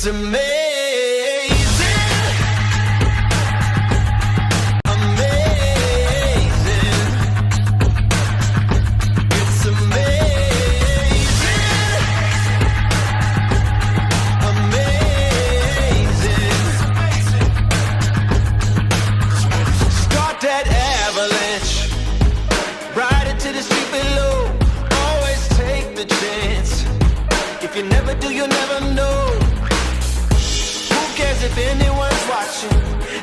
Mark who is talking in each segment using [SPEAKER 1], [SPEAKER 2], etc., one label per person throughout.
[SPEAKER 1] It's amazing. If you never do, you'll never know. Who cares if anyone's watching?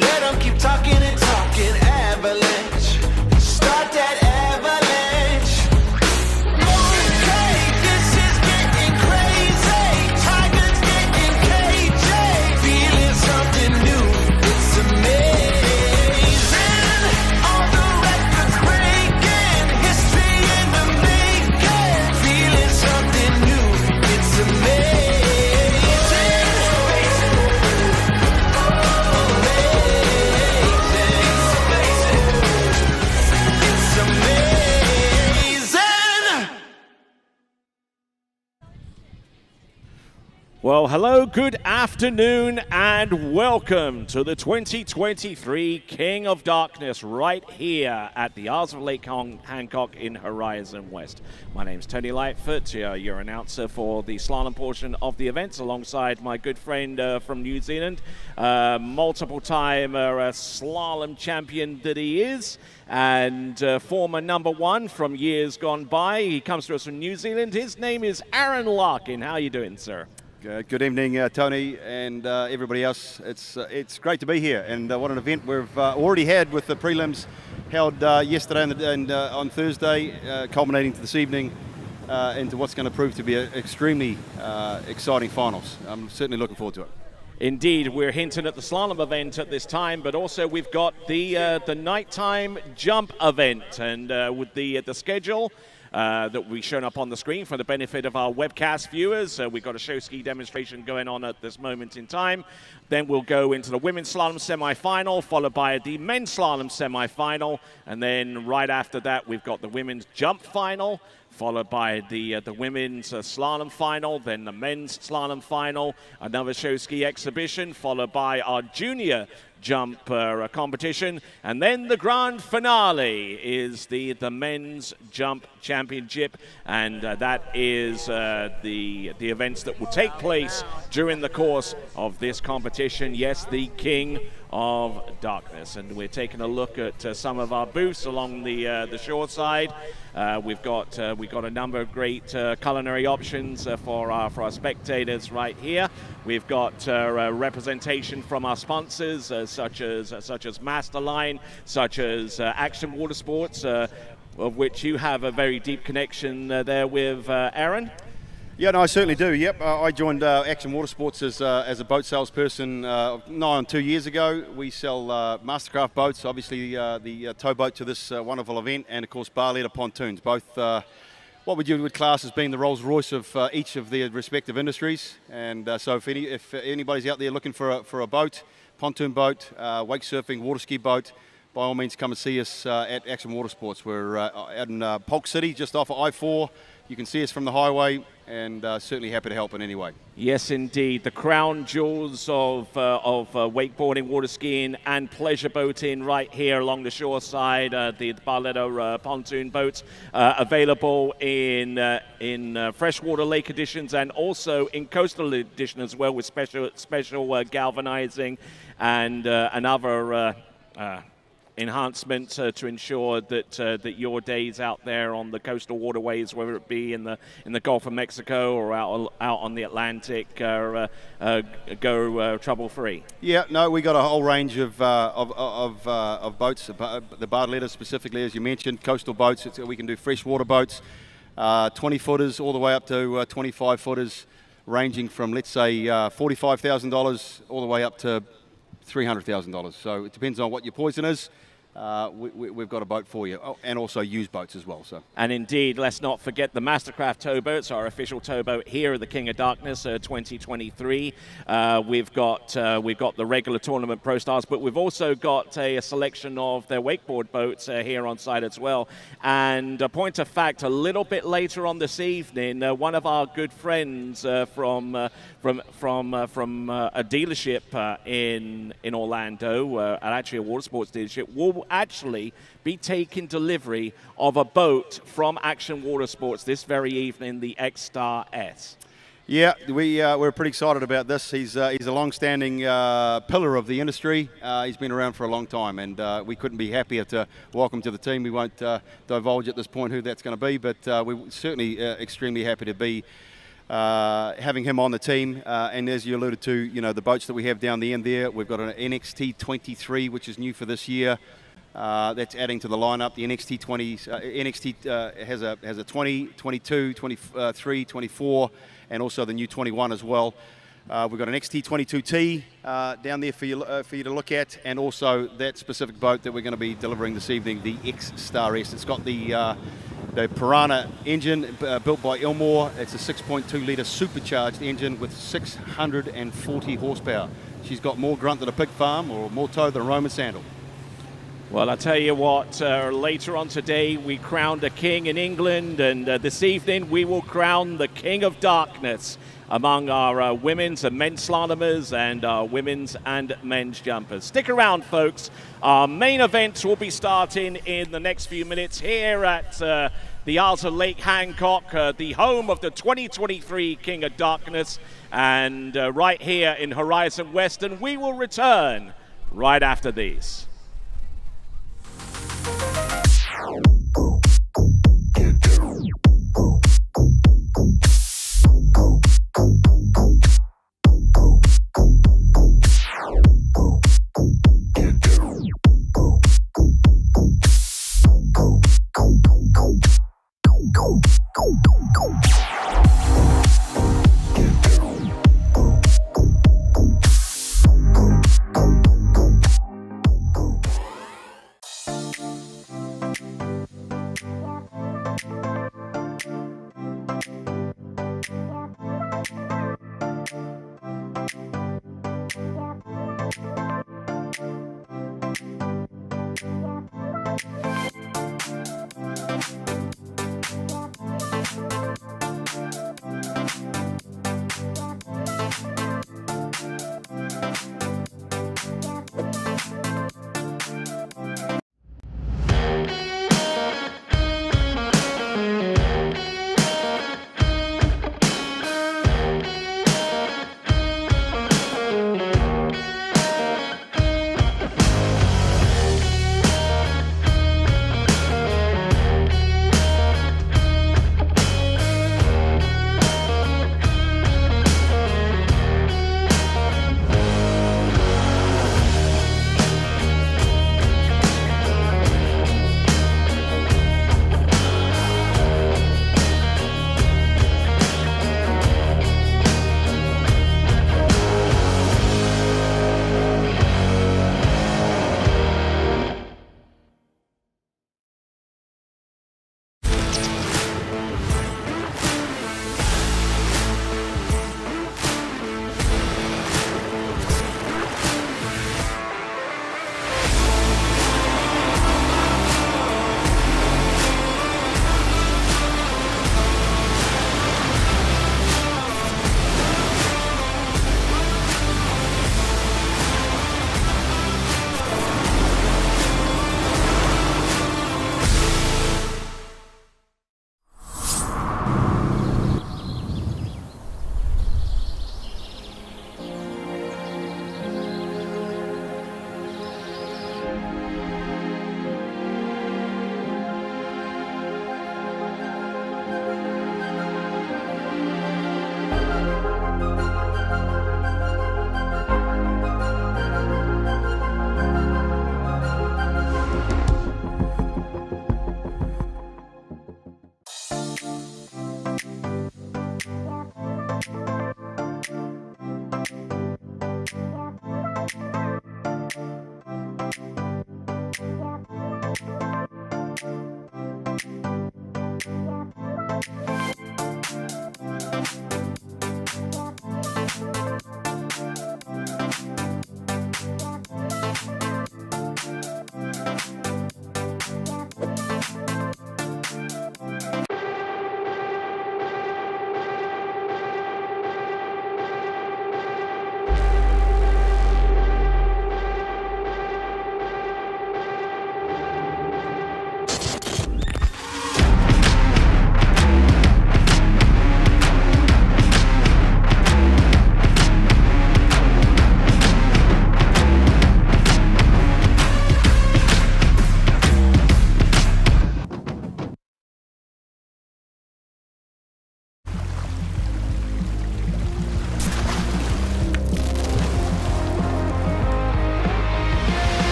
[SPEAKER 1] Let them keep talking and talking. Avalanche, start that avalanche. Okay, this is getting crazy. Tigers getting cagey. Feeling something new. It's amazing. All the records breaking. History in the making. Feeling something new. It's amazing. It's amazing.
[SPEAKER 2] Well, hello, good afternoon, and welcome to the 2023 King of Darkness right here at the Isles of Lake Hancock in Horizon West. My name's Tony Lightfoot, your announcer for the slalom portion of the events, alongside my good friend from New Zealand, multiple-time slalom champion that he is, and former #1 from years gone by. He comes to us from New Zealand. His name is Aaron Larkin. How are you doing, sir?
[SPEAKER 3] Good evening, Tony, and everybody else. It's great to be here, and what an event we've already had with the prelims held yesterday and on Thursday, culminating to this evening into what's going to prove to be an extremely exciting finals. I'm certainly looking forward to it.
[SPEAKER 2] Indeed, we're hinting at the slalom event at this time, but also we've got the nighttime jump event, and with the schedule that will be shown up on the screen for the benefit of our webcast viewers. We've got a show ski demonstration going on at this moment in time. Then we'll go into the women's slalom semi-final, followed by the men's slalom semi-final, and then right after that we've got the women's jump final, followed by the women's slalom final, then the men's slalom final, another show ski exhibition, followed by our junior jump competition, and then the grand finale is the men's jump championship, and that is the events that will take place during the course of this competition. Yes, the King of Darkness, and we're taking a look at some of our booths along the shore side. We've got a number of great culinary options for our spectators right here. We've got representation from our sponsors such as Masterline, such as Action Water Sports, of which you have a very deep connection there with, Aaron.
[SPEAKER 3] Yeah, no, I certainly do. Yep, I joined Action Water Sports as a boat salesperson nigh on 2 years ago. We sell Mastercraft boats, obviously the towboat to this wonderful event, and of course bar-leader pontoons, both what we would class as being the Rolls-Royce of each of their respective industries. And so if anybody's out there looking for a boat, pontoon boat, wake surfing, water ski boat, by all means come and see us at Action Water Sports. We're out in Polk City, just off of I-4. You can see us from the highway, and certainly happy to help in any way.
[SPEAKER 2] Yes, indeed. The crown jewels of wakeboarding, water skiing, and pleasure boating right here along the shore side. The Barletto pontoon boats available in freshwater lake editions and also in coastal edition as well, with special galvanizing and other enhancements to ensure that your days out there on the coastal waterways, whether it be in the Gulf of Mexico or out on the Atlantic, go trouble-free. Yeah,
[SPEAKER 3] no, we got a whole range of boats. The Barletta specifically, as you mentioned, coastal boats. We can do freshwater boats, 20-footers all the way up to 25-footers, ranging from, let's say, $45,000 all the way up to $300,000. So it depends on what your poison is. we've got a boat for you, and also used boats as well. So.
[SPEAKER 2] And indeed, let's not forget the Mastercraft towboats, our official towboat here at the King of Darkness 2023. We've got the regular tournament Pro Stars, but we've also got a selection of their wakeboard boats here on site as well. And a point of fact, a little bit later on this evening, one of our good friends from a dealership in Orlando, actually a water sports dealership, will actually be taking delivery of a boat from Action Water Sports this very evening, the X-Star S.
[SPEAKER 3] Yeah, we're pretty excited about this. He's a long-standing pillar of the industry. He's been around for a long time, and we couldn't be happier to welcome to the team. We won't divulge at this point who that's going to be, but we're certainly extremely happy to be having him on the team. And as you alluded to, the boats that we have down the end there, we've got an NXT 23, which is new for this year. That's adding to the lineup. The NXT 20s, NXT has a 20, 22, 23, 24, and also the new 21 as well. We've got an XT 22T down there for you to look at, and also that specific boat that we're going to be delivering this evening, the X-Star S. It's got the Piranha engine built by Elmore. It's a 6.2 litre supercharged engine with 640 horsepower. She's got more grunt than a pig farm, or more tow than a Roman sandal.
[SPEAKER 2] Well, I tell you what, later on today we crowned a king in England, and this evening we will crown the King of Darkness among our women's and men's slalomers and our women's and men's jumpers. Stick around, folks. Our main events will be starting in the next few minutes here at the Isles of Lake Hancock, the home of the 2023 King of Darkness, and right here in Horizon West, and we will return right after these.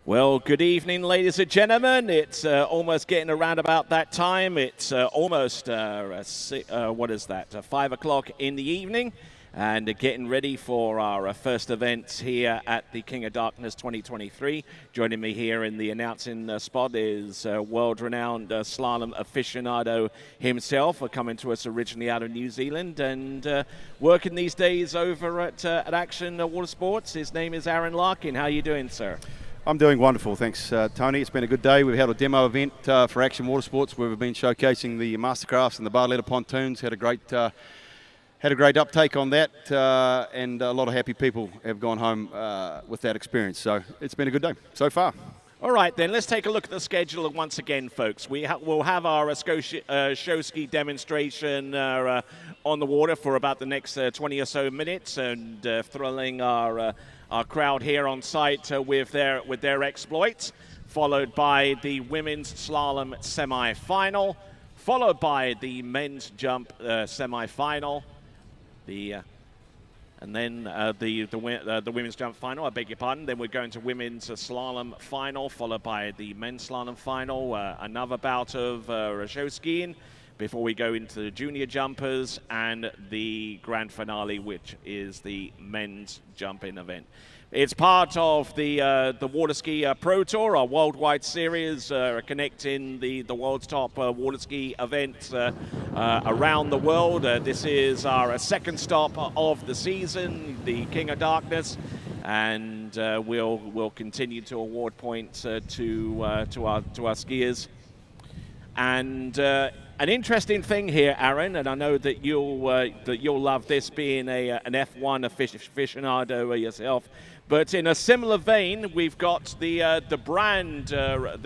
[SPEAKER 2] Well, good evening, ladies and gentlemen. It's almost getting around about that time. It's almost, 5 o'clock in the evening, and getting ready for our first event here at the King of Darkness 2023. Joining me here in the announcing spot is world-renowned slalom aficionado himself, coming to us originally out of New Zealand and working these days over at Action Watersports. His name is Aaron Larkin. How are you doing, sir?
[SPEAKER 3] I'm doing wonderful, thanks, Tony. It's been a good day. We've had a demo event for Action Watersports where we've been showcasing the Mastercrafts and the Barletta pontoons. Had a great uptake on that, and a lot of happy people have gone home with that experience. So it's been a good day so far.
[SPEAKER 2] All right, then, let's take a look at the schedule once again, folks. We'll have our show ski demonstration on the water for about the next 20 or so minutes, and thrilling our crowd here on site with their exploits, followed by the women's slalom semi-final, followed by the men's jump semi-final, and then the women's jump final, I beg your pardon. Then we're going to women's slalom final, followed by the men's slalom final, another bout of show skiing, before we go into the junior jumpers and the grand finale, which is the men's jumping event. It's part of the Waterski Pro Tour, our worldwide series, connecting the world's top waterski events around the world. This is our second stop of the season, the King of Darkness, and we'll continue to award points to our skiers. And an interesting thing here, Aaron, and I know that you'll love this, being an F1 aficionado yourself. But in a similar vein, we've got the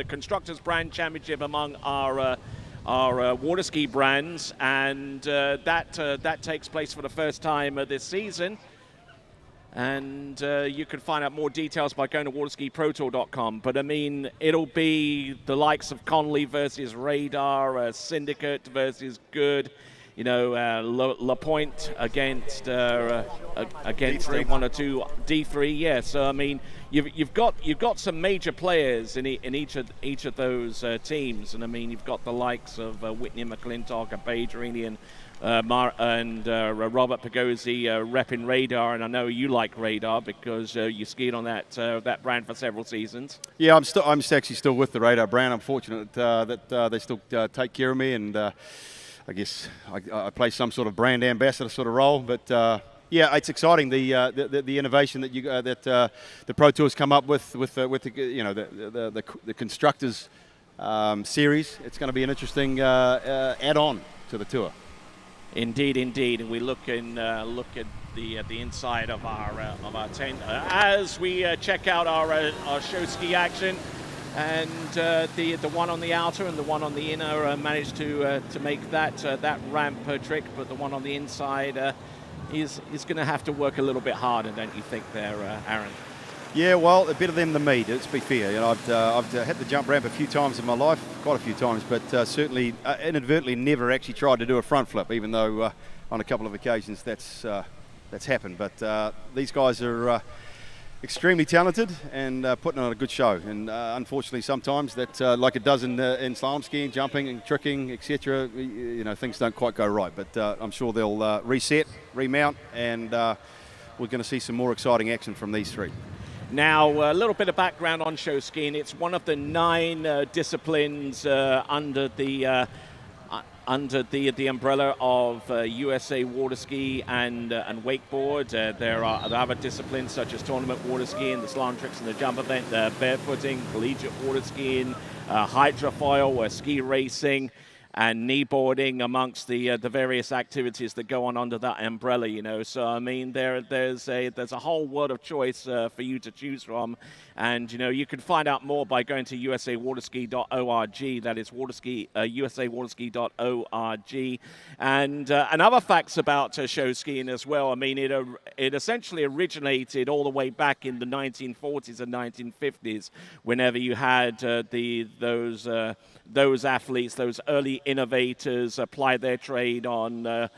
[SPEAKER 2] constructors brand championship among our water ski brands, and that takes place for the first time this season. And you can find out more details by going to waterskiprotour.com. But I mean, it'll be the likes of Conley versus Radar, Syndicate versus Good, you know, La Pointe against D3. One or two D3. Yeah. So I mean, you've got some major players in each of those teams, and I mean, you've got the likes of Whitney McClintock, Badrini, and Robert Pagozzi repping Radar, and I know you like Radar because you skied on that brand for several seasons. Yeah,
[SPEAKER 3] I'm actually still with the Radar brand. I'm fortunate that they still take care of me, and I guess I play some sort of brand ambassador sort of role. But yeah, it's exciting, the innovation that the Pro Tour's come up with the constructors series. It's going to be an interesting add-on to the tour.
[SPEAKER 2] Indeed, indeed, and we look at the inside of our tent as we check out our show ski action, and the one on the outer and the one on the inner managed to make that ramp trick, but the one on the inside is going to have to work a little bit harder, don't you think, there, Aaron?
[SPEAKER 3] Yeah, well, better them than me, let's be fair. You know, I've had the jump ramp a few times in my life, quite a few times, but certainly inadvertently never actually tried to do a front flip, even though on a couple of occasions that's happened. But these guys are extremely talented and putting on a good show. And unfortunately, sometimes that, like it does in slalom skiing, jumping and tricking, etc., you know, things don't quite go right. But I'm sure they'll reset, remount, and we're going to see some more exciting action from these three.
[SPEAKER 2] Now, a little bit of background on show skiing. It's one of the 9 disciplines under the umbrella of USA Water Ski and Wakeboard. There are other disciplines such as tournament water skiing, the slalom tricks and the jump event, barefooting, collegiate water skiing, hydrofoil, ski racing, and kneeboarding, amongst the various activities that go on under that umbrella, you know. So I mean, there's a whole world of choice for you to choose from, and you know, you can find out more by going to usawaterski.org. That is usawaterski.org. And other facts about show skiing as well. I mean, it essentially originated all the way back in the 1940s and 1950s. Whenever you had those athletes, those early innovators ply their trade on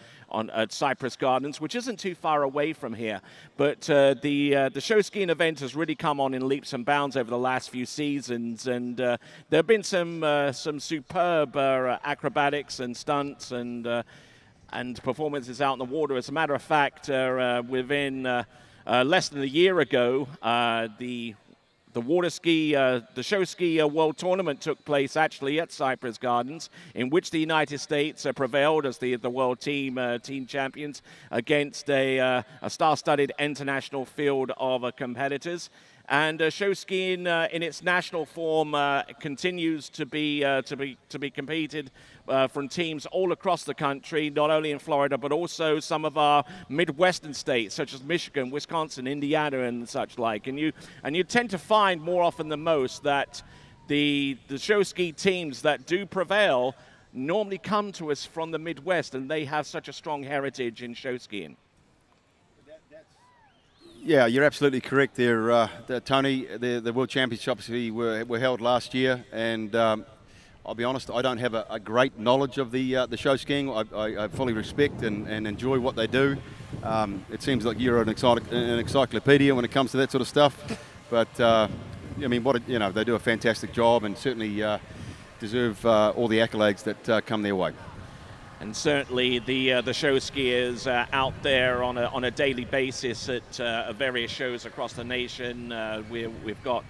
[SPEAKER 2] Cypress Gardens, which isn't too far away from here. But the show skiing event has really come on in leaps and bounds over the last few seasons, and there have been some superb acrobatics and stunts and performances out in the water. As a matter of fact, within less than a year ago, the Waterski, the show ski world tournament took place actually at Cypress Gardens, in which the United States prevailed as the world team champions against a star-studded international field of competitors. And show skiing in its national form continues to be competed from teams all across the country, not only in Florida, but also some of our Midwestern states, such as Michigan, Wisconsin, Indiana, and such like. And you tend to find more often than most that the show ski teams that do prevail normally come to us from the Midwest, and they have such a strong heritage in show skiing.
[SPEAKER 3] Yeah, you're absolutely correct there, Tony. The World Championships were held last year, and I'll be honest, I don't have a great knowledge of the show skiing. I fully respect and enjoy what they do. It seems like you're an encyclopedia when it comes to that sort of stuff. But I mean, they do a fantastic job, and certainly deserve all the accolades that come their way.
[SPEAKER 2] And certainly the show skiers out there on a daily basis at various shows across the nation. We've got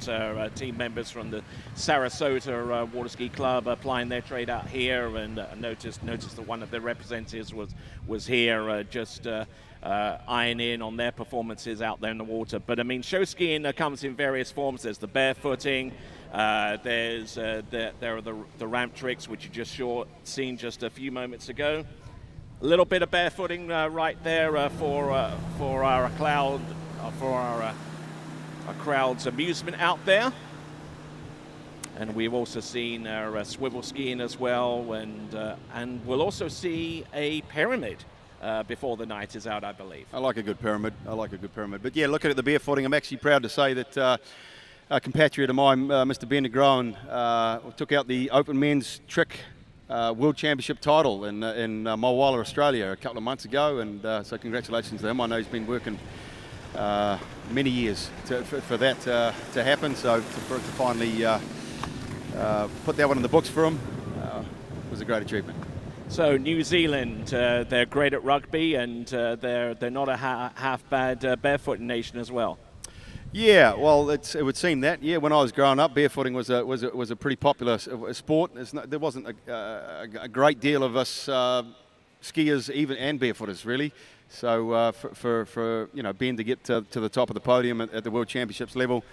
[SPEAKER 2] team members from the Sarasota Waterski Club applying their trade out here, and noticed that one of their representatives was here just eyeing in on their performances out there in the water. But I mean, show skiing comes in various forms. There's the barefooting. There are the ramp tricks, which you just seen just a few moments ago. A little bit of barefooting right there for our crowd's amusement out there. And we've also seen swivel skiing as well, and we'll also see a pyramid before the night is out, I believe.
[SPEAKER 3] I like a good pyramid. But yeah, looking at the barefooting, I'm actually proud to say that a compatriot of mine, Mr. Ben de Groen, took out the Open Men's Trick World Championship title in Mulwala, Australia, a couple of months ago, and so congratulations to him. I know he's been working many years for that to happen, so for it to finally put that one in the books for him was a great achievement.
[SPEAKER 2] So New Zealand, they're great at rugby, and they're not a half bad barefooting nation as well.
[SPEAKER 3] Yeah, well, it would seem that. Yeah, when I was growing up, barefooting was a pretty popular sport. There wasn't a great deal of us skiers, even and barefooters, really. So for Ben to get to the top of the podium at the World Championships level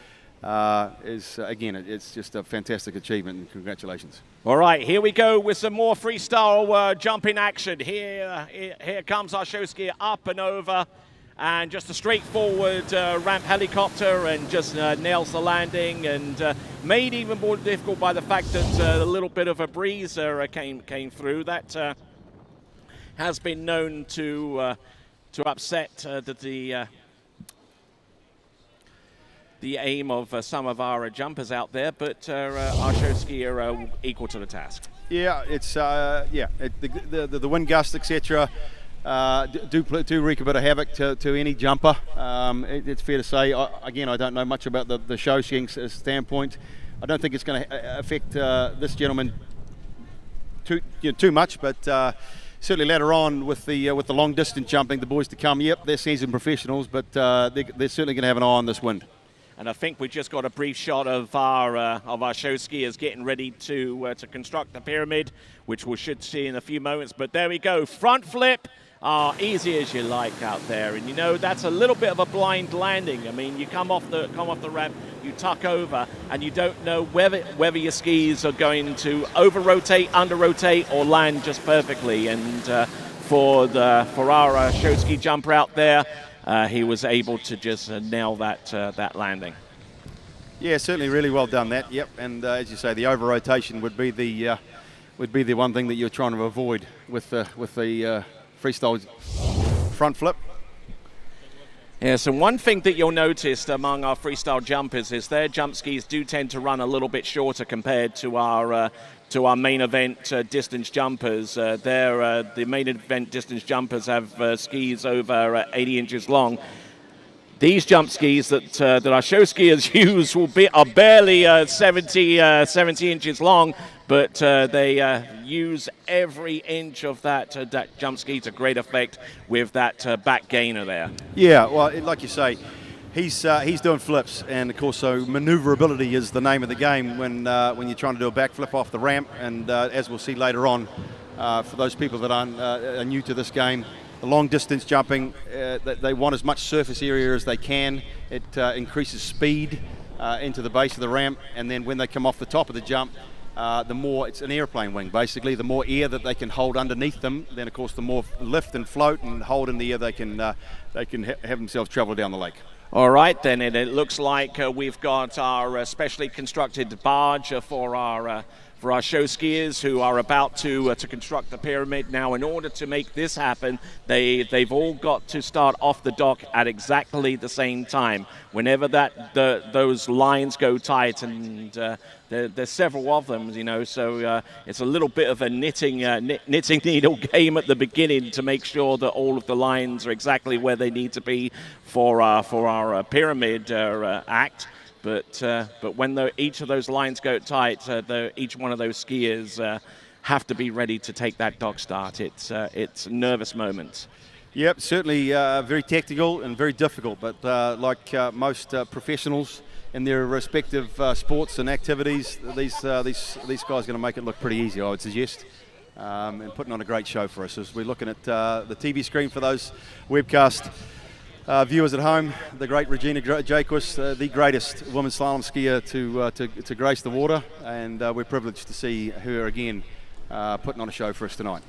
[SPEAKER 3] is again, it's just a fantastic achievement, and congratulations.
[SPEAKER 2] All right, here we go with some more freestyle jumping action. Here comes our show skier up and over. And just a straightforward ramp helicopter, and just nails the landing, and made even more difficult by the fact that a little bit of a breeze came through. That has been known to upset the aim of some of our jumpers out there, but our show skier are equal to the task. Yeah,
[SPEAKER 3] it's the wind gusts, etc. Do wreak a bit of havoc to any jumper. It's fair to say. Again, I don't know much about the show skiing standpoint. I don't think it's going to affect this gentleman too much, but certainly later on with the long distance jumping, the boys to come. Yep, they're seasoned professionals, but they're certainly going to have an eye on this wind.
[SPEAKER 2] And I think we just got a brief shot of our show skiers getting ready to construct the pyramid, which we should see in a few moments. But there we go, front flip. Easy as you like out there, and that's a little bit of a blind landing. I mean, you come off the ramp, you tuck over, and you don't know whether your skis are going to over rotate, under rotate, or land just perfectly. And for our show ski jumper out there, he was able to just nail that landing.
[SPEAKER 3] Yeah, certainly, really well done that. Yep, and as you say, the over rotation would be the one thing that you're trying to avoid with the freestyle front flip.
[SPEAKER 2] Yes, and one thing that you'll notice among our freestyle jumpers is their jump skis do tend to run a little bit shorter compared to our main event distance jumpers. The main event distance jumpers have skis over 80 inches long. These jump skis that our show skiers use are barely 70 inches long, but they use every inch of that jump ski to great effect with that back gainer there.
[SPEAKER 3] Yeah, well, like you say, he's doing flips, and of course, so maneuverability is the name of the game when you're trying to do a backflip off the ramp. And as we'll see later on, for those people that are new to this game, the long distance jumping, they want as much surface area as they can. It increases speed into the base of the ramp, and then when they come off the top of the jump, the more, it's an airplane wing basically, the more air that they can hold underneath them, then of course the more lift and float and hold in the air they can have themselves travel down the lake.
[SPEAKER 2] All right, then, and it looks like we've got our specially constructed barge for our show skiers who are about to construct the pyramid. Now, in order to make this happen, they've all got to start off the dock at exactly the same time. Whenever those lines go tight, and there's several of them, you know, so it's a little bit of a knitting needle game at the beginning to make sure that all of the lines are exactly where they need to be for our pyramid act. But when each of those lines go tight, each one of those skiers have to be ready to take that dock start. It's nervous moments.
[SPEAKER 3] Yep, certainly very technical and very difficult. But like most professionals in their respective sports and activities, these guys are going to make it look pretty easy, I would suggest, and putting on a great show for us. As we're looking at the TV screen for those webcast viewers at home, the great Regina Jaquist, the greatest women's slalom skier to grace the water, and we're privileged to see her again putting on a show for us tonight.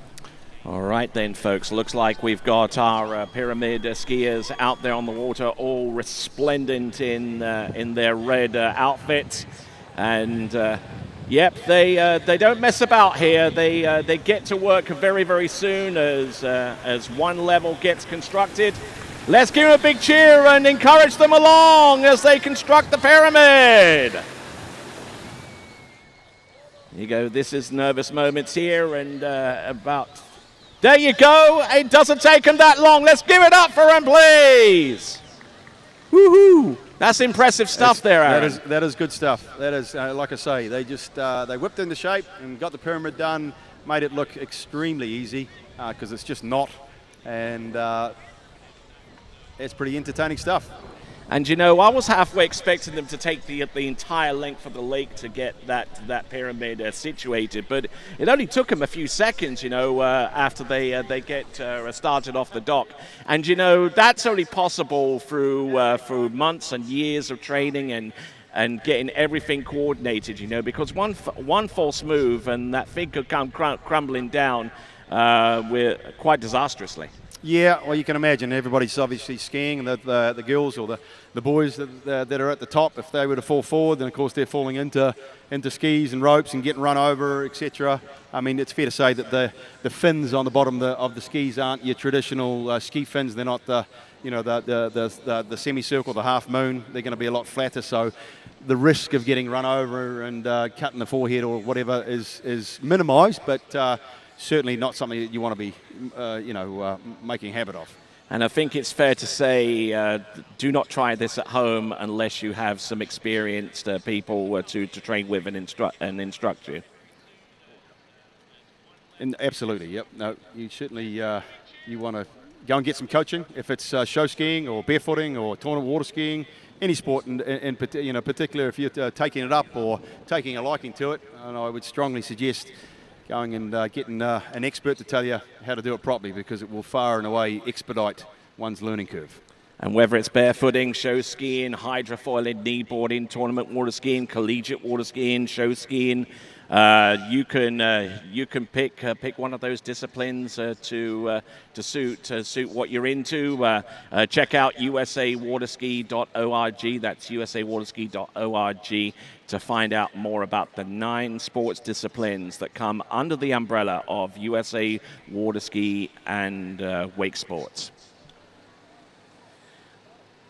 [SPEAKER 2] All right then, folks, looks like we've got our pyramid skiers out there on the water, all resplendent in their red outfits, and yep, they don't mess about here. They get to work very, very soon as one level gets constructed. Let's give them a big cheer and encourage them along as they construct the pyramid. Here you go. This is nervous moments here, and there you go. It doesn't take them that long. Let's give it up for them, please. Woohoo! That's impressive stuff there, Aaron.
[SPEAKER 3] That is good stuff. That is, like I say, they just they whipped into shape and got the pyramid done, made it look extremely easy because it's just not, and it's pretty entertaining stuff.
[SPEAKER 2] And you know, I was halfway expecting them to take the entire length of the lake to get that pyramid situated, but it only took them a few seconds, you know, after they get started off the dock. And you know, that's only possible through months and years of training and getting everything coordinated, you know, because one false move and that thing could come crumbling down quite disastrously.
[SPEAKER 3] Yeah, well, you can imagine everybody's obviously skiing, and the girls or the boys that are at the top, if they were to fall forward, then of course they're falling into skis and ropes and getting run over, etc. I mean, it's fair to say that the fins on the bottom of the skis aren't your traditional ski fins. They're not the semicircle, the half moon. They're going to be a lot flatter, so the risk of getting run over and cutting the forehead or whatever is minimised, but certainly not something that you want to be, making a habit of.
[SPEAKER 2] And I think it's fair to say, do not try this at home unless you have some experienced people to train with and instruct you.
[SPEAKER 3] And absolutely, yep. No, you certainly you want to go and get some coaching if it's show skiing or barefooting or tournament water skiing, any sport in particular. If you're taking it up or taking a liking to it, and I would strongly suggest going and getting an expert to tell you how to do it properly, because it will far and away expedite one's learning curve.
[SPEAKER 2] And whether it's barefooting, show skiing, hydrofoiling, kneeboarding, tournament water skiing, collegiate water skiing, show skiing, you can pick one of those disciplines to suit what you're into. Check out usawaterski.org. That's usawaterski.org to find out more about the 9 sports disciplines that come under the umbrella of USA Waterski and Wake Sports.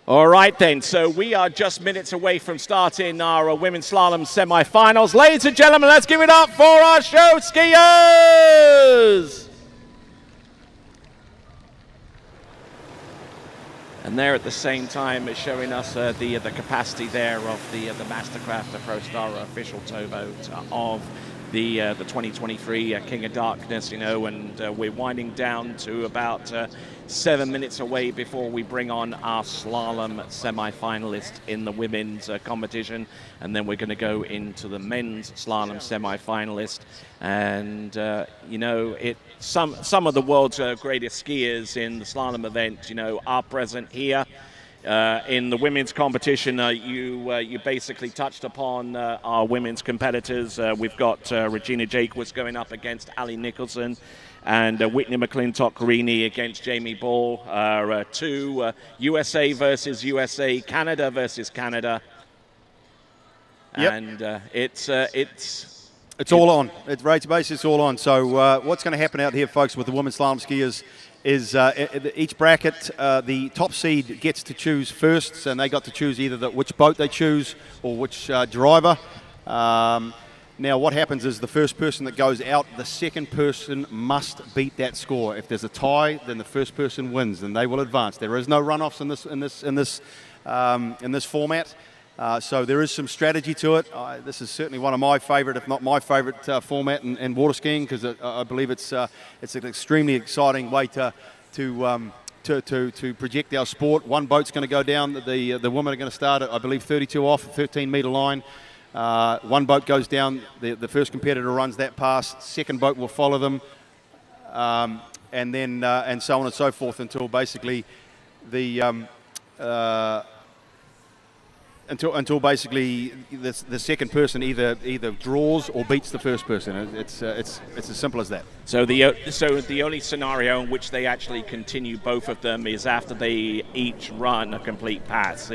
[SPEAKER 2] All right then, so we are just minutes away from starting our women's slalom semi-finals. Ladies and gentlemen, let's give it up for our show skiers! And there at the same time is showing us the capacity there of the Mastercraft, the Pro Star official towboat of the 2023 King of Darkness, you know, and we're winding down to about 7 minutes away before we bring on our slalom semi-finalist in the women's competition, and then we're going to go into the men's slalom semi-finalist. And you know, some of the world's greatest skiers in the slalom event, you know, are present here. In the women's competition, you basically touched upon our women's competitors. We've got Regina Jacques going up against Ali Nicholson, and Whitney McClintock-Rini against Jamie Ball. Two USA versus USA, Canada versus Canada.
[SPEAKER 3] Yep.
[SPEAKER 2] And it's
[SPEAKER 3] all on. It's race base. It's all on. So what's going to happen out here, folks, with the women's slalom skiers is each bracket, the top seed gets to choose first, and they got to choose either which boat they choose or which driver. Now, what happens is the first person that goes out, the second person must beat that score. If there's a tie, then the first person wins, and they will advance. There is no runoffs in this format. So there is some strategy to it. This is certainly one of my favourite, if not my favourite, format in water skiing, because I believe it's an extremely exciting way to project our sport. One boat's going to go down. The women are going to start at, I believe, 32 off, 13-metre line. One boat goes down. The first competitor runs that pass. Second boat will follow them, and then and so on and so forth until basically the until basically the second person either draws or beats the first person. It's as simple as that.
[SPEAKER 2] So the only scenario in which they actually continue both of them is after they each run a complete pass.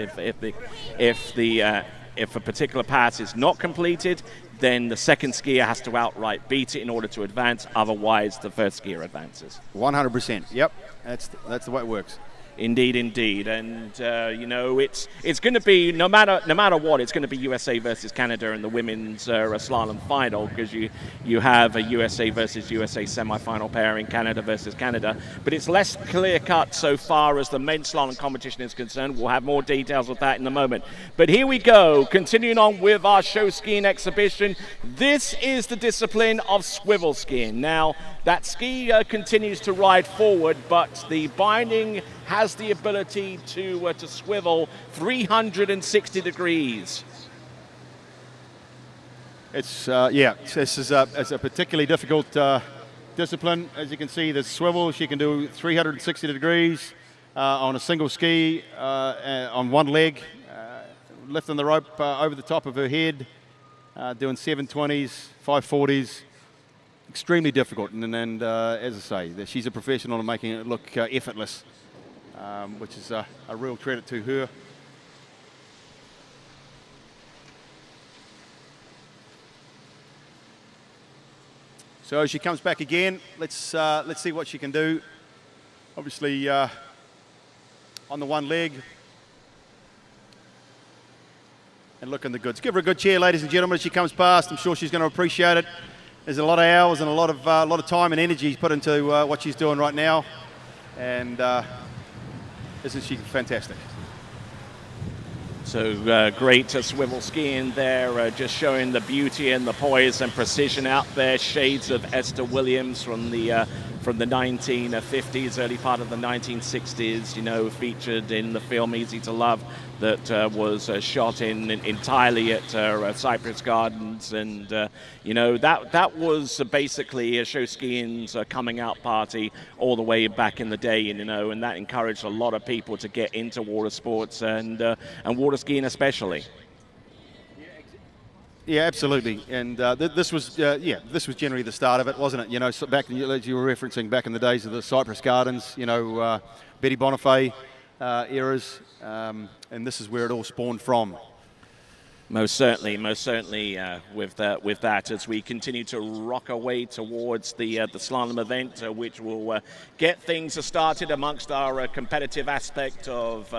[SPEAKER 2] If a particular pass is not completed, then the second skier has to outright beat it in order to advance. Otherwise, the first skier advances.
[SPEAKER 3] 100%. Yep, that's the way it works.
[SPEAKER 2] Indeed, indeed, and you know, it's going to be no matter what, it's going to be USA versus Canada in the women's slalom final, because you have a USA versus USA semi-final pairing, Canada versus Canada, but it's less clear-cut so far as the men's slalom competition is concerned. We'll have more details of that in a moment. But here we go, continuing on with our show skiing exhibition. This is the discipline of swivel skiing. Now, that ski continues to ride forward, but the binding has the ability to swivel 360 degrees. It's
[SPEAKER 3] this is it's a particularly difficult discipline. As you can see, the swivel, she can do 360 degrees on a single ski on one leg, lifting the rope over the top of her head, doing 720s, 540s. Extremely difficult, and as I say, she's a professional in making it look effortless. Which is a real credit to her. So as she comes back again, let's see what she can do. Obviously, on the one leg, and looking the goods. Give her a good cheer, ladies and gentlemen, as she comes past. I'm sure she's going to appreciate it. There's a lot of hours and a lot of time and energy put into what she's doing right now, and. Isn't she fantastic?
[SPEAKER 2] So great swivel skiing there, just showing the beauty and the poise and precision out there. Shades of Esther Williams from the 1950s, early part of the 1960s. You know, featured in the film Easy to Love, that was shot entirely at Cypress Gardens, and you know, that was basically a show skiing's coming out party all the way back in the day, you know, and that encouraged a lot of people to get into water sports and water skiing especially.
[SPEAKER 3] Yeah, absolutely, and this was generally the start of it, wasn't it? You know, so back as you were referencing back in the days of the Cypress Gardens, you know, Betty Bonifay eras, and this is where it all spawned from.
[SPEAKER 2] Most certainly, with that, as we continue to rock our way towards the slalom event, which will get things started amongst our competitive aspect of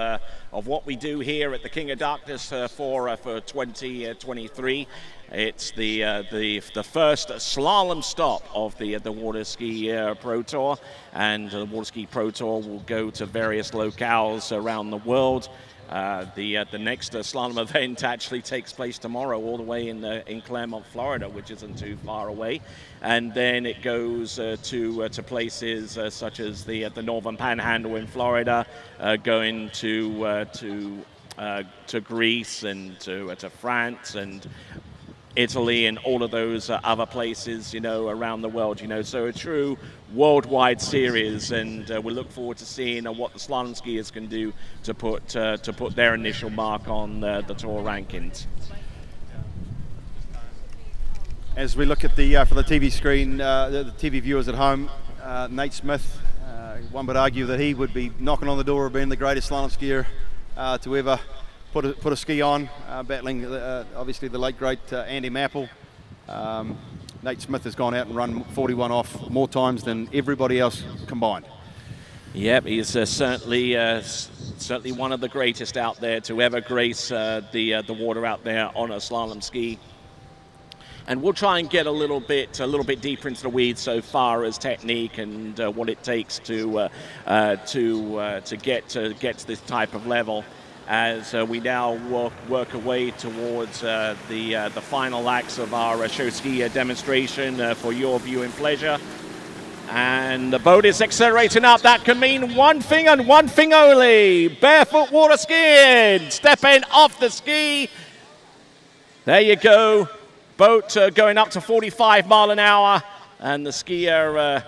[SPEAKER 2] what we do here at the King of Darkness for 2023. It's the first slalom stop of the Waterski Pro Tour, and the Waterski Pro Tour will go to various locales around the world. The next slalom event actually takes place tomorrow, all the way in Claremont, Florida, which isn't too far away, and then it goes to places such as the Northern Panhandle in Florida, going to Greece and to France and Italy and all of those other places, around the world, So a true worldwide series, and we look forward to seeing what the slalom skiers can do to put their initial mark on the tour rankings.
[SPEAKER 3] As we look at for the TV screen, the TV viewers at home, Nate Smith, one would argue that he would be knocking on the door of being the greatest slalom skier to ever put a ski on, battling obviously the late great Andy Mapple. Nate Smith has gone out and run 41 off more times than everybody else combined.
[SPEAKER 2] Yep, he's certainly one of the greatest out there to ever grace the water out there on a slalom ski. And we'll try and get a little bit deeper into the weeds so far as technique and what it takes to get to this type of level, as we now work our way towards the final acts of our show ski demonstration for your viewing pleasure. And the boat is accelerating up. That can mean one thing and one thing only: barefoot water skiing. Stepping off the ski. There you go. Boat going up to 45 miles an hour, and the skier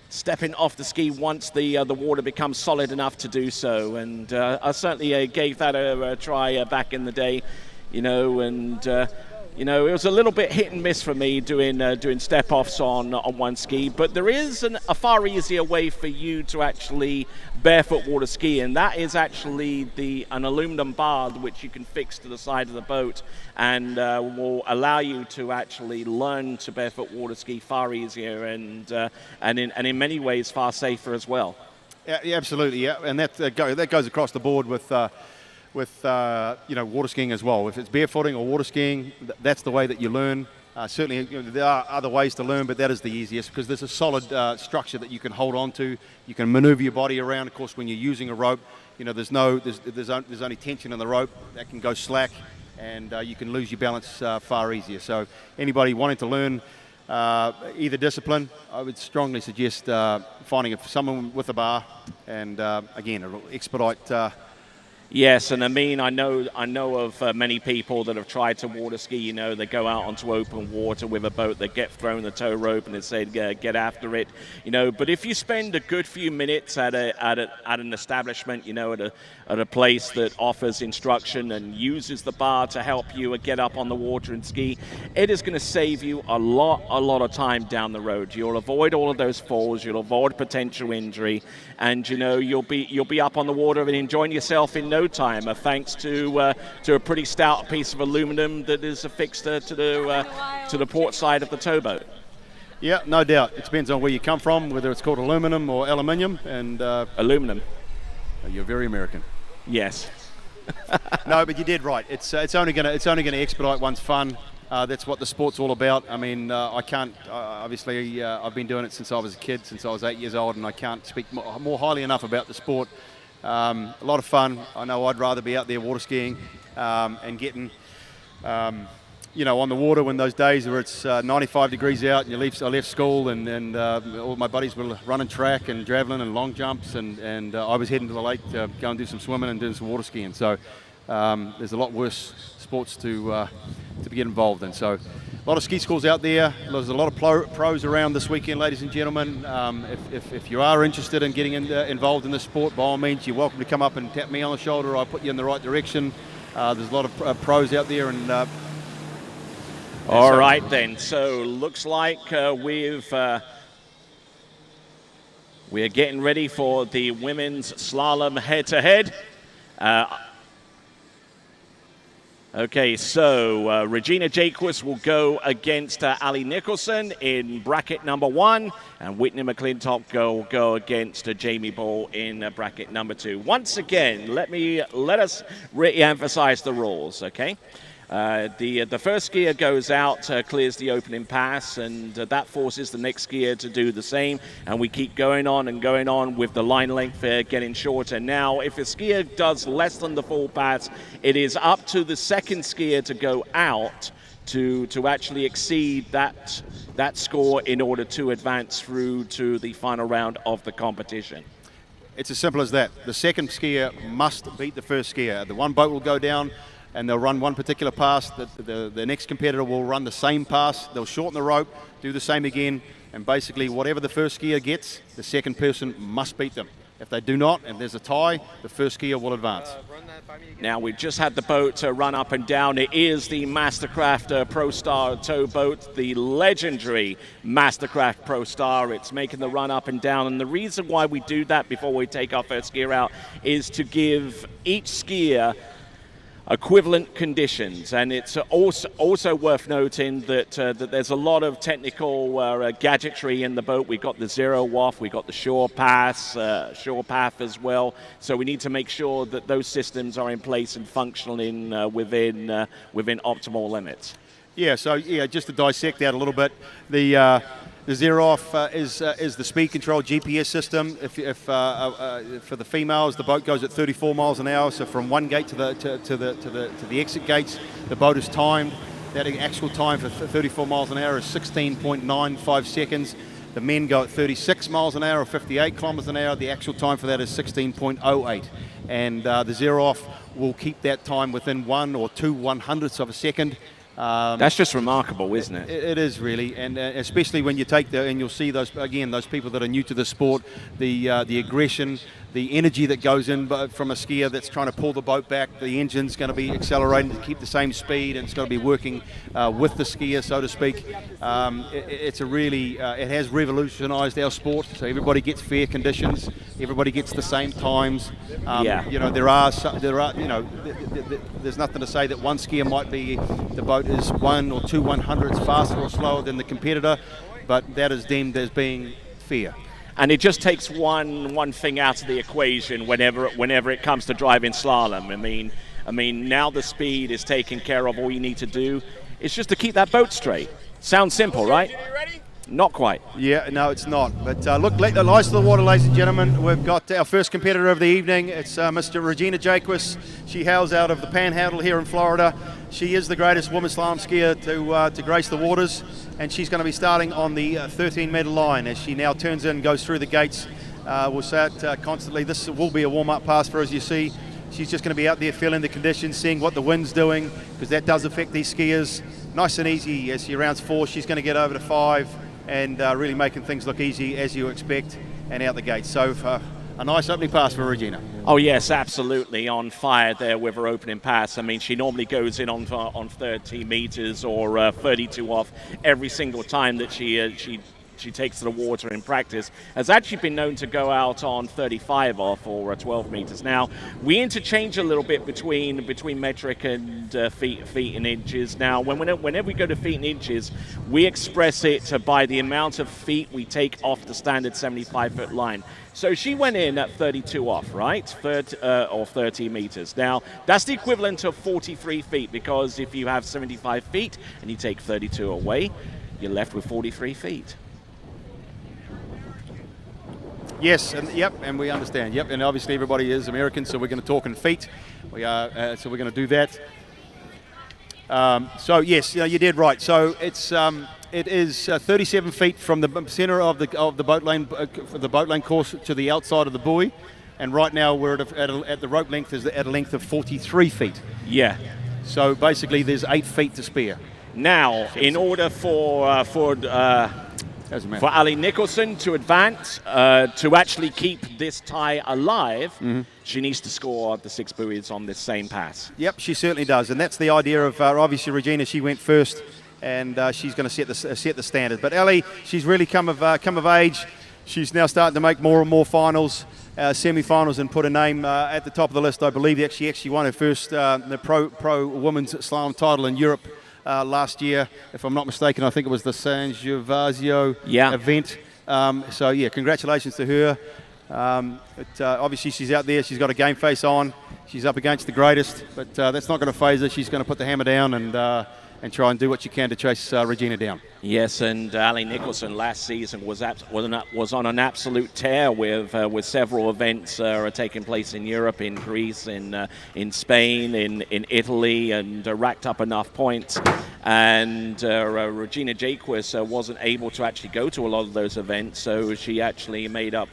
[SPEAKER 2] stepping off the ski once the water becomes solid enough to do so. And I certainly gave that a try back in the day, and it was a little bit hit and miss for me doing step offs on one ski. But there is a far easier way for you to actually barefoot water ski, and that is actually an aluminum bar which you can fix to the side of the boat, and will allow you to actually learn to barefoot water ski far easier and in many ways far safer as well.
[SPEAKER 3] Yeah, absolutely. Yeah, and that goes across the board with water skiing as well. If it's barefooting or water skiing, that's the way that you learn. Certainly, there are other ways to learn, but that is the easiest because there's a solid structure that you can hold on to. You can maneuver your body around. Of course, when you're using a rope, there's only tension in the rope. That can go slack, and you can lose your balance far easier. So anybody wanting to learn either discipline, I would strongly suggest finding someone with a bar, and again, it'll expedite.
[SPEAKER 2] Yes, and I know of many people that have tried to water ski. They go out onto open water with a boat, they get thrown the tow rope, and they say get after it. But if you spend a good few minutes at an establishment, at a place that offers instruction and uses the bar to help you get up on the water and ski, it is going to save you a lot of time down the road. You'll avoid all of those falls, you'll avoid potential injury, and you'll be up on the water and enjoying yourself in no time, thanks to a pretty stout piece of aluminum that is affixed to the port side of the towboat.
[SPEAKER 3] Yeah, no doubt. It depends on where you come from, whether it's called aluminum or aluminium. And
[SPEAKER 2] aluminum.
[SPEAKER 3] You're very American.
[SPEAKER 2] Yes.
[SPEAKER 3] No, but you did right. It's only going to expedite one's fun. That's what the sport's all about. I mean, I can't. Obviously, I've been doing it since I was a kid, since I was 8 years old, and I can't speak more highly enough about the sport. A lot of fun. I know I'd rather be out there water skiing and getting, on the water when those days where it's 95 degrees out, and I left school, and all my buddies were running track and javelin and long jumps, and I was heading to the lake to go and do some swimming and do some water skiing. So there's a lot worse sports to get involved in. So a lot of ski schools out there. There's a lot of pros around this weekend, ladies and gentlemen. If you are interested in getting involved in this sport, by all means, you're welcome to come up and tap me on the shoulder. I'll put you in the right direction. There's a lot of pros out there. And
[SPEAKER 2] all right then. So looks like we are getting ready for the women's slalom head-to-head. Okay, so Regina Jacques will go against Ali Nicholson in bracket number 1, and Whitney McClintock will go against Jamie Ball in bracket number 2. Once again, let us re-emphasize the rules, okay? The first skier goes out, clears the opening pass, and that forces the next skier to do the same. And we keep going on with the line length getting shorter. Now, if a skier does less than the full pass, it is up to the second skier to go out to actually exceed that score in order to advance through to the final round of the competition.
[SPEAKER 3] It's as simple as that. The second skier must beat the first skier. The one boat will go down, and they'll run one particular pass. The next competitor will run the same pass. They'll shorten the rope, do the same again, and basically whatever the first skier gets, the second person must beat them. If they do not, and there's a tie, the first skier will advance.
[SPEAKER 2] Now, we've just had the boat run up and down. It is the Mastercraft Pro Star tow boat, the legendary Mastercraft Pro Star. It's making the run up and down, and the reason why we do that before we take our first skier out is to give each skier equivalent conditions, and it's also worth noting that there's a lot of technical gadgetry in the boat. We've got the zero waft, we've got the shore path as well. So we need to make sure that those systems are in place and functioning within optimal limits.
[SPEAKER 3] Yeah. So just to dissect that a little bit, the zero off is the speed control GPS system. If for the females, the boat goes at 34 miles an hour. So from one gate to the exit gates, the boat is timed. That actual time for 34 miles an hour is 16.95 seconds. The men go at 36 miles an hour or 58 kilometers an hour. The actual time for that is 16.08. And the zero off will keep that time within 1 or 2 100ths of a second.
[SPEAKER 2] That's just remarkable, isn't it?
[SPEAKER 3] It is really, and especially when you take and you'll see those people that are new to the sport, the aggression, the energy that goes in from a skier that's trying to pull the boat back. The engine's going to be accelerating to keep the same speed, and it's going to be working with the skier, so to speak. It's a really, it has revolutionised our sport. So everybody gets fair conditions, everybody gets the same times. You know, there's nothing to say that one skier might be, the boat is 1 or 2 100ths faster or slower than the competitor, but that is deemed as being fair.
[SPEAKER 2] And it just takes one thing out of the equation whenever it comes to driving slalom. I mean, now the speed is taken care of. All you need to do is just to keep that boat straight. Sounds simple, right? Not quite.
[SPEAKER 3] Yeah, no, it's not. But look, lights to the water, ladies and gentlemen. We've got our first competitor of the evening. It's Mr. Regina Jacques. She hails out of the Panhandle here in Florida. She is the greatest woman slalom skier to grace the waters, and she's going to be starting on the 13-meter line as she now turns in and goes through the gates. We'll say it constantly. This will be a warm-up pass for her, as you see. She's just going to be out there feeling the conditions, seeing what the wind's doing, because that does affect these skiers. Nice and easy as she rounds 4. She's going to get over to 5 and really making things look easy as you expect, and out the gate. So a nice opening pass for Regina.
[SPEAKER 2] Oh yes, absolutely, on fire there with her opening pass. I mean, she normally goes in on 30 meters or 32 off every single time that she takes to the water in practice. Has actually been known to go out on 35 off or 12 meters. Now, we interchange a little bit between metric and feet and inches. Now, whenever we go to feet and inches, we express it by the amount of feet we take off the standard 75-foot line. So she went in at 32 off, right? 30 meters. Now, that's the equivalent of 43 feet, because if you have 75 feet and you take 32 away, you're left with 43 feet.
[SPEAKER 3] Yes, and we understand. Yep, and obviously everybody is American, so we're going to talk in feet. So we're going to do that. So yes, you did right. So it is 37 feet from the center of the boat lane course to the outside of the buoy, and right now we're at the rope length is at a length of 43 feet.
[SPEAKER 2] Yeah.
[SPEAKER 3] So basically, there's 8 feet to spare.
[SPEAKER 2] Now, in order for Ali Nicholson to advance, to actually keep this tie alive, she needs to score the 6 buoys on this same pass. Yep,
[SPEAKER 3] she certainly does, and that's the idea of obviously Regina. She went first, and she's going to set the standard. But Ali, she's really come of age. she's now starting to make more and more finals, semi-finals, and put her name at the top of the list. I believe that she actually won her first the pro women's slalom title in Europe last year, if I'm not mistaken. I think it was the San Gervasio event. So yeah, congratulations to her. Obviously she's out there, she's got a game face on, she's up against the greatest, but that's not going to faze her. She's going to put the hammer down and try and do what she can to chase Regina down.
[SPEAKER 2] Yes, and Ali Nicholson last season was on an absolute tear with several events taking place in Europe, in Greece, in Spain, in Italy, and racked up enough points. And Regina Jaquist wasn't able to actually go to a lot of those events, so she actually made up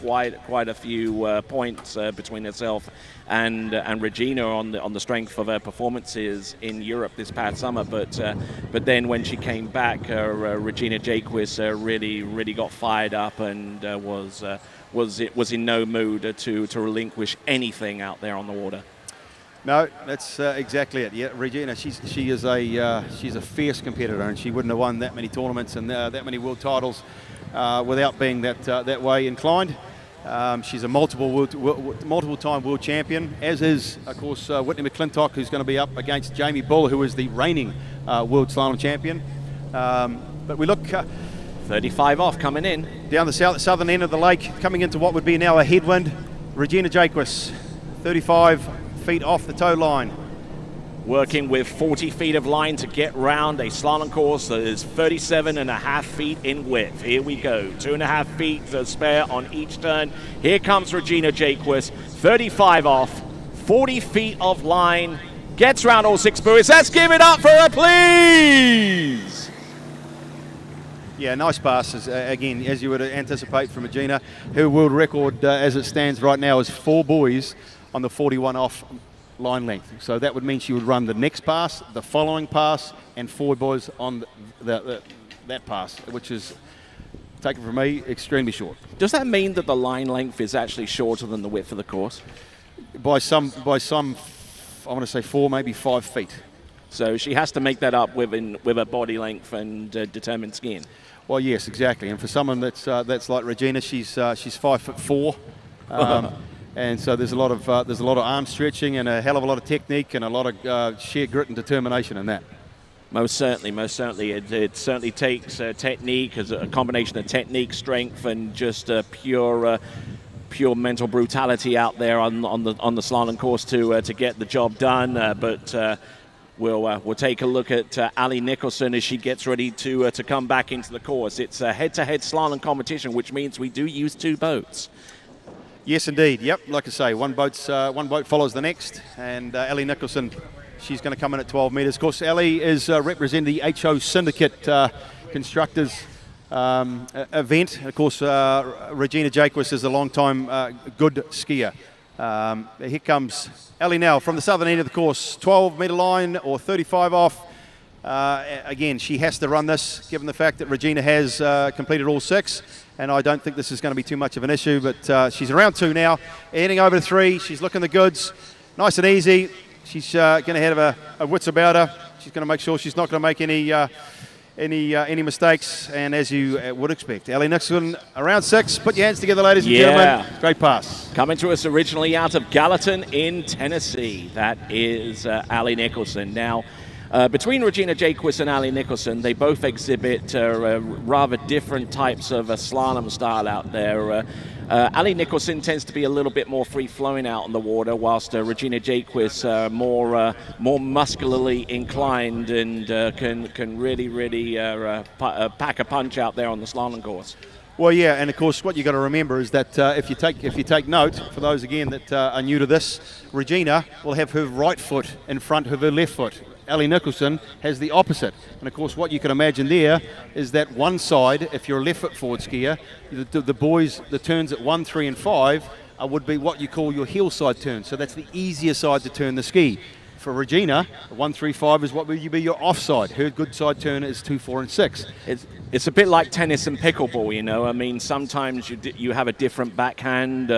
[SPEAKER 2] quite a few points between herself and Regina on the strength of her performances in Europe this past summer. But then when she came back, Regina Jaquist really got fired up and was in no mood to relinquish anything out there on the water.
[SPEAKER 3] No, that's exactly it. Yeah, Regina, she's a fierce competitor, and she wouldn't have won that many tournaments and that many world titles without being that way inclined. She's a multiple-time world champion, as is, of course, Whitney McClintock, who's going to be up against Jamie Bull, who is the reigning world slalom champion. But we look
[SPEAKER 2] 35 off coming in
[SPEAKER 3] down the southern end of the lake, coming into what would be now a headwind. Regina Jaquist, 35 feet off the tow line.
[SPEAKER 2] Working with 40 feet of line to get round a slalom course that is 37.5 feet in width. Here we go, 2.5 feet to spare on each turn. Here comes Regina Jaquist, 35 off, 40 feet of line, gets round all 6 buoys. Let's give it up for her, please!
[SPEAKER 3] Yeah, nice passes. Again, as you would anticipate from Regina, her world record as it stands right now is 4 buoys on the 41 off line length. So that would mean she would run the next pass, the following pass, and 4 buoys on that pass, which is, taken from me, extremely short.
[SPEAKER 2] Does that mean that the line length is actually shorter than the width of the course?
[SPEAKER 3] By some, I want to say 4, maybe 5 feet.
[SPEAKER 2] So she has to make that up with her body length and determined skiing.
[SPEAKER 3] Well, yes, exactly. And for someone that's like Regina, she's 5'4", and so there's a lot of arm stretching and a hell of a lot of technique and a lot of sheer grit and determination in that.
[SPEAKER 2] Most certainly. It certainly takes technique, as a combination of technique, strength, and just pure mental brutality out there on the slalom course to get the job done. But we'll take a look at Ali Nicholson as she gets ready to come back into the course. It's a head-to-head slalom competition, which means we do use 2 boats.
[SPEAKER 3] Yes, indeed. Yep, like I say, one boat follows the next, and Ali Nicholson, she's going to come in at 12 metres. Of course, Ali is representing the HO Syndicate Constructors event. Of course, Regina Jaquist is a long-time good skier. Here comes Ali now from the southern end of the course, 12-metre line or 35 off. Again, she has to run this, given the fact that Regina has completed all 6, and I don't think this is going to be too much of an issue, but she's around 2 now, heading over to 3. She's looking the goods, nice and easy. She's going to have her wits about her. She's going to make sure she's not going to make any mistakes, and as you would expect, Ali Nicholson around 6. Put your hands together, ladies and gentlemen. Great pass.
[SPEAKER 2] Coming to us originally out of Gallatin in Tennessee, that is Ali Nicholson. Now, between Regina Jaquist and Ali Nicholson, they both exhibit rather different types of slalom style out there. Ali Nicholson tends to be a little bit more free-flowing out on the water, whilst Regina Jaquist more muscularly inclined and can really pack a punch out there on the slalom course.
[SPEAKER 3] Well, yeah, and of course, what you got to remember is that if you take note, for those again that are new to this, Regina will have her right foot in front of her left foot. Ali Nicholson has the opposite. And of course, what you can imagine there is that one side, if you're a left foot forward skier, the turns at 1, 3, and 5 would be what you call your heel side turn. So that's the easier side to turn the ski. for Regina, 1-3-5 is what will you be your offside. Her good side turn is 2, 4, and 6.
[SPEAKER 2] It's a bit like tennis and pickleball, you know. I mean, sometimes you have a different backhand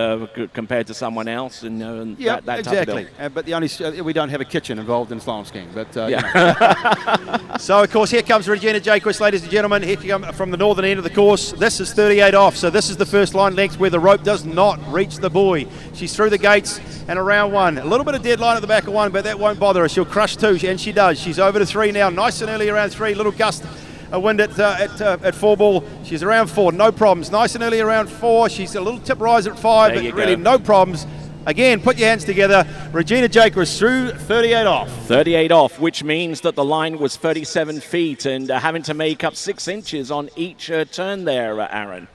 [SPEAKER 2] compared to someone else, and
[SPEAKER 3] Yeah,
[SPEAKER 2] that
[SPEAKER 3] exactly.
[SPEAKER 2] type of
[SPEAKER 3] But the only we don't have a kitchen involved in slalom skiing. But
[SPEAKER 2] yeah.
[SPEAKER 3] So of course here comes Regina Jaquist, ladies and gentlemen. Here she comes from the northern end of the course. This is 38 off, so this is the first line length where the rope does not reach the buoy. She's through the gates and around 1. A little bit of deadline at the back of 1, but that won't bother her. She'll crush 2, and she does. She's over to 3 now, nice and early around 3. Little gust of wind at 4 ball. She's around 4, no problems. Nice and early around 4. She's a little tip rise at 5,
[SPEAKER 2] There you
[SPEAKER 3] but really
[SPEAKER 2] go.
[SPEAKER 3] no problems. Again, put your hands together. Regina Jaquist through 38 off.
[SPEAKER 2] 38 off, which means that the line was 37 feet and having to make up 6 inches on each turn there, Aaron.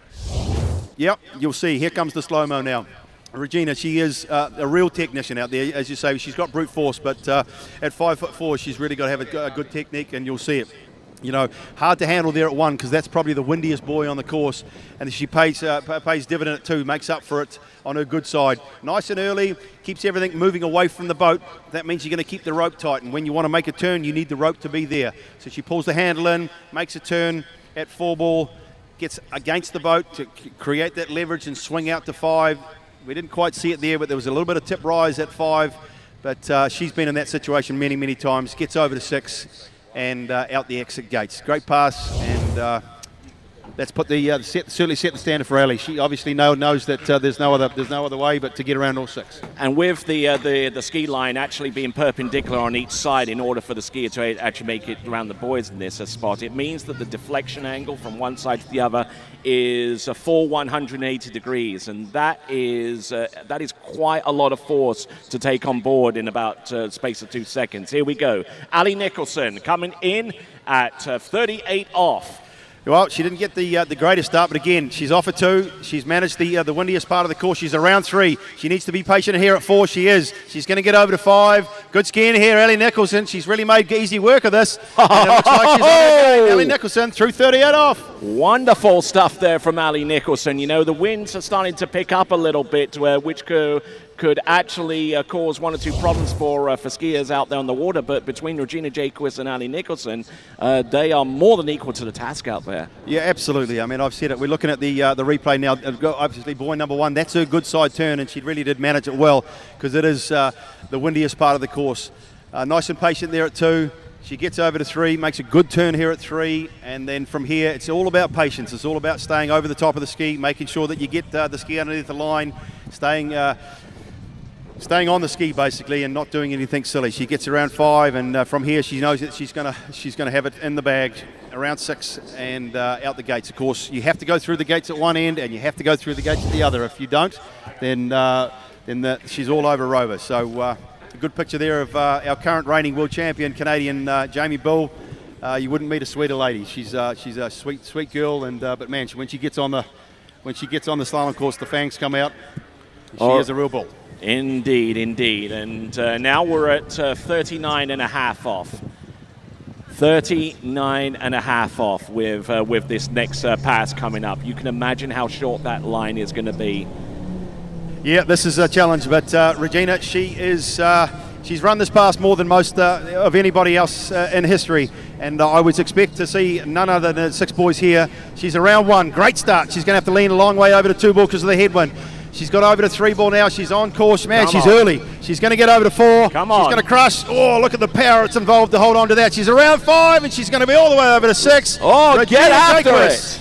[SPEAKER 3] Yep, you'll see. Here comes the slow-mo now. Regina, she is a real technician out there. As you say, she's got brute force, but at 5'4", she's really got to have a good technique, and you'll see it. You know, hard to handle there at 1 because that's probably the windiest buoy on the course, and she pays dividend at 2, makes up for it on her good side. Nice and early, keeps everything moving away from the boat. That means you're going to keep the rope tight, and when you want to make a turn, you need the rope to be there. So she pulls the handle in, makes a turn at 4 ball, gets against the boat to create that leverage and swing out to 5. We didn't quite see it there, but there was a little bit of tip rise at 5. But she's been in that situation many, many times. Gets over to 6 and out the exit gates. Great pass, and that's put the certainly set the standard for Ali. She obviously knows that there's no other way but to get around all 6.
[SPEAKER 2] And with the ski line actually being perpendicular on each side in order for the skier to actually make it around the buoys in this spot, it means that the deflection angle from one side to the other is a full 180 degrees, and that is quite a lot of force to take on board in about space of 2 seconds. Here we go. Ali Nicholson coming in at 38 off.
[SPEAKER 3] Well, she didn't get the greatest start, but again, she's off at 2. She's managed the windiest part of the course. She's around 3. She needs to be patient here at 4. She is. She's going to get over to 5. Good skiing here, Ali Nicholson. She's really made easy work of this. And it looks like she's on her game. Ali Nicholson through 38 off.
[SPEAKER 2] Wonderful stuff there from Ali Nicholson. You know, the winds are starting to pick up a little bit, which could actually cause 1 or 2 problems for skiers out there on the water. But between Regina Jaquist and Ali Nicholson, they are more than equal to the task out there.
[SPEAKER 3] Yeah, absolutely. I mean, I've said it. We're looking at the replay now. Obviously, buoy number 1, that's her good side turn, and she really did manage it well because it is the windiest part of the course. Nice and patient there at 2. She gets over to 3, makes a good turn here at 3, and then from here, it's all about patience. It's all about staying over the top of the ski, making sure that you get the ski underneath the line, staying on the ski basically, and not doing anything silly. She gets around 5, and from here she knows that she's gonna have it in the bag around 6 and out the gates. Of course, you have to go through the gates at one end, and you have to go through the gates at the other. If you don't, then she's all over Rover. So a good picture there of our current reigning world champion Canadian Jamie Bull. You wouldn't meet a sweeter lady. She's a sweet girl, and but man, when she gets on the slalom course, the fangs come out. She is a real bull.
[SPEAKER 2] Indeed. And now we're at 39 and a half off. 39 and a half off with this next pass coming up. You can imagine how short that line is going to be.
[SPEAKER 3] Yeah, this is a challenge, but Regina, she's run this pass more than most of anybody else in history, and I would expect to see none other than 6 boys here. She's around 1, great start. She's going to have to lean a long way over to 2 ball because of the headwind. She's got over to 3 ball now. She's on course. Man, she's early. She's going to get over to 4.
[SPEAKER 2] Come on.
[SPEAKER 3] She's going to crush. Oh, look at the power it's involved to hold on to that. She's around 5, and she's going to be all the way over to 6.
[SPEAKER 2] Oh, Regina, get after
[SPEAKER 3] Jaquist.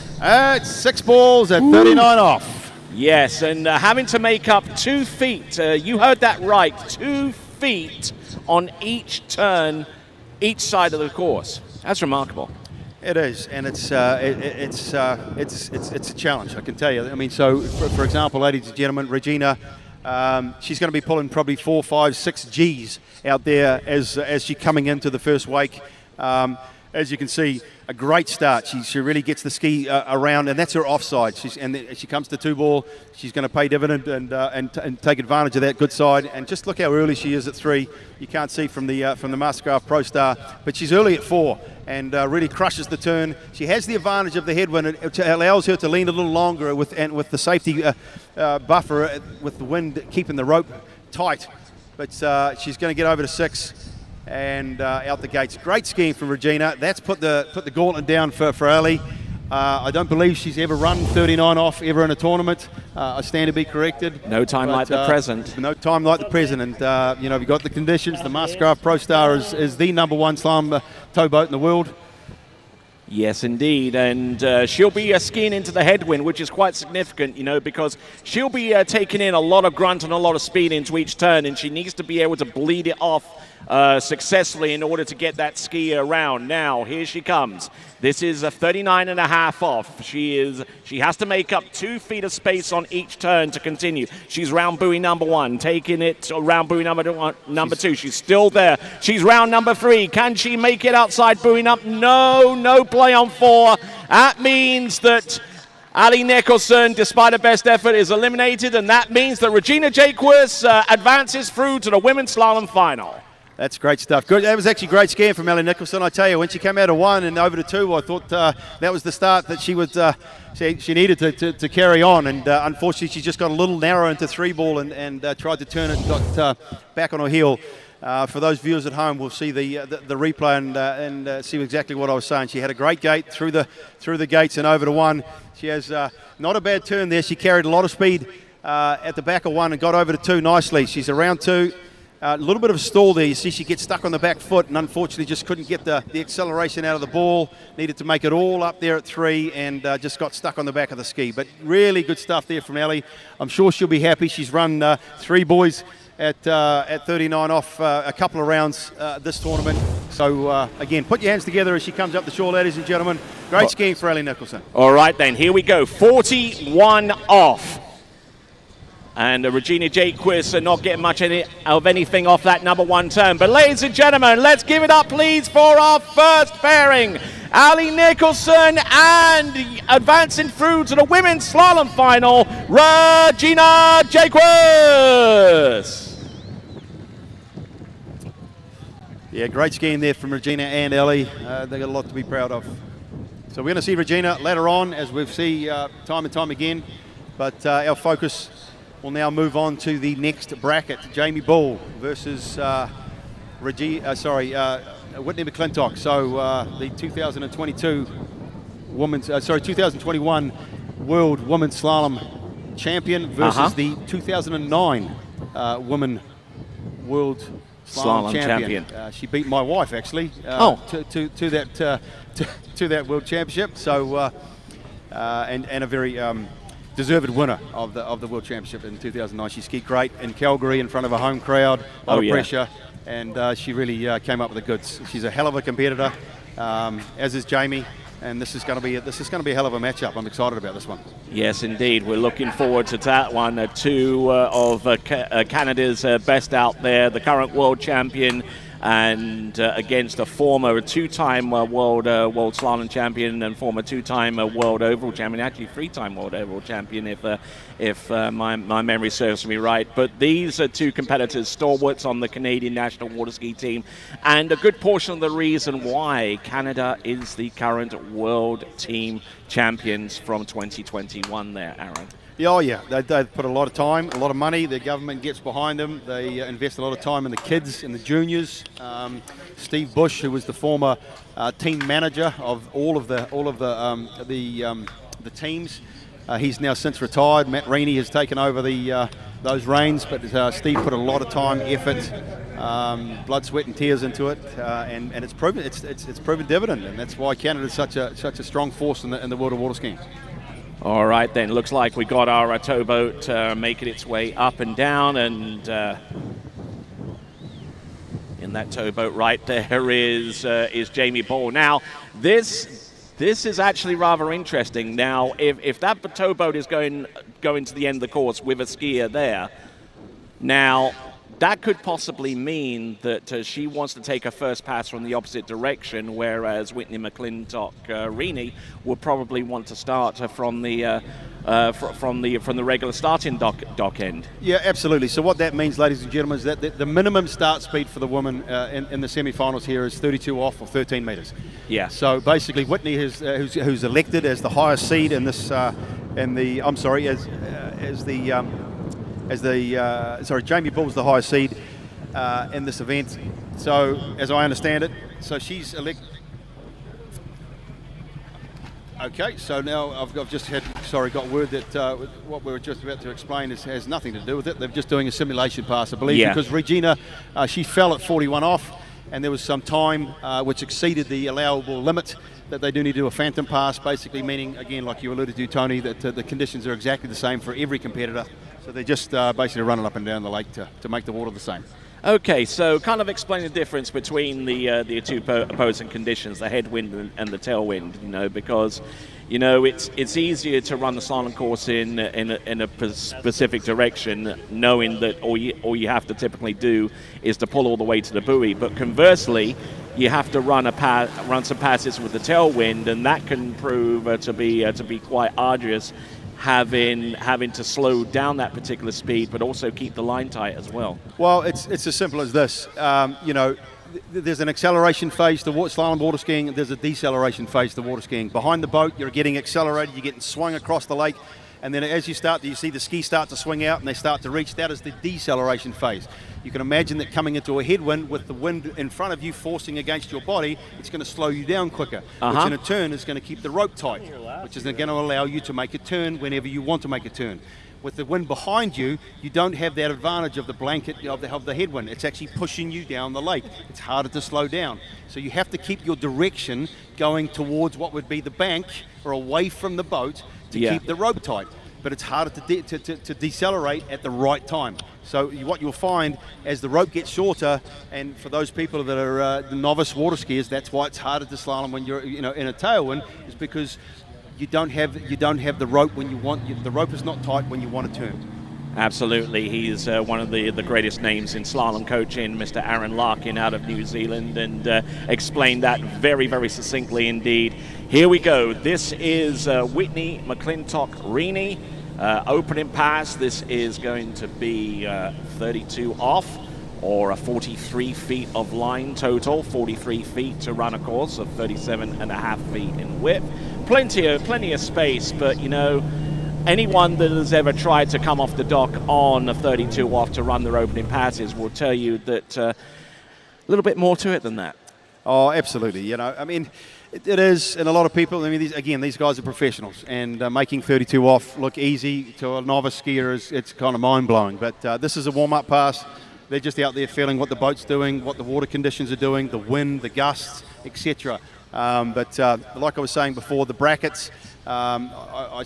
[SPEAKER 3] It's 6 balls at 39 off.
[SPEAKER 2] Yes, and having to make up 2 feet. You heard that right. 2 feet on each turn, each side of the course. That's remarkable.
[SPEAKER 3] It is, and it's a challenge, I can tell you. I mean, so for example, ladies and gentlemen, Regina, she's going to be pulling probably 4, 5, 6 Gs out there as she's coming into the first wake. As you can see, a great start. She really gets the ski around, and that's her offside. She comes to 2 ball. She's going to pay dividend and take advantage of that good side. And just look how early she is at 3. You can't see from the Mastercraft Pro Star, but she's early at 4 and really crushes the turn. She has the advantage of the headwind. It allows her to lean a little longer with the safety buffer with the wind keeping the rope tight. But she's going to get over to 6. and out the gates. Great skiing from Regina. That's put the gauntlet down for Ali. I don't believe she's ever run 39 off ever in a tournament. I stand to be corrected.
[SPEAKER 2] No time like the present.
[SPEAKER 3] No time like the present. And, you know, we've got the conditions. The Mastercraft Pro Star is the #1 slalom towboat in the world.
[SPEAKER 2] Yes, indeed, and she'll be skiing into the headwind, which is quite significant, you know, because she'll be taking in a lot of grunt and a lot of speed into each turn, and she needs to be able to bleed it off successfully in order to get that ski around. Now, here she comes. This is a 39.5 off. She has to make up 2 feet of space on each turn to continue. She's round buoy #1, taking it round buoy number 2. She's still there. She's round number 3. Can she make it outside buoy number? No play on 4. That means that Ali Nicholson, despite her best effort, is eliminated, and that means that Regina Jacquez advances through to the women's slalom final.
[SPEAKER 3] That's great stuff. Good. That was actually great skiing from Ali Nicholson. I tell you, when she came out of 1 and over to 2, I thought that was the start that she would. She needed to carry on, and unfortunately, she just got a little narrow into 3 ball and tried to turn it and got back on her heel. For those viewers at home, we'll see the replay and see exactly what I was saying. She had a great gate through the gates and over to 1. She has not a bad turn there. She carried a lot of speed at the back of 1 and got over to 2 nicely. She's around 2. A little bit of a stall there. You see she gets stuck on the back foot and unfortunately just couldn't get the acceleration out of the ball. Needed to make it all up there at 3 and just got stuck on the back of the ski. But really good stuff there from Ali. I'm sure she'll be happy. She's run 3 buoys at 39 off a couple of rounds this tournament. So again, put your hands together as she comes up the shore, ladies and gentlemen. Great skiing for Ali Nicholson.
[SPEAKER 2] All right then, here we go. 41 off. And Regina Jacquez not getting much of anything off that #1 turn. But ladies and gentlemen, let's give it up, please, for our first pairing. Ali Nicholson and advancing through to the women's slalom final, Regina Jacquez.
[SPEAKER 3] Yeah, great skiing there from Regina and Ali. They got a lot to be proud of. So we're going to see Regina later on, as we've seen time and time again. But our focus will now move on to the next bracket. Jamie Bull versus Whitney McClintock. So the 2022 2021 World Women's Slalom Champion versus the 2009 Women World Slalom Champion. She beat my wife actually to that World Championship. So and a very deserved winner of the World Championship in 2009. She skied great in Calgary in front of a home crowd, a lot of pressure, and she really came up with the goods. She's a hell of a competitor, as is Jamie, and this is going to be a hell of a matchup. I'm excited about this one.
[SPEAKER 2] Yes, indeed. We're looking forward to that one. 2 of Canada's best out there, the current world champion, and against a former 2-time world slalom champion and former 2-time world overall champion, actually 3-time world overall champion if my memory serves me right. But these are 2 competitors, stalwarts on the Canadian national water ski team, and a good portion of the reason why Canada is the current world team champions from 2021 there, Aaron.
[SPEAKER 3] Oh yeah, they've put a lot of time, a lot of money. The government gets behind them. They invest a lot of time in the kids, in the juniors. Steve Bush, who was the former team manager of all of the teams, he's now since retired. Matt Reaney has taken over those reins, but Steve put a lot of time, effort, blood, sweat, and tears into it, and it's proven dividend, and that's why Canada is such a strong force in the world of water skiing.
[SPEAKER 2] All right, then. Looks like we got our towboat making its way up and down, and in that towboat right there is Jamie Bull. Now, this is actually rather interesting. Now, if that towboat is going to the end of the course with a skier there, now that could possibly mean that she wants to take a first pass from the opposite direction, whereas Whitney McClintock Reaney would probably want to start from the regular starting dock end.
[SPEAKER 3] Yeah, absolutely. So what that means, ladies and gentlemen, is that the minimum start speed for the women in the semi-finals here is 32 off or 13 meters.
[SPEAKER 2] Yeah.
[SPEAKER 3] So basically, Whitney who's elected as the highest seed in this Jamie Bull's the highest seed in this event. So, as I understand it, so she's Okay, so now I've just got word that what we were just about to explain has nothing to do with it. They're just doing a simulation pass, I believe, because Regina, she fell at 41 off, and there was some time which exceeded the allowable limit that they do need to do a phantom pass, basically meaning, again, like you alluded to, Tony, that the conditions are exactly the same for every competitor. So they're just basically running up and down the lake to make the water the same.
[SPEAKER 2] Okay, so kind of explain the difference between the two opposing conditions, the headwind and the tailwind, because it's easier to run the slalom course in a specific direction, knowing that all you have to typically do is to pull all the way to the buoy. But conversely, you have to run some passes with the tailwind, and that can prove to be quite arduous, having to slow down that particular speed, but also keep the line tight as well.
[SPEAKER 3] Well, it's as simple as this. There's an acceleration phase to slalom water skiing, and there's a deceleration phase to water skiing. Behind the boat, you're getting accelerated, you're getting swung across the lake, and then as you see the skis start to swing out and they start to reach, that is the deceleration phase. You can imagine that coming into a headwind with the wind in front of you forcing against your body, it's going to slow you down quicker, which in a turn is going to keep the rope tight, which is going to allow you to make a turn whenever you want to make a turn. With the wind behind you, you don't have that advantage of the blanket of the headwind. It's actually pushing you down the lake. It's harder to slow down. So you have to keep your direction going towards what would be the bank or away from the boat to keep the rope tight. But it's harder to decelerate at the right time. So what you'll find as the rope gets shorter, and for those people that are the novice water skiers, that's why it's harder to slalom when you're in a tailwind, is because you don't have the rope when you want. The rope is not tight when you want to turn.
[SPEAKER 2] Absolutely, he's one of the greatest names in slalom coaching, Mr. Aaron Larkin out of New Zealand, and explained that very, very succinctly indeed. Here we go. This is Whitney McClintock-Rini, opening pass. This is going to be 32 off, or 43 feet of line total, 43 feet to run a course of 37.5 feet in width. Plenty of space, but anyone that has ever tried to come off the dock on a 32 off to run their opening passes will tell you that a little bit more to it than that.
[SPEAKER 3] Oh, absolutely. I mean, it is, and a lot of people, I mean, these guys are professionals, and making 32 off look easy to a novice skier it's kind of mind-blowing. But this is a warm-up pass. They're just out there feeling what the boat's doing, what the water conditions are doing, the wind, the gusts, etc. But like I was saying before, the brackets, I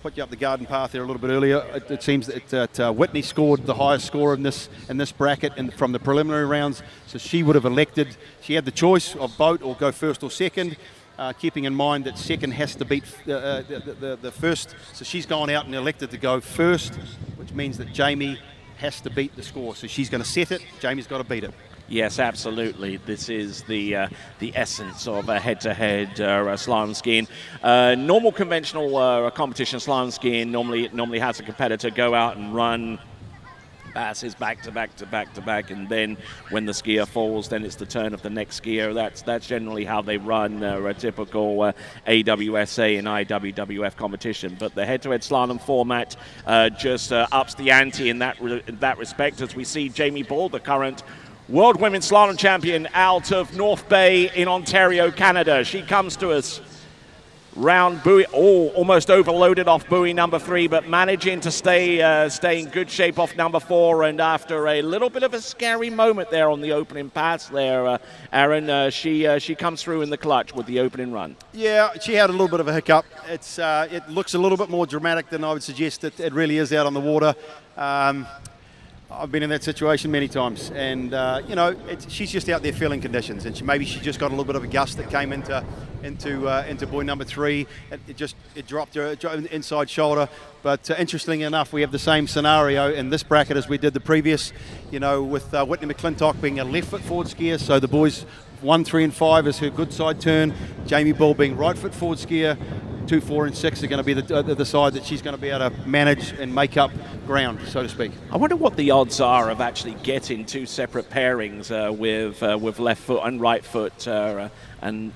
[SPEAKER 3] put you up the garden path there a little bit earlier. It seems that Whitney scored the highest score in this bracket from the preliminary rounds, so she would have elected. She had the choice of boat or go first or second, keeping in mind that second has to beat the first. So she's gone out and elected to go first, which means that Jamie has to beat the score. So she's going to set it. Jamie's got to beat it.
[SPEAKER 2] Yes, absolutely. This is the essence of a head-to-head slalom skiing. Normal conventional competition slalom skiing normally has a competitor go out and run passes back to back to back to back, and then when the skier falls, then it's the turn of the next skier. That's generally how they run a typical AWSA and IWWF competition. But the head-to-head slalom format just ups the ante in that respect, as we see Jamie Ball, the current World Women's Slalom Champion out of North Bay in Ontario, Canada. She comes to us round buoy, almost overloaded off buoy number 3, but managing to stay in good shape off number 4. And after a little bit of a scary moment there on the opening pass there, Aaron, she comes through in the clutch with the opening run.
[SPEAKER 3] Yeah, she had a little bit of a hiccup. It looks a little bit more dramatic than I would suggest that it really is out on the water. I've been in that situation many times, and she's just out there feeling conditions, and maybe she just got a little bit of a gust that came into buoy number 3. It dropped her inside shoulder. But interestingly enough, we have the same scenario in this bracket as we did the previous. With Whitney McClintock being a left foot forward skier, so the boys 1, 3, and 5 is her good side turn. Jamie Ball being right foot forward skier. 2, 4, and 6 are going to be the side that she's going to be able to manage and make up ground, so to speak.
[SPEAKER 2] I wonder what the odds are of actually getting 2 separate pairings with left foot and right foot, and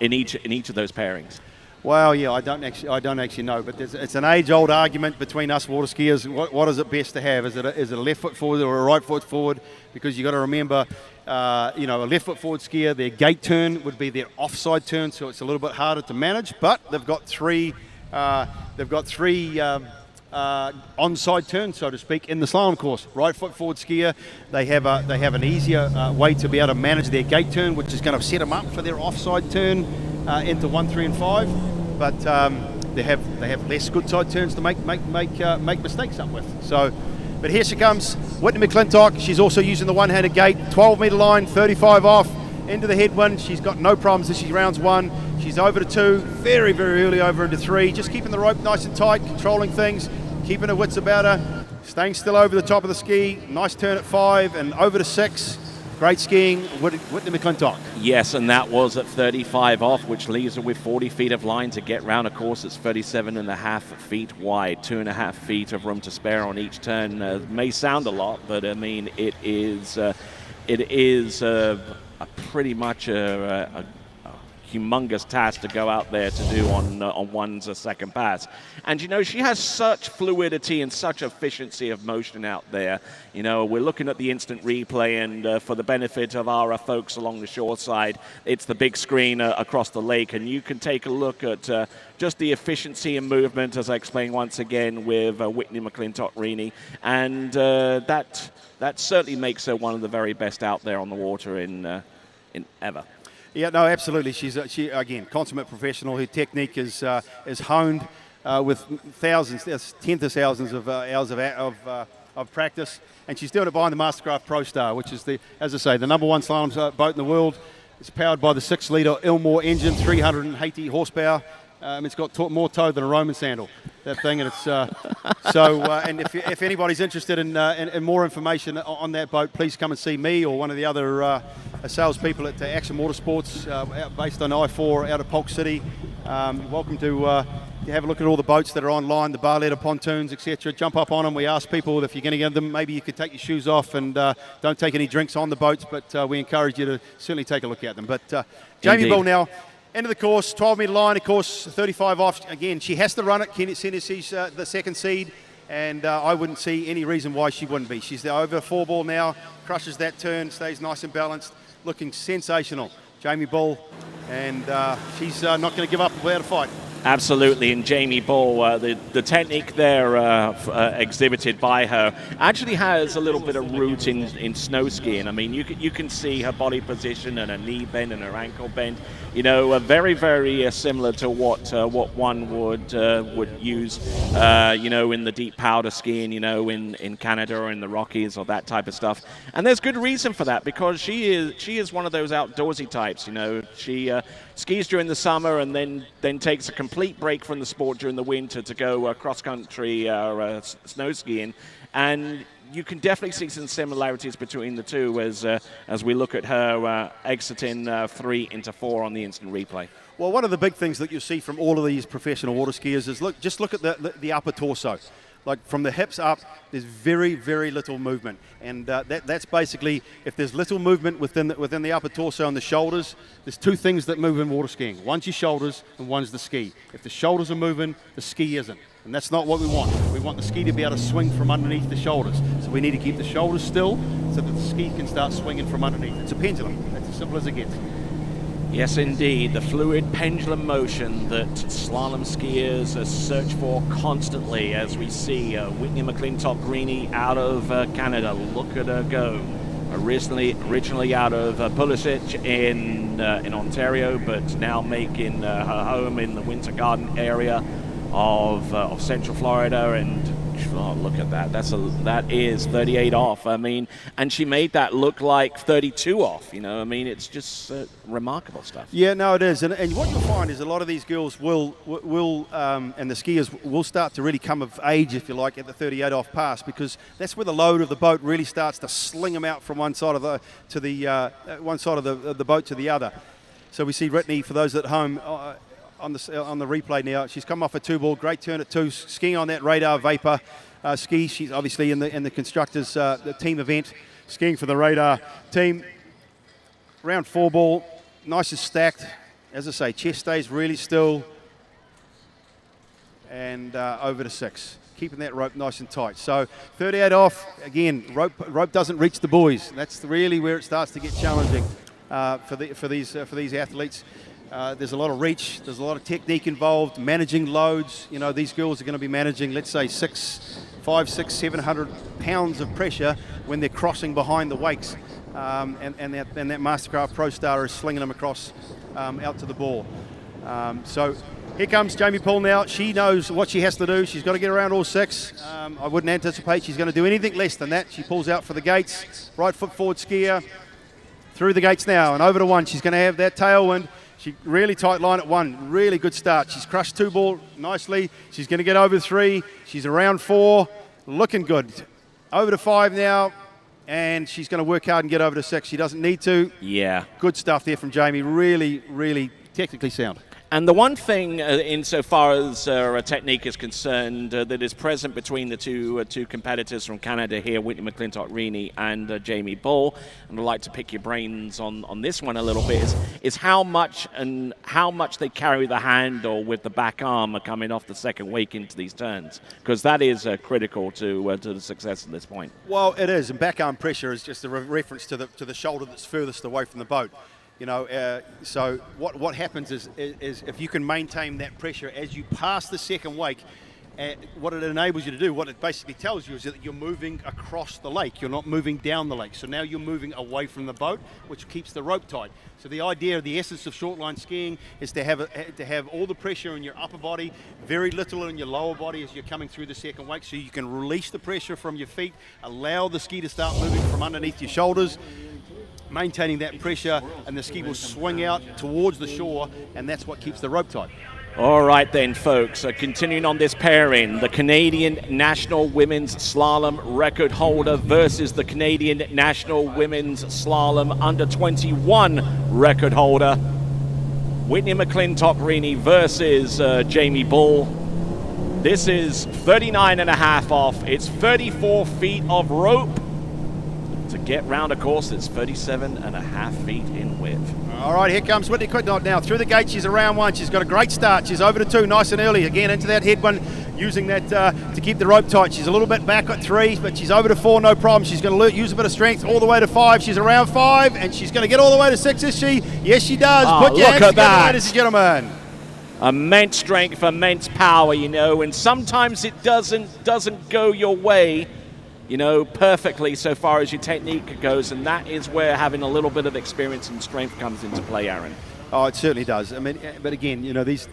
[SPEAKER 2] in each of those pairings.
[SPEAKER 3] Well, yeah, I don't actually know, but it's an age-old argument between us water skiers. What is it best to have? Is it a left foot forward or a right foot forward? Because you got to remember, a left foot forward skier, their gate turn would be their offside turn, so it's a little bit harder to manage. But they've got three onside turns, so to speak, in the slalom course. Right foot forward skier, they have an easier way to be able to manage their gate turn, which is going to set them up for their offside turn into 1, 3, and 5. But they have less good side turns to make mistakes up with. So, but here she comes, Whitney McClintock. She's also using the one-handed gate, 12-meter line, 35 off, into the headwind. She's got no problems as she rounds 1. She's over to 2, very, very early over into 3, just keeping the rope nice and tight, controlling things, keeping her wits about her, staying still over the top of the ski. Nice turn at 5 and over to 6. Great skiing, Whitney McClintock.
[SPEAKER 2] Yes, and that was at 35 off, which leaves her with 40 feet of line to get round a course that's 37.5 feet wide, 2.5 feet of room to spare on each turn. May sound a lot, but I mean it is pretty much a humongous task to go out there to do on one's second pass. And she has such fluidity and such efficiency of motion out there. We're looking at the instant replay, and for the benefit of our folks along the shore side, it's the big screen across the lake, and you can take a look at just the efficiency and movement, as I explained once again, with Whitney McClintock-Rini, and that certainly makes her one of the very best out there on the water in ever.
[SPEAKER 3] Yeah, no, absolutely. She again, consummate professional. Her technique is honed with thousands, tens of thousands of hours of practice, and she's doing it behind the Mastercraft Pro Star, which is as I say, the #1 slalom boat in the world. It's powered by the 6-litre Ilmore engine, 380 horsepower. It's got more toe than a Roman sandal, that thing, and it's And if anybody's interested in more information on that boat, please come and see me or one of the other salespeople at Action Motorsports, based on I-4 out of Polk City. Welcome to have a look at all the boats that are online, the Barletta pontoons, etc. Jump up on them. We ask people if you're going to get them, maybe you could take your shoes off and don't take any drinks on the boats, but we encourage you to certainly take a look at them. But Jamie Bull now. End of the course, 12-metre line, of course, 35 off. Again, she has to run it. Tennessee's the second seed, and I wouldn't see any reason why she wouldn't be. She's over 4 ball now, crushes that turn, stays nice and balanced, looking sensational. Jamie Bull, and she's not going to give up without a fight.
[SPEAKER 2] Absolutely, and Jamie Bull, the technique there exhibited by her actually has a little bit of root in snow skiing. I mean, you can see her body position and her knee bend and her ankle bend. Very, very similar to what one would use, in the deep powder skiing, in Canada or in the Rockies or that type of stuff. And there's good reason for that, because she is one of those outdoorsy types. She skis during the summer and then takes a complete break from the sport during the winter to go cross-country snow skiing. And you can definitely see some similarities between the two as we look at her exiting 3 into 4 on the instant replay.
[SPEAKER 3] Well, one of the big things that you'll see from all of these professional water skiers is look at the upper torso. Like from the hips up, there's very, very little movement, and that's basically, if there's little movement within the upper torso and the shoulders, there's 2 things that move in water skiing. One's your shoulders, and one's the ski. If the shoulders are moving, the ski isn't, and that's not what we want. We want the ski to be able to swing from underneath the shoulders. So we need to keep the shoulders still so that the ski can start swinging from underneath. It's a pendulum. That's as simple as it gets.
[SPEAKER 2] Yes, indeed. The fluid pendulum motion that slalom skiers search for constantly, as we see Whitney McClintock-Rini out of Canada. Look at her go. Originally out of Pulisic in Ontario, but now making her home in the Winter Garden area of Central Florida. And oh, look at that. That is 38 off. I mean, and she made that look like 32 off. I mean, it's just remarkable stuff.
[SPEAKER 3] Yeah, no, it is. And what you'll find is a lot of these girls will and the skiers will start to really come of age, if you like, at the 38 off pass, because that's where the load of the boat really starts to sling them out from one side of the boat to the other. So we see Whitney, for those at home, on the replay now. She's come off a 2 ball, great turn at 2, skiing on that Radar Vapor ski. She's obviously in the constructors the team event, skiing for the Radar team. Round 4 ball, nice and stacked. As I say, chest stays really still, and over to 6. Keeping that rope nice and tight. So 38 off, again, rope doesn't reach the buoys. That's really where it starts to get challenging for these athletes. There's a lot of reach, there's a lot of technique involved, managing loads. You know, these girls are going to be managing, let's say, 500, 600, 700 pounds of pressure when they're crossing behind the wakes. And that Mastercraft Pro Star is slinging them across out to the ball. So here comes Jamie Poole now. She knows what she has to do. She's got to get around all 6. I wouldn't anticipate she's going to do anything less than that. She pulls out for the gates. Right foot forward skier. Through the gates now and over to 1. She's going to have that tailwind. She really tight line at 1. Really good start. She's crushed 2 ball nicely. She's going to get over 3. She's around 4. Looking good. Over to 5 now. And she's going to work hard and get over to 6. She doesn't need to.
[SPEAKER 2] Yeah.
[SPEAKER 3] Good stuff there from Jamie. Really, really technically sound.
[SPEAKER 2] And the one thing, insofar as a technique is concerned, that is present between the two competitors from Canada here, Whitney McClintock-Rini and Jamie Bull, and I'd like to pick your brains on this one a little bit, is how much they carry the handle with the back arm coming off the second wake into these turns, because that is critical to the success at this point.
[SPEAKER 3] Well, it is, and back arm pressure is just a reference to the shoulder that's furthest away from the boat. You know, so what happens is if you can maintain that pressure as you pass the second wake, what it enables you to do, what it basically tells you is that you're moving across the lake. You're not moving down the lake. So now you're moving away from the boat, which keeps the rope tight. So the idea, the essence of short line skiing is to have all the pressure in your upper body, very little in your lower body as you're coming through the second wake, so you can release the pressure from your feet, allow the ski to start moving from underneath your shoulders, maintaining that pressure, and the ski will swing out towards the shore, and that's what keeps the rope tight.
[SPEAKER 2] All right then, folks, continuing on this pairing, the Canadian National Women's Slalom record holder versus the Canadian National Women's Slalom Under-21 record holder, Whitney McClintock-Rini versus Jamie Bull. This is 39.5 off. It's 34 feet of rope to get round a course that's 37.5 feet in width.
[SPEAKER 3] All right, here comes Whitney McClintock now. Through the gate, she's around 1. She's got a great start. She's over to 2, nice and early. Again, into that head one, using that to keep the rope tight. She's a little bit back at 3, but she's over to 4, no problem. She's going to use a bit of strength all the way to 5. She's around 5, and she's going to get all the way to 6, is she? Yes, she does. Put your hands together, ladies and gentlemen.
[SPEAKER 2] Immense strength, immense power, you know, and sometimes it doesn't go your way, you know, perfectly so far as your technique goes, and that is where having a little bit of experience and strength comes into play, Aaron.
[SPEAKER 3] Oh, it certainly does. I mean, but again, you know, these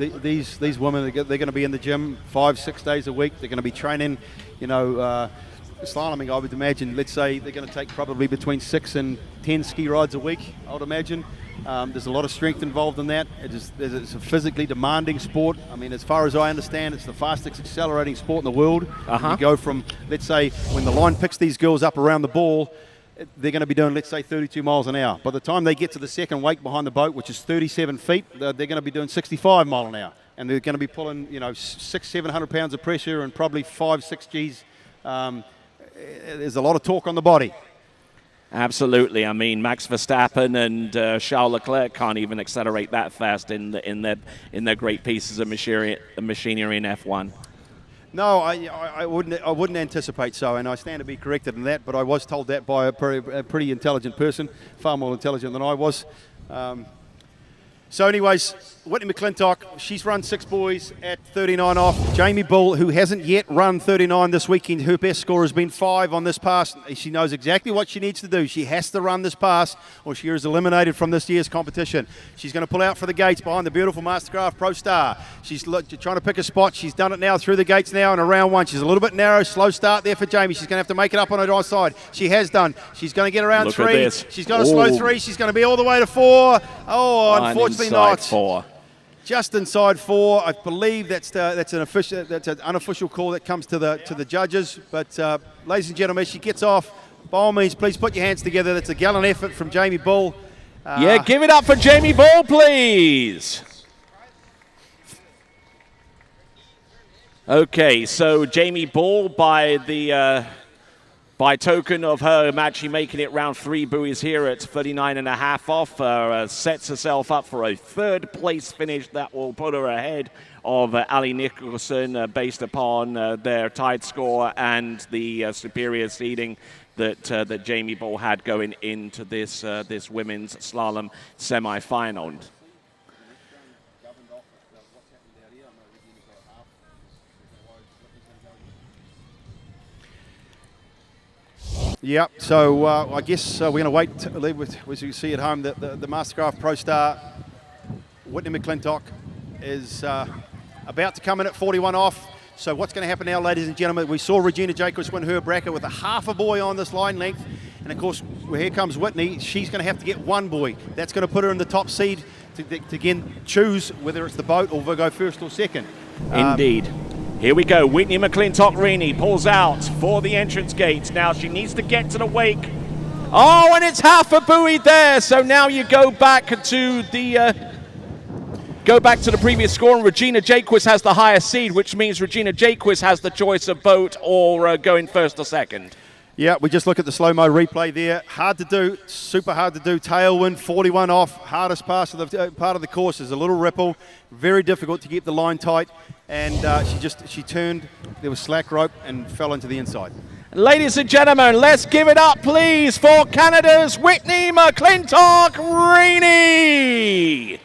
[SPEAKER 3] women, they're going to be in the gym 5-6 days a week. They're going to be training, you know, slaloming, I would imagine. Let's say they're going to take probably between 6 and 10 ski rides a week, I would imagine. There's a lot of strength involved in that. It's a physically demanding sport. I mean, as far as I understand, it's the fastest accelerating sport in the world. You go from, let's say, when the line picks these girls up around the ball, they're going to be doing, let's say, 32 miles an hour. By the time they get to the second wake behind the boat, which is 37 feet, they're going to be doing 65 miles an hour. And they're going to be pulling, you know, 600-700 pounds of pressure and probably 5-6 Gs. There's a lot of torque on the body.
[SPEAKER 2] Absolutely. I mean, Max Verstappen and Charles Leclerc can't even accelerate that fast in their great pieces of machinery in F1.
[SPEAKER 3] No, I wouldn't anticipate so, and I stand to be corrected in that. But I was told that by a pretty intelligent person, far more intelligent than I was. So anyways, Whitney McClintock, she's run 6 buoys at 39 off. Jamie Bull, who hasn't yet run 39 this weekend, her best score has been 5 on this pass. She knows exactly what she needs to do. She has to run this pass or she is eliminated from this year's competition. She's going to pull out for the gates behind the beautiful Mastercraft Pro Star. She's trying to pick a spot. She's done it now through the gates now and around 1. She's a little bit narrow, slow start there for Jamie. She's going to have to make it up on her right side. She has done. She's going to get around 3. She's got a slow 3. She's going to be all the way to 4. Oh, unfortunately not.
[SPEAKER 2] 4.
[SPEAKER 3] Just inside 4. I believe that's an unofficial call that comes to the judges. But ladies and gentlemen, she gets off. By all means, please put your hands together. That's a gallant effort from Jamie Bull.
[SPEAKER 2] Yeah, give it up for Jamie Bull, please. Okay, so Jamie Bull by the By token of her actually making it round 3 buoys here at 39.5 off, sets herself up for a 3rd place finish that will put her ahead of Ali Nicholson based upon their tied score and the superior seeding that Jamie Ball had going into this women's slalom semi-final.
[SPEAKER 3] Yep, so I guess we're going to wait to leave with, as you see at home, that the Mastercraft Pro Star, Whitney McClintock, is about to come in at 41 off. So what's going to happen now, ladies and gentlemen, we saw Regina Jacobs win her bracket with a half a buoy on this line length. And of course, here comes Whitney. She's going to have to get 1 buoy. That's going to put her in the top seed to again choose whether it's the boat or go first or second.
[SPEAKER 2] Indeed. Here we go. Whitney McClintock-Rini pulls out for the entrance gates. Now she needs to get to the wake. Oh, and it's half a buoy there. So now you go back to the previous score, and Regina Jacquis has the higher seed, which means Regina Jacquis has the choice of boat or going first or second.
[SPEAKER 3] Yeah, we just look at the slow-mo replay there. Hard to do, super hard to do. Tailwind, 41 off. Hardest pass of the part of the course is a little ripple. Very difficult to keep the line tight. And she turned, there was slack rope and fell into the inside.
[SPEAKER 2] Ladies and gentlemen, let's give it up, please, for Canada's Whitney McClintock-Rini.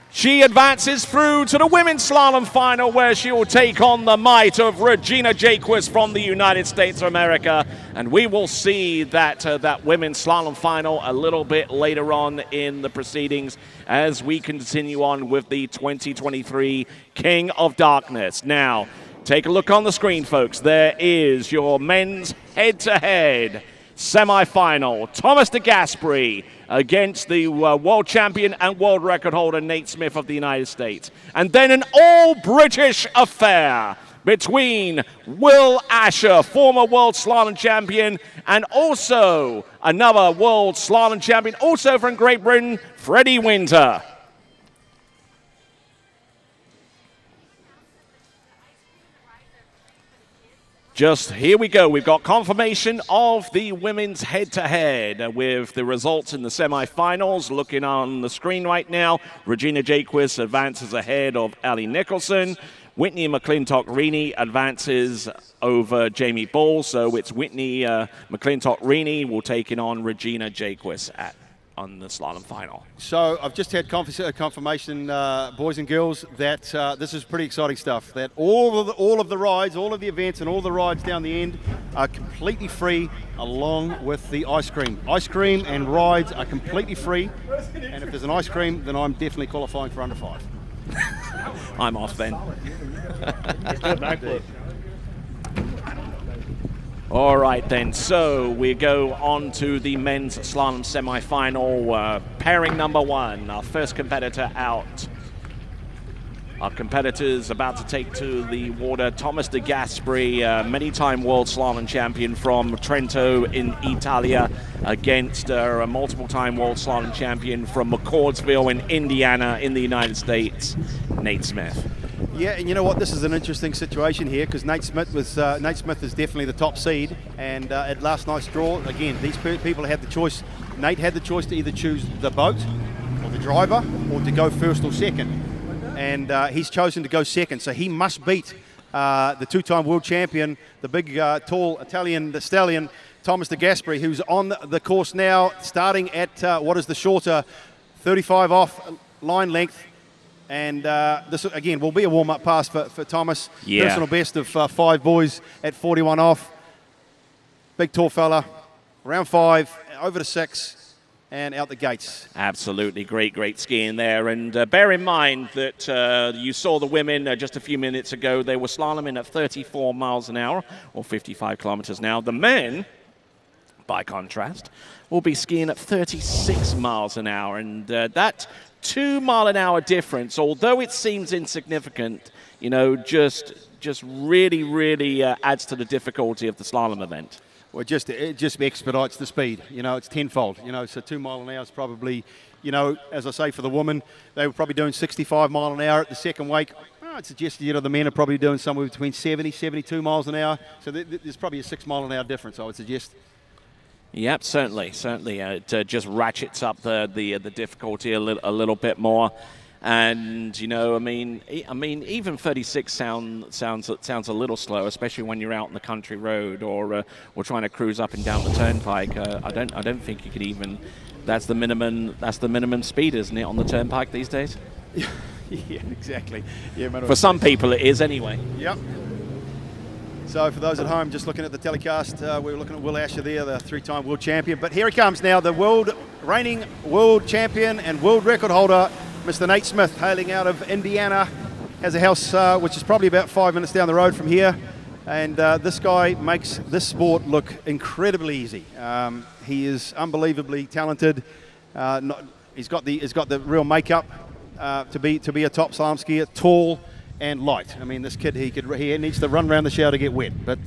[SPEAKER 2] She advances through to the women's slalom final, where she will take on the might of Regina Jacquis from the United States of America. And we will see that women's slalom final a little bit later on in the proceedings as we continue on with the 2023 King of Darkness. Now, take a look on the screen, folks. There is your men's head-to-head semi-final. Thomas de Gasperi against the world champion and world record holder Nate Smith of the United States. And then an all-British affair between Will Asher, former world slalom champion, and also another world slalom champion, also from Great Britain, Freddie Winter. Just here we go. We've got confirmation of the women's head-to-head with the results in the semifinals. Looking on the screen right now, Regina Jacquis advances ahead of Ali Nicholson. Whitney McClintock-Rini advances over Jamie Ball. So it's Whitney McClintock-Rini will take it on Regina Jacquis on the slalom final.
[SPEAKER 3] So I've just had confirmation, boys and girls, that this is pretty exciting stuff. That all of the rides, all of the events and all the rides down the end are completely free, along with the ice cream. Ice cream and rides are completely free. And if there's an ice cream, then I'm definitely qualifying for under 5.
[SPEAKER 2] I'm off then. All right then, so we go on to the men's slalom semi-final, pairing number 1, our first competitor out. Our competitors about to take to the water, Thomas de Gasperi, many-time world slalom champion from Trento in Italia, against a multiple-time world slalom champion from McCordsville in Indiana in the United States, Nate Smith.
[SPEAKER 3] Yeah, and you know what? This is an interesting situation here because Nate Smith is definitely the top seed, and at last night's draw, again, these people had the choice. Nate had the choice to either choose the boat or the driver or to go first or second, and he's chosen to go second. So he must beat the 2-time world champion, the big, tall Italian stallion, Thomas de Gasperi, who's on the course now, starting at what is the shorter 35 off line length. And this, again, will be a warm-up pass for Thomas.
[SPEAKER 2] Yeah.
[SPEAKER 3] Personal best of 5 boys at 41 off. Big tall fella. Round 5, over to 6, and out the gates.
[SPEAKER 2] Absolutely. Great skiing there. And bear in mind that you saw the women just a few minutes ago. They were slaloming at 34 miles an hour, or 55 kilometers an hour. The men, by contrast, will be skiing at 36 miles an hour. And that 2-mile-an-hour difference, although it seems insignificant, you know, just really adds to the difficulty of the slalom event.
[SPEAKER 3] Well, it just expedites the speed. You know, it's tenfold. You know, so 2 mile an hour is probably, you know, as I say, for the woman, they were probably doing 65 mile an hour at the second wake. I'd suggest, the men are probably doing somewhere between 70, 72 miles an hour. So there's probably a 6 mile an hour difference, I would suggest.
[SPEAKER 2] Yep, certainly. It just ratchets up the difficulty a little bit more. And even 36 sounds a little slow, especially when you're out on the country road or trying to cruise up and down the turnpike. I don't think you could even. That's the minimum speed, isn't it, on the turnpike these days?
[SPEAKER 3] Yeah, exactly. Yeah,
[SPEAKER 2] for some people it is anyway.
[SPEAKER 3] Yep. So for those at home just looking at the telecast, we're looking at Will Asher there, the 3-time world champion. But here he comes now, the reigning world champion and world record holder, Mr. Nate Smith, hailing out of Indiana. Has a house which is probably about 5 minutes down the road from here. And this guy makes this sport look incredibly easy. He is unbelievably talented. He's got the real makeup to be a top slalom skier, tall and light. I mean, this kid, he needs to run around the shower to get wet, but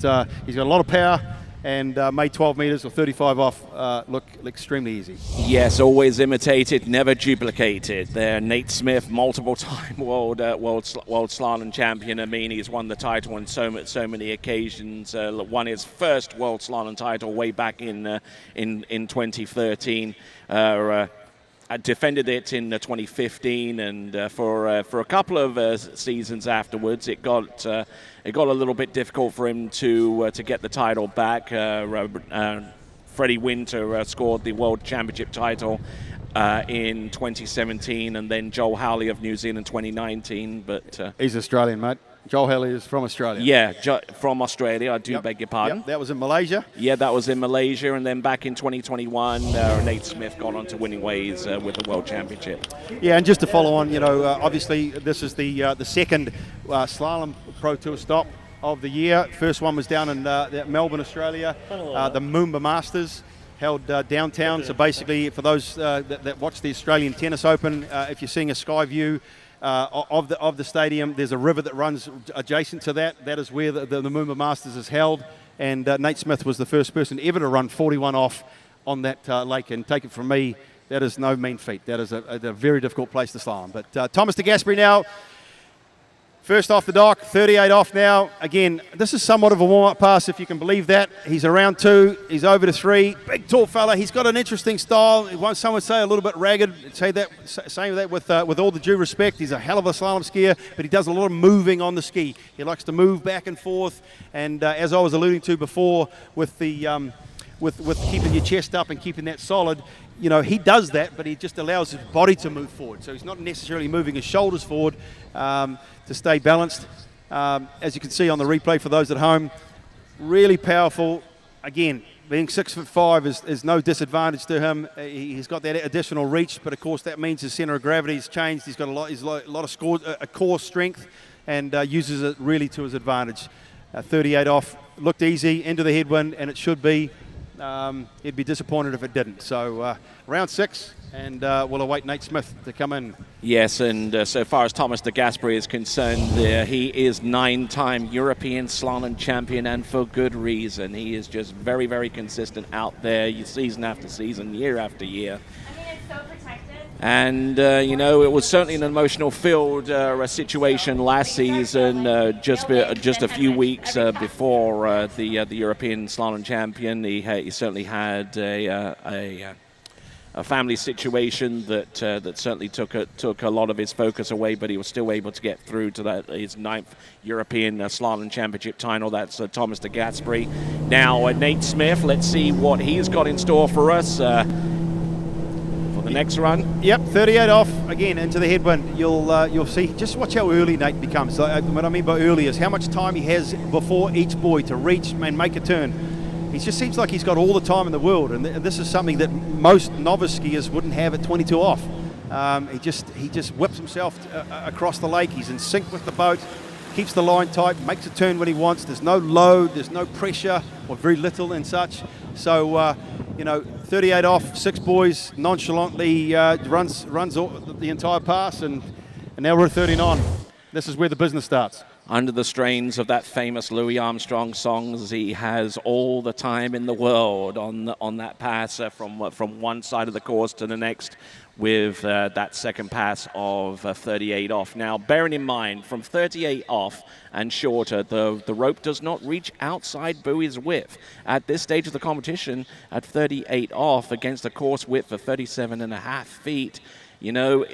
[SPEAKER 3] he's got a lot of power and made 12 meters or 35 off look extremely easy.
[SPEAKER 2] Yes, always imitated, never duplicated. There, Nate Smith, multiple-time world slalom champion. I mean, he's won the title on so many occasions. Won his first world slalom title way back in 2013. Defended it in 2015, and for a couple of seasons afterwards, it got a little bit difficult for him to get the title back. Freddie Winter scored the World Championship title in 2017, and then Joel Howley of New Zealand 2019. But
[SPEAKER 3] he's Australian, mate. Joel Howley is from Australia.
[SPEAKER 2] Yeah, from Australia. I do beg your pardon.
[SPEAKER 3] Yep, that was in Malaysia.
[SPEAKER 2] Yeah, that was in Malaysia. And then back in 2021, Nate Smith got on to winning ways with the World Championship.
[SPEAKER 3] Yeah, and just to follow on, obviously this is the second Slalom Pro Tour stop of the year. First one was down in Melbourne, Australia, the Moomba Masters. Held downtown. So basically, for those that watch the Australian Tennis Open, if you're seeing a sky view of the stadium, there's a river that runs adjacent to that. That is where the Moomba Masters is held. And Nate Smith was the first person ever to run 41 off on that lake. And take it from me, that is no mean feat. That is a very difficult place to slalom. But Thomas de Gasperi now, first off the dock, 38 off now. Again, this is somewhat of a warm-up pass, if you can believe that. He's around 2. He's over to 3. Big, tall fella. He's got an interesting style. Some would say a little bit ragged. Saying that with all the due respect. He's a hell of a slalom skier, but he does a lot of moving on the ski. He likes to move back and forth. And as I was alluding to before, with the with keeping your chest up and keeping that solid, he does that, but he just allows his body to move forward. So he's not necessarily moving his shoulders forward to stay balanced. As you can see on the replay for those at home, really powerful. Again, being 6'5" is no disadvantage to him. He's got that additional reach, but of course that means his center of gravity has changed. He's got a lot of core strength, and uses it really to his advantage. 38 off, looked easy into the headwind, and it should be. He'd be disappointed if it didn't. So round 6, and we'll await Nate Smith to come in.
[SPEAKER 2] Yes, and so far as Thomas de Gasperi is concerned, he is 9-time European slalom champion, and for good reason. He is just very, very consistent out there, season after season, year after year.
[SPEAKER 4] So protected.
[SPEAKER 2] And, it was certainly an emotional filled situation last season, just a few weeks before the European slalom champion. He certainly had a family situation that certainly took a lot of his focus away, but he was still able to get through to his 9th European slalom championship title. That's Thomas de Gasperi. Now, Nate Smith, let's see what he's got in store for us. For the next run.
[SPEAKER 3] Yep, 38 off, again, into the headwind. You'll see, just watch how early Nate becomes. What I mean by early is how much time he has before each buoy to reach and make a turn. He just seems like he's got all the time in the world, and this is something that most novice skiers wouldn't have at 22 off. He just whips himself across the lake. He's in sync with the boat, keeps the line tight, makes a turn when he wants. There's no load, there's no pressure, or very little and such. So, 38 off, 6 buoys, nonchalantly runs the entire pass, and now we're at 39. This is where the business starts.
[SPEAKER 2] under the strains of that famous Louis Armstrong song, he has all the time in the world on that pass from one side of the course to the next, with that second pass of 38 off. Now, bearing in mind, from 38 off and shorter, the rope does not reach outside buoy's width. At this stage of the competition, at 38 off against a course width of 37.5 feet, you know,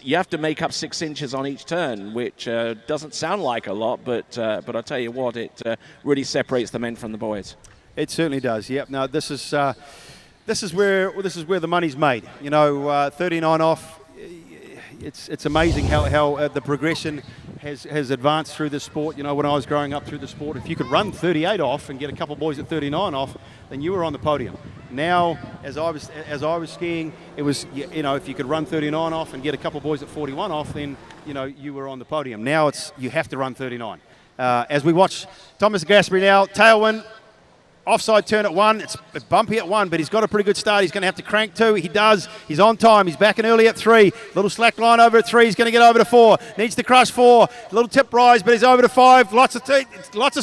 [SPEAKER 2] you have to make up 6 inches on each turn, which doesn't sound like a lot, but I'll tell you what, it really separates the men from the boys.
[SPEAKER 3] It certainly does. Yep. No, this is where the money's made. You know, 39 off. It's amazing how the progression has advanced through this sport. You know, when I was growing up through the sport, if you could run 38 off and get a couple of boys at 39 off, then you were on the podium. Now, as I was skiing, it was, you know, if you could run 39 off and get a couple of boys at 41 off, then, you know, you were on the podium. Now you have to run 39. As we watch Thomas Gaspari now, tailwind. Offside turn at 1. It's bumpy at 1, but he's got a pretty good start. He's going to have to crank 2. He does. He's on time. He's back in early at 3. Little slack line over at 3. He's going to get over to 4. Needs to crush 4. Little tip rise, but he's over to 5. Lots of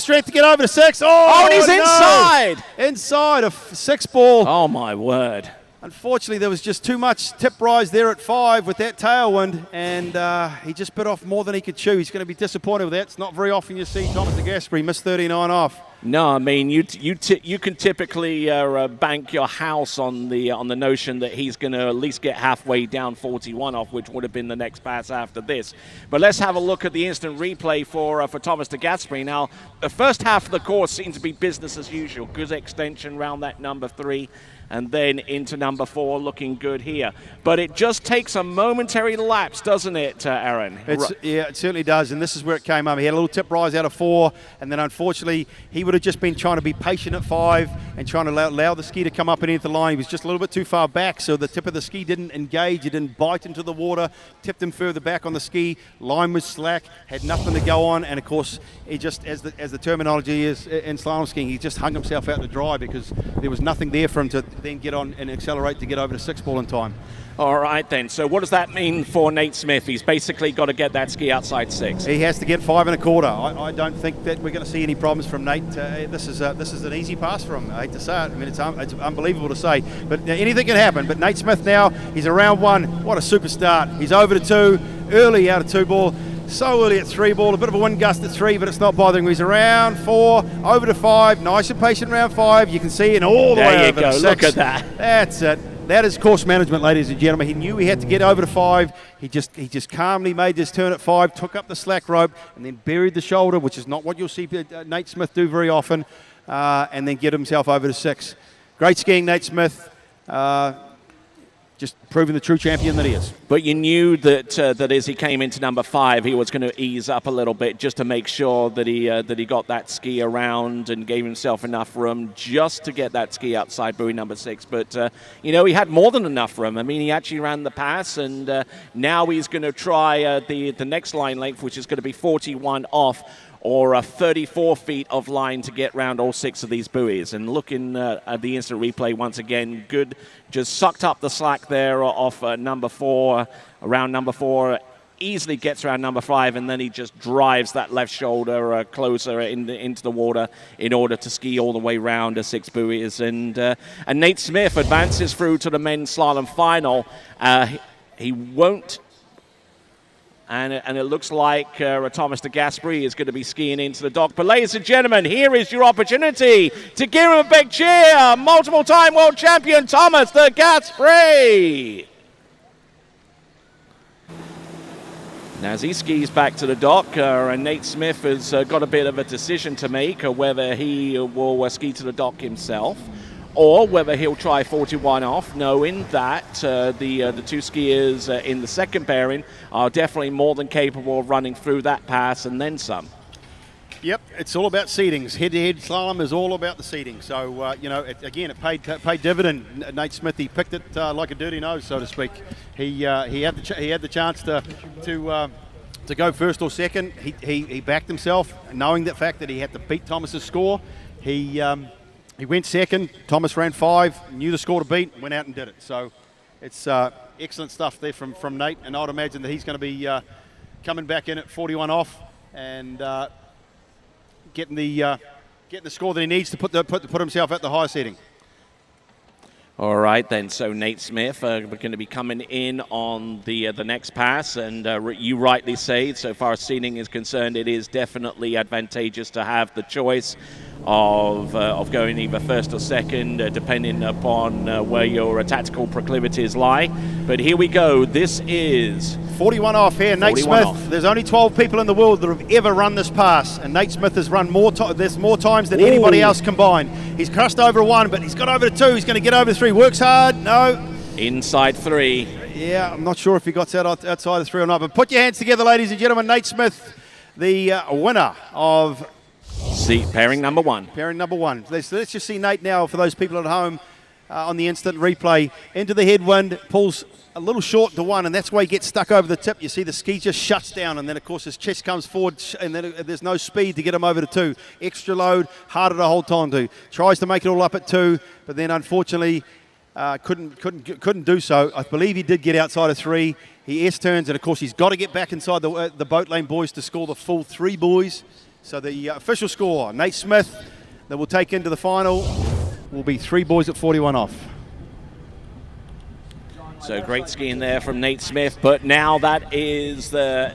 [SPEAKER 3] strength to get over to 6.
[SPEAKER 2] Oh, and he's
[SPEAKER 3] no.
[SPEAKER 2] inside.
[SPEAKER 3] Inside a 6 ball.
[SPEAKER 2] Oh, my word.
[SPEAKER 3] Unfortunately, there was just too much tip rise there at 5 with that tailwind, and he just bit off more than he could chew. He's going to be disappointed with that. It's not very often you see Thomas Gaspari miss 39 off.
[SPEAKER 2] No, I mean, you can typically bank your house on the notion that he's going to at least get halfway down 41 off, which would have been the next pass after this. But let's have a look at the instant replay for Thomas de Gasperi. Now, the first half of the course seems to be business as usual. Good extension around that number 3. And then into number 4, looking good here. But it just takes a momentary lapse, doesn't it, Aaron?
[SPEAKER 3] Yeah, it certainly does, and this is where it came up. He had a little tip rise out of 4, and then unfortunately, he would have just been trying to be patient at 5 and trying to allow the ski to come up and into the line. He was just a little bit too far back, so the tip of the ski didn't engage. It didn't bite into the water, tipped him further back on the ski. Line was slack, had nothing to go on, and of course, he just, as the terminology is in slalom skiing, he just hung himself out to dry because there was nothing there for him to then get on and accelerate to get over to 6 ball in time.
[SPEAKER 2] All right, then. So what does that mean for Nate Smith? He's basically got to get that ski outside 6.
[SPEAKER 3] He has to get 5 1/4. I don't think that we're going to see any problems from Nate. This is an easy pass for him. I hate to say it. I mean, it's unbelievable to say. But anything can happen. But Nate Smith now, he's around 1. What a super start. He's over to 2, early out of 2 ball. So early at 3 ball, a bit of a wind gust at 3, but it's not bothering him. He's around 4, over to 5, nice and patient around 5. You can see it all the way over to 6.
[SPEAKER 2] Look at that.
[SPEAKER 3] That's it. That is course management, ladies and gentlemen. He knew he had to get over to 5. He just calmly made this turn at 5, took up the slack rope, and then buried the shoulder, which is not what you'll see Nate Smith do very often, and then get himself over to 6. Great skiing, Nate Smith. Just proving the true champion that he is.
[SPEAKER 2] But you knew that as he came into number 5, he was going to ease up a little bit just to make sure that he got that ski around and gave himself enough room just to get that ski outside buoy number 6. But, you know, he had more than enough room. I mean, he actually ran the pass, and now he's going to try the next line length, which is going to be 41 off, or 34 feet of line to get round all 6 of these buoys. And looking at the instant replay once again, good, just sucked up the slack there off number 4, around number 4, easily gets around number 5, and then he just drives that left shoulder closer into the water in order to ski all the way round the 6 buoys. And Nate Smith advances through to the men's slalom final. He won't. And it looks like Thomas de Gasperi is going to be skiing into the dock. But ladies and gentlemen, here is your opportunity to give him a big cheer. Multiple-time world champion Thomas de Gasperi. Now, as he skis back to the dock, and Nate Smith has got a bit of a decision to make whether he will ski to the dock himself or whether he'll try 41 off, knowing that the 2 skiers in the second pairing are definitely more than capable of running through that pass and then some.
[SPEAKER 3] Yep, it's all about seedings. Head-to-head slalom is all about the seeding. So, you know, it paid dividend. Nate Smith, he picked it like a dirty nose, so to speak. He had the chance to go first or second. He backed himself, knowing the fact that he had to beat Thomas's score. He went second. Thomas ran 5, knew the score to beat, went out and did it. So it's excellent stuff there from Nate, and I'd imagine that he's going to be coming back in at 41 off. and getting the score that he needs to put himself at the higher setting.
[SPEAKER 2] All right, then. So Nate Smith, we're going to be coming in on the next pass, and you rightly say, so far as seating is concerned, it is definitely advantageous to have the choice of going either first or second, depending upon where your tactical proclivities lie. But here we go. This is
[SPEAKER 3] 41 off here. Nate Smith.
[SPEAKER 2] Off.
[SPEAKER 3] There's only 12 people in the world that have ever run this pass, and Nate Smith has run more times than anybody else combined. He's crossed over one, but he's got over to two. He's going to get over to three. Works hard. No.
[SPEAKER 2] Inside three.
[SPEAKER 3] Yeah, I'm not sure if he got that outside of three or not, but put your hands together, ladies and gentlemen. Nate Smith, the winner of
[SPEAKER 2] pairing number one.
[SPEAKER 3] Pairing number one. Let's just see Nate now, for those people at home, on the instant replay. Into the headwind, pulls a little short to one, and that's why he gets stuck over the tip. You see the ski just shuts down, and then, of course, his chest comes forward, and then there's no speed to get him over to two. Extra load, harder to hold on to. Tries to make it all up at two, but then, unfortunately, couldn't do so. I believe he did get outside of three. He S-turns, and, of course, he's got to get back inside the boat lane boys to score the full three boys. So the official score, Nate Smith, that will take into the final, will be three boys at 41 off.
[SPEAKER 2] So great skiing there from Nate Smith, but now that is the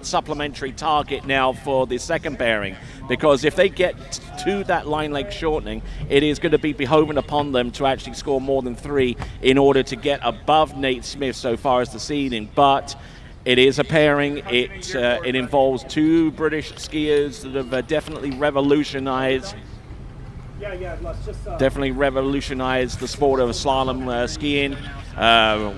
[SPEAKER 2] supplementary target now for the second pairing, because if they get to that line length shortening, it is going to be beholden upon them to actually score more than three in order to get above Nate Smith so far as the seeding. But it is a pairing. It involves two British skiers that have definitely revolutionized the sport of slalom skiing.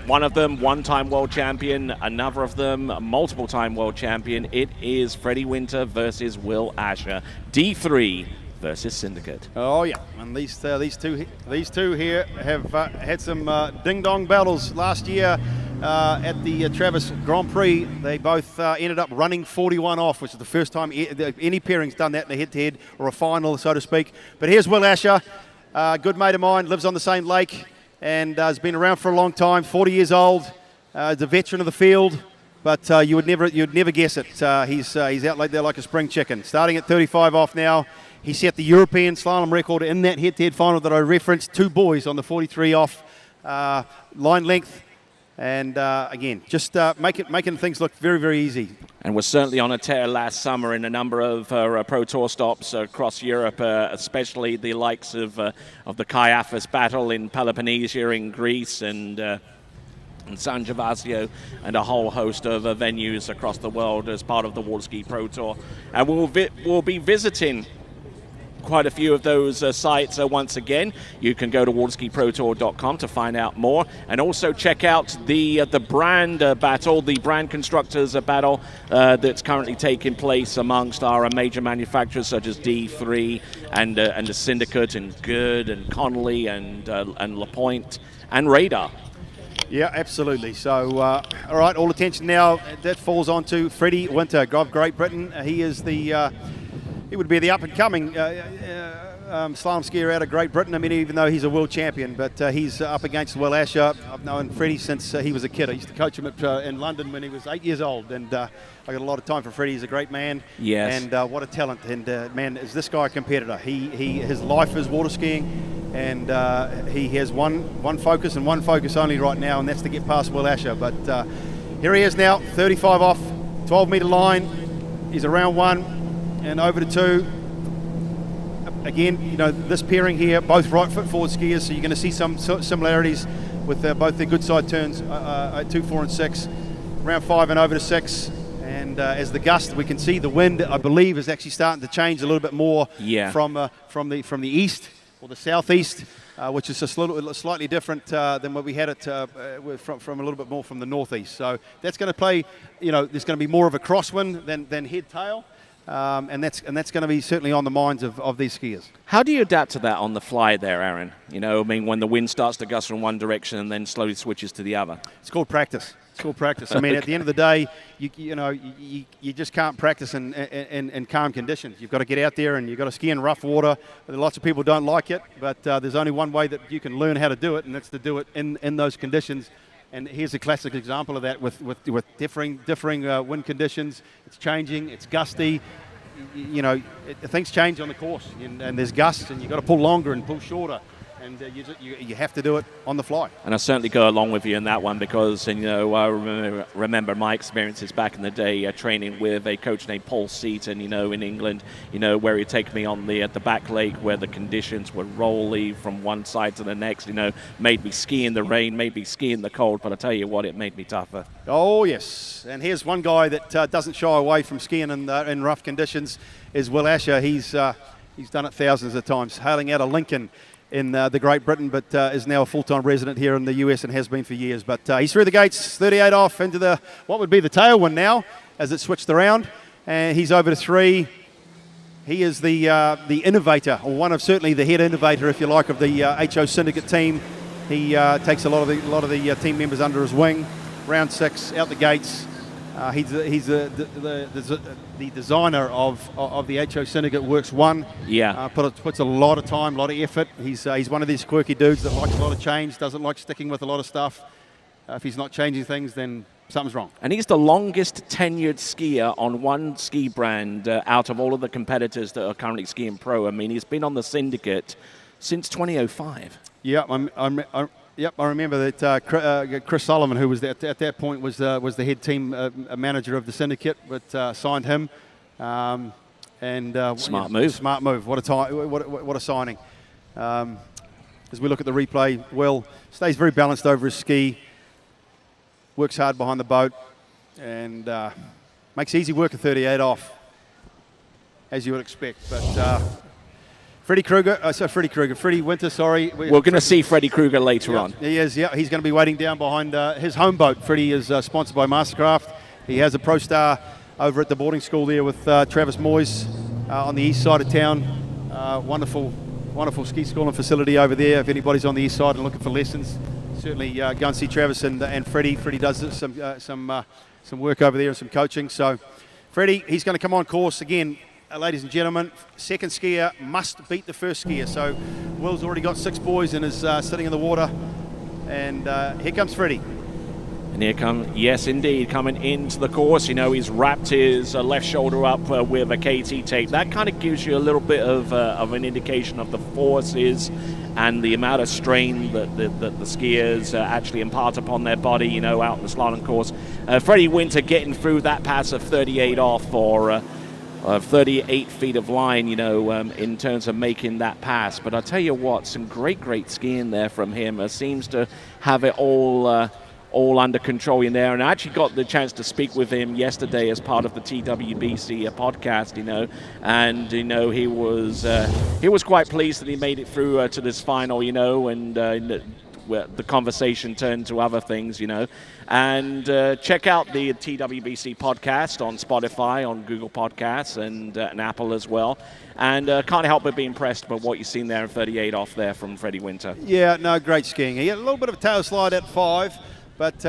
[SPEAKER 2] One of them, one-time world champion. Another of them, multiple-time world champion. It is Freddie Winter versus Will Asher. D3 versus Syndicate.
[SPEAKER 3] Oh yeah, and these two here have had some ding-dong battles last year at the Travis Grand Prix. They both ended up running 41 off, which is the first time any pairing's done that in a head-to-head or a final, so to speak. But here's Will Asher, a good mate of mine, lives on the same lake, and has been around for a long time. 40 years old, is a veteran of the field. But you'd never guess it. He's out like there like a spring chicken. Starting at 35 off now. He set the European slalom record in that head-to-head final that I referenced. Two boys on the 43 off line length. And again, just making things look very, very easy.
[SPEAKER 2] And was certainly on a tear last summer in a number of Pro Tour stops across Europe, especially the likes of the Kaiafas battle in Peloponnesia in Greece and San Gervasio, and a whole host of venues across the world as part of the Waterski Pro Tour. And we'll be visiting quite a few of those sites once again. You can go to waterskiprotour.com to find out more, and also check out the brand battle, the brand constructors battle that's currently taking place amongst our major manufacturers such as D3 and the Syndicate and Good and Connolly and LaPointe and Radar.
[SPEAKER 3] Yeah, absolutely. So, all right, all attention now, that falls on to Freddie Winter of Great Britain. He is he would be the up-and-coming slalom skier out of Great Britain. I mean, even though he's a world champion, but he's up against Will Asher. I've known Freddie since he was a kid. I used to coach him in London when he was 8 years old, and I got a lot of time for Freddie. He's a great man.
[SPEAKER 2] Yes.
[SPEAKER 3] And what a talent. And, man, is this guy a competitor. His life is water skiing, and he has one focus and one focus only right now, and that's to get past Will Asher. But here he is now, 35 off, 12-metre line. He's around one. And over to two. Again, you know, this pairing here, both right foot forward skiers, so you're going to see some similarities with both their good side turns, 2, 4, and 6. Round 5 and over to 6. And as the gust, we can see the wind, I believe, is actually starting to change a little bit more from the east or the southeast, which is just slightly different than what we had it from a little bit more from the northeast. So that's going to play, you know, there's going to be more of a crosswind than head-tail. And that's going to be certainly on the minds of these skiers.
[SPEAKER 2] How do you adapt to that on the fly there, Aaron? You know, I mean, when the wind starts to gust from one direction and then slowly switches to the other.
[SPEAKER 3] It's called practice. I mean, at the end of the day, you just can't practice in calm conditions. You've got to get out there and you've got to ski in rough water. Lots of people don't like it, but there's only one way that you can learn how to do it, and that's to do it in those conditions And here's a classic example of that with differing wind conditions. It's changing, it's gusty. Things change on the course, and there's gusts, and you've got to pull longer and pull shorter. And you have to do it on the fly.
[SPEAKER 2] And I certainly go along with you in that one because, I remember my experiences back in the day training with a coach named Paul Seaton, in England, where he'd take me on the back lake where the conditions were rolly from one side to the next, made me ski in the rain, made me ski in the cold, but I tell you what, it made me tougher.
[SPEAKER 3] Oh, yes. And here's one guy that doesn't shy away from skiing in rough conditions is Will Asher. He's done it thousands of times, hailing out of Lincoln in the Great Britain, but is now a full-time resident here in the US and has been for years. But he's through the gates, 38 off into what would be the tailwind now as it switched around. And he's over to 3. He is the innovator, or certainly the head innovator, if you like, of the HO Syndicate team. He takes a lot of the team members under his wing. Round 6, out the gates. He's the designer of the HO Syndicate Works 1.
[SPEAKER 2] Yeah.
[SPEAKER 3] Puts a lot of time, a lot of effort. He's one of these quirky dudes that likes a lot of change, doesn't like sticking with a lot of stuff. If he's not changing things, then something's wrong.
[SPEAKER 2] And he's the longest tenured skier on one ski brand out of all of the competitors that are currently skiing pro. I mean, he's been on the Syndicate since 2005.
[SPEAKER 3] Yeah, I remember that Chris Sullivan, who was at that point was the head team manager of the Syndicate, but signed him.
[SPEAKER 2] Smart move.
[SPEAKER 3] Smart move. What a signing. As we look at the replay, Will stays very balanced over his ski, works hard behind the boat, and makes easy work of 38 off, as you would expect. But Freddie Winter, sorry.
[SPEAKER 2] We're going to see Freddie Kruger later on.
[SPEAKER 3] He is, yeah. He's going to be waiting down behind his home boat. Freddie is sponsored by Mastercraft. He has a Pro Star over at the boarding school there with Travis Moyes on the east side of town. Wonderful ski school and facility over there. If anybody's on the east side and looking for lessons, certainly go and see Travis and Freddie. Freddie does some work over there and some coaching. So Freddie, he's going to come on course again. Ladies and gentlemen, second skier must beat the first skier. So Will's already got 6 buoys and is sitting in the water. And here comes Freddie.
[SPEAKER 2] And here yes indeed, coming into the course, he's wrapped his left shoulder up with a KT tape. That kind of gives you a little bit of an indication of the forces and the amount of strain that the skiers actually impart upon their body, out in the slalom course. Freddie Winter getting through that pass of 38 off for 38 feet of line, in terms of making that pass. But I'll tell you what, some great skiing there from him. Seems to have it all under control in there. And I actually got the chance to speak with him yesterday as part of the TWBC podcast, and he was quite pleased that he made it through to this final, and the conversation turned to other things, And check out the TWBC podcast on Spotify, on Google Podcasts, and Apple as well. And can't help but be impressed by what you've seen there in 38 off there from Freddie Winter.
[SPEAKER 3] Yeah, no, great skiing. He had a little bit of a tail slide at 5, but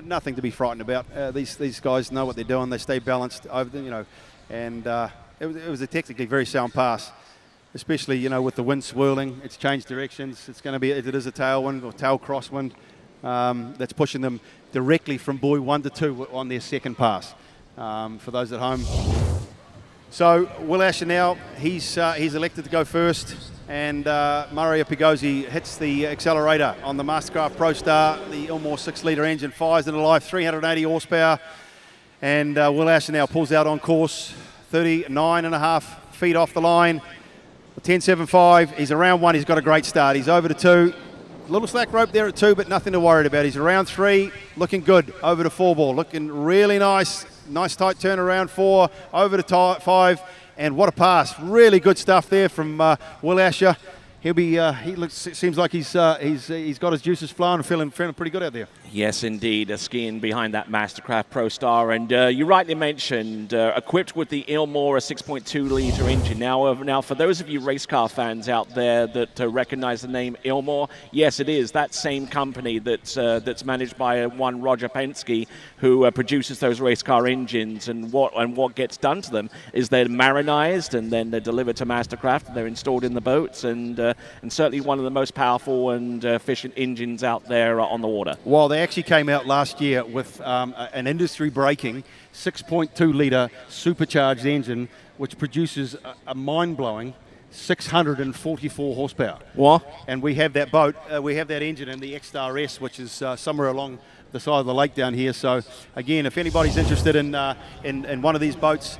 [SPEAKER 3] nothing to be frightened about. These guys know what they're doing. They stay balanced over, and it was a technically very sound pass. Especially, with the wind swirling, it's changed directions. It's going to be, it is a tailwind or tail crosswind that's pushing them directly from buoy 1 to 2 on their second pass. For those at home. So Will Asher now, he's elected to go first, and Mario Pigozzi hits the accelerator on the Mastercraft Pro Star. The Ilmor 6-litre engine fires into life, 380 horsepower, and Will Asher now pulls out on course, 39.5 feet off the line. 10.75, he's around 1, he's got a great start. He's over to 2, a little slack rope there at 2, but nothing to worry about. He's around 3, looking good, over to 4 ball, looking really nice tight turn around 4, over to 5, and what a pass. Really good stuff there from Will Asher. Seems like he's got his juices flowing and feeling pretty good out there.
[SPEAKER 2] Yes, indeed, skiing behind that Mastercraft Pro Star, and you rightly mentioned equipped with the Ilmor 6.2-litre engine. Now, for those of you race car fans out there that recognize the name Ilmor, yes, it is that same company that's managed by one Roger Penske, who produces those race car engines. And what gets done to them is they're marinized and then they're delivered to Mastercraft. They're installed in the boats, and certainly one of the most powerful and efficient engines out there on the water.
[SPEAKER 3] Well, they actually came out last year with an industry-breaking 6.2 litre supercharged engine, which produces a mind-blowing 644 horsepower.
[SPEAKER 2] What?
[SPEAKER 3] And we have that boat, we have that engine in the X-Star S, which is somewhere along the side of the lake down here. So again, if anybody's interested in one of these boats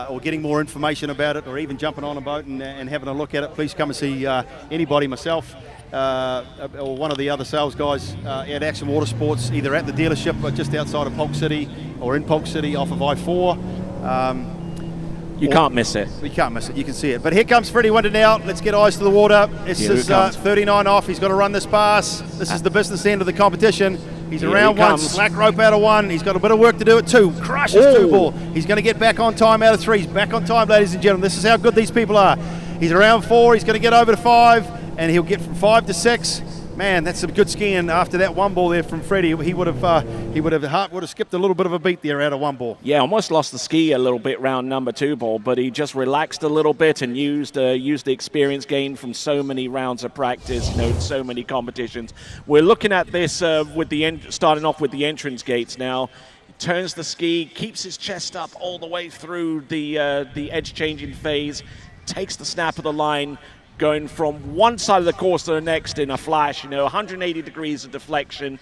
[SPEAKER 3] or getting more information about it, or even jumping on a boat and having a look at it, please come and see anybody, myself, or one of the other sales guys at Action Watersports, either at the dealership or just outside of Polk City, or in Polk City off of I-4.
[SPEAKER 2] You can't miss it.
[SPEAKER 3] We can't miss it. You can see it. But here comes Freddie Winter now. Let's get eyes to the water. This is 39 off. He's got to run this pass. This is the business end of the competition. He's around one, slack rope out of one. He's got a bit of work to do at two. Crushes two ball. He's going to get back on time out of three. He's back on time, ladies and gentlemen. This is how good these people are. He's around four. He's going to get over to five, and he'll get from 5 to 6. Man, that's some good skiing after that one ball there from Freddie. He would have skipped a little bit of a beat there out of one ball.
[SPEAKER 2] Yeah, almost lost the ski a little bit round number 2 ball, but he just relaxed a little bit and used the experience gained from so many rounds of practice, so many competitions. We're looking at this with starting off with the entrance gates now. He turns the ski, keeps his chest up all the way through the edge changing phase, takes the snap of the line, going from one side of the course to the next in a flash, 180 degrees of deflection,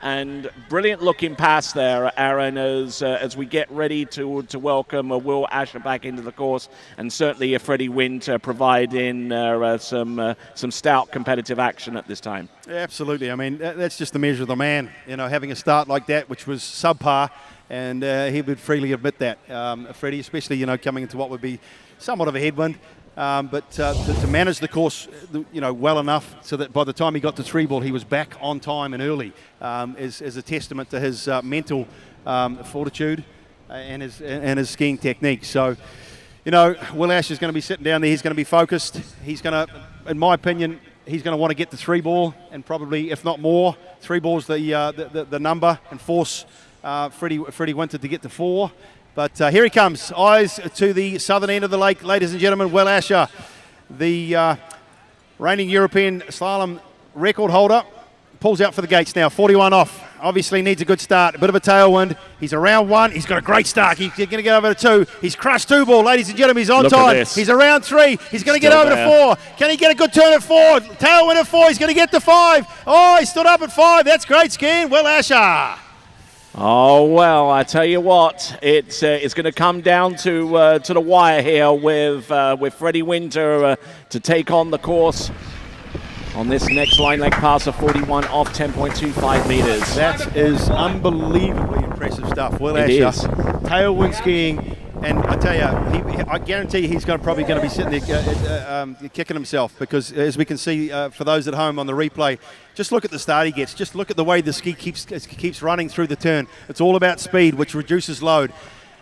[SPEAKER 2] and brilliant looking pass there, Aaron, as we get ready to welcome Will Asher back into the course, and certainly Freddie Winter providing some stout competitive action at this time.
[SPEAKER 3] Absolutely. I mean, that's just the measure of the man, having a start like that, which was subpar, and he would freely admit that. Freddie, especially, coming into what would be somewhat of a headwind. But to manage the course, well enough so that by the time he got to 3 ball, he was back on time and early, is a testament to his mental fortitude and his skiing technique. So, Will Ash is going to be sitting down there. He's going to be focused. He's going to, in my opinion, he's going to want to get to 3 ball, and probably, if not more, 3 ball's the number, and force Freddie Winter to get to 4. But here he comes, eyes to the southern end of the lake, ladies and gentlemen. Will Asher, the reigning European slalom record holder, pulls out for the gates now, 41 off. Obviously needs a good start, a bit of a tailwind. He's around 1, he's got a great start. He's going to get over to 2. He's crushed 2 ball, ladies and gentlemen. He's on time. He's around 3. He's going to get over to 4. Can he get a good turn at 4? Tailwind at 4. He's going to get to 5. Oh, he stood up at 5. That's great skiing, Will Asher.
[SPEAKER 2] Oh, well, I tell you what, it's going to come down to the wire here with Freddie Winter to take on the course on this next line leg pass of 41 off 10.25 meters.
[SPEAKER 3] That is unbelievably impressive stuff. Will Asher, tailwind skiing, and I tell you, I guarantee he's probably going to be sitting there kicking himself, because as we can see for those at home on the replay, just look at the start he gets. Just look at the way the ski keeps running through the turn. It's all about speed, which reduces load.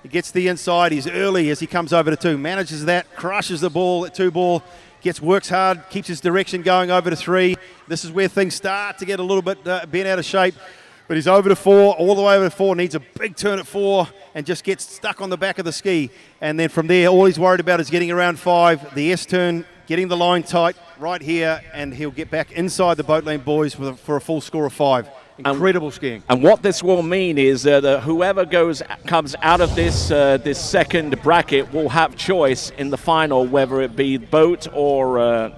[SPEAKER 3] He gets the inside. He's early as he comes over to 2. Manages that, crushes the ball at 2 ball. Works hard, keeps his direction going over to 3. This is where things start to get a little bit bent out of shape. But he's over to 4, all the way over to 4, needs a big turn at 4, and just gets stuck on the back of the ski. And then from there, all he's worried about is getting around 5, the S turn, getting the line tight right here, and he'll get back inside the boat lane boys for a full score of 5. Incredible skiing.
[SPEAKER 2] And what this will mean is that whoever comes out of this second bracket will have choice in the final, whether it be boat or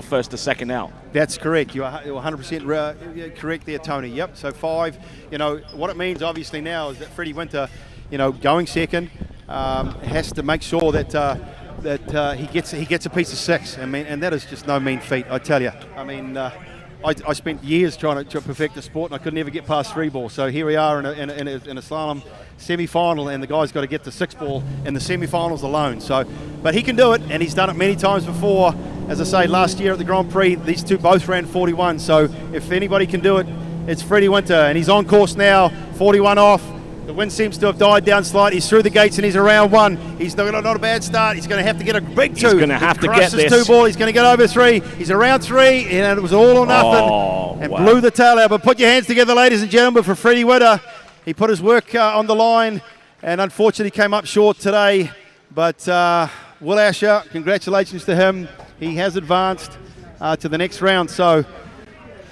[SPEAKER 2] first to second out.
[SPEAKER 3] That's correct. You're 100% correct there, Tony. Yep. So 5. What it means obviously now is that Freddie Winter, going second, has to make sure that he gets a piece of 6. I mean, and that is just no mean feat, I tell you. I mean, I spent years trying to perfect the sport, and I could never get past 3 ball. So here we are in a slalom semi-final, and the guy's got to get to 6 ball in the semi-finals alone. So, but he can do it, and he's done it many times before. As I say, last year at the Grand Prix, these two both ran 41. So if anybody can do it, it's Freddie Winter, and he's on course now, 41 off. The wind seems to have died down slightly. He's through the gates and he's around 1. He's not a bad start. He's going to have to get a big 2.
[SPEAKER 2] He's going to have to get this.
[SPEAKER 3] 2 ball. He's going to get over 3. He's around 3, and it was all or nothing. Blew the tail out. But put your hands together, ladies and gentlemen, for Freddie Winter. He put his work on the line, and unfortunately came up short today. But Will Asher, congratulations to him. he has advanced to the next round. So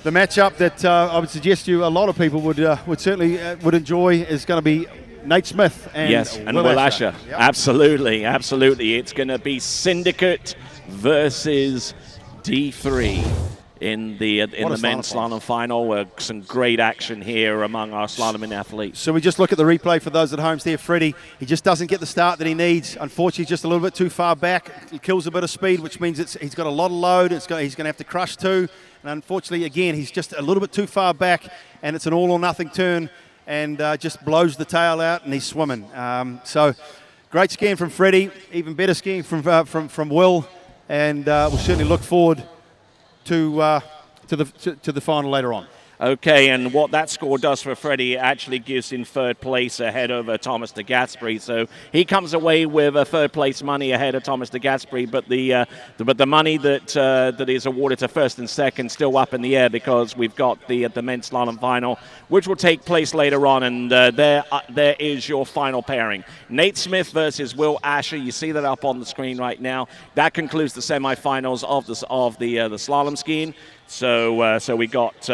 [SPEAKER 3] the matchup that I would suggest you a lot of people would certainly would enjoy is going to be Nate Smith and
[SPEAKER 2] Will Asher.
[SPEAKER 3] Yep.
[SPEAKER 2] Absolutely, absolutely. It's going to be Syndicate versus D3 in the men's slalom final. Some great action here among our slaloming athletes.
[SPEAKER 3] So we just look at the replay for those at home there. Freddie, he just doesn't get the start that he needs. Unfortunately, just a little bit too far back. He kills a bit of speed, which means he's got a lot of load. He's going to have to crush too. And unfortunately, again, he's just a little bit too far back, and it's an all or nothing turn, and just blows the tail out, and he's swimming. So great skiing from Freddie, even better skiing from Will, and we'll certainly look forward to the final later on.
[SPEAKER 2] Okay, and what that score does for Freddie actually gives him third place ahead of Thomas de Gasperi. So he comes away with a third place money ahead of Thomas de Gasperi, but the money that is awarded to first and second still up in the air, because we've got the men's slalom final, which will take place later on, and there is your final pairing: Nate Smith versus Will Asher. You see that up on the screen right now. That concludes the semifinals of the slalom skiing. So we got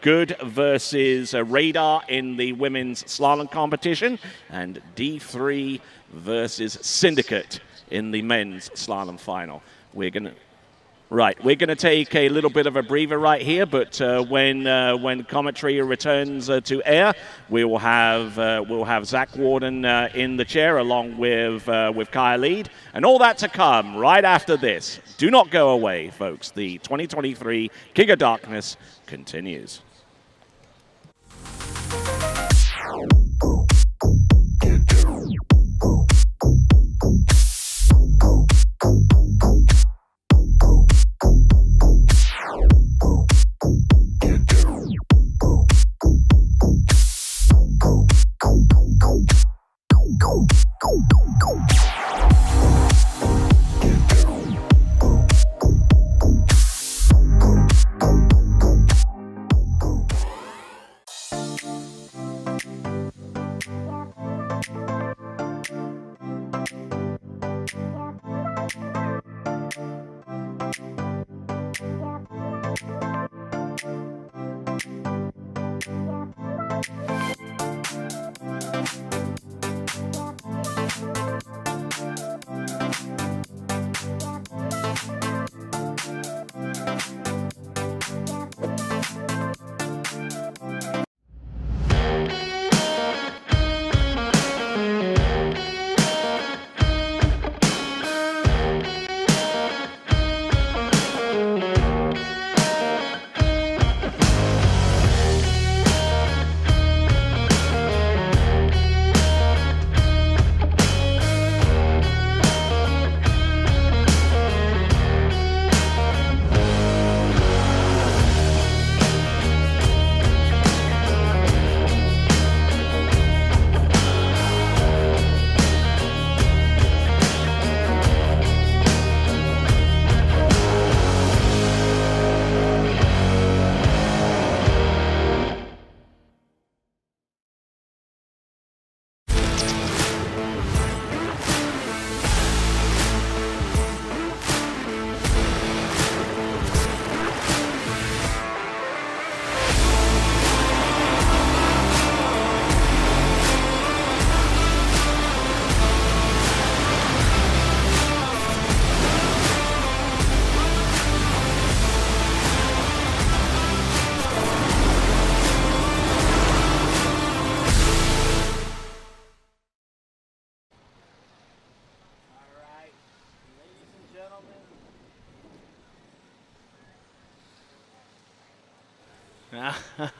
[SPEAKER 2] Good versus Radar in the women's slalom competition, and D3 versus Syndicate in the men's slalom final. We're gonna take a little bit of a breather right here, but when commentary returns to air, we'll have Zach Warden in the chair along with Kyle Eade, and all that to come right after this. Do not go away, folks. The 2023 King of Darkness continues.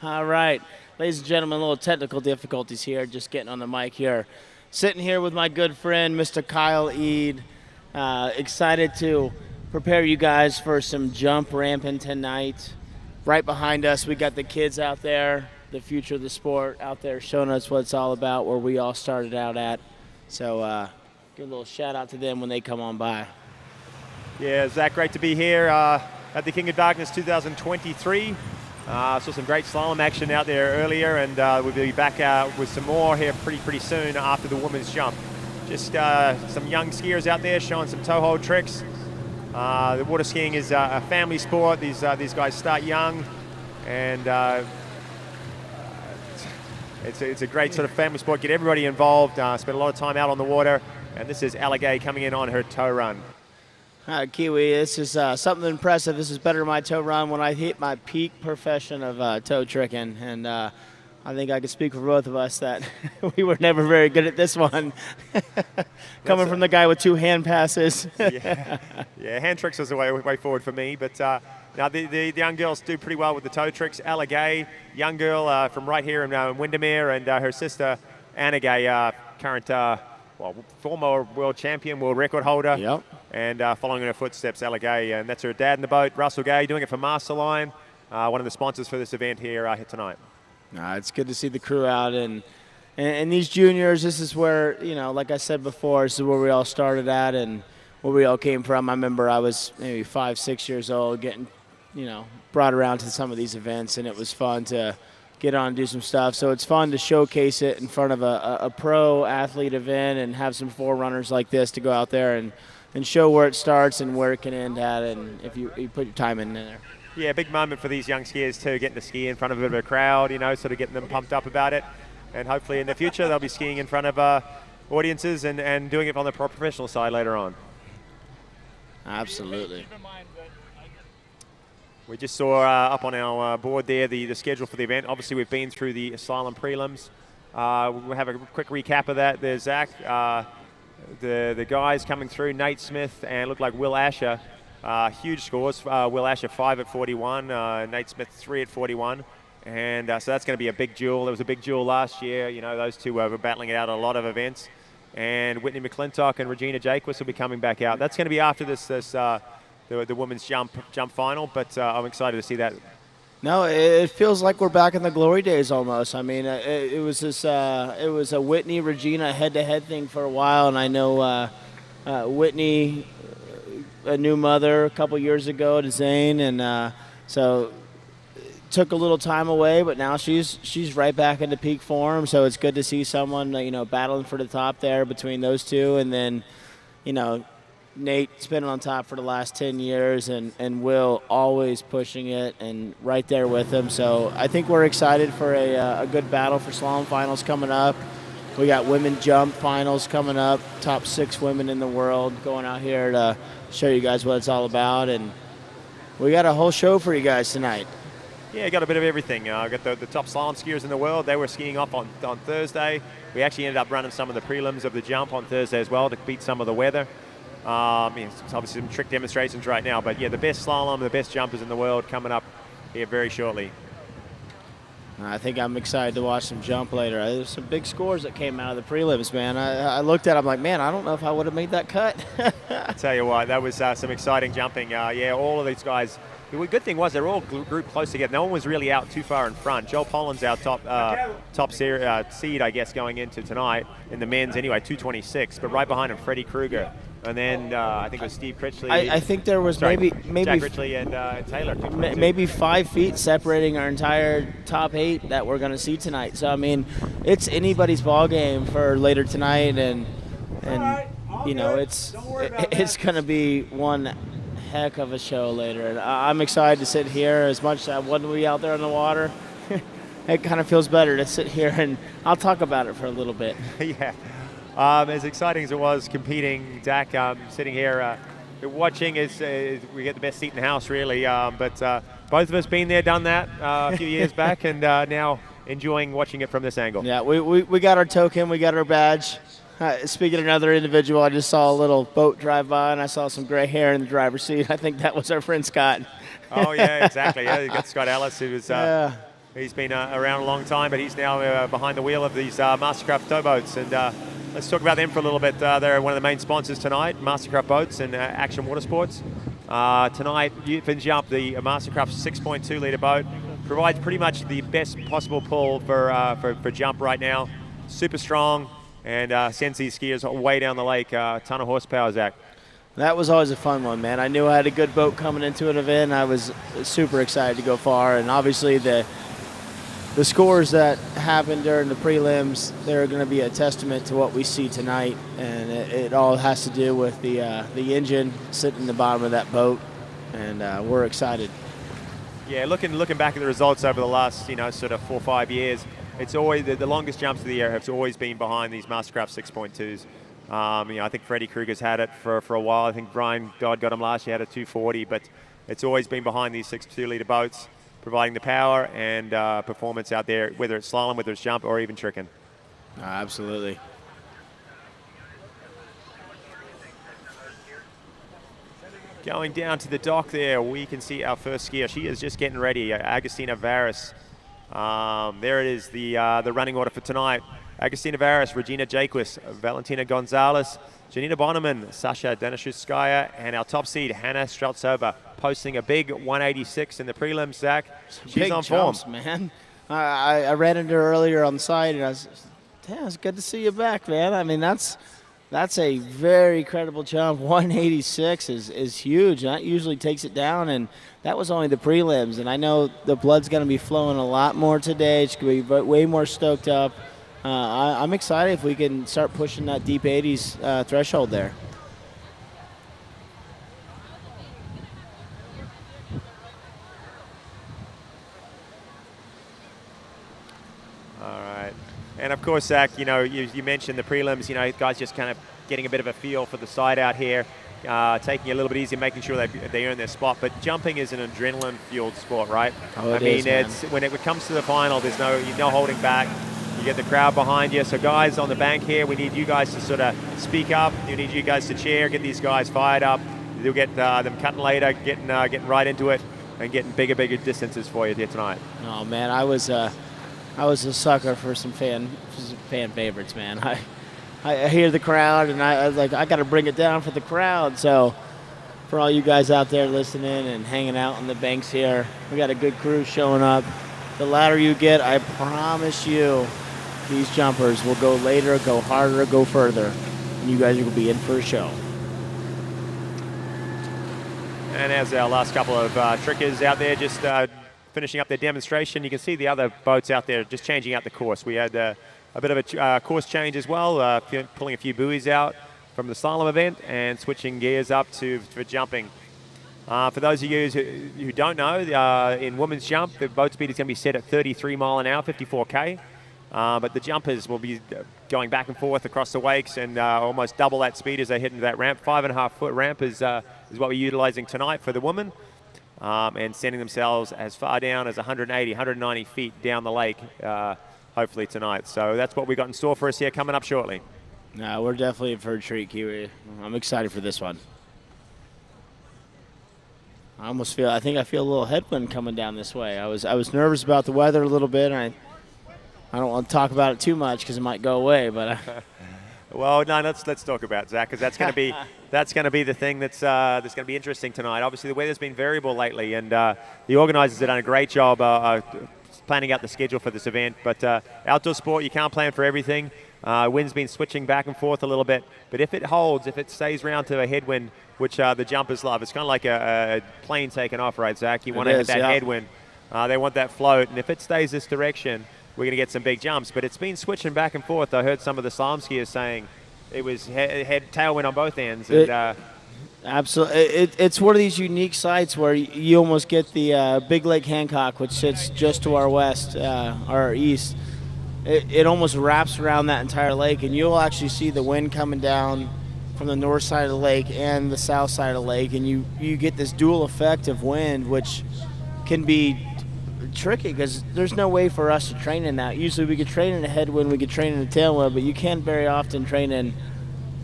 [SPEAKER 4] All right, ladies and gentlemen, a little technical difficulties here, just getting on the mic here. Sitting here with my good friend, Mr. Kyle Eade. Excited to prepare you guys for some jump ramping tonight. Right behind us, we got the kids out there, the future of the sport out there showing us what it's all about, where we all started out at. So give a little shout out to them when they come on by.
[SPEAKER 5] Yeah, Zach, great to be here at the King of Darkness 2023. Saw some great slalom action out there earlier, and we'll be back with some more here pretty soon after the women's jump. Just some young skiers out there showing some toe hold tricks. The water skiing is a family sport. These guys start young, and it's a great sort of family sport. Get everybody involved. Spend a lot of time out on the water. And this is Allegay coming in on her toe run.
[SPEAKER 4] Kiwi, this is something impressive. This is better than my toe run when I hit my peak profession of toe tricking. And I think I could speak for both of us that we were never very good at this one. Coming from the guy with 2 hand passes.
[SPEAKER 5] Yeah, hand tricks was the way forward for me. But now the young girls do pretty well with the toe tricks. Allegay, young girl from right here in Windermere, and her sister, Anna Gay, current former world champion, world record holder.
[SPEAKER 4] Yep.
[SPEAKER 5] And following in her footsteps, Allegay. And that's her dad in the boat, Russell Gay, doing it for Masterline, one of the sponsors for this event here tonight.
[SPEAKER 4] It's good to see the crew out, and these juniors, this is where, like I said before, this is where we all started at and where we all came from. I remember I was maybe 5, 6 years old getting, brought around to some of these events, and it was fun to get on and do some stuff. So it's fun to showcase it in front of a pro athlete event and have some forerunners like this to go out there and show where it starts and where it can end at, and if you put your time in there.
[SPEAKER 5] Yeah, big moment for these young skiers too, getting to ski in front of a bit of a crowd, sort of getting them pumped up about it. And hopefully in the future they'll be skiing in front of audiences and doing it on the professional side later on.
[SPEAKER 4] Absolutely.
[SPEAKER 5] We just saw up on our board there the schedule for the event. Obviously we've been through the Slalom prelims. We'll have a quick recap of that. There's Zach, the guys coming through, Nate Smith and look like Will Asher. Huge scores. Will Asher 5 at 41, Nate Smith 3 at 41. And so that's going to be a big duel. There was a big duel last year. Those two were battling it out at a lot of events. And Whitney McClintock and Regina Jacquis will be coming back out. That's going to be after the women's jump final, but I'm excited to see that.
[SPEAKER 4] No, it feels like we're back in the glory days almost. I mean, it was a Whitney Regina head-to-head thing for a while, and I know Whitney, a new mother a couple years ago to Zane, and so took a little time away, but now she's right back into peak form. So it's good to see someone battling for the top there between those two, and then Nate's been on top for the last 10 years, and Will always pushing it and right there with him. So I think we're excited for a good battle for slalom finals coming up. We got women jump finals coming up, top 6 women in the world going out here to show you guys what it's all about. And we got a whole show for you guys tonight.
[SPEAKER 5] Yeah, got a bit of everything. Got the top slalom skiers in the world. They were skiing off on Thursday. We actually ended up running some of the prelims of the jump on Thursday as well to beat some of the weather. It's obviously some trick demonstrations right now, but yeah, the best slalom, the best jumpers in the world coming up here very shortly.
[SPEAKER 4] I think I'm excited to watch them jump later. There's some big scores that came out of the prelims, man. I looked at them like, man, I don't know if I would have made that cut.
[SPEAKER 5] I tell you what, that was some exciting jumping. Yeah, all of these guys. The good thing was they're all grouped close together. No one was really out too far in front. Joel Pollan's our top seed, I guess, going into tonight in the men's anyway, 226. But right behind him, Freddie Kruger. And then I think it was Steve Critchley.
[SPEAKER 4] I think there was maybe
[SPEAKER 5] Jack Critchley and Taylor.
[SPEAKER 4] Maybe 5 feet separating our entire top 8 that we're going to see tonight. So I mean, it's anybody's ball game for later tonight, and it's going to be one heck of a show later. And I'm excited to sit here. As much as when we out there on the water, it kind of feels better to sit here, and I'll talk about it for a little bit.
[SPEAKER 5] Yeah. As exciting as it was competing, Dak, sitting here watching, we get the best seat in the house, really. But both of us been there, done that a few years back, and now enjoying watching it from this angle.
[SPEAKER 4] Yeah, we got our token, we got our badge. Speaking of another individual, I just saw a little boat drive by, and I saw some gray hair in the driver's seat. I think that was our friend Scott.
[SPEAKER 5] Oh, yeah, exactly. Yeah, you got Scott Ellis, who was... He's been around a long time, but he's now behind the wheel of these Mastercraft towboats. And let's talk about them for a little bit. They're one of the main sponsors tonight, Mastercraft Boats and Action Watersports. Tonight, Fin Jump, the Mastercraft 6.2 litre boat, provides pretty much the best possible pull for jump right now. Super strong, and sends these skiers way down the lake. A ton of horsepower, Zach.
[SPEAKER 4] That was always a fun one, man. I knew I had a good boat coming into an event. I was super excited to go far, and obviously the the scores that happened during the prelims, they're going to be a testament to what we see tonight, and it all has to do with the engine sitting in the bottom of that boat, and we're excited.
[SPEAKER 5] Yeah, looking back at the results over the last, sort of 4 or 5 years, it's always the longest jumps of the year have always been behind these Mastercraft 6.2s. I think Freddie Krueger's had it for a while. I think Brian Dodd got him last year, had a 240, but it's always been behind these 6.2-liter boats, providing the power and performance out there, whether it's slalom, whether it's jump, or even tricking.
[SPEAKER 4] Absolutely.
[SPEAKER 5] Going down to the dock there, we can see our first skier. She is just getting ready, Agustina Varis. There it is, the running order for tonight. Agustina Varis, Regina Jaquist, Valentina Gonzalez, Janina Bonneman, Sasha Danishevskaya, and our top seed, Hannah Streltsova, posting a big 186 in the prelims, Zach. She's
[SPEAKER 4] big
[SPEAKER 5] on
[SPEAKER 4] jumps,
[SPEAKER 5] form.
[SPEAKER 4] Man. I ran into her earlier on the side, and I was, damn, it's good to see you back, man. I mean, that's a very credible jump. 186 is huge. That usually takes it down, and that was only the prelims. And I know the blood's going to be flowing a lot more today. It's going to be way more stoked up. I'm excited if we can start pushing that deep 80s threshold there.
[SPEAKER 5] All right. And of course, Zach, you mentioned the prelims, guys just kind of getting a bit of a feel for the side out here, taking it a little bit easier, making sure they earn their spot. But jumping is an adrenaline-fueled sport, right?
[SPEAKER 4] Oh, it's
[SPEAKER 5] when it comes to the final, there's no holding back. You get the crowd behind you. So guys on the bank here, we need you guys to sort of speak up. We need you guys to cheer, get these guys fired up. You'll get them cutting later, getting right into it, and getting bigger distances for you here tonight.
[SPEAKER 4] Oh man, I was a sucker for some fan favorites, man. I hear the crowd, and I was like, I got to bring it down for the crowd. So for all you guys out there listening and hanging out on the banks here, we got a good crew showing up. The louder you get, I promise you, these jumpers will go later, go harder, go further, and you guys will be in for a show.
[SPEAKER 5] And as our last couple of trickers out there just finishing up their demonstration, you can see the other boats out there just changing out the course. We had a bit of a course change as well, pulling a few buoys out from the slalom event and switching gears up for jumping. For those of you who don't know, in women's jump, the boat speed is going to be set at 33 mile an hour, 54K. But the jumpers will be going back and forth across the wakes and almost double that speed as they hit into that ramp. 5.5 foot ramp is what we're utilizing tonight for the women. And sending themselves as far down as 180, 190 feet down the lake, hopefully tonight. So that's what we got in store for us here coming up shortly.
[SPEAKER 4] No, we're definitely in for a treat, Kiwi. I'm excited for this one. I think I feel a little headwind coming down this way. I was nervous about the weather a little bit, and I don't want to talk about it too much because it might go away. But
[SPEAKER 5] well, no, let's talk about it, Zach, because that's going to be the thing that's going to be interesting tonight. Obviously, the weather's been variable lately, and the organisers have done a great job planning out the schedule for this event. But outdoor sport, you can't plan for everything. Wind's been switching back and forth a little bit, but if it holds, if it stays round to a headwind, which the jumpers love, it's kind of like a plane taking off, right, Zach? You want to hit that headwind. They want that float, and if it stays this direction, we're going to get some big jumps. But it's been switching back and forth. I heard some of the slalom skiers saying it was tailwind on both ends. And,
[SPEAKER 4] absolutely. It's one of these unique sites where you almost get the Big Lake Hancock, which sits just to our west, our east. It almost wraps around that entire lake, and you'll actually see the wind coming down from the north side of the lake and the south side of the lake, and you get this dual effect of wind, which can be tricky because there's no way for us to train in that. Usually we could train in a headwind, we could train in a tailwind, but you can't very often train in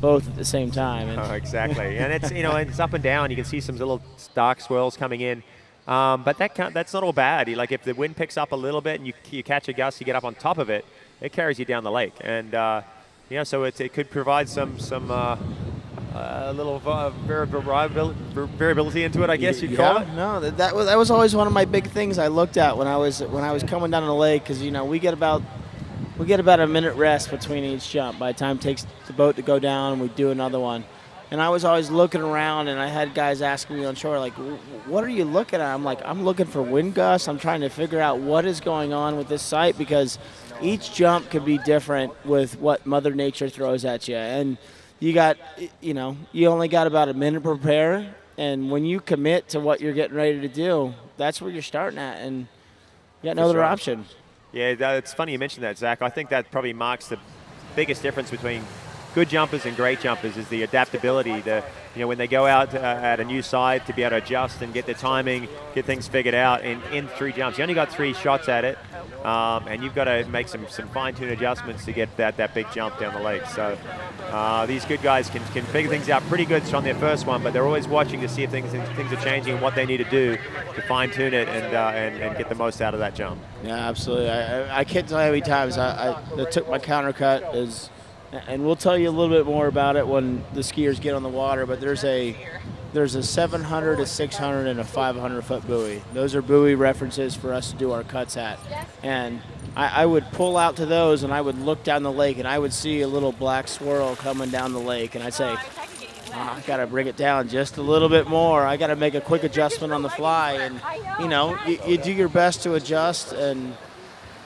[SPEAKER 4] both at the same time.
[SPEAKER 5] Oh, exactly. And it's it's up and down. You can see some little dark swirls coming in. But that's not all bad. Like if the wind picks up a little bit and you catch a gust, you get up on top of it, it carries you down the lake. And so it could provide some little variability into it, I guess you'd call it.
[SPEAKER 4] No, that was always one of my big things I looked at when I was coming down the lake, because we get about a minute rest between each jump. By the time it takes the boat to go down and we do another one, And I was always looking around, and I had guys asking me on shore, like, what are you looking at? I'm like, I'm looking for wind gusts. I'm trying to figure out what is going on with this site, because each jump could be different with what Mother Nature throws at you. And you got, you only got about a minute to prepare. And when you commit to what you're getting ready to do, that's where you're starting at. And you got no other option.
[SPEAKER 5] Yeah, it's funny you mentioned that, Zach. I think that probably marks the biggest difference between good jumpers and great jumpers is the adaptability. When they go out at a new site, to be able to adjust and get their timing, get things figured out in 3 jumps. You only got 3 shots at it, and you've got to make some fine-tuned adjustments to get that big jump down the lake. So these good guys can figure things out pretty good on their first one, but they're always watching to see if things are changing and what they need to do to fine-tune it and get the most out of that jump.
[SPEAKER 4] Yeah, absolutely. I can't tell you how many times I took my countercut and we'll tell you a little bit more about it when the skiers get on the water, but there's a 700, a 600, and a 500-foot buoy. Those are buoy references for us to do our cuts at. And I would pull out to those, and I would look down the lake, and I would see a little black swirl coming down the lake, and I'd say, I got to bring it down just a little bit more. I got to make a quick adjustment on the fly. And, you do your best to adjust, and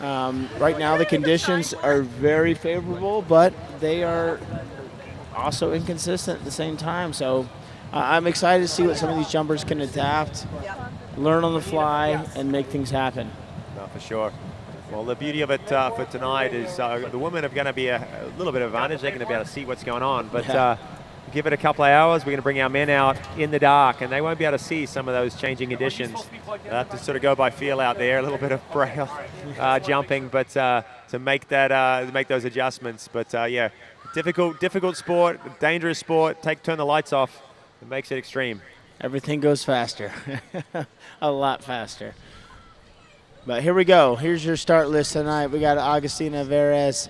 [SPEAKER 4] right now the conditions are very favorable, but they are also inconsistent at the same time. So I'm excited to see what some of these jumpers can adapt, learn on the fly, and make things happen.
[SPEAKER 5] No, for sure. Well, the beauty of it for tonight is the women are going to be a little bit of advantage. They're going to be able to see what's going on. But give it a couple of hours, we're going to bring our men out in the dark, and they won't be able to see some of those changing conditions. They'll have to sort of go by feel out there, a little bit of braille jumping, but to make those adjustments. But yeah, difficult sport, dangerous sport. Turn the lights off. It makes it extreme.
[SPEAKER 4] Everything goes faster, a lot faster. But here we go. Here's your start list tonight. We got Agustina Veras,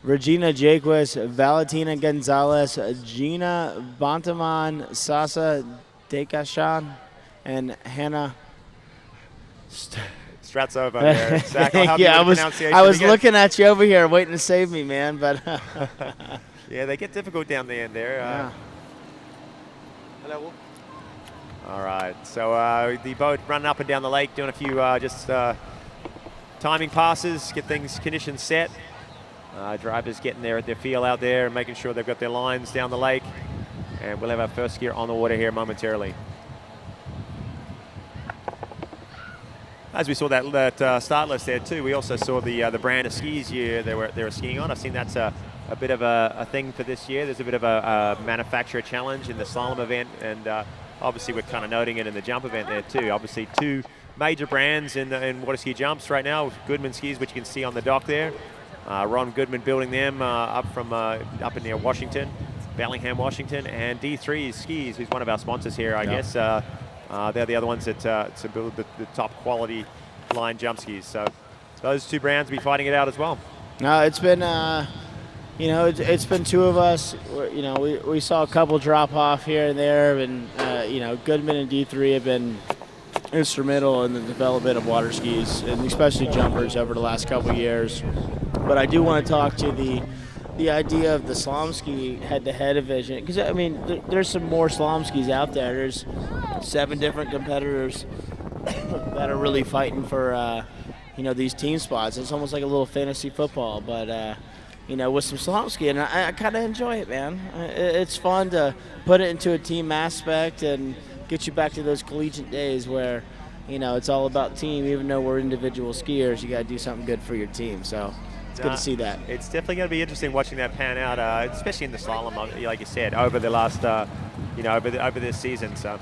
[SPEAKER 4] Regina Jaquez, Valentina Gonzalez, Gina Bontaman, Sasa Dekashan, and Hannah
[SPEAKER 5] Stratsova there. Zach, I'll help you with the pronunciation
[SPEAKER 4] I was
[SPEAKER 5] again.
[SPEAKER 4] looking at you over here waiting to save me, man. But
[SPEAKER 5] yeah, they get difficult down the end there.
[SPEAKER 4] Yeah.
[SPEAKER 5] Hello. All right, so the boat running up and down the lake, doing a few timing passes, get conditions set. Drivers getting their feel out there and making sure they've got their lines down the lake. And we'll have our first skier on the water here momentarily. As we saw that start list there too, we also saw the brand of skis they were skiing on. I've seen that's a bit of a thing for this year. There's a bit of a manufacturer challenge in the slalom event, and obviously we're kind of noting it in the jump event there too. Obviously 2 major brands in Waterski jumps right now. Goodman skis, which you can see on the dock there. Ron Goodman building them up in near Washington, Bellingham, Washington, and D3 Skis, who's one of our sponsors here, I guess. They're the other ones that to build the top quality line jump skis. So those 2 brands will be fighting it out as well.
[SPEAKER 4] No, it's been it's been 2 of us. We saw a couple drop off here and there, and Goodman and D3 have been instrumental in the development of water skis, and especially jumpers over the last couple of years. But I do want to talk to the idea of the slalom ski head-to-head division, because I mean there's some more slalom skis out there. There's 7 different competitors that are really fighting for these team spots. It's almost like a little fantasy football, but with some slalom ski, and I kind of enjoy it, man. It's fun to put it into a team aspect and get you back to those collegiate days where it's all about team. Even though we're individual skiers, you got to do something good for your team. So it's good to see that.
[SPEAKER 5] It's definitely going to be interesting watching that pan out, especially in the slalom, like you said, over the last, over this season. So.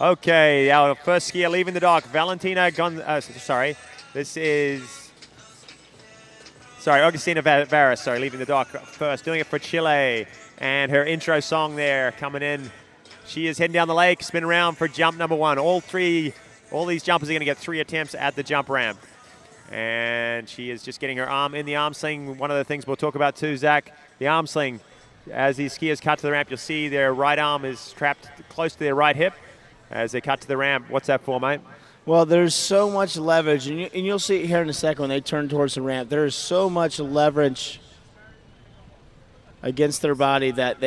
[SPEAKER 5] Okay, our first skier leaving the dock, Valentina Augustina Varas, leaving the dock first, doing it for Chile. And her intro song there coming in She is heading down the lake, spin around for jump number 1. All these jumpers are going to get 3 attempts at the jump ramp. And she is just getting her arm in the arm sling. One of the things we'll talk about too, Zach, the arm sling. As these skiers cut to the ramp, you'll see their right arm is trapped close to their right hip as they cut to the ramp. What's that for, mate?
[SPEAKER 4] Well, there's so much leverage, and you'll see it here in a second when they turn towards the ramp. There's so much leverage against their body that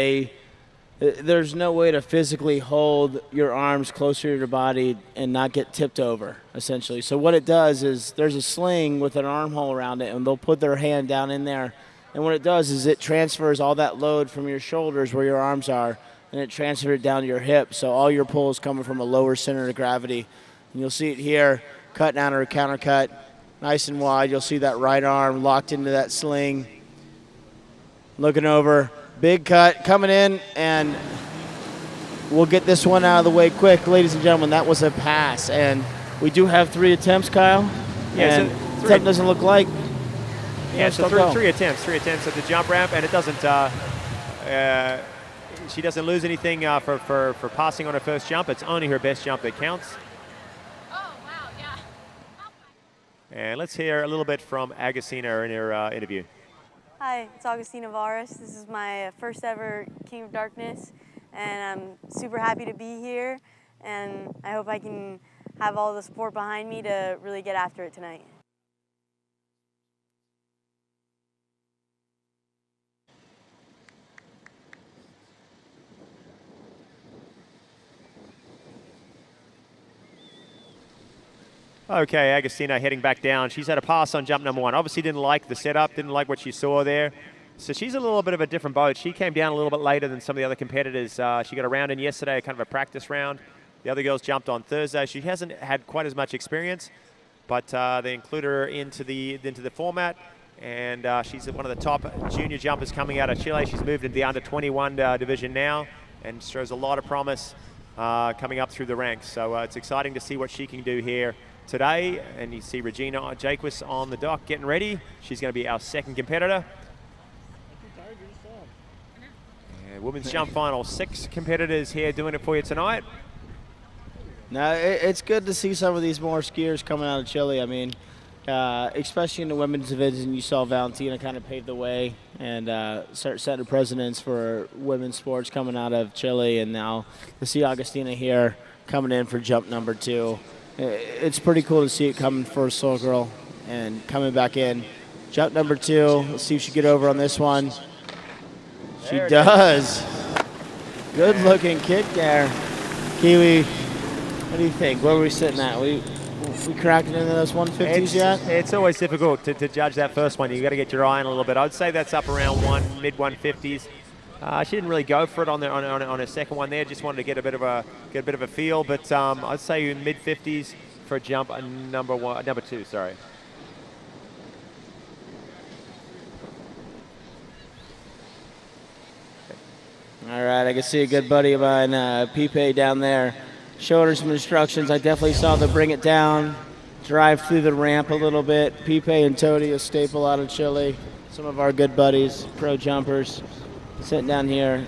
[SPEAKER 4] there's no way to physically hold your arms closer to your body and not get tipped over, essentially. So what it does is there's a sling with an armhole around it, and they'll put their hand down in there. And what it does is it transfers all that load from your shoulders where your arms are, and it transfers it down to your hips. So all your pull is coming from a lower center of gravity. And you'll see it here, cut down or counter cut, nice and wide. You'll see that right arm locked into that sling. Looking over, big cut coming in, and we'll get this one out of the way quick. Ladies and gentlemen, that was a pass. And we do have 3 attempts, Kyle.
[SPEAKER 5] Yeah,
[SPEAKER 4] and
[SPEAKER 5] so
[SPEAKER 4] attempt doesn't look like.
[SPEAKER 5] Yeah, so three attempts at the jump ramp, and it doesn't. She doesn't lose anything for passing on her first jump. It's only her best jump that counts.
[SPEAKER 6] Oh wow, yeah.
[SPEAKER 5] And let's hear a little bit from Agostina in her interview.
[SPEAKER 7] Hi, it's Augustina Varas. This is my first ever King of Darkness, and I'm super happy to be here, and I hope I can have all the support behind me to really get after it tonight.
[SPEAKER 5] Okay, Agostina heading back down. She's had a pass on jump number 1. Obviously didn't like the setup, didn't like what she saw there. So she's a little bit of a different boat. She came down a little bit later than some of the other competitors. She got a round in yesterday, kind of a practice round. The other girls jumped on Thursday. She hasn't had quite as much experience, but they included her into the format. And she's one of the top junior jumpers coming out of Chile. She's moved into the under 21 division now and shows a lot of promise coming up through the ranks. So it's exciting to see what she can do here today. And you see Regina Jaquist on the dock getting ready. She's going to be our second competitor. And women's jump final, 6 competitors here doing it for you tonight.
[SPEAKER 4] Now, it's good to see some of these more skiers coming out of Chile. I mean, especially in the women's division, you saw Valentina kind of pave the way and start setting precedents for women's sports coming out of Chile. And now to see Agostina here coming in for jump number 2. It's pretty cool to see it coming for a Soul Girl and coming back in. Jump number 2. Let's see if she can get over on this one. She does. Good looking kick there. Kiwi, what do you think? Where are we sitting at? We cracking into those 150s yet?
[SPEAKER 5] It's always difficult to judge that first one. You got to get your eye on a little bit. I'd say that's up around mid 150s. She didn't really go for it on her second one there. Just wanted to get a bit of a feel. But I'd say mid 50s for jump number 2. Sorry.
[SPEAKER 4] All right, I can see a good buddy of mine, Pipe, down there, showing her some instructions. I definitely saw them bring it down, drive through the ramp a little bit. Pipe and Tony, a staple out of Chile. Some of our good buddies, pro jumpers, sitting down here,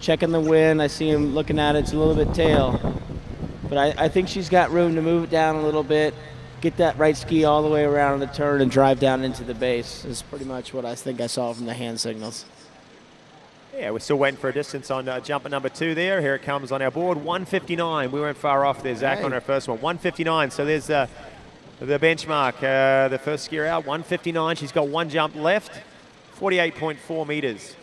[SPEAKER 4] checking the wind. I see him looking at it. It's a little bit tail. But I think she's got room to move it down a little bit, get that right ski all the way around the turn and drive down into the base. Is pretty much what I think I saw from the hand signals.
[SPEAKER 5] Yeah, we're still waiting for a distance on jumper number 2 there. Here it comes on our board, 159. We weren't far off there, Zach, on our first one. 159, so there's the benchmark. The first skier out, 159. She's got 1 jump left, 48.4 meters.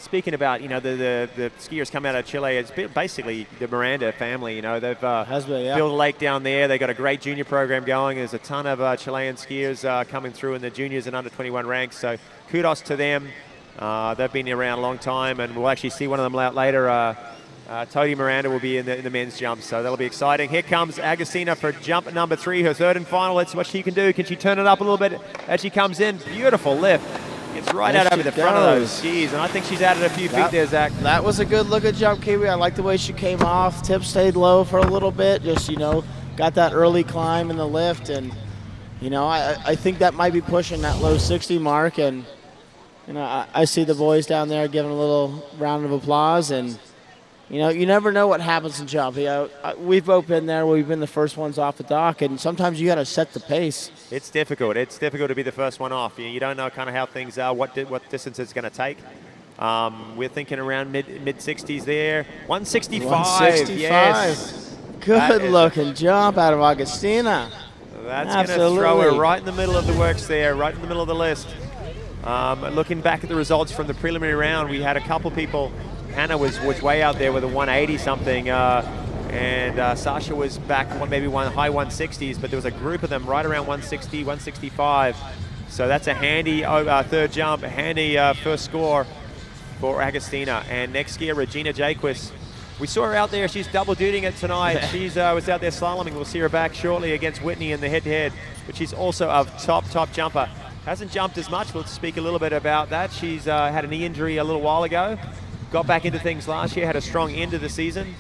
[SPEAKER 5] Speaking about, the skiers come out of Chile, it's basically the Miranda family. They've built a lake down there. They've got a great junior program going. There's a ton of Chilean skiers coming through in the juniors and under 21 ranks, so kudos to them. They've been around a long time, and we'll actually see one of them out later. Tony Miranda will be in the men's jump, so that'll be exciting. Here comes Agostina for jump number 3, her third and final. Let's see what she can do. Can she turn it up a little bit as she comes in? Beautiful lift. Gets right out over the front of those skis, and I think she's added a few feet there, Zach.
[SPEAKER 4] That was a good looking jump, Kiwi. I like the way she came off. Tip stayed low for a little bit. Just, got that early climb in the lift, and, I think that might be pushing that low 60 mark, and I see the boys down there giving a little round of applause, and, You know, you never know what happens in jump. You know, we've both been there. We've been the first ones off the dock, and sometimes you got to set the pace.
[SPEAKER 5] It's difficult. It's difficult to be the first one off. You don't know kind of how things are, what distance it's going to take. We're thinking around mid 60s there. 165.
[SPEAKER 4] 165.
[SPEAKER 5] Yes.
[SPEAKER 4] Good looking jump out of Augustina.
[SPEAKER 5] That's going to throw her right in the middle of the works there, right in the middle of the list. Looking back at the results from the preliminary round, we had a couple people. Hannah was way out there with a 180 something, and Sasha was back maybe high 160s, but there was a group of them right around 160, 165. So that's a handy third jump, a handy first score for Agostina. And next gear, Regina Jaquist. We saw her out there. She's double dutying it tonight. She's was out there slaloming. We'll see her back shortly against Whitney in the head-to-head, but she's also a top jumper. Hasn't jumped as much. We'll speak a little bit about that. She's had a knee injury a little while ago. Got back into things last year, had a strong end of the season.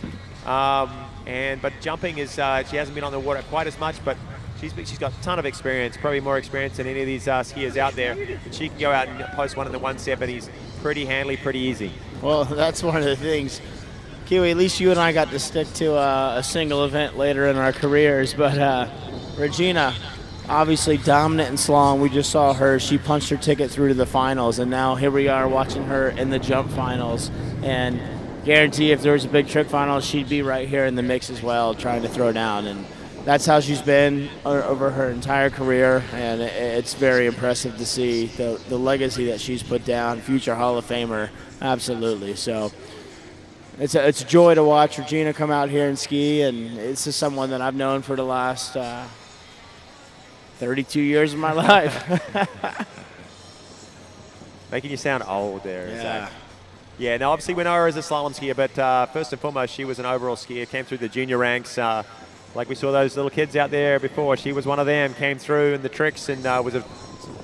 [SPEAKER 5] But jumping is, she hasn't been on the water quite as much, but she's got a ton of experience, probably more experience than any of these skiers out there. But she can go out and post one in the 170s pretty handily, pretty easy.
[SPEAKER 4] Well, that's one of the things. Kiwi, at least you and I got to stick to a single event later in our careers, but Regina, obviously dominant in slalom. We just saw her. She punched her ticket through to the finals, and now here we are watching her in the jump finals. And guarantee if there was a big trick final, she'd be right here in the mix as well, trying to throw down. And that's how she's been over her entire career, and it's very impressive to see the legacy that she's put down. Future Hall of Famer, absolutely. So it's a joy to watch Regina come out here and ski, and this is someone that I've known for the last 32 years of my life.
[SPEAKER 5] Making you sound old there,
[SPEAKER 4] yeah.
[SPEAKER 5] Zach. Yeah, now obviously we know her as a slalom skier, but first and foremost, she was an overall skier, came through the junior ranks. Like we saw those little kids out there before, she was one of them, came through in the tricks and was a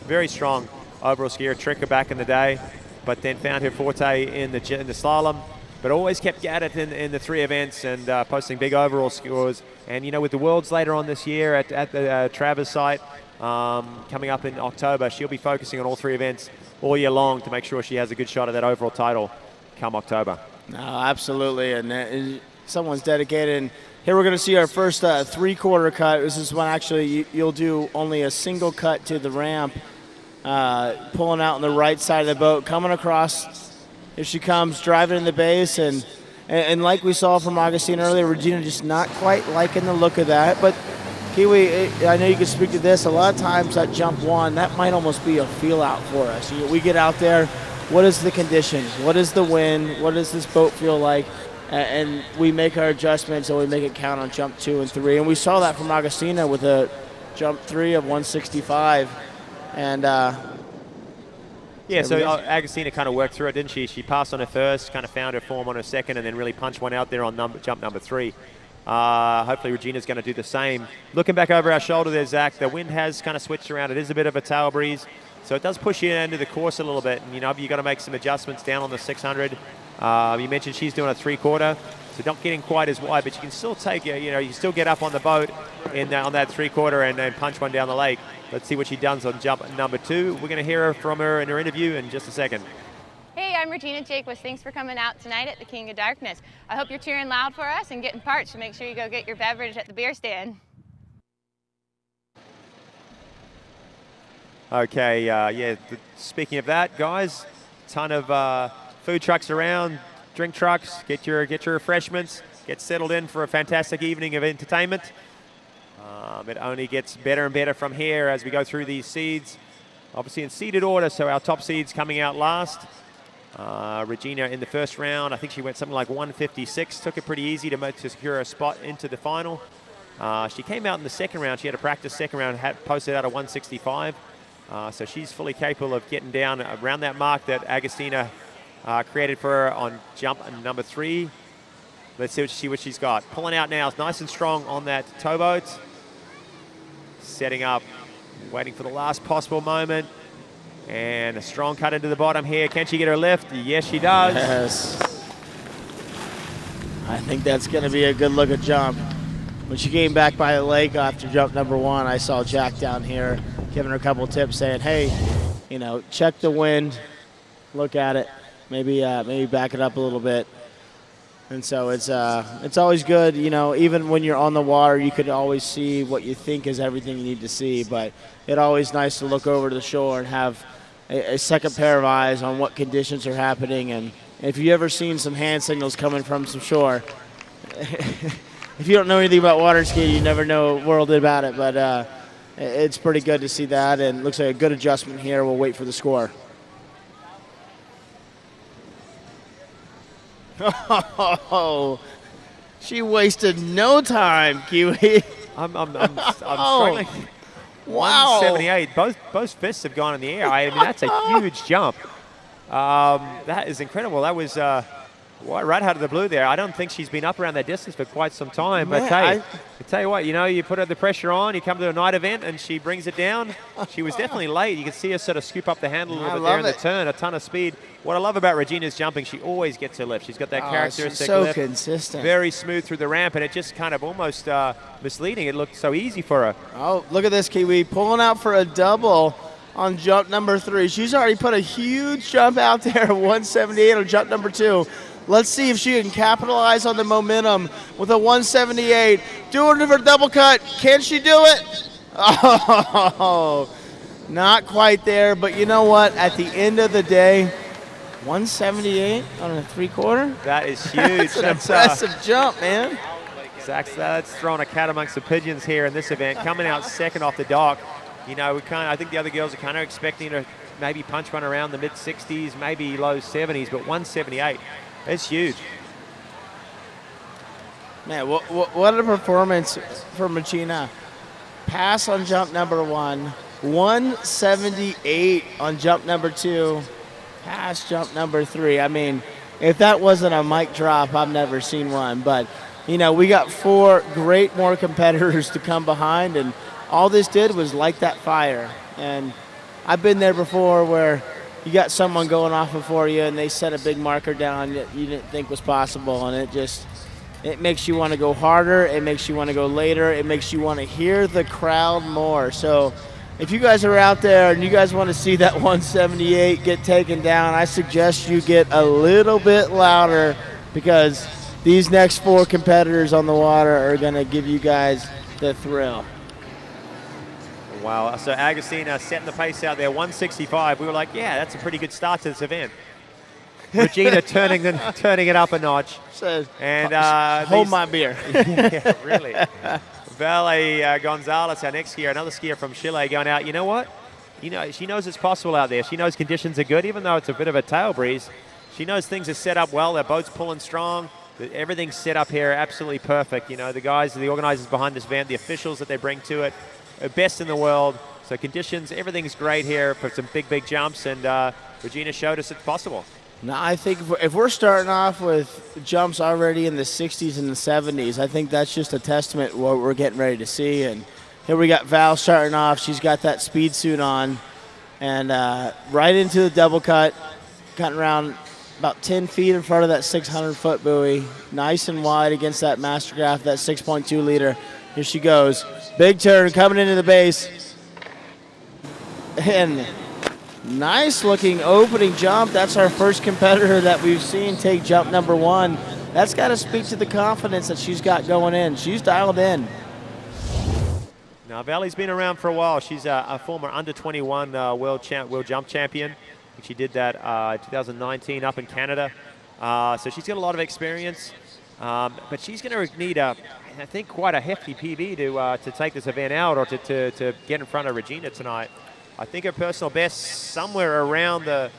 [SPEAKER 5] very strong overall skier, tricker back in the day, but then found her forte in the slalom, but always kept at it in the three events and posting big overall scores. And, you know, with the Worlds later on this year at the Travers site coming up in October, she'll be focusing on all three events all year long to make sure she has a good shot at that overall title come October.
[SPEAKER 4] No, absolutely, and someone's dedicated. And here we're going to see our first three-quarter cut. This is when actually you'll do only a single cut to the ramp, pulling out on the right side of the boat, coming across. Here she comes, driving in the base, and like we saw from Augustine earlier, Regina just not quite liking the look of that. But Kiwi, I know you can speak to this. A lot of times that jump one, that might almost be a feel out for us. We get out there, what is the condition? What is the wind? What does this boat feel like? And we make our adjustments and we make it count on jump 2 and 3. And we saw that from Augustina with a jump 3 of 165. And
[SPEAKER 5] yeah, so Agostina kind of worked through it, didn't she? She passed on her first, kind of found her form on her second, and then really punched one out there on jump number 3. Hopefully Regina's going to do the same. Looking back over our shoulder there, Zach, the wind has kind of switched around. It is a bit of a tail breeze, so it does push you into the course a little bit. And, you know, you've got to make some adjustments down on the 600. You mentioned she's doing a three-quarter, so not getting quite as wide, but you can still take, you know, you still get up on the boat on that three-quarter and punch one down the lake. Let's see what she does on jump number 2. We're going to hear from her in her interview in just a second.
[SPEAKER 6] Hey, I'm Regina Jaquist. Thanks for coming out tonight at the King of Darkness. I hope you're cheering loud for us and getting parched, so make sure you go get your beverage at the beer stand. Okay, yeah, speaking of that, guys, ton of food trucks around, drink trucks, get your refreshments, get settled in for a fantastic evening of entertainment. It only gets better and better from here as we go through these seeds. Obviously in seeded order, so our top seeds coming out last. Regina in the first round, I think she went something like 156, took it pretty easy to secure a spot into the final. She came out in the second round, she had a practice second round, had posted out a 165. So she's fully capable of getting down around that mark that Agostina created for her on jump number 3. Let's see what she's got. Pulling out now, it's nice and strong on that towboat. Setting up, waiting for the last possible moment. And a strong cut into the bottom here. Can she get her lift? Yes, she does.
[SPEAKER 4] Yes. I think that's going to be a good look at jump. When she came back by the lake after jump number 1, I saw Jack down here giving her a couple tips saying, hey, you know, check the wind, look at it, maybe back it up a little bit. And so it's always good, you know, even when you're on the water, you could always see what you think is everything you need to see. But it's always nice to look over to the shore and have a second pair of eyes on what conditions are happening. And if you've ever seen some hand signals coming from some shore, if you don't know anything about water skiing, you never know a world about it. But it's pretty good to see that, and looks like a good adjustment here. We'll wait for the score. Oh, she wasted no time, Kiwi.
[SPEAKER 5] I'm struggling.
[SPEAKER 4] Wow.
[SPEAKER 5] 178. Both fists have gone in the air. I mean, that's a huge jump. That is incredible. That was right out of the blue there. I don't think she's been up around that distance for quite some time.
[SPEAKER 4] Man,
[SPEAKER 5] But hey, I tell you what, you know, you put her the pressure on, you come to a night event, and she brings it down. She was definitely late. You can see her sort of scoop up the handle a little bit there in the turn, a ton of speed. What I love about Regina's jumping, she always gets her lift. She's got that characteristic
[SPEAKER 4] she's so
[SPEAKER 5] lift.
[SPEAKER 4] consistent.
[SPEAKER 5] Very smooth through the ramp, and it just kind of almost misleading. It looked so easy for her.
[SPEAKER 4] Oh, look at this, Kiwi, pulling out for a double on jump number 3. She's already put a huge jump out there, 178 on jump number 2. Let's see if she can capitalize on the momentum with a 178. Doing her double cut. Can she do it? Oh, not quite there, but you know what? At the end of the day, 178 on a 3/4.
[SPEAKER 5] That is huge.
[SPEAKER 4] That's an impressive jump, man.
[SPEAKER 5] That's thrown a cat amongst the pigeons here in this event. Coming out second off the dock. You know, I think the other girls are kind of expecting her to maybe punch one around the mid-60s, maybe low 70s, but 178. It's huge.
[SPEAKER 4] Man, what a performance from Regina. Pass on jump number 1, 178 on jump number 2, pass jump number 3. I mean, if that wasn't a mic drop, I've never seen one. But, you know, we got 4 great more competitors to come behind, and all this did was light that fire. And I've been there before where you got someone going off before you and they set a big marker down that you didn't think was possible, and it makes you want to go harder, it makes you want to go later, it makes you want to hear the crowd more. So if you guys are out there and you guys want to see that 178 get taken down, I suggest you get a little bit louder, because these next 4 competitors on the water are going to give you guys the thrill.
[SPEAKER 5] Wow, so Agustina setting the pace out there, 165. We were like, yeah, that's a pretty good start to this event. Regina turning it up a notch.
[SPEAKER 4] So,
[SPEAKER 5] and
[SPEAKER 4] hold my beer.
[SPEAKER 5] Yeah, really. Vale Gonzalez, our next skier, another skier from Chile, going out. You know what? You know, she knows it's possible out there. She knows conditions are good, even though it's a bit of a tail breeze. She knows things are set up well. Their boat's pulling strong. Everything's set up here absolutely perfect. You know, the guys, the organizers behind this event, the officials that they bring to it, are best in the world. So conditions, everything's great here for some big jumps, and Regina showed us it's possible.
[SPEAKER 4] Now, I think if we're starting off with jumps already in the 60s and the 70s, I think that's just a testament to what we're getting ready to see. And here we got Val starting off. She's got that speed suit on, and right into the double cut, cutting around about 10 feet in front of that 600-foot buoy, nice and wide against that Mastercraft, that 6.2 liter. Here she goes. Big turn coming into the base. And nice looking opening jump. That's our first competitor that we've seen take jump number 1. That's got to speak to the confidence that she's got going in. She's dialed in.
[SPEAKER 5] Now, Valley's been around for a while. She's a former under-21 world jump champion. I think she did that 2019 up in Canada. So she's got a lot of experience. But she's going to need I think quite a hefty PB to take this event out, or to get in front of Regina tonight. I think her personal best somewhere around the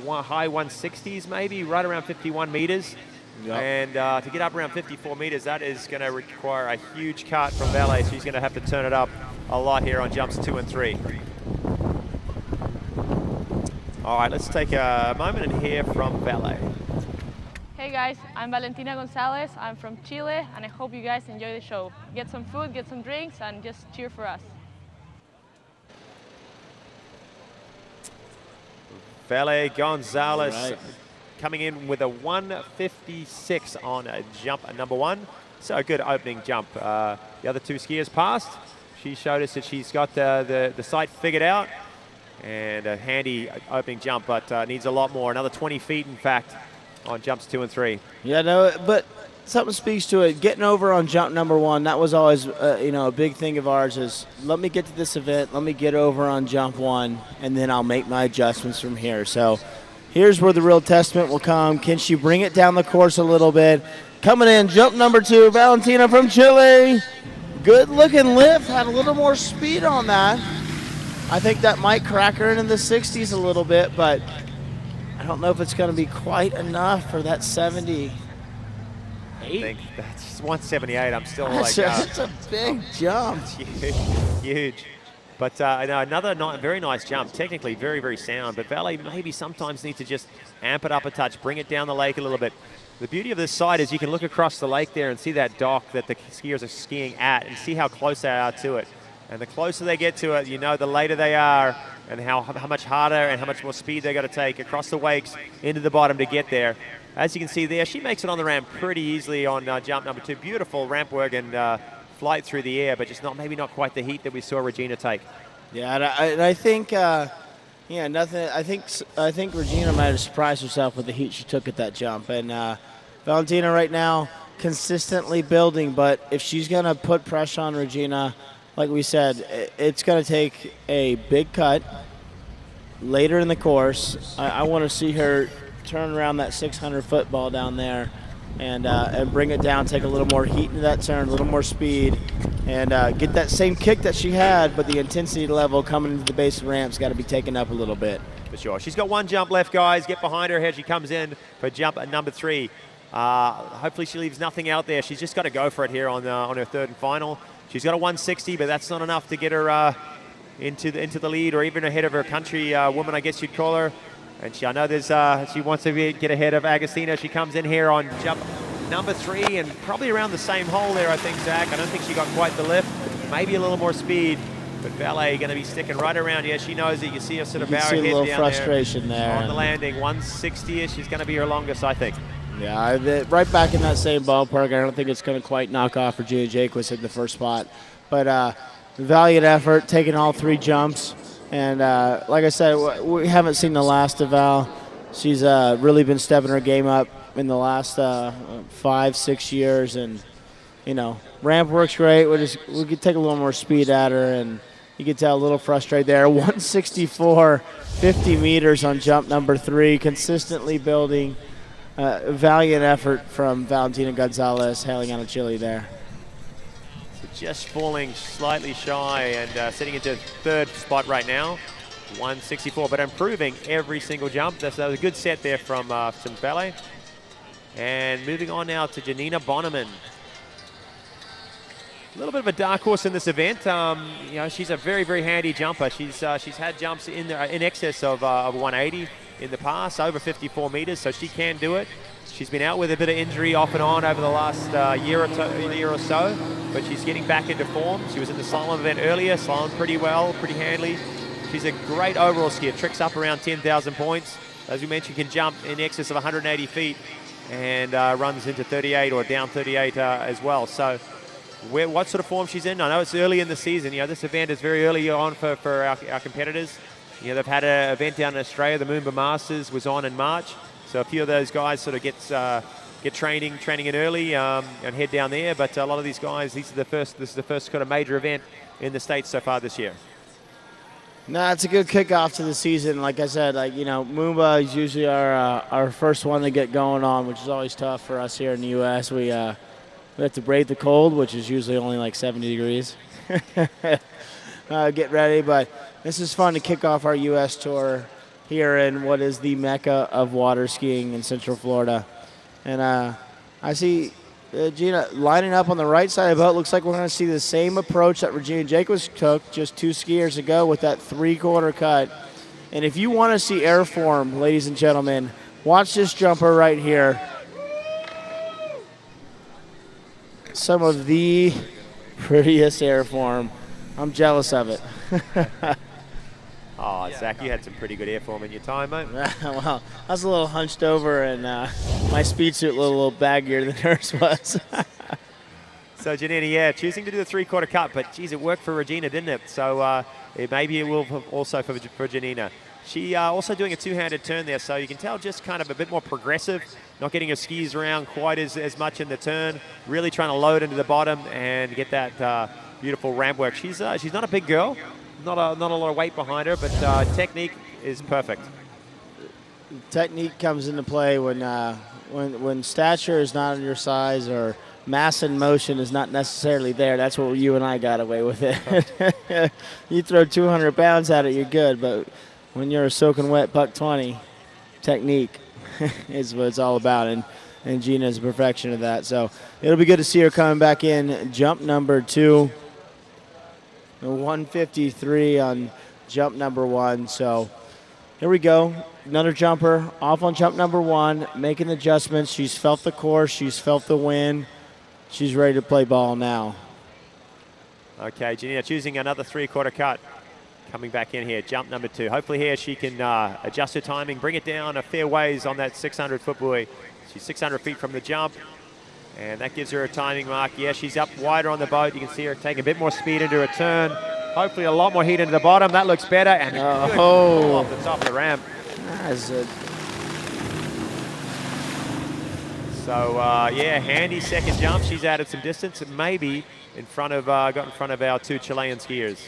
[SPEAKER 5] high 160s, maybe right around 51 meters. Yep. And to get up around 54 meters, that is going to require a huge cut from Valet. She's going to have to turn it up a lot here on jumps 2 and 3. All right, let's take a moment and hear from Valet.
[SPEAKER 8] Hey guys, I'm Valentina Gonzalez. I'm from Chile, and I hope you guys enjoy the show. Get some food, get some drinks, and just cheer for us.
[SPEAKER 5] Valet Gonzalez coming in with a 156 on jump number 1. So a good opening jump. The other 2 skiers passed. She showed us that she's got the sight figured out, and a handy opening jump, but needs a lot more. Another 20 feet, in fact,
[SPEAKER 6] on jumps 2 and 3.
[SPEAKER 4] Yeah, no, but something speaks to it. Getting over on jump number 1, that was always, a big thing of ours is let me get to this event, let me get over on jump 1, and then I'll make my adjustments from here. So here's where the real testament will come. Can she bring it down the course a little bit? Coming in, jump number 2, Valentina from Chile. Good looking lift, had a little more speed on that. I think that might crack her into the 60s a little bit, but I don't know if it's going to be quite enough for that 70.
[SPEAKER 6] I think that's 178. I'm still
[SPEAKER 4] That's a big jump.
[SPEAKER 6] It's huge. But another very nice jump. Technically very, very sound. But Valet maybe sometimes need to just amp it up a touch, bring it down the lake a little bit. The beauty of this side is you can look across the lake there and see that dock that the skiers are skiing at and see how close they are to it. And the closer they get to it, the later they are and how much harder and how much more speed they got to take across the wakes into the bottom to get there. As you can see there, she makes it on the ramp pretty easily on jump number 2. Beautiful ramp work and flight through the air, but just maybe not quite the heat that we saw Regina take.
[SPEAKER 4] Yeah, and I think, nothing. I think Regina might have surprised herself with the heat she took at that jump. And Valentina right now consistently building, but if she's going to put pressure on Regina, like we said, it's going to take a big cut later in the course. I want to see her turn around that 600-foot ball down there and bring it down, take a little more heat into that turn, a little more speed, and get that same kick that she had, but the intensity level coming into the base of the ramp's got to be taken up a little bit.
[SPEAKER 6] For sure. She's got 1 jump left, guys. Get behind her as she comes in for jump at number 3. Hopefully she leaves nothing out there. She's just got to go for it here on her 3rd and final. She's got a 160, but that's not enough to get her into the lead or even ahead of her country woman, I guess you'd call her. And I know she wants to get ahead of Agostina. She comes in here on jump number 3 and probably around the same hole there, I think, Zach. I don't think she got quite the lift. Maybe a little more speed. But Valet going to be sticking right around here. She knows it. You see her sort of bow her head down there.
[SPEAKER 4] You see a little frustration there.
[SPEAKER 6] On the landing. 160-ish. She's going to be her longest, I think.
[SPEAKER 4] Yeah, right back in that same ballpark. I don't think it's going to quite knock off Regina Jacquez in the first spot. But valiant effort, taking all 3 jumps. And like I said, we haven't seen the last of Val. She's really been stepping her game up in the last 5-6 years. And, ramp works great. We could take a little more speed at her. And you can tell a little frustrated there. 164, 50 meters on jump number 3, consistently building. Valiant effort from Valentina Gonzalez, hailing out of Chile there.
[SPEAKER 6] So just falling slightly shy and sitting into 3rd spot right now, 164, but improving every single jump. That was a good set there from Valet. And moving on now to Janina Bonneman. A little bit of a dark horse in this event. She's a very, very handy jumper. She's had jumps in excess of 180 in the past, over 54 meters, so she can do it. She's been out with a bit of injury off and on over the last year or so, but she's getting back into form. She was in the slalom event earlier, slalom pretty well, pretty handily. She's a great overall skier, tricks up around 10,000 points. As we mentioned, can jump in excess of 180 feet and runs into 38 or down 38 as well. So what sort of form she's in? I know it's early in the season. This event is very early on for our competitors. They've had an event down in Australia. The Moomba Masters was on in March. So a few of those guys sort of get training in early and head down there. But a lot of these guys, this is the first kind of major event in the States so far this year.
[SPEAKER 4] No, it's a good kickoff to the season. Like I said, Moomba is usually our first one to get going on, which is always tough for us here in the U.S. We have to brave the cold, which is usually only like 70 degrees. Get ready, but this is fun to kick off our U.S. tour here in what is the mecca of water skiing in Central Florida. And I see Gina lining up on the right side of the boat. Looks like we're going to see the same approach that Regina Jacquez took just 2 skiers ago with that 3/4 cut. And if you want to see airform, ladies and gentlemen, watch this jumper right here. Some of the prettiest airform. I'm jealous of it.
[SPEAKER 6] Oh, Zach, you had some pretty good airform in your time, mate.
[SPEAKER 4] Well, I was a little hunched over, and my speed suit a little baggier than hers was.
[SPEAKER 5] So Janina, yeah, choosing to do the three-quarter cut, but geez, it worked for Regina, didn't it? So maybe it will also for Janina. She also doing a two-handed turn there, so you can tell just kind of a bit more progressive, not getting her skis around quite as much in the turn, really trying to load into the bottom and get that beautiful ramp work. She's not a big girl, not a lot of weight behind her, but technique is perfect.
[SPEAKER 4] Technique comes into play when stature is not on your size or mass in motion is not necessarily there. That's what you and I got away with it. You throw 200 pounds at it, you're good, but when you're a soaking wet buck 20, technique is what it's all about, and Gina is a perfection of that. So it'll be good to see her coming back in. Jump number 2, 153 on jump number 1. So here we go. Another jumper off on jump number 1, making adjustments. She's felt the course. She's felt the wind. She's ready to play ball now.
[SPEAKER 5] Okay, Janina choosing another three-quarter cut. Coming back in here, jump number 2. Hopefully here she can adjust her timing, bring it down a fair ways on that 600-foot buoy. She's 600 feet from the jump, and that gives her a timing mark. Yeah, she's up wider on the boat. You can see her take a bit more speed into her turn. Hopefully a lot more heat into the bottom. That looks better, and off the top of the ramp. So, yeah, handy second jump. She's added some distance, and maybe in front of got in front of our 2 Chilean skiers.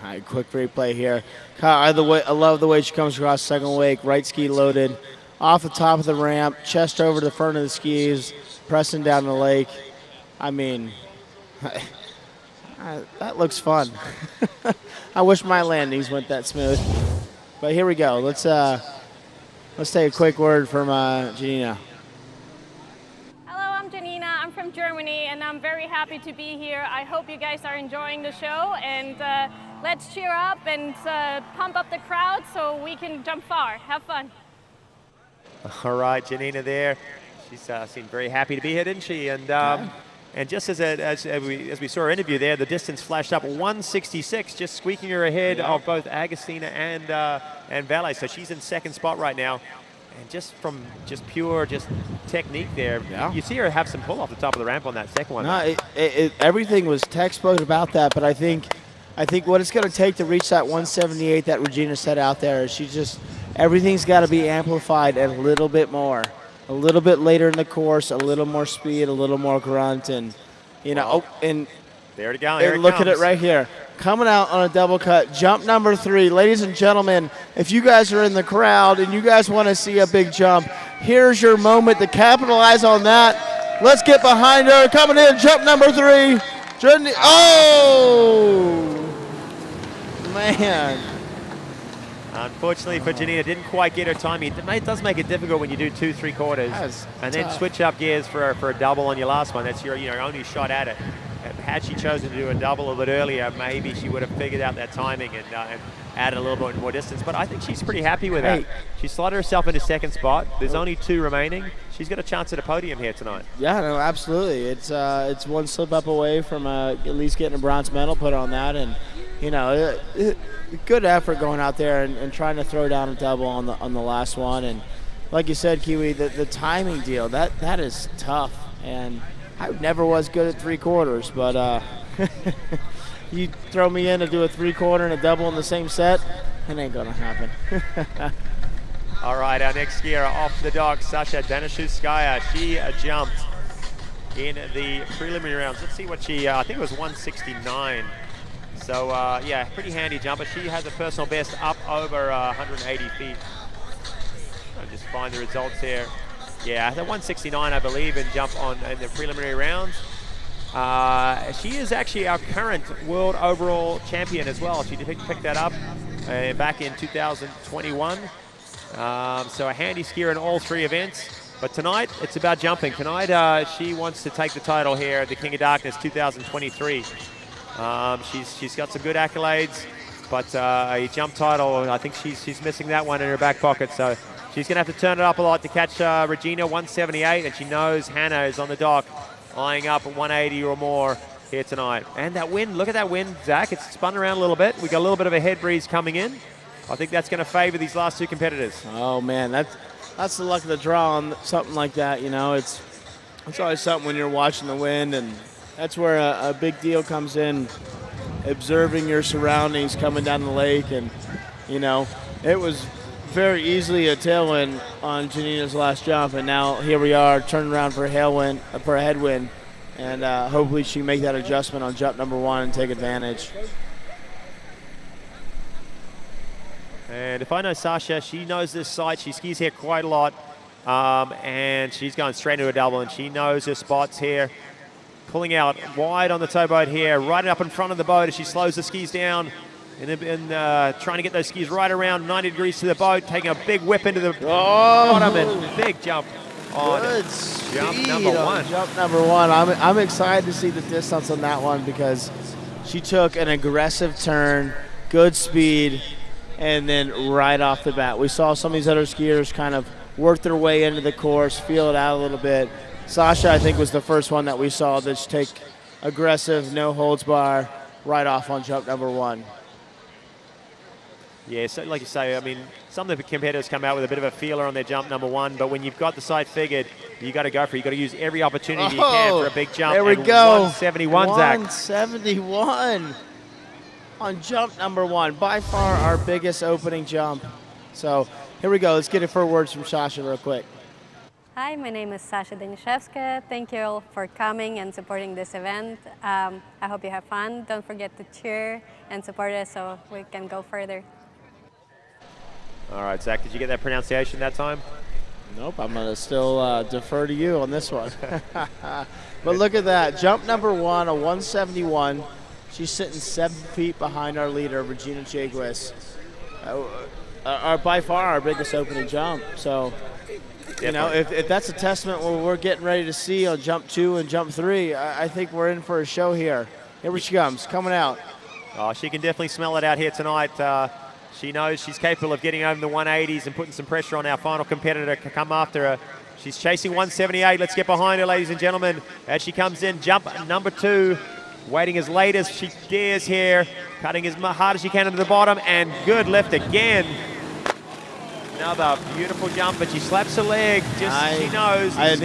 [SPEAKER 4] All right, quick replay here. I love the way she comes across second wake, right ski loaded, off the top of the ramp, chest over the front of the skis, pressing down the lake. I mean, that looks fun. I wish my landings went that smooth. But here we go. Let's take a quick word from Janina.
[SPEAKER 8] Hello, I'm Janina. I'm from Germany, and I'm very happy to be here. I hope you guys are enjoying the show, and let's cheer up and pump up the crowd so we can jump far. Have fun.
[SPEAKER 5] All right, Janina there. She's seemed very happy to be here, didn't she? And just as we saw her interview there, the distance flashed up 166, just squeaking her ahead of both Agostina and Valet. So she's in second spot right now. And just from pure technique there, you see her have some pull off the top of the ramp on that second one.
[SPEAKER 4] No, everything was textbook about that, but I think what it's going to take to reach that 178 that Regina set out there is everything's got to be amplified a little bit more. A little bit later in the course, a little more speed, a little more grunt, and and
[SPEAKER 5] there to go.
[SPEAKER 4] And look at it right here, coming out on a double cut, jump number 3, ladies and gentlemen. If you guys are in the crowd and you guys want to see a big jump, here's your moment to capitalize on that. Let's get behind her, coming in, jump number 3. Oh man.
[SPEAKER 5] Unfortunately for Janina, didn't quite get her timing. It does make it difficult when you do 2 3/4 and then switch up gears for a double on your last one. That's your only shot at it. Had she chosen to do a double a bit earlier, maybe she would have figured out that timing and added a little bit more distance. But I think she's pretty happy with that. She slotted herself into second spot. There's only 2 remaining. She's got a chance at a podium here tonight.
[SPEAKER 4] Yeah, no, absolutely. It's one slip up away from at least getting a bronze medal put on that, and good effort going out there and trying to throw down a double on the last one. And like you said, Kiwi, the timing deal, that is tough. And I never was good at 3/4, but you throw me in to do a 3/4 and a double in the same set, it ain't gonna happen.
[SPEAKER 5] All right, our next skier off the dock, Sasha Danishevskaya. She jumped in the preliminary rounds. Let's see what she, I think it was 169. So, yeah, pretty handy jumper. She has a personal best up over 180 feet. I'll just find the results here. Yeah, the 169, I believe, in the preliminary rounds. She is actually our current world overall champion as well. She picked that up back in 2021. So a handy skier in all 3 events. But tonight, it's about jumping. Tonight, she wants to take the title here at the King of Darkness 2023. She's got some good accolades, but a jump title, I think she's missing that one in her back pocket. So she's going to have to turn it up a lot to catch Regina, 178, and she knows Hannah is on the dock, eyeing up at 180 or more here tonight. And that wind, look at that wind, Zach. It's spun around a little bit. We got a little bit of a head breeze coming in. I think that's going to favor these last 2 competitors.
[SPEAKER 4] Oh man, that's the luck of the draw on something like that. It's always something when you're watching the wind and That's where a big deal comes in, observing your surroundings coming down the lake. And, it was very easily a tailwind on Janina's last jump, and now here we are turning around for a headwind, and hopefully she can make that adjustment on jump number 1 and take advantage.
[SPEAKER 5] And if I know Sasha, she knows this site. She skis here quite a lot, and she's going straight into a double, and she knows her spots here. Pulling out wide on the towboat here, right up in front of the boat as she slows the skis down, and trying to get those skis right around 90 degrees to the boat, taking a big whip into the bottom and big jump on jump number 1.
[SPEAKER 4] Jump number 1. I'm excited to see the distance on that one because she took an aggressive turn, good speed, and then right off the bat. We saw some of these other skiers kind of work their way into the course, feel it out a little bit. Sasha, I think, was the first one that we saw that's take aggressive, no holds bar, right off on jump number 1.
[SPEAKER 5] Yeah, so like you say, I mean, some of the competitors come out with a bit of a feeler on their jump number 1, but when you've got the site figured, you got to go for it. You got to use every opportunity you can for a big jump.
[SPEAKER 4] There we go.
[SPEAKER 5] 171, Zach.
[SPEAKER 4] 171 on jump number 1. By far our biggest opening jump. So here we go. Let's get it for words from Sasha real quick.
[SPEAKER 9] Hi, my name is Sasha Daniszewska. Thank you all for coming and supporting this event. I hope you have fun. Don't forget to cheer and support us so we can go further.
[SPEAKER 5] All right, Zach, did you get that pronunciation that time?
[SPEAKER 4] Nope, I'm going to still defer to you on this one. But look at that. Jump number 1, a 171. She's sitting 7 feet behind our leader, Regina Jaguis. By far our biggest opening jump. So, if that's a testament what we're getting ready to see on jump 2 and jump 3, I think we're in for a show here. Here she comes, coming out.
[SPEAKER 5] Oh, she can definitely smell it out here tonight. She knows she's capable of getting over the 180s and putting some pressure on our final competitor to come after her. She's chasing 178. Let's get behind her, ladies and gentlemen. As she comes in, jump number 2. Waiting as late as she dares here. Cutting as hard as she can into the bottom. And good lift again. Another beautiful jump, but she slaps her leg. She knows.
[SPEAKER 4] I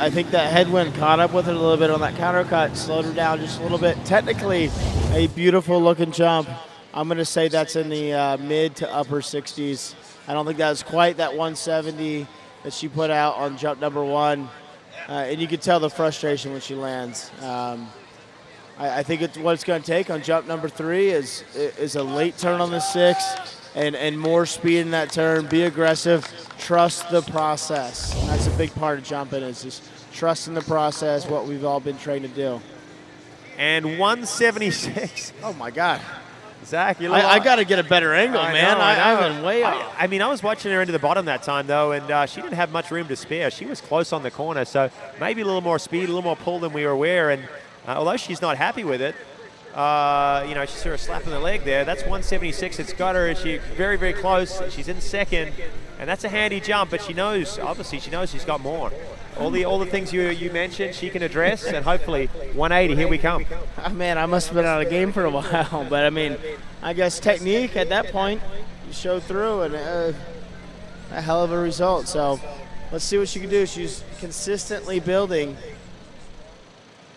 [SPEAKER 4] think that headwind caught up with her a little bit on that counter cut, slowed her down just a little bit. Technically, a beautiful looking jump. I'm going to say that's in the mid to upper 60s. I don't think that's quite that 170 that she put out on jump number 1. And you can tell the frustration when she lands. I think what it's going to take on jump number 3 is a late turn on the 6 and more speed in that turn. Be aggressive. Trust the process. That's a big part of jumping is just trusting the process, what we've all been trained to do.
[SPEAKER 5] And 176.
[SPEAKER 4] Oh, my God.
[SPEAKER 5] Zach,
[SPEAKER 4] I got to get a better angle, man. I've been way off.
[SPEAKER 5] I mean, I was watching her into the bottom that time, though, and she didn't have much room to spare. She was close on the corner, so maybe a little more speed, a little more pull than we were aware. And although she's not happy with it, she saw her slapping the leg there. That's 176. It's got her. She's very, very close. She's in second, and that's a handy jump. But she knows, obviously, she's got more. All the things you mentioned, she can address, and hopefully 180. Here we come.
[SPEAKER 4] Oh, man, I must have been out of game for a while, but I mean, I guess technique at that point showed through, and a hell of a result. So let's see what she can do. She's consistently building.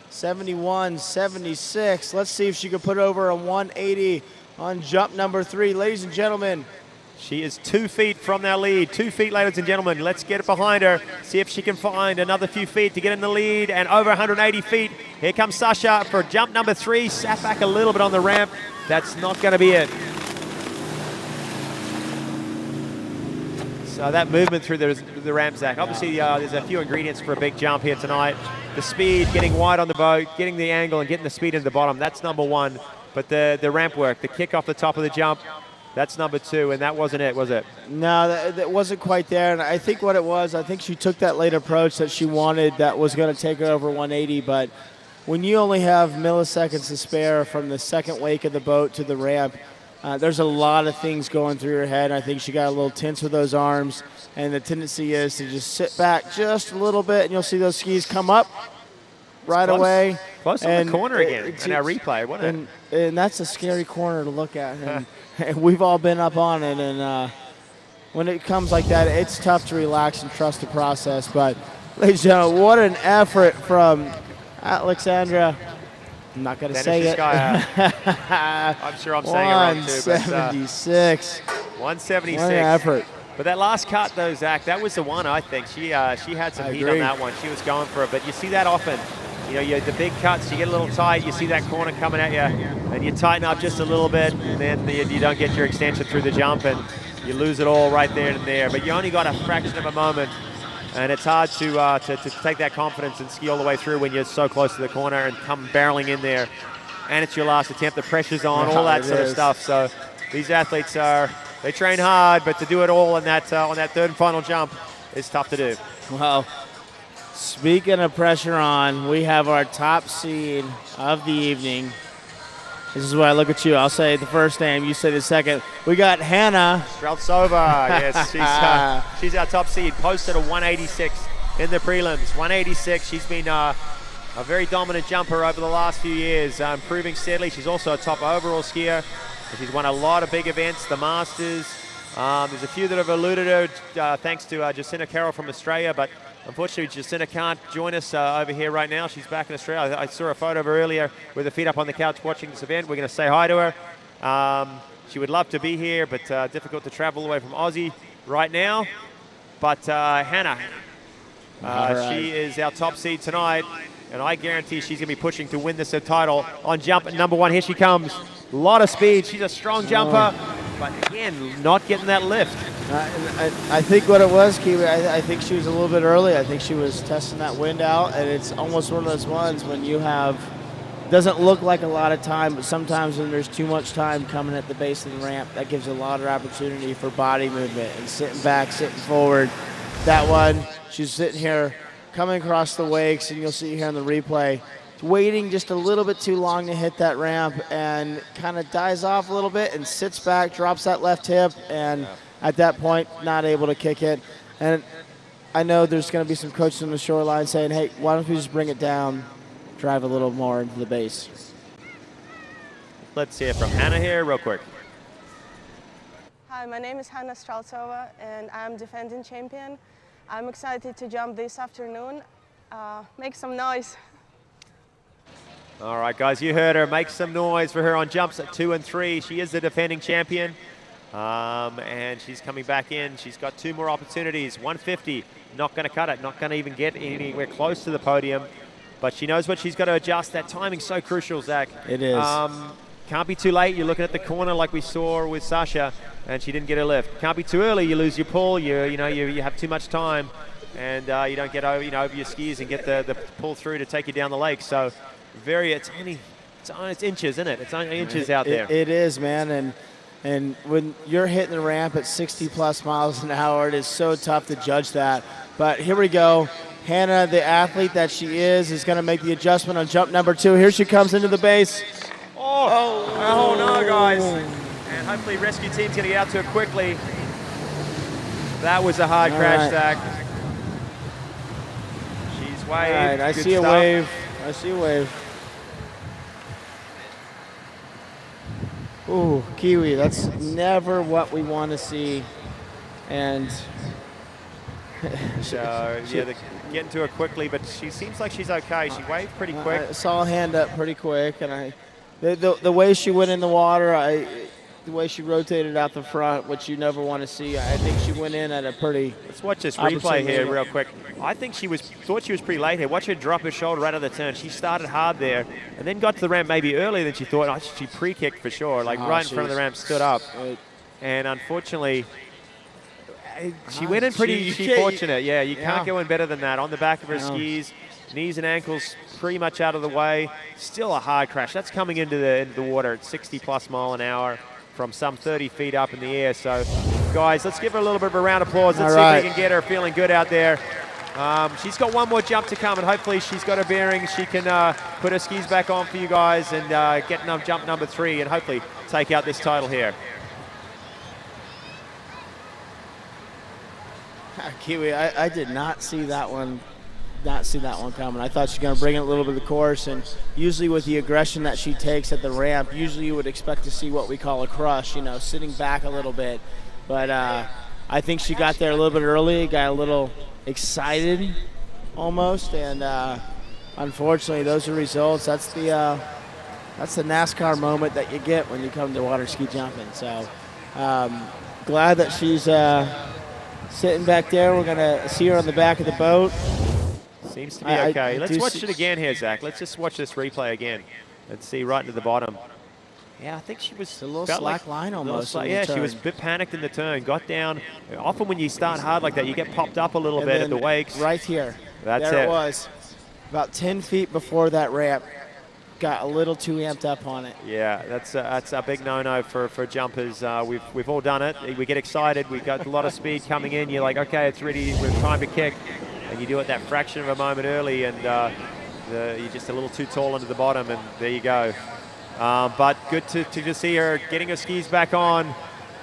[SPEAKER 4] 71, 76. Let's see if she can put over a 180 on jump number 3. Ladies and gentlemen,
[SPEAKER 5] she is 2 feet from their lead. 2 feet, ladies and gentlemen. Let's get it behind her. See if she can find another few feet to get in the lead. And over 180 feet. Here comes Sasha for jump number 3. Sat back a little bit on the ramp. That's not going to be it. So that movement through the ramp, Zach. Obviously, there's a few ingredients for a big jump here tonight. The speed, getting wide on the boat, getting the angle, and getting the speed into the bottom. That's number 1. But the ramp work, the kick off the top of the jump, that's number 2, and that wasn't it, was it?
[SPEAKER 4] No, that wasn't quite there. And I think what it was, I think she took that late approach that she wanted that was going to take her over 180. But when you only have milliseconds to spare from the second wake of the boat to the ramp, there's a lot of things going through her head. I think she got a little tense with those arms. And the tendency is to just sit back just a little bit, and you'll see those skis come up right away.
[SPEAKER 5] Close on the corner again in our replay.
[SPEAKER 4] And that's a scary corner to look at. And we've all been up on it, and when it comes like that, it's tough to relax and trust the process. But, ladies and gentlemen, what an effort from Alexandra I'm not going to
[SPEAKER 5] Dennis
[SPEAKER 4] say it.
[SPEAKER 5] I'm sure I'm saying it wrong too. But,
[SPEAKER 4] 176.
[SPEAKER 5] 176.
[SPEAKER 4] What an effort.
[SPEAKER 5] But that last cut, though, Zach, that was the one, I think. She had some heat on that one. She was going for it. But you see that often. The big cuts, you get a little tight, you see that corner coming at you, and you tighten up just a little bit, and then you don't get your extension through the jump, and you lose it all right there and there. But you only got a fraction of a moment, and it's hard to take that confidence and ski all the way through when you're so close to the corner and come barreling in there. And it's your last attempt, the pressure's on, all that sort of stuff. So these athletes they train hard, but to do it all in that on that third and final jump is tough to do.
[SPEAKER 4] Well, speaking of pressure on, we have our top seed of the evening. This is where I look at you. I'll say the first name, you say the second. We got Hannah
[SPEAKER 5] Streltsova, yes, she's our top seed. Posted a 186 in the prelims. 186. She's been a very dominant jumper over the last few years, improving steadily. She's also a top overall skier. She's won a lot of big events, the Masters. There's a few that have eluded her, thanks to Jacinta Carroll from Australia, but unfortunately, Jacinta can't join us over here right now. She's back in Australia. I saw a photo of her earlier with her feet up on the couch watching this event. We're going to say hi to her. She would love to be here, but difficult to travel all the way from Aussie right now. But Hannah, she is our top seed tonight, and I guarantee she's going to be pushing to win this title on jump number one. Here she comes. A lot of speed. She's a strong jumper, but again, not getting that lift.
[SPEAKER 4] I think what it was, Kiwi, I think she was a little bit early. I think she was testing that wind out, and it's almost one of those ones when you have, doesn't look like a lot of time, but sometimes when there's too much time coming at the base of the ramp, that gives a lot of opportunity for body movement and sitting back, sitting forward. That one, she's sitting here coming across the wakes, and you'll see here on the replay, waiting just a little bit too long to hit that ramp and kind of dies off a little bit and sits back, drops that left hip, and at that point, not able to kick it. And I know there's going to be some coaches on the shoreline saying, hey, why don't we just bring it down, drive a little more into the base.
[SPEAKER 5] Let's hear from Hannah here real quick.
[SPEAKER 10] Hi, my name is Hannah Streltsova, and I'm defending champion. I'm excited to jump this afternoon. Make some noise.
[SPEAKER 5] All right, guys, you heard her. Make some noise for her on jumps at 2 and 3. She is the defending champion, and she's coming back in. She's got 2 more opportunities. 150, not going to cut it, not going to even get anywhere close to the podium, but she knows what she's got to adjust. That timing's so crucial, Zach.
[SPEAKER 4] It is.
[SPEAKER 5] Can't be too late. You're looking at the corner like we saw with Sasha, and she didn't get a lift. Can't be too early. You lose your pull. You have too much time, and you don't get over your skis and get the pull through to take you down the lake. So. It's inches, isn't it? It's only inches out there.
[SPEAKER 4] It is, man, and when you're hitting the ramp at 60+ miles an hour, it is so tough to judge that. But here we go. Hannah, the athlete that she is going to make the adjustment on jump number 2. Here she comes into the base.
[SPEAKER 5] Oh no, guys. And hopefully rescue team's going to get out to her quickly. That was a hard crash, Zach. She's waved.
[SPEAKER 4] All right, I see
[SPEAKER 5] stuff.
[SPEAKER 4] a wave. I see a wave. Ooh, Kiwi, that's never what we want to see. And
[SPEAKER 5] so, they're getting to her quickly, but she seems like she's okay. She waved pretty quick.
[SPEAKER 4] I saw a hand up pretty quick, and the way she went in the water, the way she rotated out the front, which you never want to see, I think she went in at a pretty.
[SPEAKER 5] Let's watch this replay here real quick. I think thought she was pretty late here. Watch her drop her shoulder right at the turn. She started hard there and then got to the ramp maybe earlier than she thought. She pre-kicked for sure, right in front of the ramp, stood up. And unfortunately, she went in pretty fortunate. Yeah, you can't go in better than that. On the back of her skis, knees and ankles pretty much out of the way. Still a hard crash. That's coming into the water at 60+ mile an hour. From some 30 feet up in the air. So, guys, let's give her a little bit of a round of applause. Let's see if we can get her feeling good out there. She's got one more jump to come, and hopefully she's got her bearings. She can put her skis back on for you guys and get jump number 3 and hopefully take out this title here.
[SPEAKER 4] Kiwi, I did not see that one. Coming. I thought she was going to bring it a little bit of the course, and usually with the aggression that she takes at the ramp, usually you would expect to see what we call a crush, sitting back a little bit. But I think she got there a little bit early, got a little excited almost, and unfortunately those are results. That's That's the NASCAR moment that you get when you come to water ski jumping. So glad that she's sitting back there. We're going to see her on the back of the boat.
[SPEAKER 5] Seems to be okay. Let's watch it again here, Zach. Let's just watch this replay again and see right into the bottom. Yeah, I think she was
[SPEAKER 4] a little slack line almost.
[SPEAKER 5] Yeah, she was a bit panicked in the turn. Got down. Often when you start hard like that, you get popped up a little bit at the wakes.
[SPEAKER 4] Right here.
[SPEAKER 5] That's
[SPEAKER 4] there it was. About 10 feet before that ramp. Got a little too amped up on it.
[SPEAKER 5] Yeah, that's a big no-no for jumpers. We've all done it. We get excited. We've got a lot of speed coming in. You're like, okay, it's ready. We're time to kick. And you do it that fraction of a moment early, and you're just a little too tall into the bottom, and there you go. But good to see her getting her skis back on.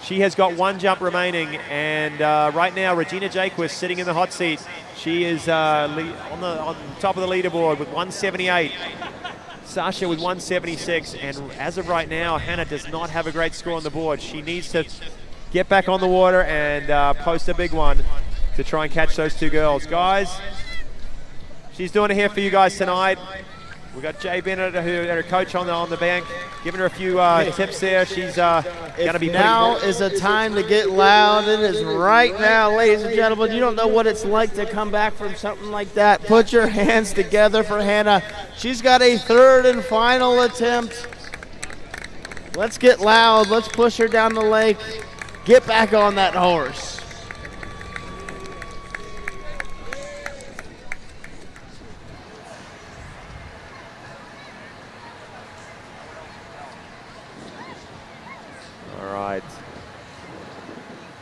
[SPEAKER 5] She has got one jump remaining, and right now Regina Jaquist sitting in the hot seat. She is on top of the leaderboard with 178. Sasha with 176, and as of right now, Hannah does not have a great score on the board. She needs to get back on the water and post a big one to try and catch those two girls. Guys, she's doing it here for you guys tonight. We've got Jay Bennett, her coach, on the bank, giving her a few tips there. She's going to be
[SPEAKER 4] now is a time to get loud. It is right now, ladies and gentlemen. You don't know what it's like to come back from something like that. Put your hands together for Hannah. She's got a third and final attempt. Let's get loud. Let's push her down the lake. Get back on that horse.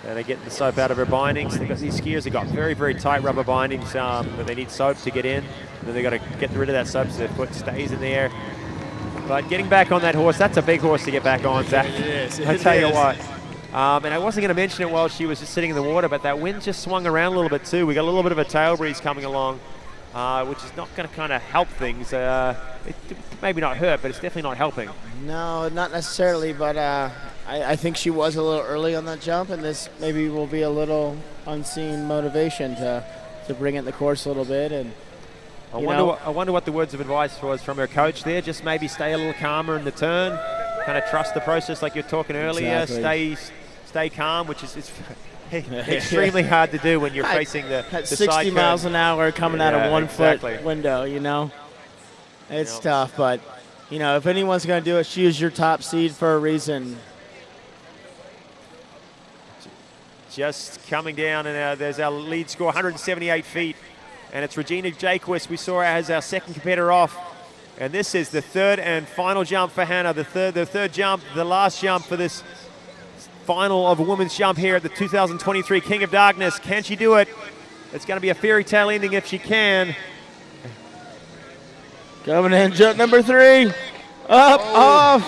[SPEAKER 5] And they're getting the soap out of her bindings. They've got these skiers have got very, very tight rubber bindings, but they need soap to get in. And then they've got to get rid of that soap so their foot stays in there. But getting back on that horse, that's a big horse to get back on, Zach.
[SPEAKER 4] It is.
[SPEAKER 5] I tell you what. And I wasn't going to mention it while she was just sitting in the water, but that wind just swung around a little bit too. We got a little bit of a tail breeze coming along, which is not going to kind of help things. It maybe not hurt, but it's definitely not helping.
[SPEAKER 4] No, not necessarily, but I think she was a little early on that jump, and this maybe will be a little unseen motivation to bring it in the course a little bit. And
[SPEAKER 5] I wonder what the words of advice was from her coach there. Just maybe stay a little calmer in the turn, kind of trust the process like you're talking earlier.
[SPEAKER 4] Exactly.
[SPEAKER 5] Stay calm, which is extremely hard to do when you're facing the
[SPEAKER 4] 60 miles an hour coming out of 1 foot window, you know. It's tough, but, you know, if anyone's going to do it, she is your top seed for a reason.
[SPEAKER 5] Just coming down, and there's our lead score, 178 feet. And it's Regina Jaquist. We saw her as our second competitor off. And this is the third and final jump for Hannah. The third jump, the last jump for this final of a women's jump here at the 2023 King of Darkness. Can she do it? It's going to be a fairy tale ending if she can.
[SPEAKER 4] Coming in, jump number 3. Up, off.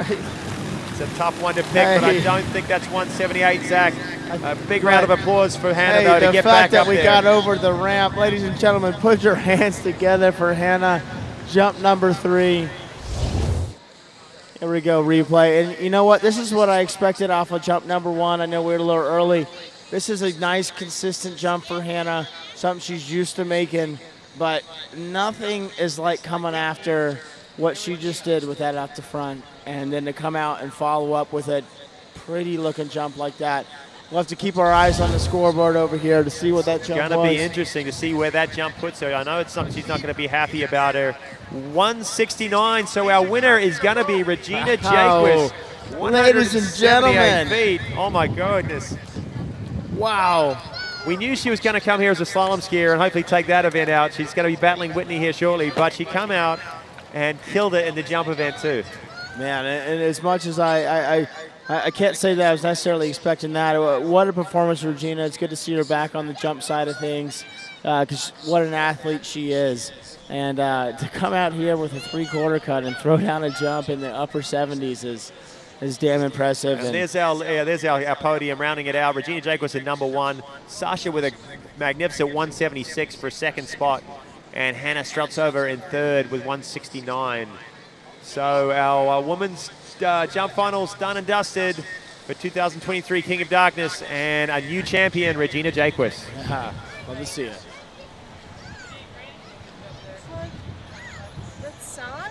[SPEAKER 5] It's a tough one to pick, but I don't think that's 178, Zach. A big round of applause for Hannah, though, to get back up there.
[SPEAKER 4] The fact that we got over the ramp, ladies and gentlemen, put your hands together for Hannah. Jump number 3. Here we go, replay. And you know what? This is what I expected off of jump number 1. I know we were a little early. This is a nice, consistent jump for Hannah, something she's used to making. But nothing is like coming after what she just did with that up the front, and then to come out and follow up with a pretty looking jump like that. We'll have to keep our eyes on the scoreboard over here to see what that jump was.
[SPEAKER 5] It's going to be interesting to see where that jump puts her. I know it's something she's not going to be happy about her. 169, so our winner is going to be Regina Jaquist.
[SPEAKER 4] Ladies and gentlemen.
[SPEAKER 5] Feet. Oh my goodness.
[SPEAKER 4] Wow.
[SPEAKER 5] We knew she was going to come here as a slalom skier and hopefully take that event out. She's going to be battling Whitney here shortly, but she come out and killed it in the jump event too.
[SPEAKER 4] Man, and as much as I can't say that I was necessarily expecting that. What a performance, Regina. It's good to see her back on the jump side of things, because what an athlete she is. And to come out here with a 3/4 cut and throw down a jump in the upper 70s is damn impressive.
[SPEAKER 5] And there's our podium rounding it out. Regina Jaquist at number 1. Sasha with a magnificent 176 for a second spot. And Hannah Streltsova in third with 169. So our women's jump finals done and dusted for 2023 King of Darkness, and a new champion, Regina Jaquist.
[SPEAKER 4] Love to see it.
[SPEAKER 10] That song,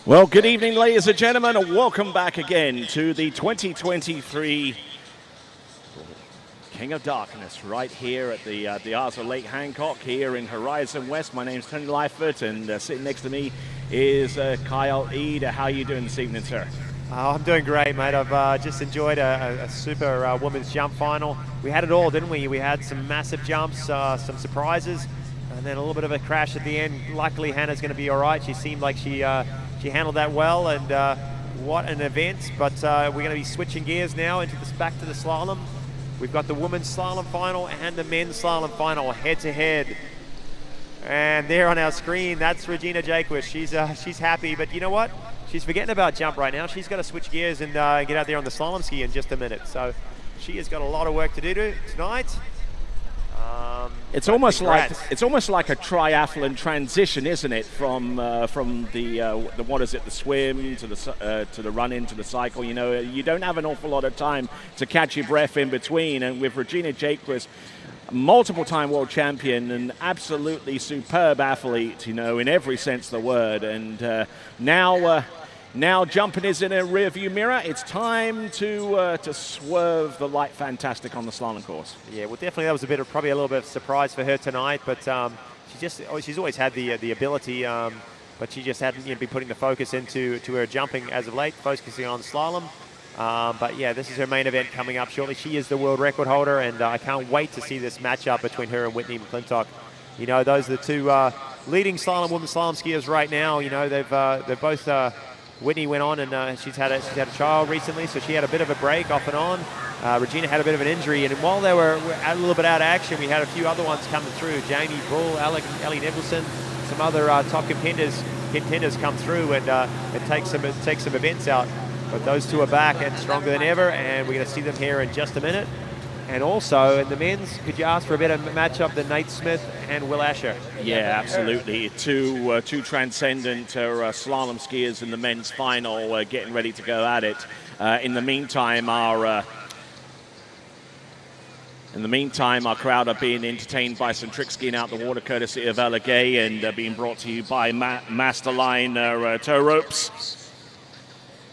[SPEAKER 2] Well, good evening, ladies and gentlemen, and welcome back again to the 2023 King of Darkness right here at the Arts of Lake Hancock here in Horizon West. My name's Tony Lightfoot, and sitting next to me is Kyle Eade. How are you doing this evening, sir?
[SPEAKER 5] Oh, I'm doing great, mate. I've just enjoyed a super women's jump final. We had it all, didn't we? We had some massive jumps, some surprises, and then a little bit of a crash at the end. Luckily, Hannah's going to be all right. She seemed like she handled that well, and what an event. But we're going to be switching gears now into back to the slalom. We've got the women's slalom final and the men's slalom final head-to-head. And there on our screen, that's Regina Jaquist. She's happy, but you know what? She's forgetting about jump right now. She's got to switch gears and get out there on the slalom ski in just a minute. So she has got a lot of work to do tonight.
[SPEAKER 2] It's almost like a triathlon transition, isn't it? From the what is it, the swim to the run into the cycle. You know, you don't have an awful lot of time to catch your breath in between. And with Regina Jaquist, multiple-time world champion and absolutely superb athlete, you know, in every sense of the word. And now jumping is in a rear-view mirror. It's time to swerve the light fantastic on the slalom course.
[SPEAKER 5] Yeah, well, definitely that was probably a little bit of a surprise for her tonight. But she's always had the ability, but she just hadn't been putting the focus into her jumping as of late, focusing on slalom. But yeah, this is her main event coming up shortly. She is the world record holder, and I can't wait to see this matchup between her and Whitney McClintock. You know, those are the two leading women's slalom skiers right now. You know, they've both. Whitney went on and she's had a child recently, so she had a bit of a break off and on. Regina had a bit of an injury, and while they were a little bit out of action, we had a few other ones coming through. Jamie Bull, Ellie Nicholson, some other top contenders come through and take some events out. But those two are back and stronger than ever, and we're going to see them here in just a minute. And also in the men's, could you ask for a better matchup than Nate Smith and Will Asher?
[SPEAKER 2] Yeah, absolutely. Two transcendent slalom skiers in the men's final, getting ready to go at it. In the meantime, our crowd are being entertained by some trick skiing out the water, courtesy of Ella Gay, and being brought to you by Masterline Tow Ropes.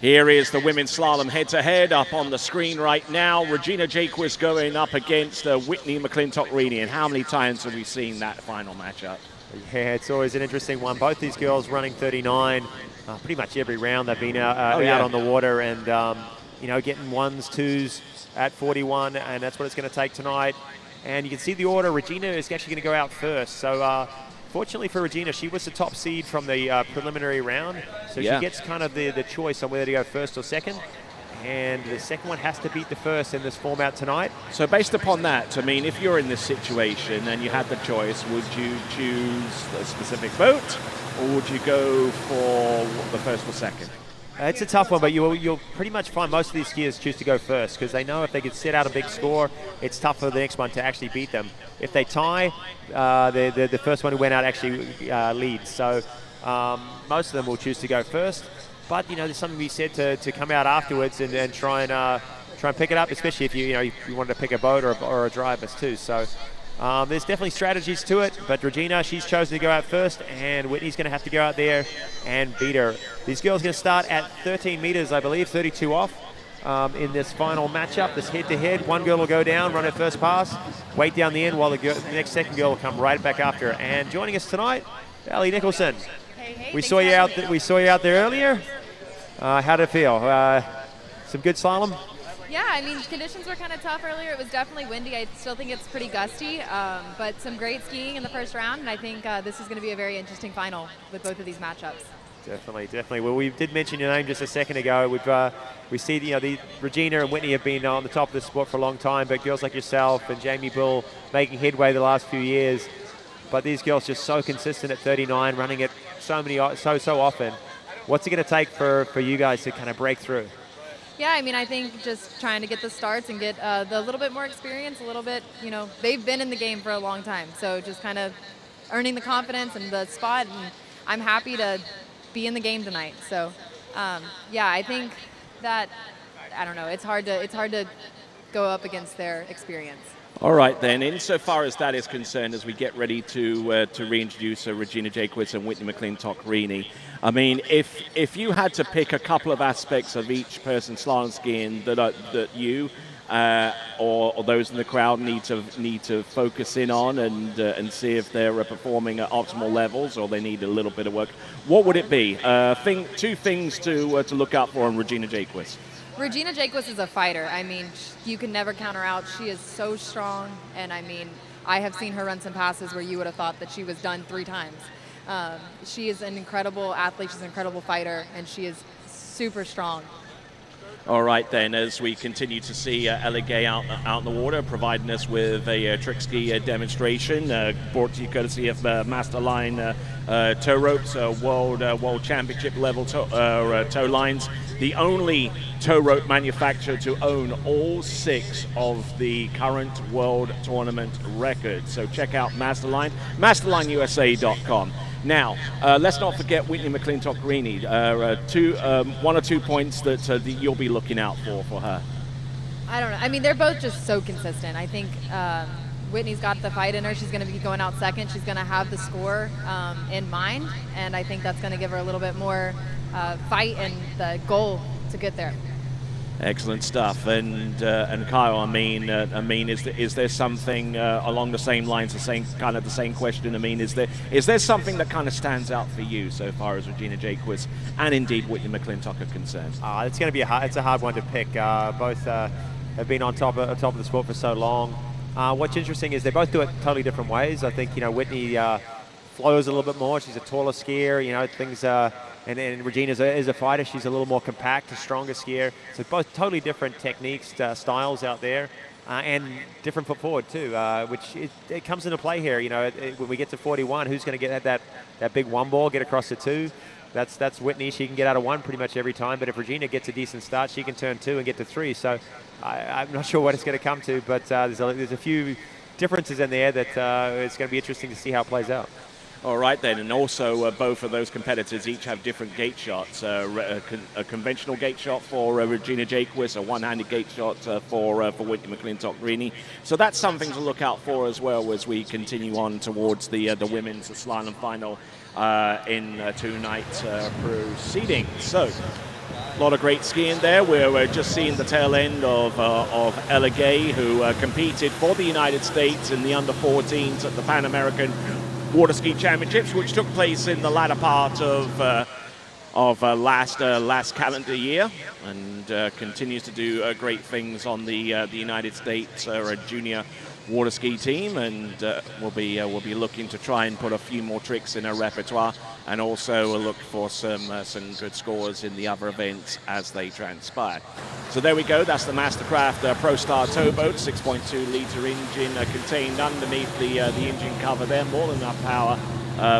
[SPEAKER 2] Here is the women's slalom head-to-head up on the screen right now. Regina Jaquist going up against Whitney McClintock-Reedy. And how many times have we seen that final matchup?
[SPEAKER 5] Yeah, it's always an interesting one. Both these girls running 39. Pretty much every round they've been out on the water and, getting ones, twos at 41. And that's what it's going to take tonight. And you can see the order. Regina is actually going to go out first. So, fortunately for Regina, she was the top seed from the preliminary round, so she gets kind of the choice on whether to go first or second, and the second one has to beat the first in this format tonight.
[SPEAKER 2] So based upon that, I mean, if you're in this situation and you had the choice, would you choose a specific boat, or would you go for the first or second?
[SPEAKER 5] It's a tough one, but you'll pretty much find most of these skiers choose to go first because they know if they can set out a big score, it's tough for the next one to actually beat them. If they tie, the first one who went out actually leads. So most of them will choose to go first. But there's something to be said to come out afterwards and try and pick it up, especially if you wanted to pick a boat or a drivers too. So. There's definitely strategies to it, but Regina, she's chosen to go out first, and Whitney's going to have to go out there and beat her. These girls are going to start at 13 meters, I believe, 32 off in this final matchup, this head-to-head. One girl will go down, run her first pass, wait down the end while the next second girl will come right back after her. And joining us tonight, Ellie Nicholson.
[SPEAKER 11] Hey,
[SPEAKER 5] we saw you out there earlier. How did it feel? Some good slalom?
[SPEAKER 11] Yeah, I mean, conditions were kind of tough earlier. It was definitely windy. I still think it's pretty gusty, but some great skiing in the first round, and I think this is going to be a very interesting final with both of these matchups.
[SPEAKER 5] Definitely. Well, we did mention your name just a second ago. We see the Regina and Whitney have been on the top of the sport for a long time, but girls like yourself and Jamie Bull making headway the last few years. But these girls just so consistent at 39, running it so often. What's it going to take for you guys to kind of break through?
[SPEAKER 11] Yeah, I mean, I think just trying to get the starts and get the little bit more experience, a little bit, they've been in the game for a long time. So just kind of earning the confidence and the spot, and I'm happy to be in the game tonight. So, I think that, I don't know, it's hard to go up against their experience.
[SPEAKER 2] All right, then, insofar as that is concerned, as we get ready to reintroduce Regina Jaquith and Whitney McClintock-Rini, I mean, if you had to pick a couple of aspects of each person slalom skiing that you or those in the crowd need to focus in on and see if they're performing at optimal levels or they need a little bit of work, what would it be? Two things to look out for on Regina Jaquith.
[SPEAKER 11] Regina Jaquith is a fighter. I mean, you can never count her out. She is so strong, and I mean, I have seen her run some passes where you would have thought that she was done 3 times. She is an incredible athlete. She's an incredible fighter, and she is super strong.
[SPEAKER 2] All right, then, as we continue to see Ella Gay out in the water, providing us with a trick ski demonstration, brought to you courtesy of Masterline tow ropes, world championship level tow lines. The only tow rope manufacturer to own all 6 of the current world tournament records. So check out Masterline, masterlineusa.com. Now, let's not forget Whitney McClintock-Rini. 1 or 2 points that you'll be looking out for her.
[SPEAKER 11] I don't know. I mean, they're both just so consistent. I think Whitney's got the fight in her. She's going to be going out second. She's going to have the score in mind, and I think that's going to give her a little bit more fight and the goal to get there.
[SPEAKER 2] Excellent stuff. And Kyle, I mean, is there something along the same lines, the same question? I mean, is there something that kind of stands out for you so far as Regina Jaquith and indeed Whitney McClintock are concerned?
[SPEAKER 5] It's going to be it's a hard one to pick. Both have been on top of the sport for so long. What's interesting is they both do it totally different ways. I think Whitney flows a little bit more. She's a taller skier. Things. And Regina is a fighter. She's a little more compact, a stronger skier. So both totally different techniques, styles out there, and different foot forward too, which it comes into play here. When we get to 41, who's going to get that big 1 ball, get across the 2? That's Whitney. She can get out of 1 pretty much every time. But if Regina gets a decent start, she can turn 2 and get to 3. So I'm not sure what it's going to come to, but there's a few differences in there that it's going to be interesting to see how it plays out.
[SPEAKER 2] All right, then, and also both of those competitors each have different gate shots. A conventional gate shot for Regina Jaquith, a one-handed gate shot for Whitney McClintock-Rini. So that's something to look out for as well as we continue on towards the women's slalom final in 2-night proceedings. So a lot of great skiing there. We're just seeing the tail end of Ella Gay, who competed for the United States in the under-14s at the Pan American Waterski Championships, which took place in the latter part of last calendar year, and continues to do great things on the United States junior waterski team, and we'll be looking to try and put a few more tricks in her repertoire, and also look for some good scores in the other events as they transpire. So there we go. That's the Mastercraft Pro Star towboat, 6.2 liter engine contained underneath the engine cover there. More than enough power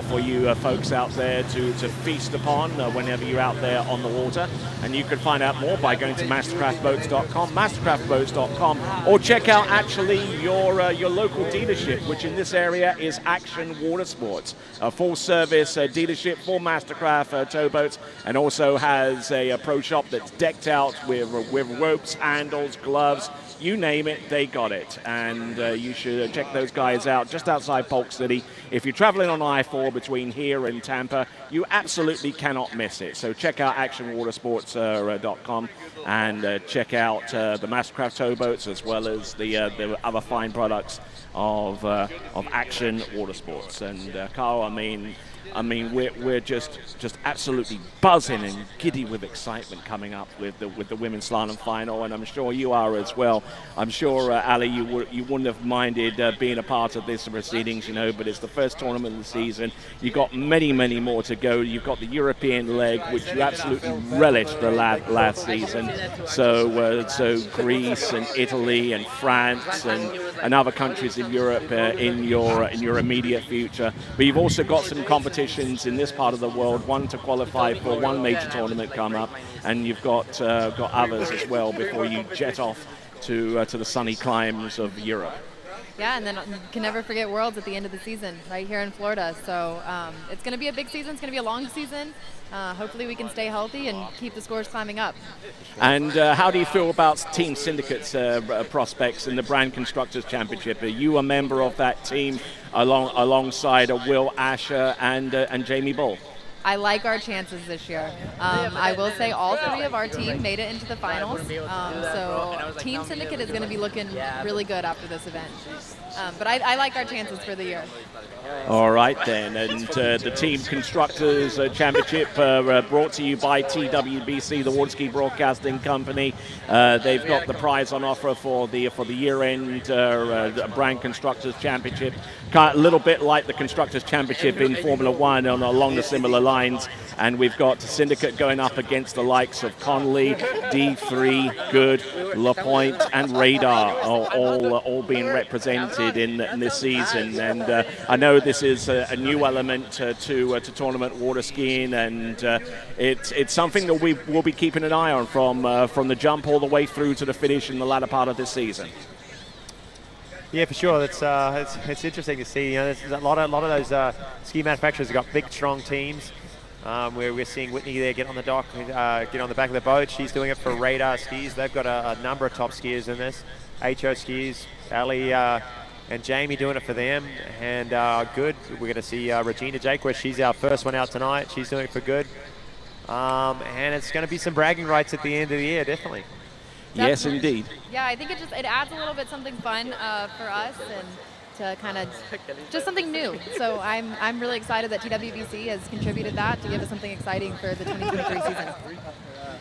[SPEAKER 2] for you folks out there to feast upon whenever you're out there on the water. And you can find out more by going to mastercraftboats.com, or check out actually your local dealership, which in this area is Action Watersports, a full-service dealership for Mastercraft towboats, and also has a pro shop that's decked out with ropes, handles, gloves. You name it, they got it. And you should check those guys out just outside Polk City. If you're traveling on I-4 between here and Tampa, you absolutely cannot miss it. So check out actionwatersports.com and check out the Mastercraft towboats, as well as the other fine products of Action Watersports. And Carl, I mean, we're just absolutely buzzing and giddy with excitement coming up with the women's slalom final, and I'm sure you are as well. I'm sure, Ali, you wouldn't have minded being a part of this proceedings, but it's the first tournament of the season. You've got many more to go. You've got the European leg, which you absolutely relished the last season. So Greece and Italy and France and other countries in Europe in your immediate future. But you've also got some competitions in this part of the world, one to qualify for one major tournament come up, and you've got others as well before you jet off to the sunny climes of Europe.
[SPEAKER 11] yeah, and then you can never forget Worlds at the end of the season right here in Florida. So it's going to be a big season. It's going to be a long season. Hopefully we can stay healthy and keep the scores climbing up.
[SPEAKER 2] And how do you feel about Team Syndicate's prospects in the Brand Constructors Championship? Are you a member of that team alongside Will Asher and Jamie Bull?
[SPEAKER 11] I like our chances this year. I will say all three of our team made it into the finals. So Team Syndicate is going to be looking really good after this event. But I like our chances for the year.
[SPEAKER 2] All right then, and the Team Constructors Championship brought to you by TWBC, the Waterski Broadcasting Company. They've got the prize on offer for the year-end Brand Constructors Championship, a little bit like the Constructors Championship in Formula One along the similar lines. And we've got Syndicate going up against the likes of Connolly, D3, Good, LaPointe, and Radar, all being represented in this season. And I know this is a new element to tournament water skiing, and it's something that we will be keeping an eye on from the jump all the way through to the finish in the latter part of this season.
[SPEAKER 5] Yeah, for sure. It's interesting to see. There's a lot of those ski manufacturers have got big, strong teams. Where we're seeing Whitney there get on the dock, get on the back of the boat. She's doing it for Radar Skis. They've got a number of top skiers in this. HO Skis, Ali and Jamie doing it for them. And Good, we're going to see Regina Jaquist. She's our first one out tonight. She's doing it for Good. And it's going to be some bragging rights at the end of the year, definitely.
[SPEAKER 2] Yes, indeed.
[SPEAKER 11] Yeah, I think it adds a little bit something fun for us and to kind of just something new. So I'm really excited that TWBC has contributed that to give us something exciting for the 2023 season.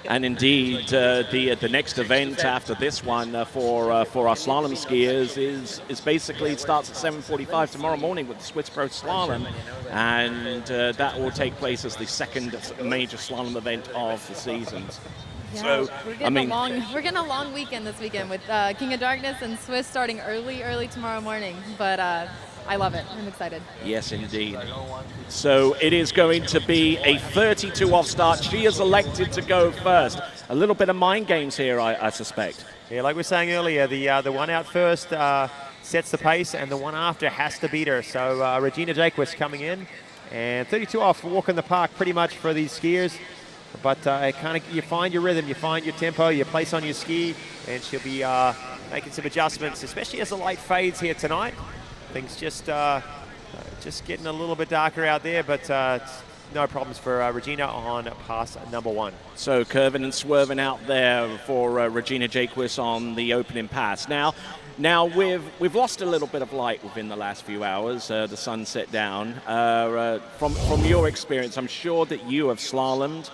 [SPEAKER 2] And indeed, the next event after this one for our slalom skiers is basically starts at 7:45 tomorrow morning with the Swiss Pro Slalom, and that will take place as the second major slalom event of the season.
[SPEAKER 11] Yeah,
[SPEAKER 2] So,
[SPEAKER 11] we're getting a long weekend this weekend with King of Darkness and Swiss starting early tomorrow morning. But I love it. I'm excited.
[SPEAKER 2] Yes, indeed. So it is going to be a 32 off start. She is elected to go first. A little bit of mind games here, I suspect.
[SPEAKER 5] Yeah, like we were saying earlier, the one out first sets the pace, and the one after has to beat her. So Regina Jaquist coming in, and 32 off, walk in the park pretty much for these skiers. But you find your rhythm, you find your tempo, you place on your ski, and she'll be making some adjustments, especially as the light fades here tonight. Things just getting a little bit darker out there, but no problems for Regina on pass number one.
[SPEAKER 2] So curving and swerving out there for Regina Jaquist on the opening pass. Now we've lost a little bit of light within the last few hours. The sun set down. From your experience, I'm sure that you have slalomed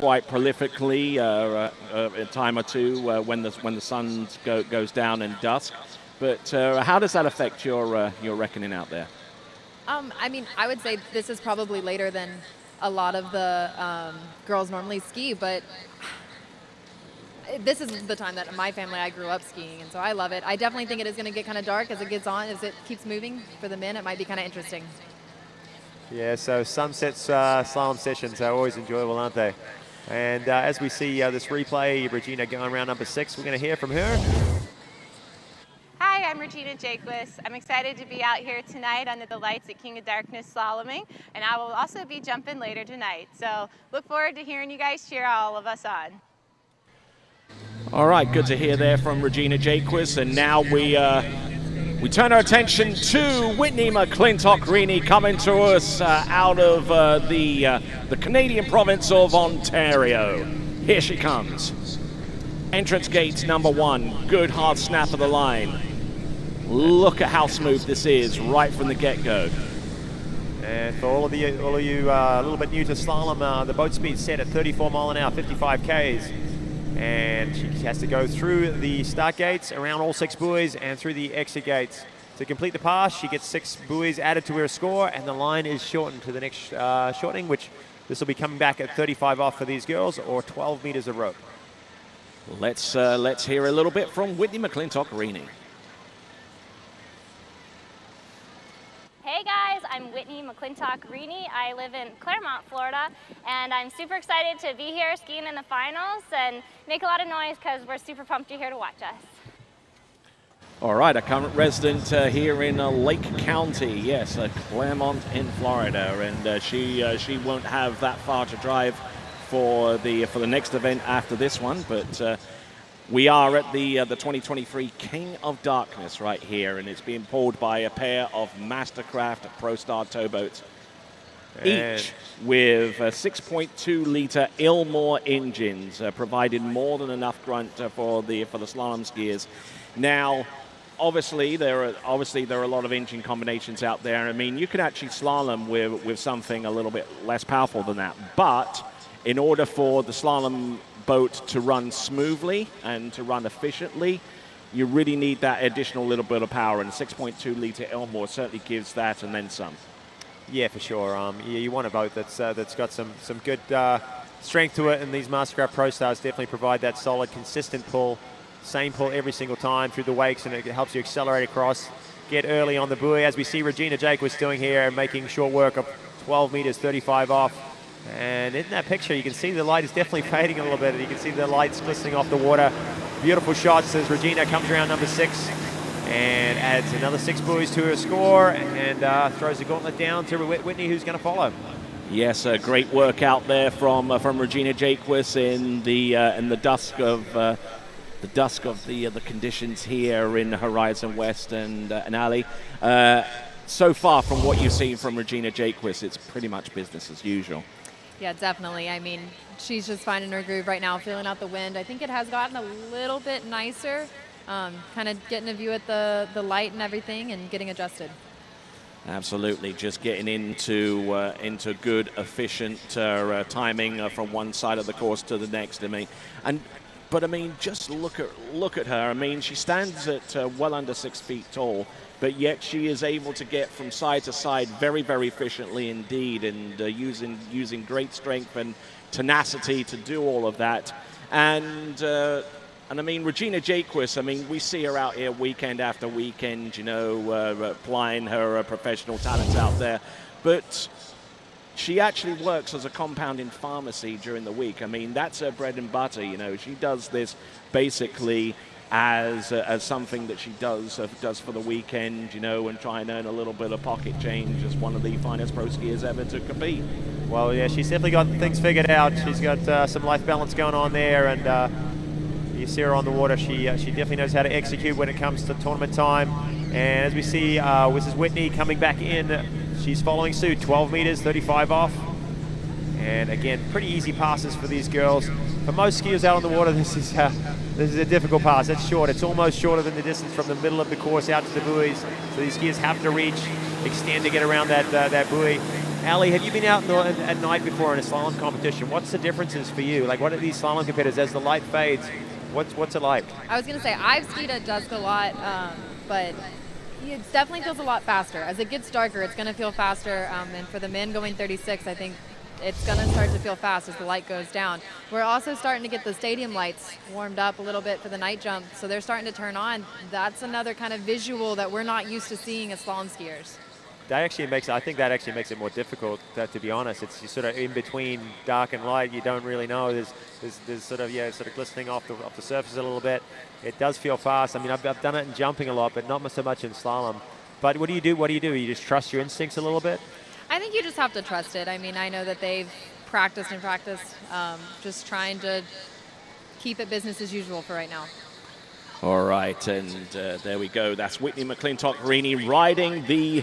[SPEAKER 2] quite prolifically a time or two when the sun goes down in dusk. But how does that affect your reckoning out there?
[SPEAKER 11] I mean, I would say this is probably later than a lot of the girls normally ski, but this is the time that my family, I grew up skiing, and so I love it. I definitely think it is going to get kind of dark as it gets on, as it keeps moving. For the men, it might be kind of interesting.
[SPEAKER 5] Yeah, so sunset slalom sessions are always enjoyable, aren't they? And as we see this replay, Regina going around number 6, we're going to hear from her.
[SPEAKER 12] Hi, I'm Regina Jaquist. I'm excited to be out here tonight under the lights at King of Darkness Slaloming, and I will also be jumping later tonight. So look forward to hearing you guys cheer all of us on.
[SPEAKER 2] All right, good to hear there from Regina Jaquist, and now we turn our attention to Whitney McClintock-Rini coming to us out of the Canadian province of Ontario. Here she comes. Entrance gate number 1, good hard snap of the line. Look at how smooth this is right from the get-go.
[SPEAKER 5] And for all of you a little bit new to slalom, the boat speed set at 34 mile an hour, 55 Ks. And she has to go through the start gates, around all 6 buoys, and through the exit gates. To complete the pass, she gets 6 buoys added to her score, and the line is shortened to the next shortening, which this will be coming back at 35 off for these girls, or 12 meters of rope.
[SPEAKER 2] Let's hear a little bit from Whitney McClintock-Rini.
[SPEAKER 8] Hey guys, I'm Whitney McClintock-Rini. I live in Claremont, Florida, and I'm super excited to be here skiing in the finals and make a lot of noise because we're super pumped you're here to watch us.
[SPEAKER 2] All right, a current resident here in Lake County, yes, Claremont in Florida, and she won't have that far to drive for the next event after this one, but we are at the 2023 King of Darkness right here, and it's being pulled by a pair of Mastercraft Pro Star towboats, each with 6.2 liter Ilmore engines, providing more than enough grunt for the slalom skiers. Now, obviously there are a lot of engine combinations out there. I mean, you can actually slalom with something a little bit less powerful than that, but in order for the slalom boat to run smoothly and to run efficiently, you really need that additional little bit of power, and 6.2 liter Ilmore certainly gives that and then some.
[SPEAKER 5] Yeah, for sure. You want a boat that's got some good strength to it, and these Mastercraft Pro Stars definitely provide that solid, consistent pull. Same pull every single time through the wakes, and it helps you accelerate across, get early on the buoy, as we see Regina Jake was doing here, making short work of 12 meters, 35 off. And in that picture, you can see the light is definitely fading a little bit, and you can see the lights glistening off the water. Beautiful shots as Regina comes around number 6 and adds another 6 buoys to her score, and throws the gauntlet down to Whitney, who's going to follow.
[SPEAKER 2] Yes, a great work out there from Regina Jaquist in the dusk of the conditions here in Horizon West and Ali. So far from what you've seen from Regina Jaquist, it's pretty much business as usual.
[SPEAKER 11] Yeah, definitely. I mean, she's just finding her groove right now, feeling out the wind. I think it has gotten a little bit nicer, kind of getting a view at the light and everything and getting adjusted.
[SPEAKER 2] Absolutely, just getting into good, efficient timing from one side of the course to the next. But just look at her. I mean, she stands at well under 6 feet tall, but yet she is able to get from side to side very, very efficiently indeed, and using great strength and tenacity to do all of that. And I mean, Regina Jaquist, I mean, we see her out here weekend after weekend, applying her professional talents out there, but she actually works as a compounding pharmacy during the week. I mean, that's her bread and butter. She does this basically as something that she does for the weekend, and try and earn a little bit of pocket change as one of the finest pro skiers ever to compete.
[SPEAKER 5] Well, yeah, she's definitely got things figured out. She's got some life balance going on there, and you see her on the water. She definitely knows how to execute when it comes to tournament time. And as we see, this is Whitney coming back in. She's following suit, 12 meters, 35 off. And again, pretty easy passes for these girls. For most skiers out on the water, this is a difficult pass. It's short. It's almost shorter than the distance from the middle of the course out to the buoys. So these skiers have to reach, extend to get around that buoy. Ali, have you been out at night before in a slalom competition? What's the differences for you? Like, what are these slalom competitors as the light fades? What's it like?
[SPEAKER 11] I was going to say, I've skied at dusk a lot, but it definitely feels a lot faster. As it gets darker, it's going to feel faster. And for the men going 36, I think it's going to start to feel fast as the light goes down. We're also starting to get the stadium lights warmed up a little bit for the night jump, so they're starting to turn on. That's another kind of visual that we're not used to seeing as slalom skiers.
[SPEAKER 5] I think that actually makes it more difficult, to be honest. It's sort of in between dark and light. You don't really know. There's sort of glistening off the surface a little bit. It does feel fast. I mean, I've done it in jumping a lot, but not so much in slalom. But what do you do? You just trust your instincts a little bit?
[SPEAKER 11] I think you just have to trust it. I mean, I know that they've practiced, just trying to keep it business as usual for right now.
[SPEAKER 2] All right, and there we go. That's Whitney McClintock-Rini riding the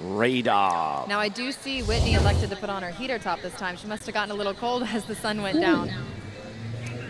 [SPEAKER 2] radar.
[SPEAKER 11] Now I do see Whitney elected to put on her heater top this time. She must have gotten a little cold as the sun went down.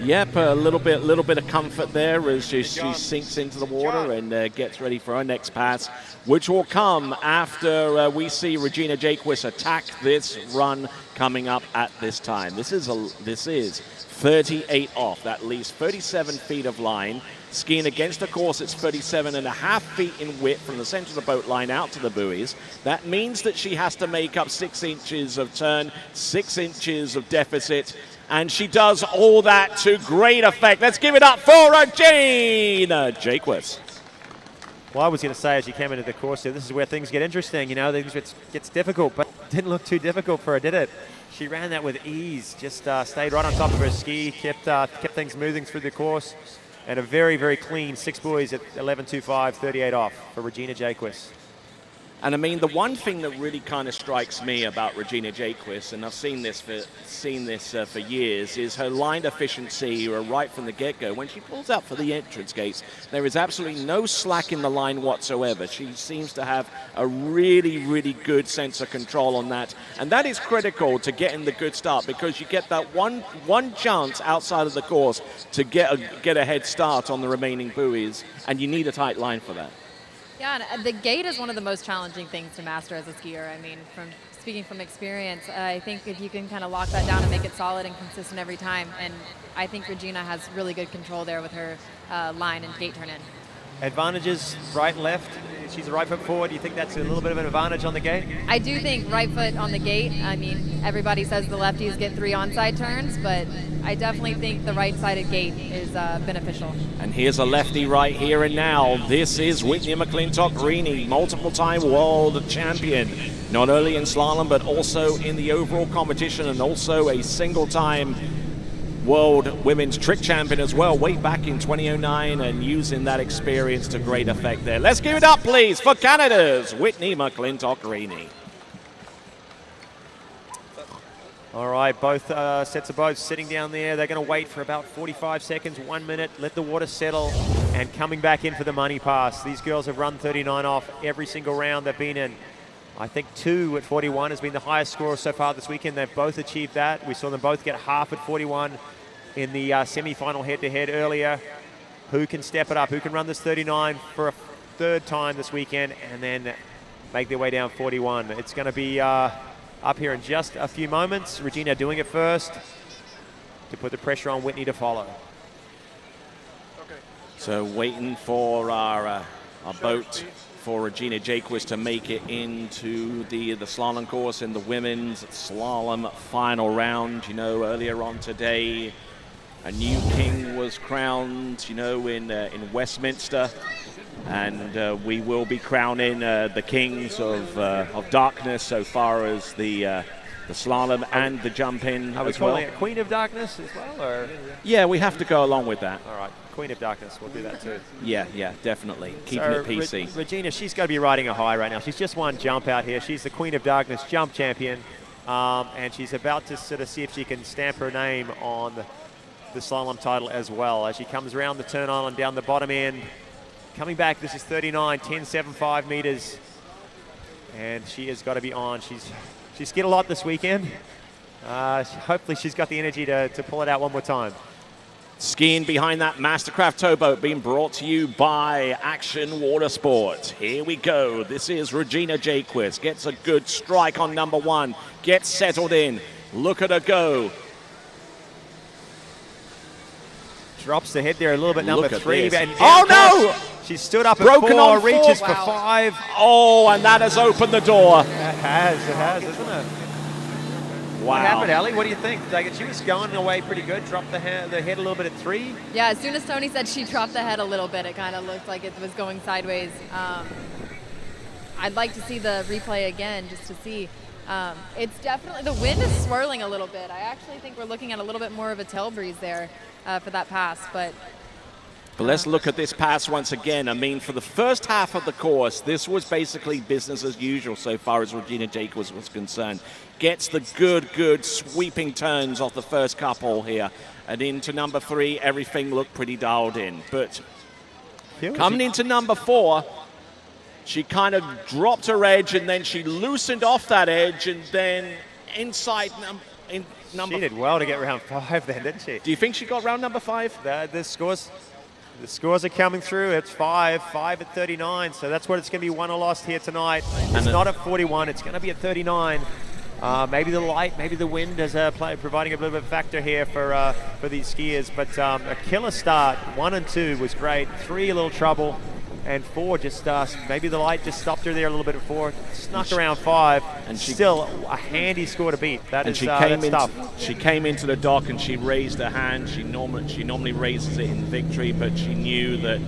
[SPEAKER 2] Yep, a little bit of comfort there as she sinks into the water and gets ready for her next pass, which will come after we see Regina Jaquist attack this run coming up at this time. This is 38 off. That leaves 37 feet of line. Skiing against a course, it's 37.5 feet in width from the center of the boat line out to the buoys. That means that she has to make up 6 inches of turn, 6 inches of deficit, and she does all that to great effect. Let's give it up for Regina Jaquist.
[SPEAKER 5] Well, I was going to say, as you came into the course here, this is where things get interesting. Things gets difficult, but it didn't look too difficult for her, did it? She ran that with ease, just stayed right on top of her ski, kept things moving through the course.
[SPEAKER 6] And a very, very clean 6 buoys at 11.25, 38 off for Regina Jaquist.
[SPEAKER 2] And I mean, the one thing that really kind of strikes me about Regina Jaquist, and I've seen this for years, is her line efficiency right from the get-go. When she pulls out for the entrance gates, there is absolutely no slack in the line whatsoever. She seems to have a really, really good sense of control on that. And that is critical to getting the good start, because you get that one chance outside of the course to get a head start on the remaining buoys, and you need a tight line for that.
[SPEAKER 11] Yeah, and the gate is one of the most challenging things to master as a skier. I mean, speaking from experience, I think if you can kind of lock that down and make it solid and consistent every time, and I think Regina has really good control there with her line and gate turn-in.
[SPEAKER 6] Advantages, right and left. She's a right foot forward. Do you think that's a little bit of an advantage on the gate?
[SPEAKER 11] I do think right foot on the gate. I mean, everybody says the lefties get 3 onside turns, but I definitely think the right-sided gate is beneficial.
[SPEAKER 2] And here's a lefty right here and now. This is Whitney McClintock-Greeny, multiple-time world champion, not only in slalom but also in the overall competition, and also a single-time world women's trick champion as well, way back in 2009, and using that experience to great effect there. Let's give it up, please, for Canada's Whitney McClintock-Greeny.
[SPEAKER 6] All right, both sets of boats sitting down there. They're going to wait for about 45 seconds, 1 minute, let the water settle, and coming back in for the money pass. These girls have run 39 off every single round they've been in. I think 2 at 41 has been the highest score so far this weekend. They've both achieved that. We saw them both get half at 41 in the semi-final head-to-head earlier. Who can step it up? Who can run this 39 for a 3rd time this weekend and then make their way down 41? It's going to be up here in just a few moments. Regina doing it first to put the pressure on Whitney to follow.
[SPEAKER 2] So waiting for our boat for Regina Jaquist to make it into the slalom course in the women's slalom final round. You know, earlier on today, a new king was crowned, you know, in Westminster, and we will be crowning the kings of darkness so far as the slalom and the jump in.
[SPEAKER 6] Are we calling it Queen of Darkness as well? Or?
[SPEAKER 2] Yeah, we have to go along with that.
[SPEAKER 6] All right, Queen of Darkness, we'll do that too.
[SPEAKER 2] Yeah, definitely. Keeping it PC.
[SPEAKER 6] Regina, she's got to be riding a high right now. She's just won jump out here. She's the Queen of Darkness jump champion, and she's about to sort of see if she can stamp her name on the slalom title as well. As she comes around the turn island down the bottom end, coming back, this is 39, 10.75 meters, and she has got to be on. She's skied a lot this weekend. Hopefully she's got the energy to pull it out one more time.
[SPEAKER 2] Skiing behind that Mastercraft towboat being brought to you by Action Water Sport. Here we go. This is Regina Jaquist. Gets a good strike on number 1. Gets settled in. Look at her go.
[SPEAKER 6] Drops the head there a little bit, number 3.
[SPEAKER 2] Oh no!
[SPEAKER 6] She stood up at
[SPEAKER 2] Broken
[SPEAKER 6] 4,
[SPEAKER 2] on 4.
[SPEAKER 6] reaches for 5.
[SPEAKER 2] Oh, and that has opened the door.
[SPEAKER 6] It has, isn't it?
[SPEAKER 2] Wow.
[SPEAKER 6] What happened, Ellie? What do you think? She was going away pretty good. Dropped the head a little bit at 3.
[SPEAKER 11] Yeah, as soon as Tony said she dropped the head a little bit, it kind of looked like it was going sideways. I'd like to see the replay again just to see. It's definitely, the wind is swirling a little bit. I actually think we're looking at a little bit more of a tail breeze there for that pass, but
[SPEAKER 2] let's look at this pass once again. I mean, for the first half of the course, this was basically business as usual so far as Regina Jaquist was concerned. Gets the good sweeping turns off the first couple here. And into number 3, everything looked pretty dialed in. But coming into number 4, she kind of dropped her edge, and then she loosened off that edge, and then inside number.
[SPEAKER 6] She did well to get round 5 then, didn't she?
[SPEAKER 2] Do you think she got round number 5?
[SPEAKER 6] The scores are coming through. It's 5 at 39. So that's what it's going to be, won or lost here tonight. It's not at 41. It's going to be at 39. Maybe the light, maybe the wind is providing a bit of a factor here for these skiers. But a killer start. 1 and 2 was great. 3 a little trouble. And 4 just maybe the light just stopped her there a little bit at 4. Snuck around 5, and still a handy score to beat. That's tough.
[SPEAKER 2] She came into the dock and she raised her hand. She normally raises it in victory, but she knew that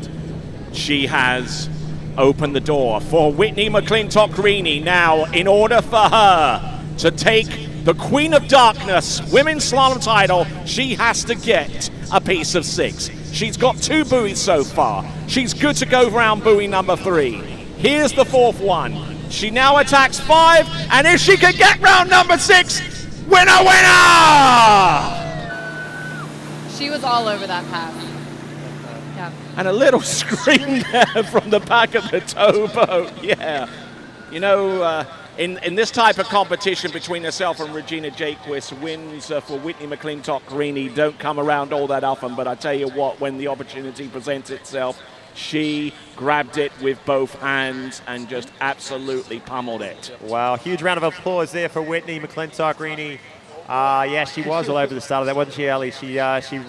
[SPEAKER 2] she has opened the door for Whitney McClintock-Greeny. Now, in order for her to take the Queen of Darkness women's slalom title, she has to get a piece of 6. She's got 2 buoys so far. She's good to go round buoy number 3. Here's the 4th one. She now attacks 5, and if she can get round number 6, winner, winner!
[SPEAKER 11] She was all over that pass. Yeah.
[SPEAKER 2] And a little scream there from the back of the towboat. Yeah. You know, in this type of competition between herself and Regina Jaquist, wins for Whitney McClintock-Greeny don't come around all that often, but I tell you what, when the opportunity presents itself, she grabbed it with both hands and just absolutely pummeled it.
[SPEAKER 5] Wow, huge round of applause there for Whitney McClintock-Greeny. Yeah, she was all over the start of that, wasn't she, Ellie? She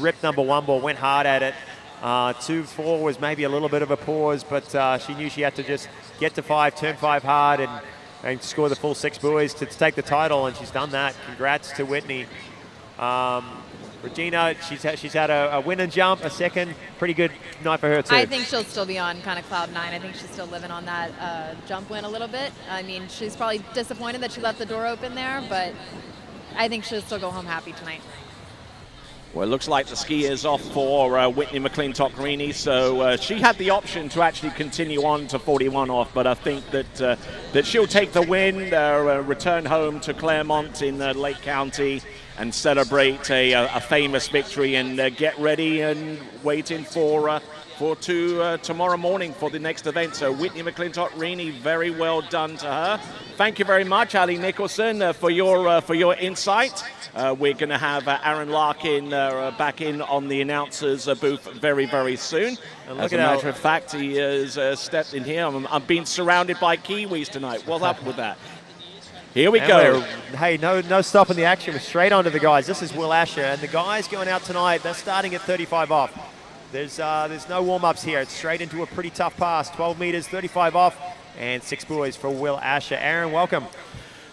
[SPEAKER 5] ripped number 1 ball, went hard at it. 2-4 was maybe a little bit of a pause, but she knew she had to just get to 5, turn 5 hard, and score the full 6 buoys to take the title, and she's done that. Congrats to Whitney. Regina, she's had a win and jump, a second. Pretty good night for her too.
[SPEAKER 11] I think she'll still be on kind of cloud 9. I think she's still living on that jump win a little bit. I mean, she's probably disappointed that she left the door open there, but I think she'll still go home happy tonight.
[SPEAKER 2] Well, it looks like the ski is off for Whitney McClintock-Greeny, so she had the option to actually continue on to 41 off, but I think that she'll take the win, return home to Claremont in Lake County and celebrate a famous victory, and get ready and waiting for tomorrow morning for the next event. So Whitney McClintock-Greeny, very well done to her. Thank you very much, Ali Nicholson, for your insight. We're going to have Aaron Larkin back in on the announcers booth very, very soon. As a matter of fact, he has stepped in here. I'm being surrounded by Kiwis tonight. What's up with that? Here we go.
[SPEAKER 5] Hey, no stopping the action. We're straight onto the guys. This is Will Asher, and the guys going out tonight, they're starting at 35 off. There's no warm-ups here. It's straight into a pretty tough pass. 12 meters, 35 off, and 6 buoys for Will Asher. Aaron, welcome.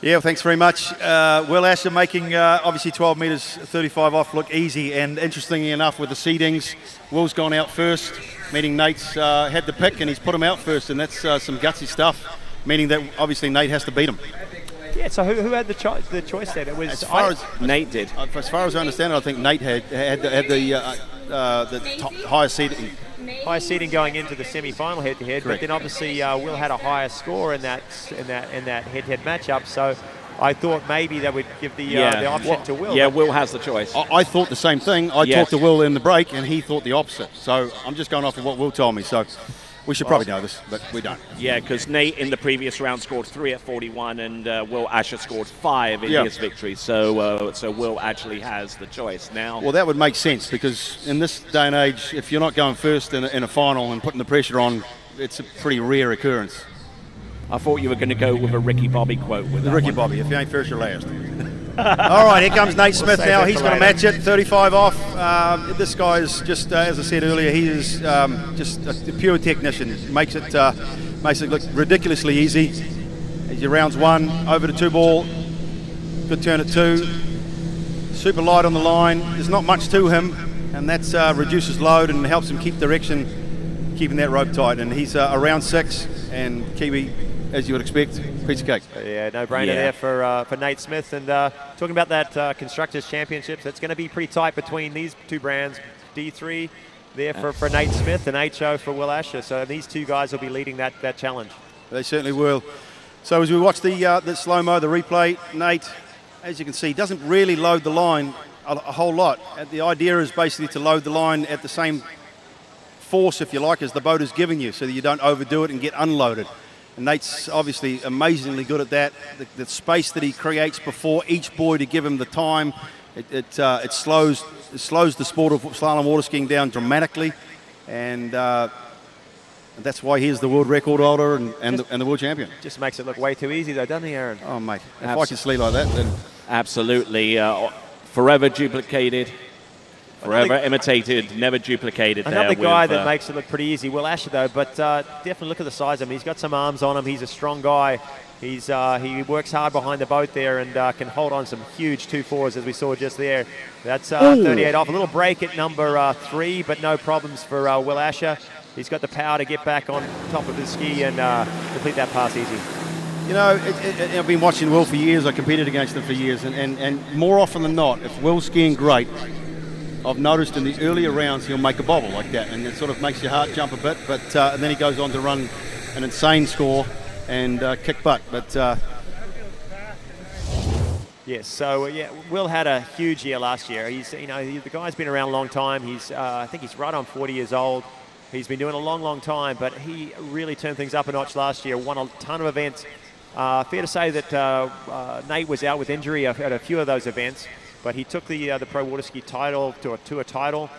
[SPEAKER 3] Yeah, well, thanks very much. Will Asher making obviously 12 metres 35 off look easy, and interestingly enough with the seedings, Will's gone out first, meaning Nate's had the pick and he's put him out first, and that's some gutsy stuff, meaning that obviously Nate has to beat him.
[SPEAKER 5] Yeah, so who had the choice then? It was
[SPEAKER 2] Nate did.
[SPEAKER 3] As far as I understand it, I think Nate had the highest seeding.
[SPEAKER 5] High seeding going into the semi-final head-to-head, but then obviously Will had a higher score in that head-to-head matchup. So I thought maybe that would give the option to Will.
[SPEAKER 2] Yeah, Will has the choice.
[SPEAKER 3] I thought the same thing. I talked to Will in the break, and he thought the opposite. So I'm just going off of what Will told me. So we should probably know this, but we don't.
[SPEAKER 2] Yeah, because Nate in the previous round scored 3 at 41, and Will Asher scored 5 in his victory. So Will actually has the choice now.
[SPEAKER 3] Well, that would make sense, because in this day and age, if you're not going first in a final and putting the pressure on, it's a pretty rare occurrence.
[SPEAKER 2] I thought you were going to go with a Ricky Bobby quote with that
[SPEAKER 3] Ricky
[SPEAKER 2] one.
[SPEAKER 3] Bobby, if you ain't first, you're last. All right, here comes Nate Smith now. He's going to match it, 35 off. This guy is just, as I said earlier, he is just a pure technician. Makes it look ridiculously easy. As your rounds 1, over to 2 ball, good turn at 2. Super light on the line. There's not much to him, and that reduces load and helps him keep direction, keeping that rope tight. And he's around 6, and Kiwi, as you would expect, piece of cake.
[SPEAKER 5] Yeah, no brainer there for Nate Smith. And talking about that Constructors Championships, it's going to be pretty tight between these two brands. D3 there for Nate Smith and HO for Will Asher. So these two guys will be leading that challenge.
[SPEAKER 3] They certainly will. So as we watch the slow-mo, the replay, Nate, as you can see, doesn't really load the line a whole lot. The idea is basically to load the line at the same force, if you like, as the boat is giving you, so that you don't overdo it and get unloaded. And Nate's obviously amazingly good at that. The space that he creates before each buoy to give him the time, it slows the sport of slalom water skiing down dramatically, and that's why he's the world record holder and the world champion.
[SPEAKER 5] Just makes it look way too easy though, doesn't he, Aaron?
[SPEAKER 3] Oh mate, if I can sleep like that, then
[SPEAKER 2] absolutely forever duplicated. Forever imitated, never duplicated.
[SPEAKER 5] Another guy that makes it look pretty easy, Will Asher though, but definitely look at the size of him. He's got some arms on him. He's a strong guy. He works hard behind the boat there and can hold on some huge 2-4s as we saw just there. That's 38 off. A little break at number 3, but no problems for Will Asher. He's got the power to get back on top of his ski and complete that pass easy.
[SPEAKER 3] You know, I've been watching Will for years. I competed against him for years, and more often than not, if Will's skiing great, I've noticed in the earlier rounds he'll make a bobble like that, and it sort of makes your heart jump a bit. But and then he goes on to run an insane score and kick butt. But
[SPEAKER 5] yes, so yeah, Will had a huge year last year. He's, you know, the guy's been around a long time. He's, I think he's right on 40 years old. He's been doing a long, long time, but he really turned things up a notch last year. Won a ton of events. Fair to say that Nate was out with injury at a few of those events, but he took the Pro Waterski title to a tour title.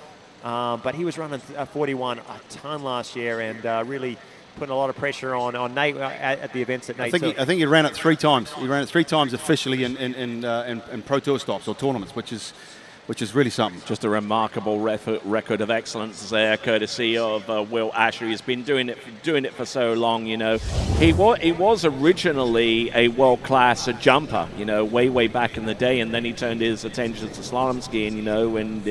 [SPEAKER 5] But he was running 41 a ton last year, and really putting a lot of pressure on Nate at the events that Nate took.
[SPEAKER 3] I think he ran it 3 times. He ran it 3 times officially in Pro Tour stops or tournaments, which is really something.
[SPEAKER 2] Just a remarkable record of excellence there, courtesy of Will Asher. He's been doing it for so long. You know, he was originally a world-class jumper. You know, way back in the day, and then he turned his attention to slalom skiing. You know, and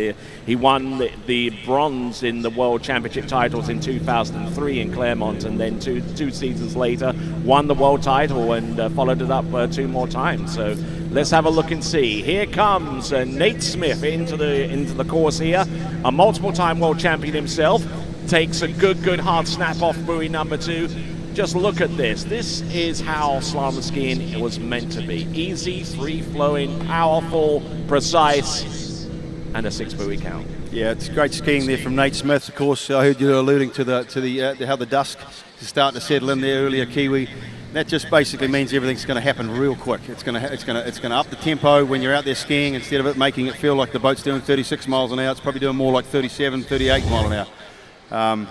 [SPEAKER 2] he won the bronze in the World Championship titles in 2003 in Claremont, and then two seasons later won the world title and followed it up 2 more times. So let's have a look and see. Here comes Nate Smith into the course here. A multiple-time world champion himself. Takes a good hard snap off buoy number 2. Just look at this. This is how slalom skiing was meant to be. Easy, free-flowing, powerful, precise, and a 6 buoy count.
[SPEAKER 3] Yeah, it's great skiing there from Nate Smith. Of course, I heard you alluding to how the dusk is starting to settle in there earlier, Kiwi. That just basically means everything's going to happen real quick. It's going to up the tempo when you're out there skiing. Instead of it making it feel like the boat's doing 36 miles an hour, it's probably doing more like 37, 38 miles an hour.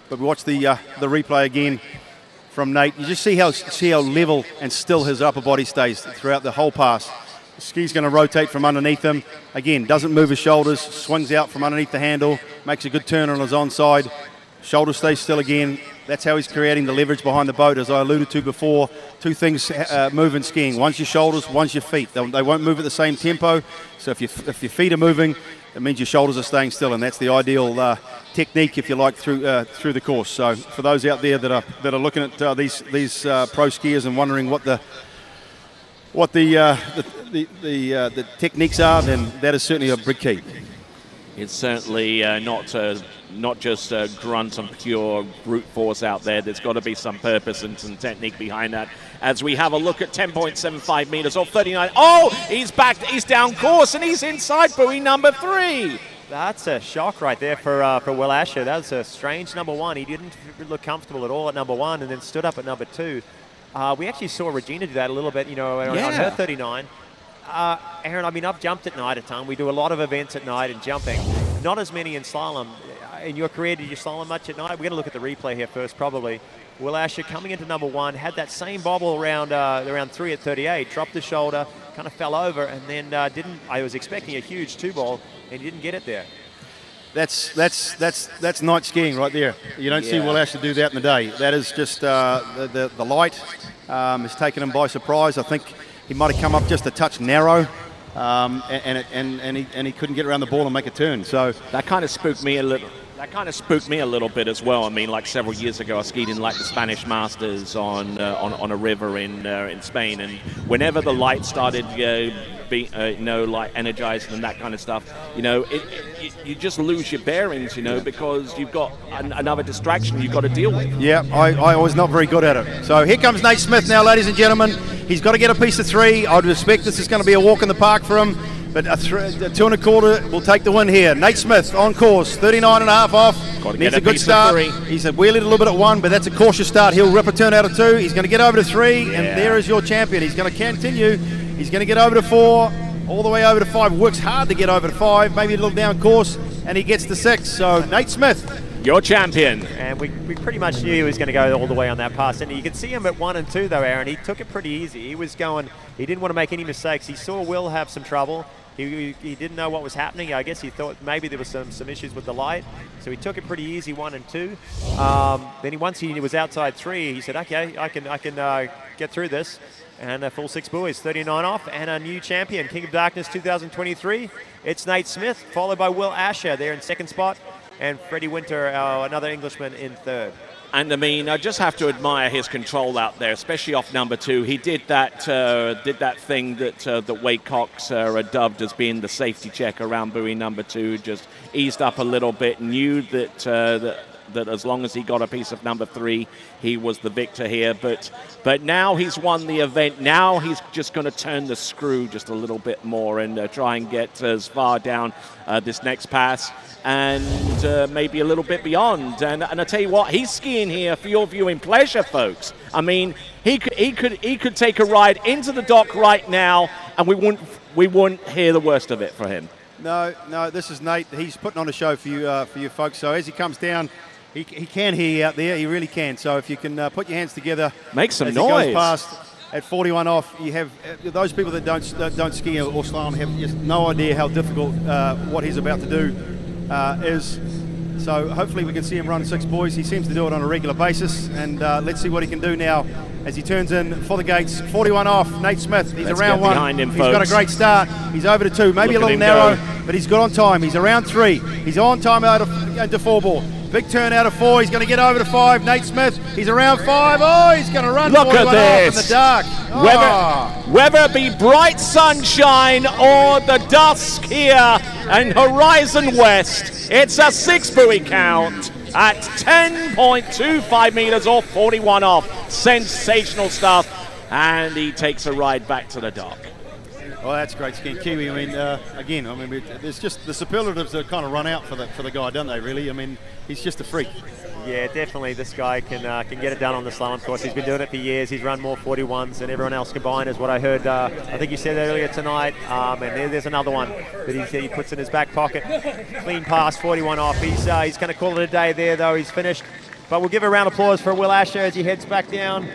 [SPEAKER 3] But we watch the replay again from Nate. You just see how level and still his upper body stays throughout the whole pass. The ski's going to rotate from underneath him. Again, doesn't move his shoulders, swings out from underneath the handle, makes a good turn on his onside. Shoulder stays still again. That's how he's creating the leverage behind the boat. As I alluded to before, 2 things move in skiing. One's your shoulders, one's your feet. They won't move at the same tempo. So if your feet are moving, it means your shoulders are staying still, and that's the ideal technique, if you like, through the course. So for those out there that are looking at these pro skiers and wondering what the techniques are, then that is certainly a big key.
[SPEAKER 2] It's certainly not just grunt and pure brute force out there. There's got to be some purpose and some technique behind that. As we have a look at 10.75 meters off 39. Oh, he's back. He's down course and he's inside buoy number 3.
[SPEAKER 5] That's a shock right there for Will Asher. That was a strange number 1. He didn't look comfortable at all at number 1, and then stood up at number 2. We actually saw Regina do that a little bit, you know, on her 39. Aaron, I mean, I've jumped at night a ton. We do a lot of events at night and jumping. Not as many in slalom. In your career, did you slalom much at night? We're going to look at the replay here first, probably. Will Asher coming into number 1, had that same bobble around 3 at 38, dropped the shoulder, kind of fell over, and then I was expecting a huge 2-ball, and he didn't get it there.
[SPEAKER 3] That's night skiing right there. You don't see Will Asher do that in the day. That is just the light has taken him by surprise. I think he might have come up just a touch narrow, and he couldn't get around the ball and make a turn. So
[SPEAKER 2] that kind of spooked me a little. That kind of spooked me a little bit as well. I mean, like several years ago, I skied in like the Spanish Masters on a river in Spain, and whenever the light started being like energized and that kind of stuff, you know, you just lose your bearings, you know, because you've got another distraction you've got to deal with.
[SPEAKER 3] Yeah, I was not very good at it. So here comes Nate Smith now, ladies and gentlemen. He's got to get a piece of 3. I'd expect this is going to be a walk in the park for him. But a 2 1/4 will take the win here. Nate Smith on course, 39.5 off. Needs a good start. He's wheelied a little bit at 1, but that's a cautious start. He'll rip a turn out of 2. He's going to get over to 3, and there is your champion. He's going to continue. He's going to get over to 4, all the way over to 5. Works hard to get over to 5, maybe a little down course, and he gets to 6. So Nate Smith,
[SPEAKER 2] your champion.
[SPEAKER 5] And we pretty much knew he was going to go all the way on that pass. And you can see him at 1 and 2, though, Aaron. He took it pretty easy. He was going. He didn't want to make any mistakes. He saw Will have some trouble. He didn't know what was happening. I guess he thought maybe there was some issues with the light. So he took it pretty easy, 1 and 2. Then once he was outside 3, he said, okay, I can get through this. And a full 6 buoys, 39 off, and a new champion, King of Darkness 2023. It's Nate Smith, followed by Will Asher there in 2nd spot, and Freddie Winter, another Englishman, in 3rd.
[SPEAKER 2] And I mean, I just have to admire his control out there, especially off number 2. He did that thing that Wade Cox dubbed as being the safety check around buoy number 2. Just eased up a little bit, knew that as long as he got a piece of number 3, he was the victor here. But now he's won the event. Now he's just going to turn the screw just a little bit more and try and get as far down this next pass and maybe a little bit beyond. And I tell you what, he's skiing here for your viewing pleasure, folks. I mean, he could take a ride into the dock right now, and we wouldn't hear the worst of it for him.
[SPEAKER 3] No, this is Nate. He's putting on a show for you folks. So as he comes down, he can hear you out there. He really can. So if you can put your hands together,
[SPEAKER 2] make some
[SPEAKER 3] as
[SPEAKER 2] noise.
[SPEAKER 3] He goes past at 41 off. You have those people that don't ski or slalom have just no idea how difficult what he's about to do is. So hopefully we can see him run 6 buoys. He seems to do it on a regular basis, and let's see what he can do now as he turns in for the gates. 41 off, Nate Smith. He's around 1.
[SPEAKER 2] Behind him,
[SPEAKER 3] he's
[SPEAKER 2] folks.
[SPEAKER 3] got a great start. He's over to 2, maybe a little narrow, but he's good on time. He's around 3. He's on time out into 4 ball. Big turn out of 4. He's going to get over to 5. Nate Smith. He's around 5. Oh, he's going to run.
[SPEAKER 2] Look at this.
[SPEAKER 3] Off in the dark. Oh.
[SPEAKER 2] Whether it be bright sunshine or the dusk here in Horizon West, it's a 6 buoy count at 10.25 meters or 41 off. Sensational stuff. And he takes a ride back to the dock.
[SPEAKER 3] Well, that's great skiing. Kiwi, I mean, there's just the superlatives that kind of run out for the guy, don't they, really? I mean, he's just a freak.
[SPEAKER 5] Yeah, definitely. This guy can get it done on the slalom course. He's been doing it for years. He's run more 41s than everyone else combined, is what I heard. I think you said earlier tonight. And there's another one that he puts in his back pocket. Clean pass, 41 off. He's going to call it a day there, though. He's finished. But we'll give a round of applause for Will Asher as he heads back down.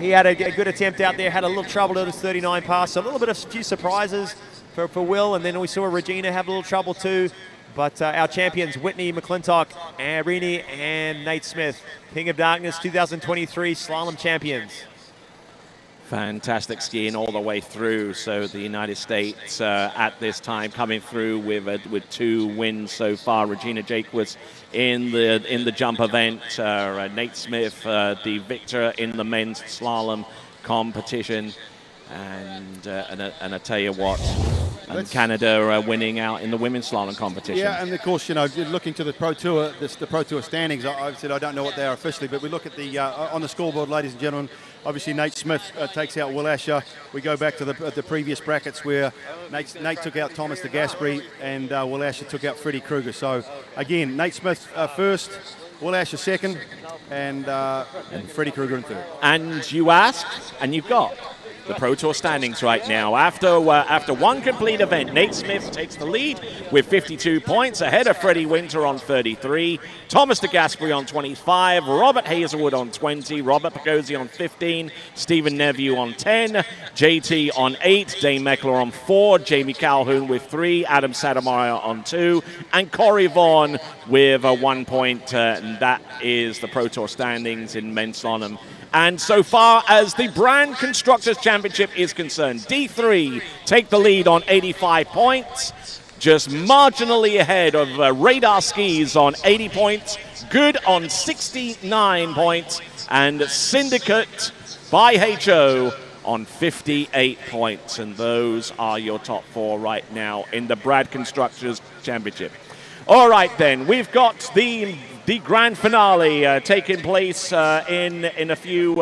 [SPEAKER 5] He had a good attempt out there, had a little trouble at his 39 pass, so a little bit of few surprises for Will, and then we saw Regina have a little trouble too. But our champions, Whitney McClintock, Rini and Nate Smith, King of Darkness 2023 slalom champions.
[SPEAKER 2] Fantastic skiing all the way through. So the United States at this time coming through with 2 wins so far. Regina Jaquist in the jump event. Nate Smith, the victor in the men's slalom competition. And I tell you what, and Canada winning out in the women's slalom competition.
[SPEAKER 3] Yeah, and of course, looking to the Pro Tour, the Pro Tour standings, I said I don't know what they are officially, but we look at the on the scoreboard, ladies and gentlemen. Obviously, Nate Smith takes out Will Asher. We go back to the previous brackets where Nate took out Thomas de Gasperi and Will Asher took out Freddie Kruger. So again, Nate Smith first, Will Asher second, and Freddie Kruger in third.
[SPEAKER 2] And you asked, and you've got the Pro Tour standings right now. After one complete event, Nate Smith takes the lead with 52 points, ahead of Freddie Winter on 33, Thomas de Gasperi on 25, Robert Hazelwood on 20, Robert Pagozzi on 15, Stephen Neveu on 10, JT on 8, Dane Meckler on 4, Jamie Calhoun with 3, Adam Sadamaya on 2, and Corey Vaughan with 1 point. And that is the Pro Tour standings in men's slalom. And so far as the Brand Constructors Championship is concerned, D3 take the lead on 85 points, just marginally ahead of Radar Skis on 80 points, Good on 69 points, and Syndicate by HO on 58 points. And those are your top 4 right now in the Brand Constructors Championship. All right, then, we've got the grand finale taking place in a few.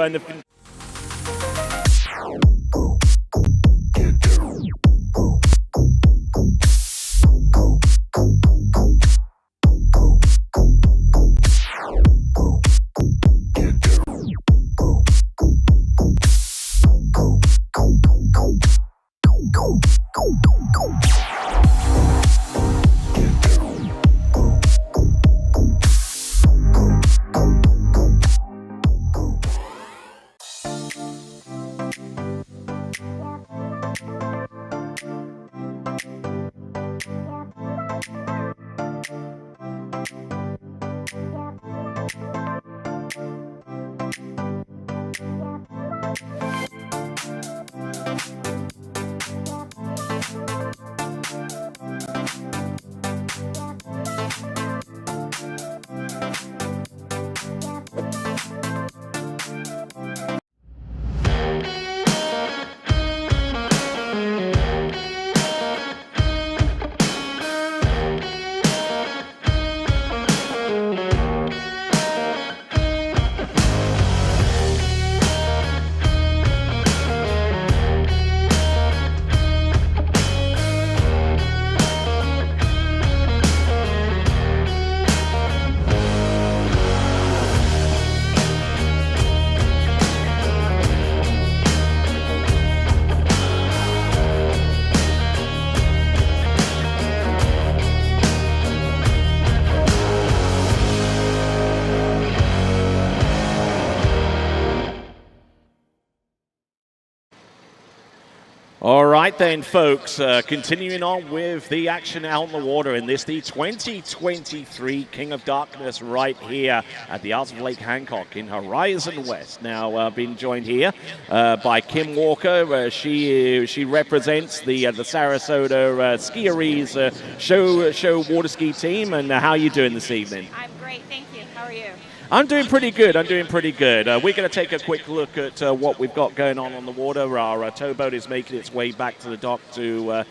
[SPEAKER 2] All right then, folks, continuing on with the action out on the water in this, the 2023 King of Darkness right here at the Isles of Lake Hancock in Horizon West. Now, being joined here by Kim Walker. She represents the Sarasota Skiers show water ski team. And how are you doing this evening?
[SPEAKER 12] I'm great, thank you. How are you?
[SPEAKER 2] I'm doing pretty good. We're going to take a quick look at what we've got going on the water. Our towboat is making its way back to the dock to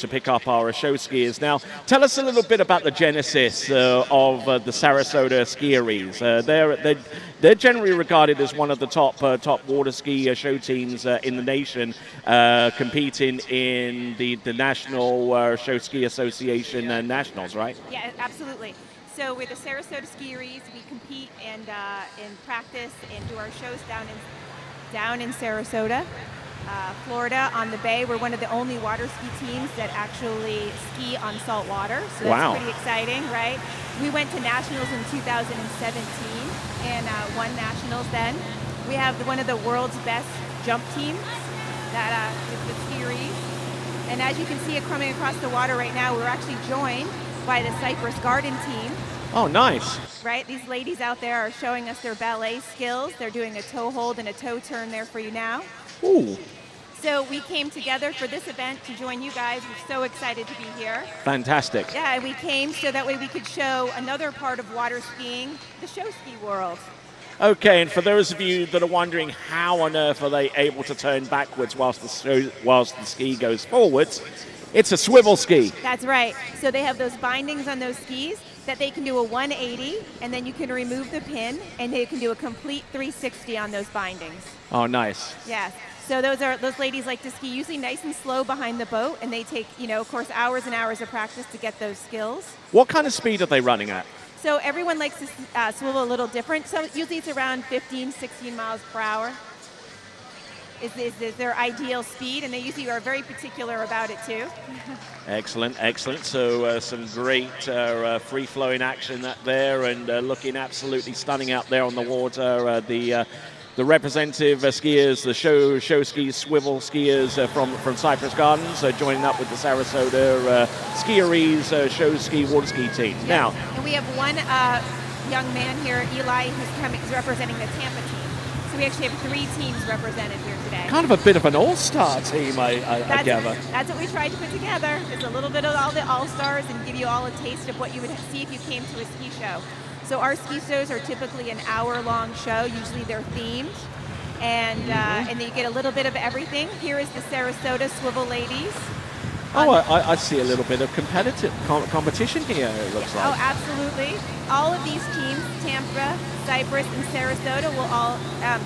[SPEAKER 2] pick up our show skiers. Now, tell us a little bit about the genesis of the Sarasota Skiers. They're generally regarded as one of the top water ski show teams in the nation, competing in the National Show Ski Association Nationals, right?
[SPEAKER 12] Yeah, absolutely. So we're the Sarasota Skiers. We compete and practice and do our shows down in Sarasota, Florida, on the bay. We're one of the only water ski teams that actually ski on salt water. So that's pretty exciting, right? We went to nationals in 2017 and won nationals then. We have one of the world's best jump teams, that is the Skiers. And as you can see it coming across the water right now, we're actually joined by the Cypress Garden team.
[SPEAKER 2] Oh, nice.
[SPEAKER 12] Right, these ladies out there are showing us their ballet skills. They're doing a toe hold and a toe turn there for you now.
[SPEAKER 2] Ooh.
[SPEAKER 12] So we came together for this event to join you guys. We're so excited to be here.
[SPEAKER 2] Fantastic.
[SPEAKER 12] Yeah, and we came so that way we could show another part of water skiing, the show ski world.
[SPEAKER 2] Okay, and for those of you that are wondering how on earth are they able to turn backwards whilst the ski goes forwards, it's a swivel ski.
[SPEAKER 12] That's right. So they have those bindings on those skis that they can do a 180, and then you can remove the pin, and they can do a complete 360 on those bindings.
[SPEAKER 2] Oh, nice.
[SPEAKER 12] Yes. So those ladies like to ski usually nice and slow behind the boat, and they take, of course, hours and hours of practice to get those skills.
[SPEAKER 2] What kind of speed are they running at?
[SPEAKER 12] So everyone likes to swivel a little different. So usually it's around 15, 16 miles per hour. Is their ideal speed, and they usually are very particular about it too.
[SPEAKER 2] Excellent. So some great free-flowing action there, and looking absolutely stunning out there on the water. The representative skiers, the show ski swivel skiers from Cypress Gardens, joining up with the Sarasota Skiers show ski water ski team.
[SPEAKER 12] Yes.
[SPEAKER 2] Now,
[SPEAKER 12] and we have one young man here, Eli, who's representing the Tampa team. So we actually have 3 teams represented here today.
[SPEAKER 2] kind of a bit of an all-star team, I gather.
[SPEAKER 12] That's what we tried to put together. It's a little bit of all the all-stars and give you all a taste of what you would see if you came to a ski show. So our ski shows are typically an hour-long show. Usually they're themed. And then you get a little bit of everything. Here is the Sarasota Swivel Ladies.
[SPEAKER 2] I see a little bit of competition here, it looks like.
[SPEAKER 12] Oh, absolutely. All of these teams, Tampa, Cypress, and Sarasota, will all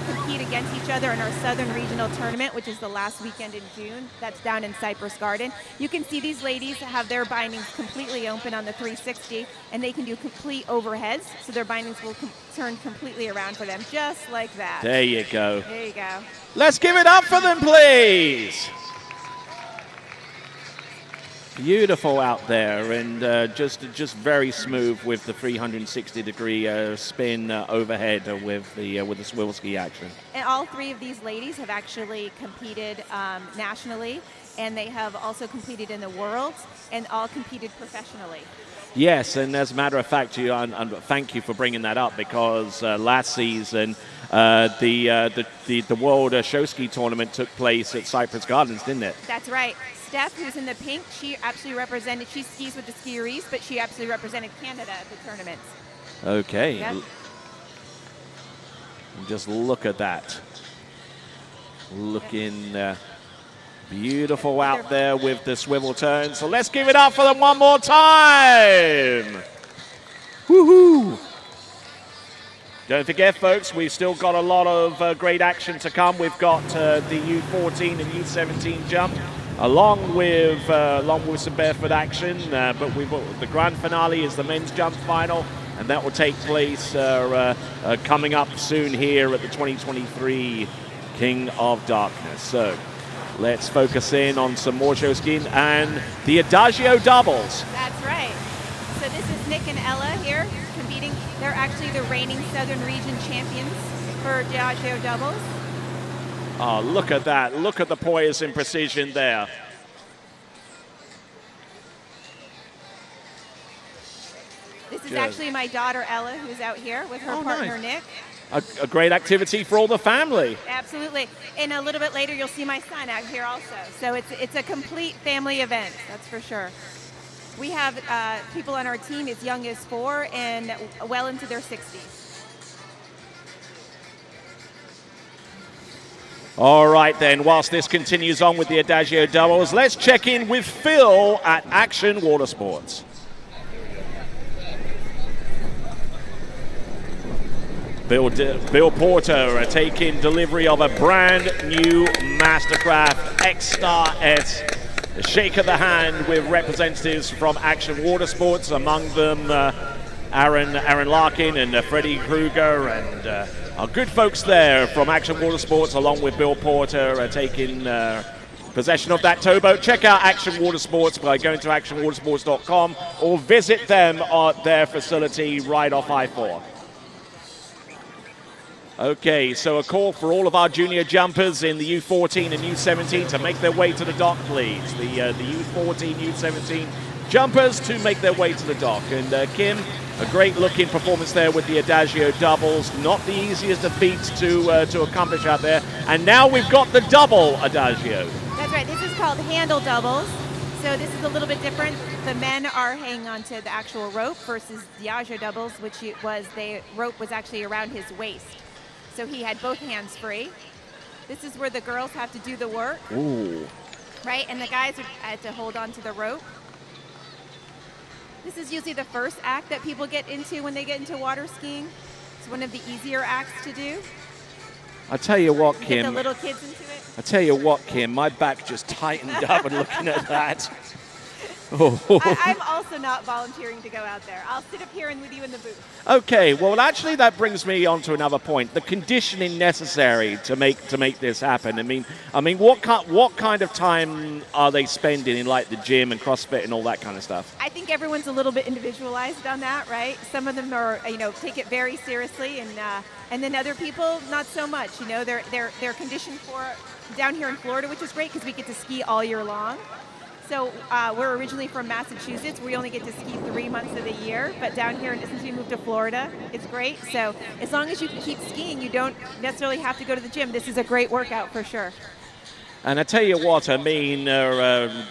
[SPEAKER 12] compete against each other in our Southern Regional Tournament, which is the last weekend in June. That's down in Cypress Garden. You can see these ladies have their bindings completely open on the 360, and they can do complete overheads, so their bindings will turn completely around for them, just like that.
[SPEAKER 2] There you go.
[SPEAKER 12] There you go.
[SPEAKER 2] Let's give it up for them, please. Beautiful out there, and just very smooth with the 360-degree spin overhead with the swivel ski action.
[SPEAKER 12] And all 3 of these ladies have actually competed nationally, and they have also competed in the Worlds, and all competed professionally.
[SPEAKER 2] Yes, and as a matter of fact, thank you for bringing that up, because last season the World Show Ski Tournament took place at Cypress Gardens, didn't it?
[SPEAKER 12] That's right. Steph, who's in the pink, she absolutely represented, she skis with the Skiers, but she absolutely represented Canada at the tournaments.
[SPEAKER 2] Okay.
[SPEAKER 12] Yep.
[SPEAKER 2] Just look at that. Looking beautiful out there with the swivel turn. So let's give it up for them one more time. Woohoo! Don't forget, folks, we've still got a lot of great action to come. We've got the U14 and U17 jump, along with some barefoot action. But the grand finale is the men's jump final, and that will take place coming up soon here at the 2023 King of Darkness. So let's focus in on some more show skiing and the Adagio doubles.
[SPEAKER 12] That's right. So this is Nick and Ella here competing. They're actually the reigning Southern Region champions for Adagio doubles.
[SPEAKER 2] Oh, look at that. Look at the poise and precision there.
[SPEAKER 13] This is actually my daughter Ella, who's out here with her partner Nick.
[SPEAKER 2] A great activity for all the family.
[SPEAKER 13] Absolutely. And a little bit later, you'll see my son out here also. So it's a complete family event, that's for sure. We have people on our team as young as 4 and well into their 60s.
[SPEAKER 2] All right, then, whilst this continues on with the Adagio doubles, let's check in with Phil at Action Watersports. Bill Porter taking delivery of a brand new Mastercraft X-Star S. A shake of the hand with representatives from Action Watersports, among them Aaron Larkin and Freddie Kruger, and our good folks there from Action Watersports, along with Bill Porter, taking possession of that towboat. Check out Action Watersports by going to actionwatersports.com or visit them at their facility right off I-4. Okay, so a call for all of our junior jumpers in the U14 and U17 to make their way to the dock, please. The U14, U17 jumpers to make their way to the dock. And Kim, a great-looking performance there with the Adagio doubles. Not the easiest of feats to accomplish out there. And now we've got the double Adagio.
[SPEAKER 13] That's right. This is called handle doubles. So this is a little bit different. The men are hanging onto the actual rope versus Diageo doubles, which the rope was actually around his waist. So he had both hands free. This is where the girls have to do the work.
[SPEAKER 2] Ooh.
[SPEAKER 13] Right, and the guys had to hold on to the rope. This is usually the first act that people get into when they get into water skiing. It's one of the easier acts to do.
[SPEAKER 2] I tell you what, Kim.
[SPEAKER 13] Get the little kids into it.
[SPEAKER 2] I tell you what, Kim, my back just tightened up and looking at that. Oh.
[SPEAKER 13] I'm also not volunteering to go out there. I'll sit up here and with you in the booth.
[SPEAKER 2] Okay, well, actually, that brings me on to another point: the conditioning necessary to make this happen. I mean, what kind of time are they spending in like the gym and CrossFit and all that kind of stuff?
[SPEAKER 13] I think everyone's a little bit individualized on that, right? Some of them are, take it very seriously, and then other people not so much. They're conditioned for down here in Florida, which is great because we get to ski all year long. So we're originally from Massachusetts. We only get to ski 3 months of the year, but down here, since we moved to Florida, it's great. So as long as you can keep skiing, you don't necessarily have to go to the gym. This is a great workout for sure.
[SPEAKER 2] And I tell you what, I mean,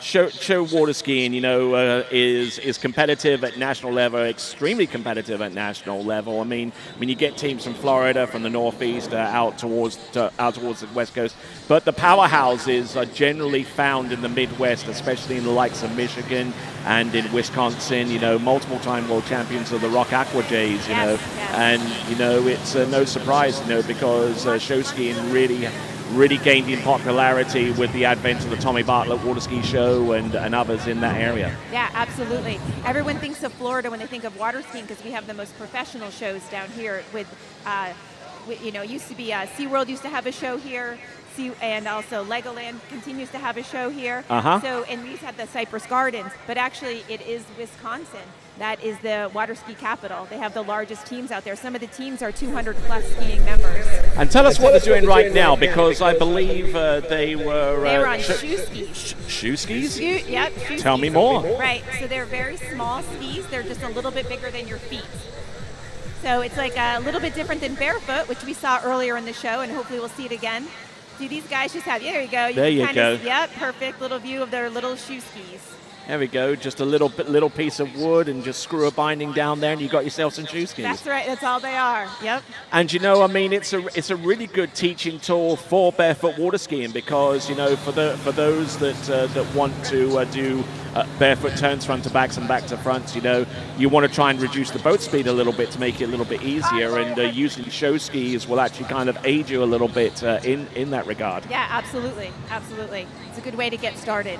[SPEAKER 2] show water skiing, is competitive at national level, extremely competitive at national level. I mean, you get teams from Florida, from the Northeast, out towards the West Coast. But the powerhouses are generally found in the Midwest, especially in the likes of Michigan and in Wisconsin. Multiple-time world champions of the Rock Aqua Jays.
[SPEAKER 13] Yes.
[SPEAKER 2] And it's no surprise, because show skiing really gained in popularity with the advent of the Tommy Bartlett Water Ski Show and others in that area.
[SPEAKER 13] Yeah, absolutely. Everyone thinks of Florida when they think of water skiing because we have the most professional shows down here with used to be SeaWorld used to have a show here, and also Legoland continues to have a show here. So, and we had the Cypress Gardens, but actually it is Wisconsin. That is the water ski capital. They have the largest teams out there. Some of the teams are 200 plus skiing members.
[SPEAKER 2] And tell us what they're doing right now, because I believe they were
[SPEAKER 13] on shoe skis.
[SPEAKER 2] Shoe skis?
[SPEAKER 13] Yep.
[SPEAKER 2] Tell me more.
[SPEAKER 13] Right. So they're very small skis. They're just a little bit bigger than your feet. So it's like a little bit different than barefoot, which we saw earlier in the show, and hopefully we'll see it again. Do these guys just have? There you go.
[SPEAKER 2] There you go.
[SPEAKER 13] Yep. Perfect little view of their little shoe skis.
[SPEAKER 2] There we go. Just a little piece of wood and just screw a binding down there, and you got yourself some shoe skis.
[SPEAKER 13] That's right. That's all they are. Yep.
[SPEAKER 2] And it's a really good teaching tool for barefoot water skiing because for those that want to do barefoot turns front to backs and back to fronts, you want to try and reduce the boat speed a little bit to make it a little bit easier, and usually show skis will actually kind of aid you a little bit in that regard.
[SPEAKER 13] Yeah, absolutely. It's a good way to get started.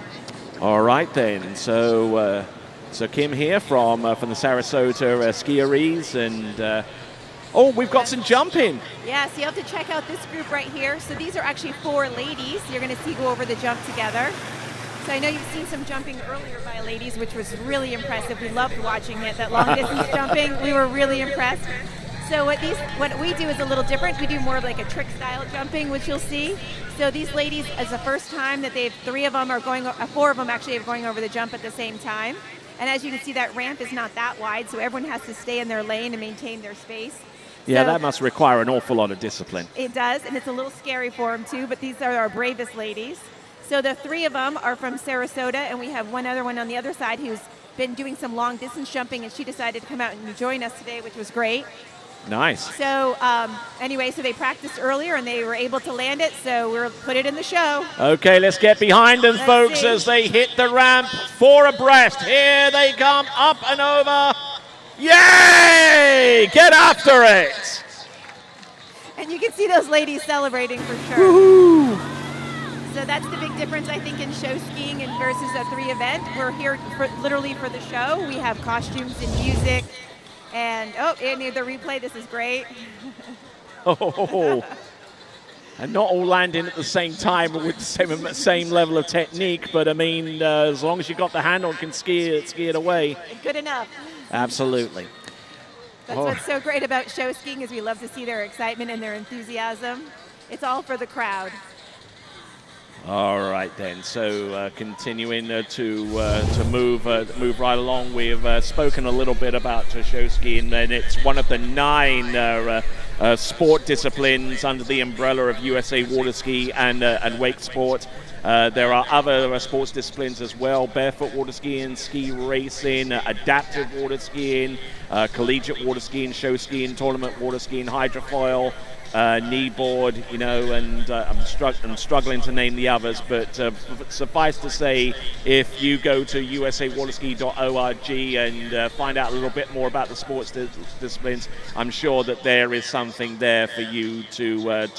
[SPEAKER 2] All right then. So Kim here from the Sarasota Skieries, and we've got some jumping.
[SPEAKER 13] Yeah, so you have to check out this group right here. So these are actually 4 ladies. You're going to see go over the jump together. So I know you've seen some jumping earlier by ladies, which was really impressive. We loved watching it. That long distance jumping, we were really impressed. So what we do is a little different. We do more of like a trick style jumping, which you'll see. So these ladies, as the first time that four of them actually are going over the jump at the same time. And as you can see, that ramp is not that wide, so everyone has to stay in their lane and maintain their space.
[SPEAKER 2] Yeah,
[SPEAKER 13] So
[SPEAKER 2] that must require an awful lot of discipline.
[SPEAKER 13] it does, and it's a little scary for them too, but these are our bravest ladies. So the three of them are from Sarasota, and we have one other one on the other side who's been doing some long distance jumping, and she decided to come out and join us today, which was great.
[SPEAKER 2] Nice.
[SPEAKER 13] So anyway, so they practiced earlier and they were able to land it, so we'll put it in the show.
[SPEAKER 2] Okay, let's get behind them,
[SPEAKER 13] Let's
[SPEAKER 2] folks,
[SPEAKER 13] see.
[SPEAKER 2] as they hit the ramp 4 abreast. Here they come, up and over. Yay! Get after it!
[SPEAKER 13] And you can see those ladies celebrating for sure. So that's the big difference, I think, in show skiing and versus a 3 event. We're here literally for the show. We have costumes and music. And, Andy, the replay, this is great.
[SPEAKER 2] Oh, and not all landing at the same time with the same level of technique, but I mean, as long as you got the handle and can ski it away.
[SPEAKER 13] Good enough.
[SPEAKER 2] Absolutely.
[SPEAKER 13] That's what's so great about show skiing is we love to see their excitement and their enthusiasm. It's all for the crowd.
[SPEAKER 2] All right then. So continuing to move right along, we've spoken a little bit about show skiing, and it's one of the 9 sport disciplines under the umbrella of USA Waterski and Wake Sport. There are other sports disciplines as well: barefoot water skiing, ski racing, adaptive water skiing, collegiate water skiing, show skiing, tournament water skiing, hydrofoil, kneeboard, and I'm struggling to name the others, but suffice to say, if you go to usawaterski.org and find out a little bit more about the sports disciplines, I'm sure that there is something there for you to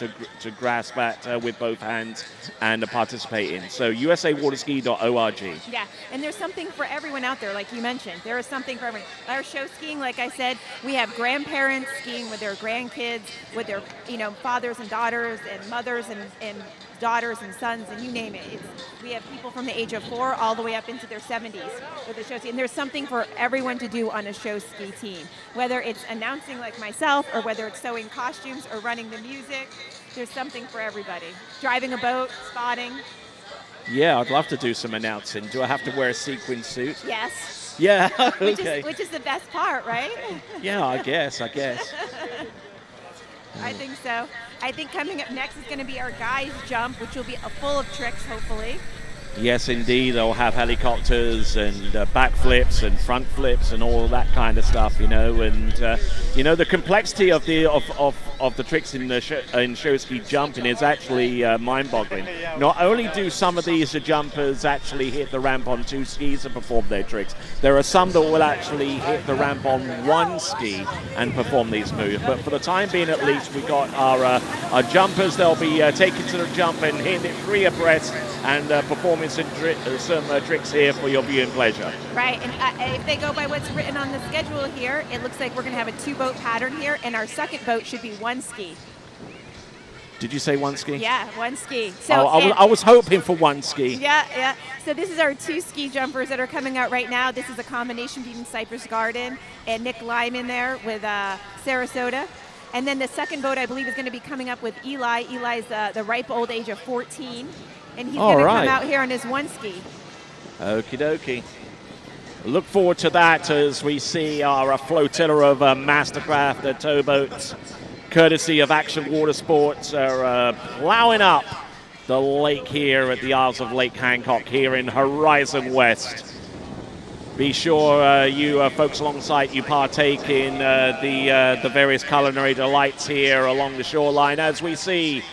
[SPEAKER 2] grasp at with both hands and to participate in. So usawaterski.org.
[SPEAKER 13] Yeah, and there's something for everyone out there, like you mentioned. There is something for everyone. Our show skiing, like I said, we have grandparents skiing with their grandkids, with their fathers and daughters and mothers and daughters and sons, and you name it. We have people from the age of 4 all the way up into their 70s with the show ski. And there's something for everyone to do on a show ski team, whether it's announcing like myself or whether it's sewing costumes or running the music. There's something for everybody. Driving a boat, spotting.
[SPEAKER 2] Yeah, I'd love to do some announcing. Do I have to wear a sequin suit?
[SPEAKER 13] Yes.
[SPEAKER 2] Yeah, okay.
[SPEAKER 13] Which is the best part, right?
[SPEAKER 2] Yeah, I guess.
[SPEAKER 13] I think so. I think coming up next is going to be our guys jump, which will be full of tricks, hopefully.
[SPEAKER 2] Yes, indeed. They'll have helicopters and backflips and front flips and all of that kind of stuff, and the complexity of the tricks in show ski jumping is actually mind-boggling. Not only do some of these jumpers actually hit the ramp on 2 skis and perform their tricks, there are some that will actually hit the ramp on 1 ski and perform these moves. But for the time being, at least, we got our jumpers. They'll be taking to the jump and hitting it 3 abreast and performing some tricks here for your viewing pleasure.
[SPEAKER 13] Right, and if they go by what's written on the schedule here, it looks like we're going to have a 2-boat pattern here, and our second boat should be 1 ski.
[SPEAKER 2] Did you say 1 ski?
[SPEAKER 13] Yeah, 1 ski. So
[SPEAKER 2] I was hoping for 1 ski.
[SPEAKER 13] Yeah. So this is our 2 ski jumpers that are coming out right now. This is a combination between Cypress Garden and Nick Lime in there with Sarasota. And then the second boat, I believe, is going to be coming up with Eli. Eli's the ripe old age of 14. And he's going to come out here on his 1 ski.
[SPEAKER 2] Okie dokie. Look forward to that as we see our flotilla of Mastercraft towboats, courtesy of Action Water Sports, are plowing up the lake here at the Isles of Lake Hancock here in Horizon West. Be sure you folks alongside you partake in the various culinary delights here along the shoreline as we see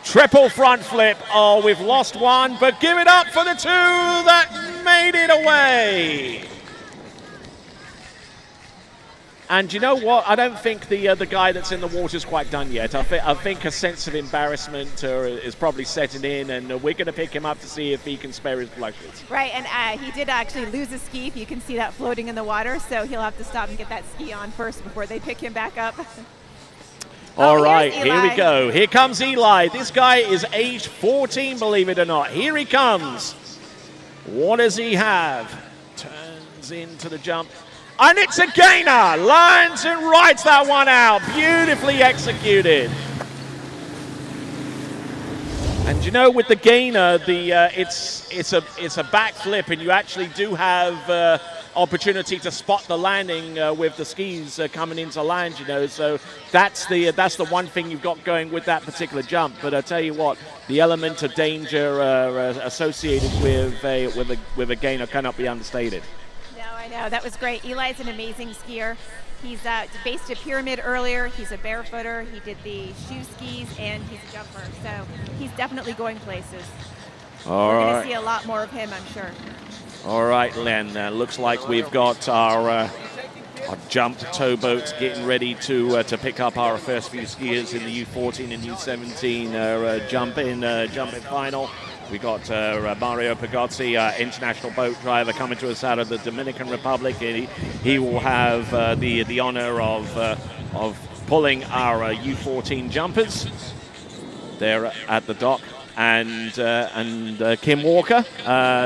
[SPEAKER 2] triple front flip. Oh, we've lost one, but give it up for the 2 that made it away. And you know what? I don't think the guy that's in the water is quite done yet. I think a sense of embarrassment is probably setting in, and we're going to pick him up to see if he can spare his blushes.
[SPEAKER 13] Right, and he did actually lose a ski. You can see that floating in the water, so he'll have to stop and get that ski on first before they pick him back up.
[SPEAKER 2] All right, here we go. Here comes Eli. This guy is age 14, believe it or not. Here he comes. What does he have? Turns into the jump. And it's a gainer. Lands and rides that one out. Beautifully executed. And you know, with the gainer, it's a backflip, and you actually do have opportunity to spot the landing with the skis coming into land. You know, so that's the one thing you've got going with that particular jump. But I tell you what, the element of danger associated with a gainer cannot be understated.
[SPEAKER 13] No, I know, that was great. Eli's an amazing skier. He's based a pyramid earlier. He's a barefooter. He did the shoe skis, and he's a jumper. So he's definitely going places. We're going to see a lot more of him, I'm sure.
[SPEAKER 2] All right, Len. Looks like we've got our jump towboats getting ready to pick up our first few skiers in the U14 and U17 jump in final. We got Mario Pagozzi, international boat driver, coming to us out of the Dominican Republic. He will have the honor of pulling our U14 jumpers there at the dock. And Kim Walker,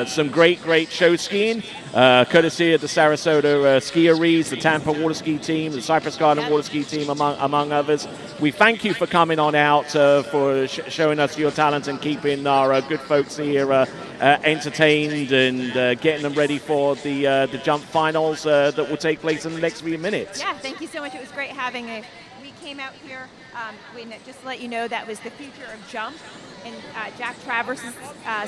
[SPEAKER 2] some great show skiing, courtesy of the Sarasota Ski Arees, the Tampa Waterski team, the Cypress Garden Waterski team, among others. We thank you for coming on out, for showing us your talents and keeping our good folks here entertained and getting them ready for the jump finals that will take place in the next few minutes.
[SPEAKER 13] Yeah, thank you so much. It was great having you. We came out here, just to let you know, that was the future of jump. And Jack Traverse's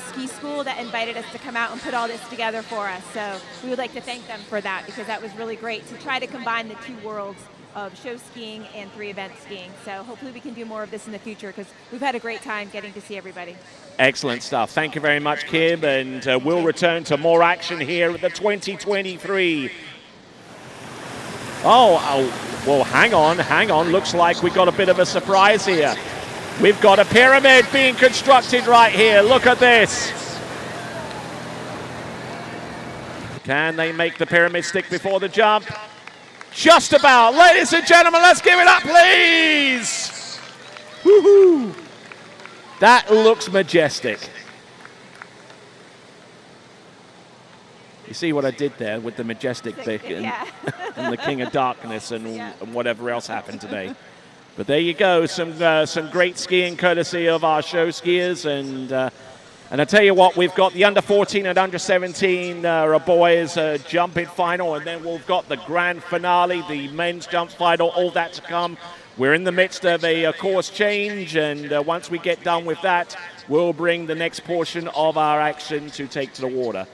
[SPEAKER 13] ski school that invited us to come out and put all this together for us. So we would like to thank them for that, because that was really great to try to combine the two worlds of show skiing and 3-event skiing. So hopefully we can do more of this in the future, because we've had a great time getting to see everybody.
[SPEAKER 2] Excellent stuff. Thank you very much, Kim. And we'll return to more action here at the 2023. Well, hang on. Looks like we got a bit of a surprise here. We've got a pyramid being constructed right here. Look at this. Can they make the pyramid stick before the jump? Just about. Ladies and gentlemen, let's give it up, please. Woohoo! That looks majestic. You see what I did there with the majestic thing and the King of Darkness and whatever else happened today. But there you go, some great skiing courtesy of our show skiers, and I tell you what, we've got the under 14 and under 17 boys jumping final, and then we've got the grand finale, the men's jump final, all that to come. We're in the midst of a course change, and once we get done with that, we'll bring the next portion of our action to take to the water.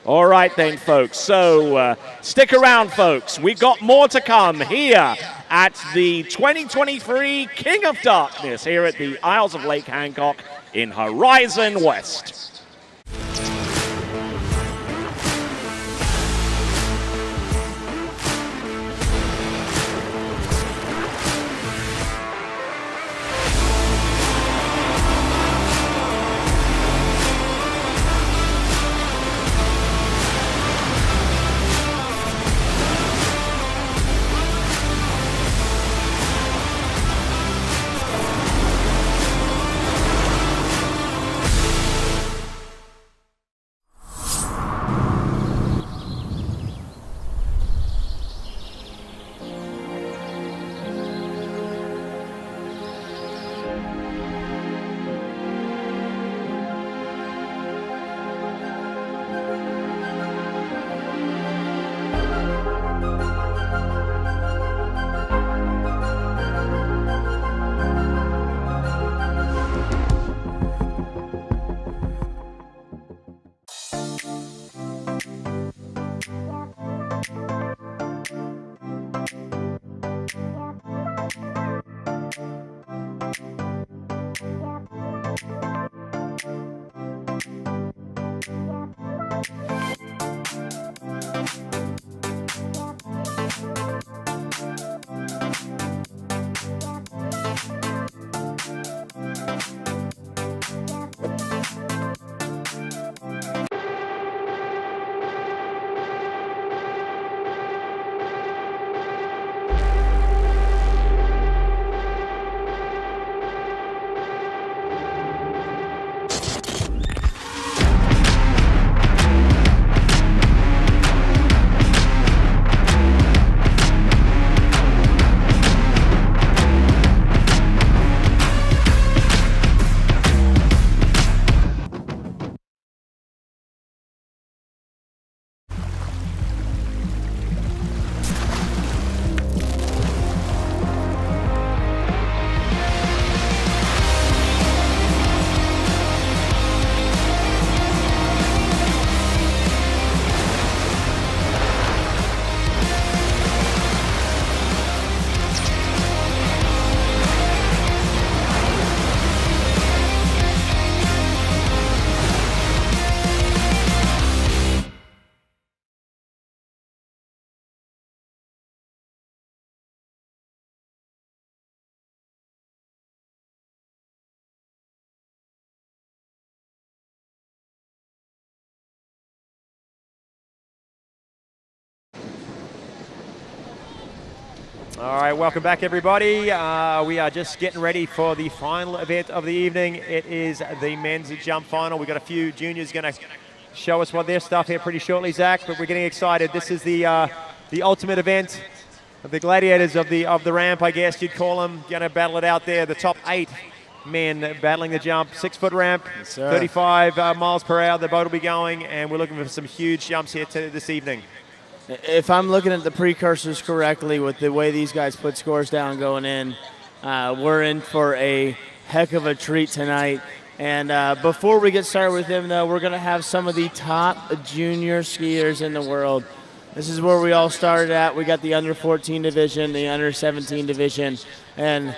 [SPEAKER 2] All right then, folks. So stick around, folks. We got more to come here at the 2023 King of Darkness here at the Isles of Lake Hancock in Horizon West.
[SPEAKER 6] All right, welcome back, everybody. We are just getting ready for the final event of the evening. It is the men's jump final. We've got a few juniors going to show us what their stuff here pretty shortly, Zach, but we're getting excited. This is the ultimate event of the gladiators of the ramp, I guess you'd call them. Going to battle it out there. The top 8 men battling the jump. 6-foot ramp,
[SPEAKER 4] yes,
[SPEAKER 6] 35 miles per hour. The boat will be going, and we're looking for some huge jumps here this evening.
[SPEAKER 4] If I'm looking at the precursors correctly with the way these guys put scores down going in, we're in for a heck of a treat tonight. And before we get started with them, though, we're going to have some of the top junior skiers in the world. This is where we all started at. We got the under-14 division, the under-17 division. And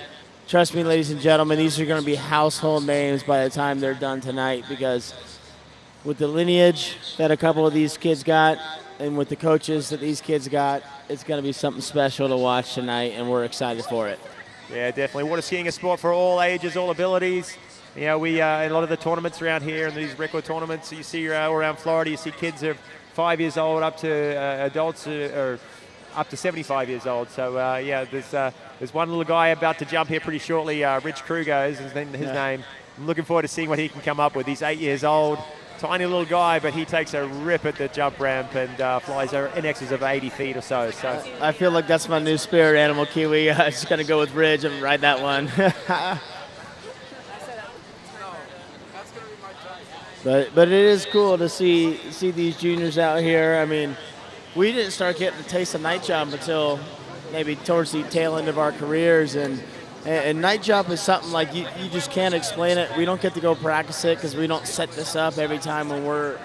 [SPEAKER 4] trust me, ladies and gentlemen, these are going to be household names by the time they're done tonight, because with the lineage that a couple of these kids got, and with the coaches that these kids got, it's going to be something special to watch tonight, and we're excited for it.
[SPEAKER 6] Yeah, definitely. Water skiing is a sport for all ages, all abilities. You know, we in a lot of the tournaments around here, and these record tournaments you see all around Florida, you see kids of 5 years old up to adults or up to 75 years old. So yeah, there's one little guy about to jump here pretty shortly. Rich Kruger is his name. I'm looking forward to seeing what he can come up with. He's 8 years old. Tiny little guy, but he takes a rip at the jump ramp and flies in excess of 80 feet or so. So
[SPEAKER 4] I feel like that's my new spirit animal, Kiwi. I'm just going to go with Ridge and ride that one. But it is cool to see these juniors out here. I mean, we didn't start getting a taste of night jump until maybe towards the tail end of our careers, and night jump is something like you just can't explain it. We don't get to go practice it because we don't set this up every time when we're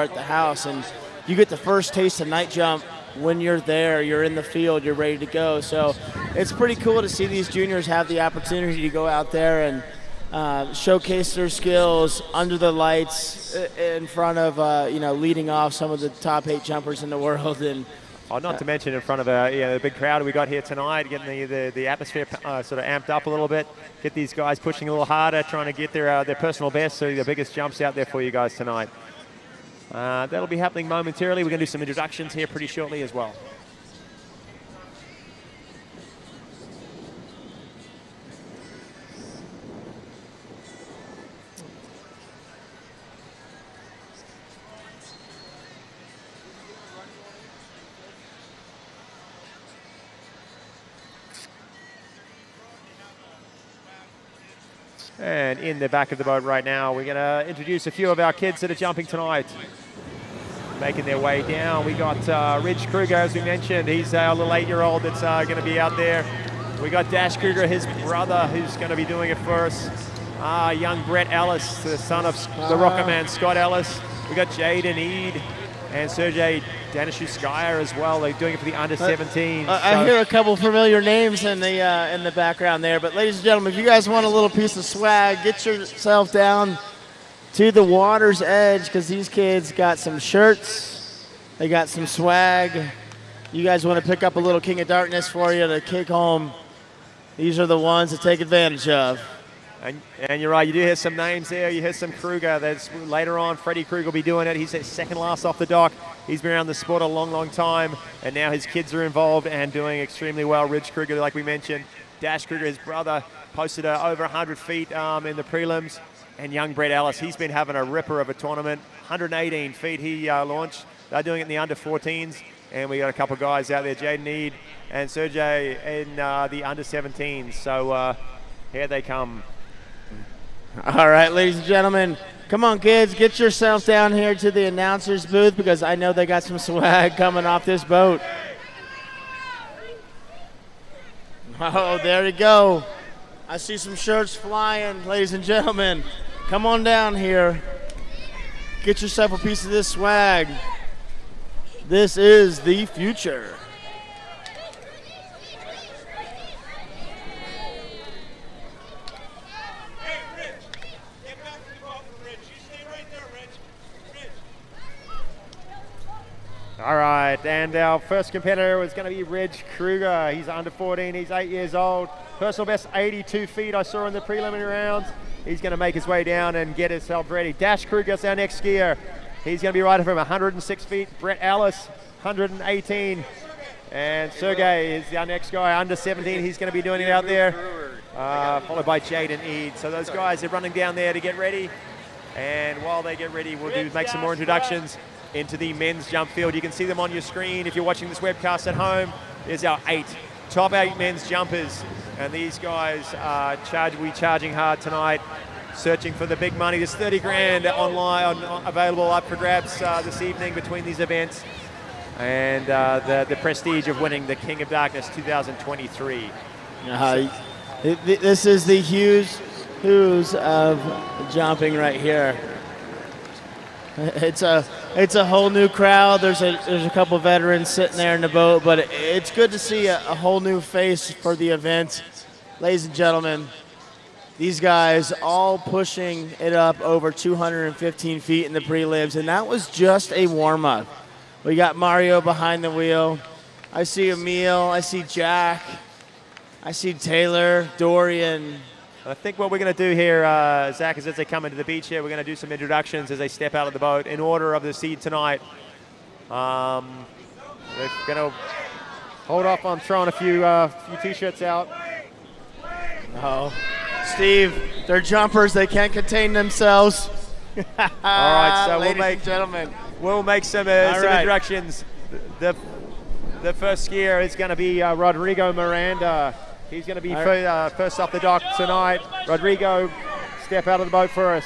[SPEAKER 4] at the house. And you get the first taste of night jump when you're there, you're in the field, you're ready to go. So it's pretty cool to see these juniors have the opportunity to go out there and showcase their skills under the lights in front of leading off some of the top 8 jumpers in the world. And
[SPEAKER 6] not to mention in front of the big crowd we got here tonight, getting the atmosphere sort of amped up a little bit, get these guys pushing a little harder, trying to get their personal best, so the biggest jumps out there for you guys tonight. That'll be happening momentarily. We're going to do some introductions here pretty shortly as well. And in the back of the boat right now, we're going to introduce a few of our kids that are jumping tonight. Making their way down. We got Ridge Kruger, as we mentioned. He's our little 8-year-old that's going to be out there. We got Dash Kruger, his brother, who's going to be doing it for us. Young Brett Ellis, the son of the rocket man Scott Ellis. We got Jaden Eade and Sergey Danishevskaya as well. They're doing it for the under-17s.
[SPEAKER 4] I hear a couple familiar names in the background there. But ladies and gentlemen, if you guys want a little piece of swag, get yourself down to the water's edge, because these kids got some shirts. They got some swag. You guys want to pick up a little King of Darkness for you to kick home. These are the ones to take advantage of.
[SPEAKER 6] And you're right, you do hear some names there. You hear some Kruger. There's later on, Freddie Kruger will be doing it. He's second last off the dock. He's been around the sport a long, long time, and now his kids are involved and doing extremely well. Ridge Kruger, like we mentioned. Dash Kruger, his brother, posted over 100 feet in the prelims. And young Brett Ellis, he's been having a ripper of a tournament. 118 feet he launched. They're doing it in the under-14s. And we got a couple of guys out there, Jaden Eade and Sergey in the under-17s. So here they come.
[SPEAKER 4] All right, ladies and gentlemen, come on, kids, get yourself down here to the announcer's booth, because I know they got some swag coming off this boat. Oh, there you go. I see some shirts flying, ladies and gentlemen. Come on down here. Get yourself a piece of this swag. This is the future.
[SPEAKER 6] All right, and our first competitor is going to be Ridge Kruger. He's under 14, he's 8 years old. Personal best 82 feet I saw in the preliminary rounds. He's going to make his way down and get himself ready. Dash Kruger's our next skier. He's going to be riding from 106 feet. Brett Ellis, 118. And Sergey is our next guy, under 17. He's going to be doing it out there, followed by Jaden Eade. So those guys are running down there to get ready. And while they get ready, we'll make some more introductions into the men's jump field. You can see them on your screen if you're watching this webcast at home. There's our top 8 men's jumpers. And these guys will be charging hard tonight, searching for the big money. There's 30 grand online available up for grabs this evening between these events. And the prestige of winning the King of Darkness 2023.
[SPEAKER 4] This is the who's of jumping right here. It's a whole new crowd. There's a couple veterans sitting there in the boat, but it's good to see a whole new face for the event. Ladies and gentlemen, these guys all pushing it up over 215 feet in the prelims, and that was just a warm-up. We got Mario behind the wheel. I see Emil. I see Jack. I see Taylor, Dorian.
[SPEAKER 6] I think what we're going to do here, Zach, is as they come into the beach here, we're going to do some introductions as they step out of the boat in order of the seed tonight. They're going to hold off on throwing a few T-shirts out.
[SPEAKER 4] Oh, Steve, they're jumpers. They can't contain themselves.
[SPEAKER 6] All right, so
[SPEAKER 4] ladies and gentlemen,
[SPEAKER 6] we'll make some introductions. The first skier is going to be Rodrigo Miranda. He's going to be first off the dock tonight. Rodrigo, step out of the boat for us.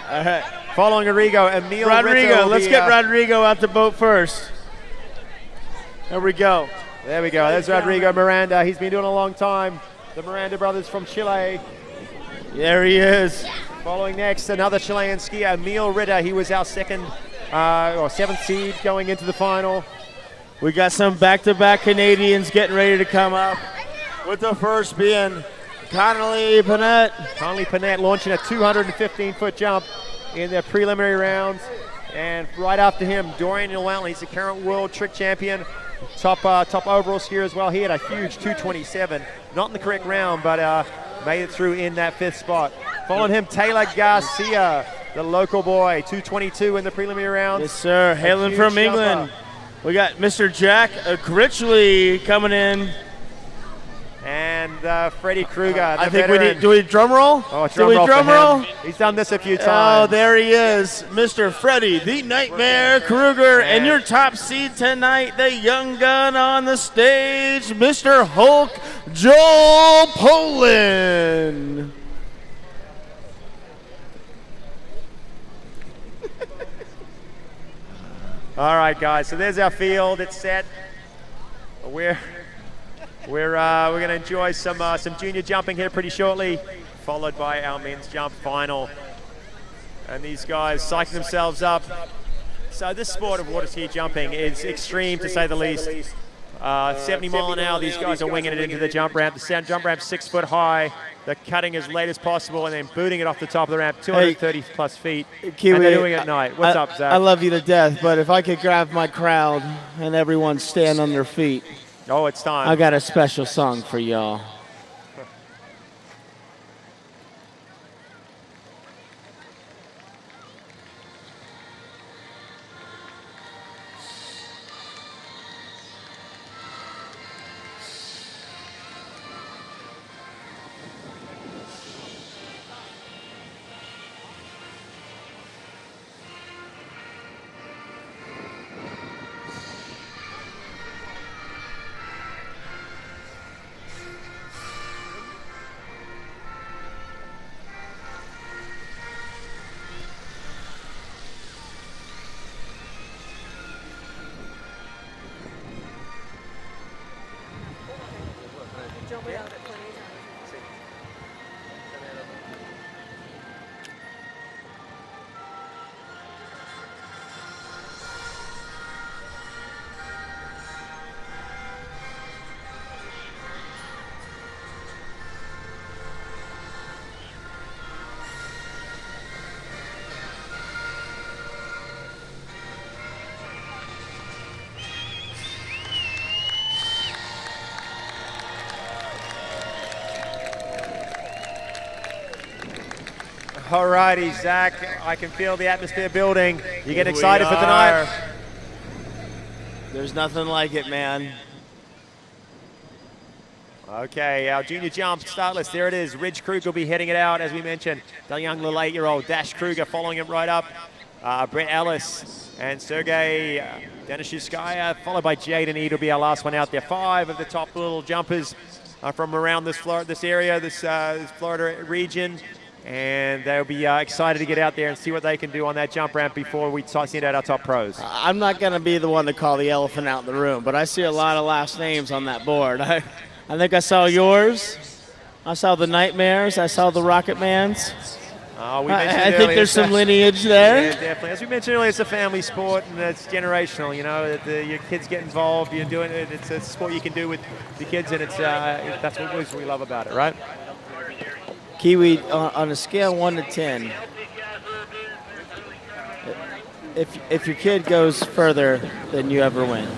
[SPEAKER 4] All right.
[SPEAKER 6] Following Rodrigo, Emil
[SPEAKER 4] Rodrigo, let's get Rodrigo out the boat first. There we go.
[SPEAKER 6] There we go. There's Rodrigo Miranda. He's been doing it a long time. The Miranda brothers from Chile.
[SPEAKER 4] There he is.
[SPEAKER 6] Following next, another Chilean skier, Emil Ritter. He was our seventh seed going into the final.
[SPEAKER 4] We got some back-to-back Canadians getting ready to come up, with the first being Connolly Panett.
[SPEAKER 6] Connolly Panett launching a 215-foot jump in their preliminary rounds. And right after him, Dorian Llewellyn. He's the current world trick champion, top overall skier as well. He had a huge 227, not in the correct round, but made it through in that 5th spot. Following him, Taylor Garcia, the local boy, 222 in the preliminary rounds.
[SPEAKER 4] Yes, sir. Hailing from England. We got Mr. Jack Critchley coming in.
[SPEAKER 6] And Freddie Kruger,
[SPEAKER 4] I think do we drum roll?
[SPEAKER 6] Oh,
[SPEAKER 4] drum roll?
[SPEAKER 6] He's done this a few times.
[SPEAKER 4] Oh, there he is, Mr. Freddie, the Nightmare Kruger, and your top seed tonight, the young gun on the stage, Mr. Hulk Joel Poland.
[SPEAKER 6] All right, guys. So there's our field. It's set. We're going to enjoy some junior jumping here pretty shortly, followed by our men's jump final. And these guys psyching themselves up. So this sport of water ski jumping is extreme, to say the least. 70 mile an hour, these guys are winging it into the jump ramp. The jump ramp's 6 foot high. They're cutting as late as possible and then booting it off the top of the ramp, 230 plus feet.
[SPEAKER 4] Kiwi,
[SPEAKER 6] and they're doing it at night. What's up, Zach?
[SPEAKER 4] I love you to death, but if I could grab my crowd and everyone stand on their feet.
[SPEAKER 6] Oh, it's time.
[SPEAKER 4] I got a special song for y'all.
[SPEAKER 6] Alrighty, Zach, I can feel the atmosphere building. You get excited for tonight?
[SPEAKER 4] There's nothing like it, man.
[SPEAKER 5] Okay, our junior jump start list. There it is. Ridge Kruger will be heading it out, as we mentioned. The young little 8-year-old Dash Kruger following him right up. Brett Ellis and Sergey Danishevskaya, followed by Jaden Eade will be our last one out there. 5 of the top little jumpers from around this area, this Florida region. And they'll be excited to get out there and see what they can do on that jump ramp before we send out our top pros.
[SPEAKER 4] I'm not going to be the one to call the elephant out in the room, but I see a lot of last names on that board. I think I saw yours. I saw the Nightmares. I saw the Rocketmans. I think there's some lineage there.
[SPEAKER 5] Yeah, definitely. As we mentioned earlier, it's a family sport and it's generational. You know, your kids get involved. You're doing it. It's a sport you can do with the kids, and that's what we love about it, right?
[SPEAKER 4] Kiwi, on a scale of 1 to 10, if your kid goes further than you ever went,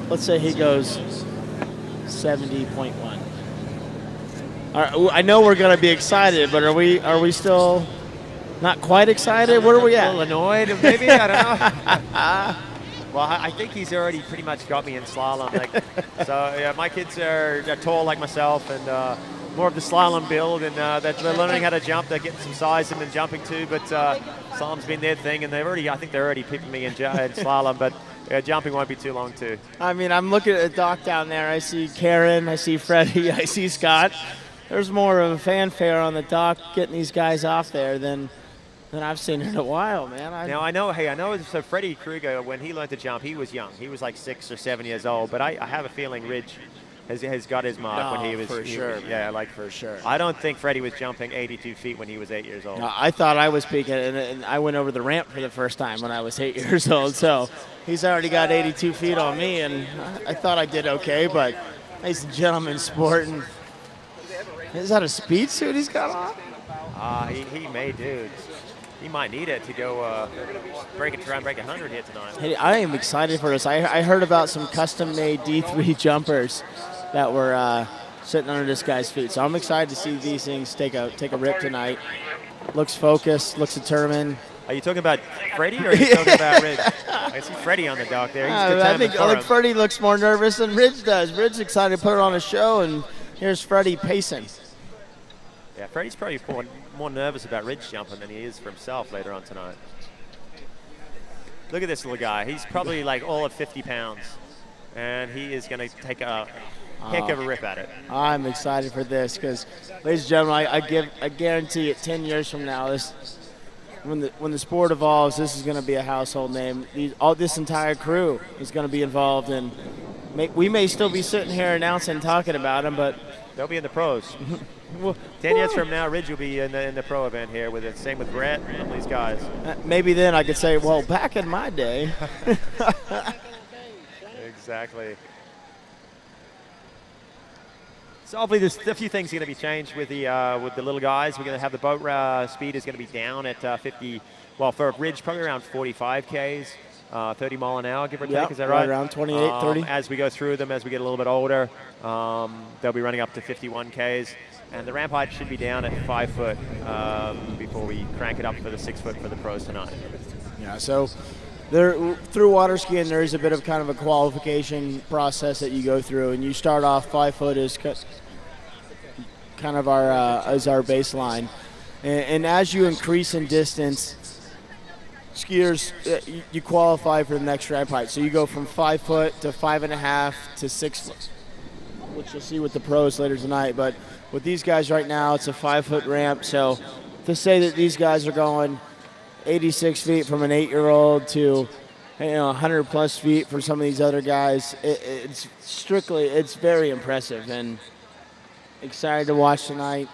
[SPEAKER 4] let's say he goes 70.1. I know we're going to be excited, but are we still not quite excited? Where are we at?
[SPEAKER 5] A little annoyed, maybe. I don't know. Well, I think he's already pretty much got me in slalom. So yeah, my kids are tall like myself and more of the slalom build, and they're learning how to jump. They're getting some size in jumping too, but slalom's been their thing, and I think they're already picking me in slalom, but jumping won't be too long too.
[SPEAKER 4] I mean, I'm looking at the dock down there. I see Karen, I see Freddie, I see Scott. There's more of a fanfare on the dock getting these guys off there than I've seen in a while, man.
[SPEAKER 5] Now, I know, so Freddie Kruger, when he learned to jump, he was young. He was like 6 or 7 years old, but I have a feeling Ridge has got his mark when he was.
[SPEAKER 4] For sure.
[SPEAKER 5] For sure. I don't think Freddie was jumping 82 feet when he was 8 years old.
[SPEAKER 4] No, I thought I was peaking, and I went over the ramp for the first time when I was 8 years old, so he's already got 82 feet on me, and I thought I did okay, but he's a gentleman sport. And is that a speed suit he's got on?
[SPEAKER 5] He may, dude. He might need it to go break 100 here tonight.
[SPEAKER 4] Hey, I am excited for this. I heard about some custom-made D3 jumpers that were sitting under this guy's feet. So I'm excited to see these things take a rip tonight. Looks focused, looks determined.
[SPEAKER 5] Are you talking about Freddie or are you talking about Ridge? I see Freddie on the dock there. He's determined.
[SPEAKER 4] I think Freddie looks more nervous than Ridge does. Ridge's excited to put on a show, and here's Freddie pacing.
[SPEAKER 5] Yeah, Freddie's probably more nervous about Ridge jumping than he is for himself later on tonight. Look at this little guy. He's probably like all of 50 pounds, and he is going to take a heck of a rip at it.
[SPEAKER 4] I'm excited for this because, ladies and gentlemen, I guarantee it 10 years from now, when the sport evolves, this is going to be a household name. This entire crew is going to be involved, and we may still be sitting here announcing, talking about them, but
[SPEAKER 5] they'll be in the pros. 10 years from now, Ridge will be in the pro event here. Same with Brett and these guys.
[SPEAKER 4] Maybe then I could say, well, back in my day.
[SPEAKER 5] Exactly. So hopefully there's a few things going to be changed with the little guys. We're going to have the boat speed is going to be down at 50. Well, for Ridge, probably around 45 Ks. 30 mile an hour, give or take, is that right?
[SPEAKER 4] Around 28, 30.
[SPEAKER 5] As we go through them, as we get a little bit older, they'll be running up to 51 Ks. And the ramp height should be down at 5 foot before we crank it up for the 6 foot for the pros tonight.
[SPEAKER 4] Yeah, so through water skiing, there is a bit of kind of a qualification process that you go through, and you start off 5 foot as kind of as our baseline. And as you increase in distance, skiers, you qualify for the next ramp height. So you go from 5 foot to 5.5 to 6 foot, which you'll see with the pros later tonight. But with these guys right now, it's a 5 foot ramp. So to say that these guys are going 86 feet from an 8-year-old to 100 plus feet for some of these other guys, it's very impressive, and excited to watch tonight.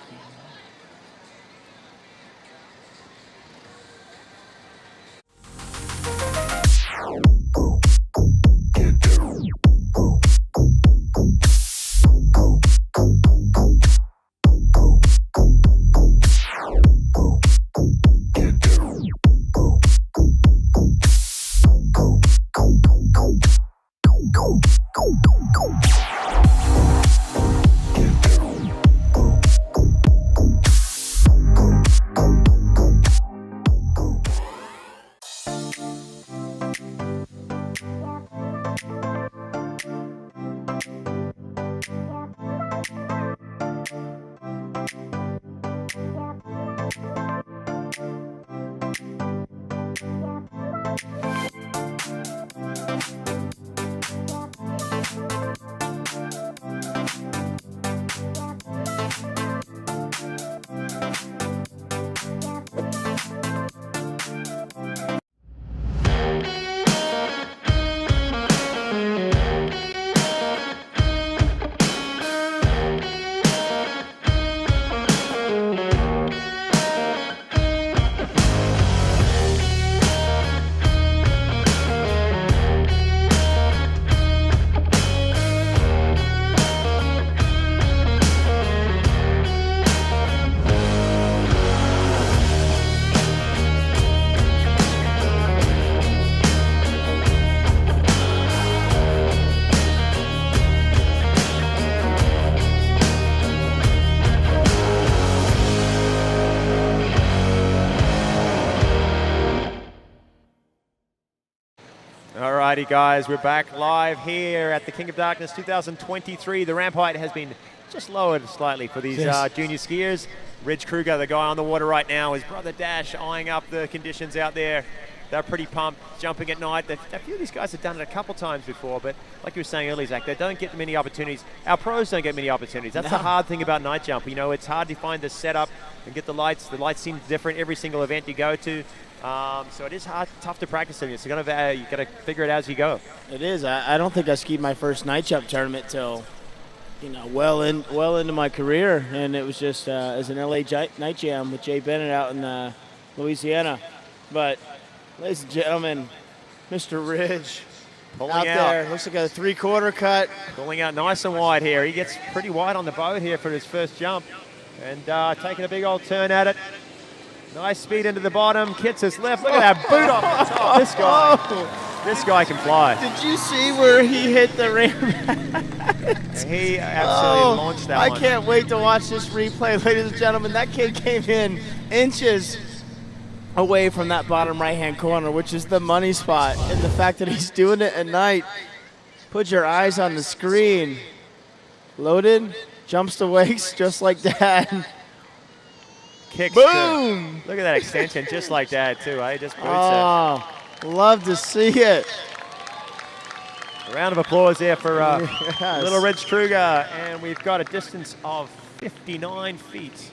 [SPEAKER 6] Alrighty, guys, we're back live here at the King of Darkness 2023. The ramp height has been just lowered slightly for these junior skiers. Reg Kruger, the guy on the water right now, his brother Dash, eyeing up the conditions out there. They're pretty pumped, jumping at night. A few of these guys have done it a couple times before, but like you were saying earlier, Zach, they don't get many opportunities. Our pros don't get many opportunities. That's the hard thing about night jump. You know, it's hard to find the setup and get the lights. The lights seem different every single event you go to. So it is tough to practice in. So you got to figure it out as you go.
[SPEAKER 4] It is. I don't think I skied my first night jump tournament till, well into my career, and it was just as an LA night jam with Jay Bennett out in Louisiana. But ladies and gentlemen, Mr. Ridge out there. Looks like a 3/4 cut.
[SPEAKER 6] Pulling out nice and wide here. He gets pretty wide on the boat here for his first jump, and taking a big old turn at it. Nice speed into the bottom, hits his left. Look at that boot off the top. This guy can fly.
[SPEAKER 4] Did you see where he hit the ramp?
[SPEAKER 6] He absolutely launched that one.
[SPEAKER 4] I can't wait to watch this replay, ladies and gentlemen. That kid came in inches away from that bottom right-hand corner, which is the money spot. And the fact that he's doing it at night, put your eyes on the screen. Loaded, jumps to wakes just like that.
[SPEAKER 6] Kicks.
[SPEAKER 4] Boom!
[SPEAKER 6] Look at that extension, just like that too. Just boots it.
[SPEAKER 4] Love to see it.
[SPEAKER 6] A round of applause there for little Reg Kruger, and we've got a distance of 59 feet.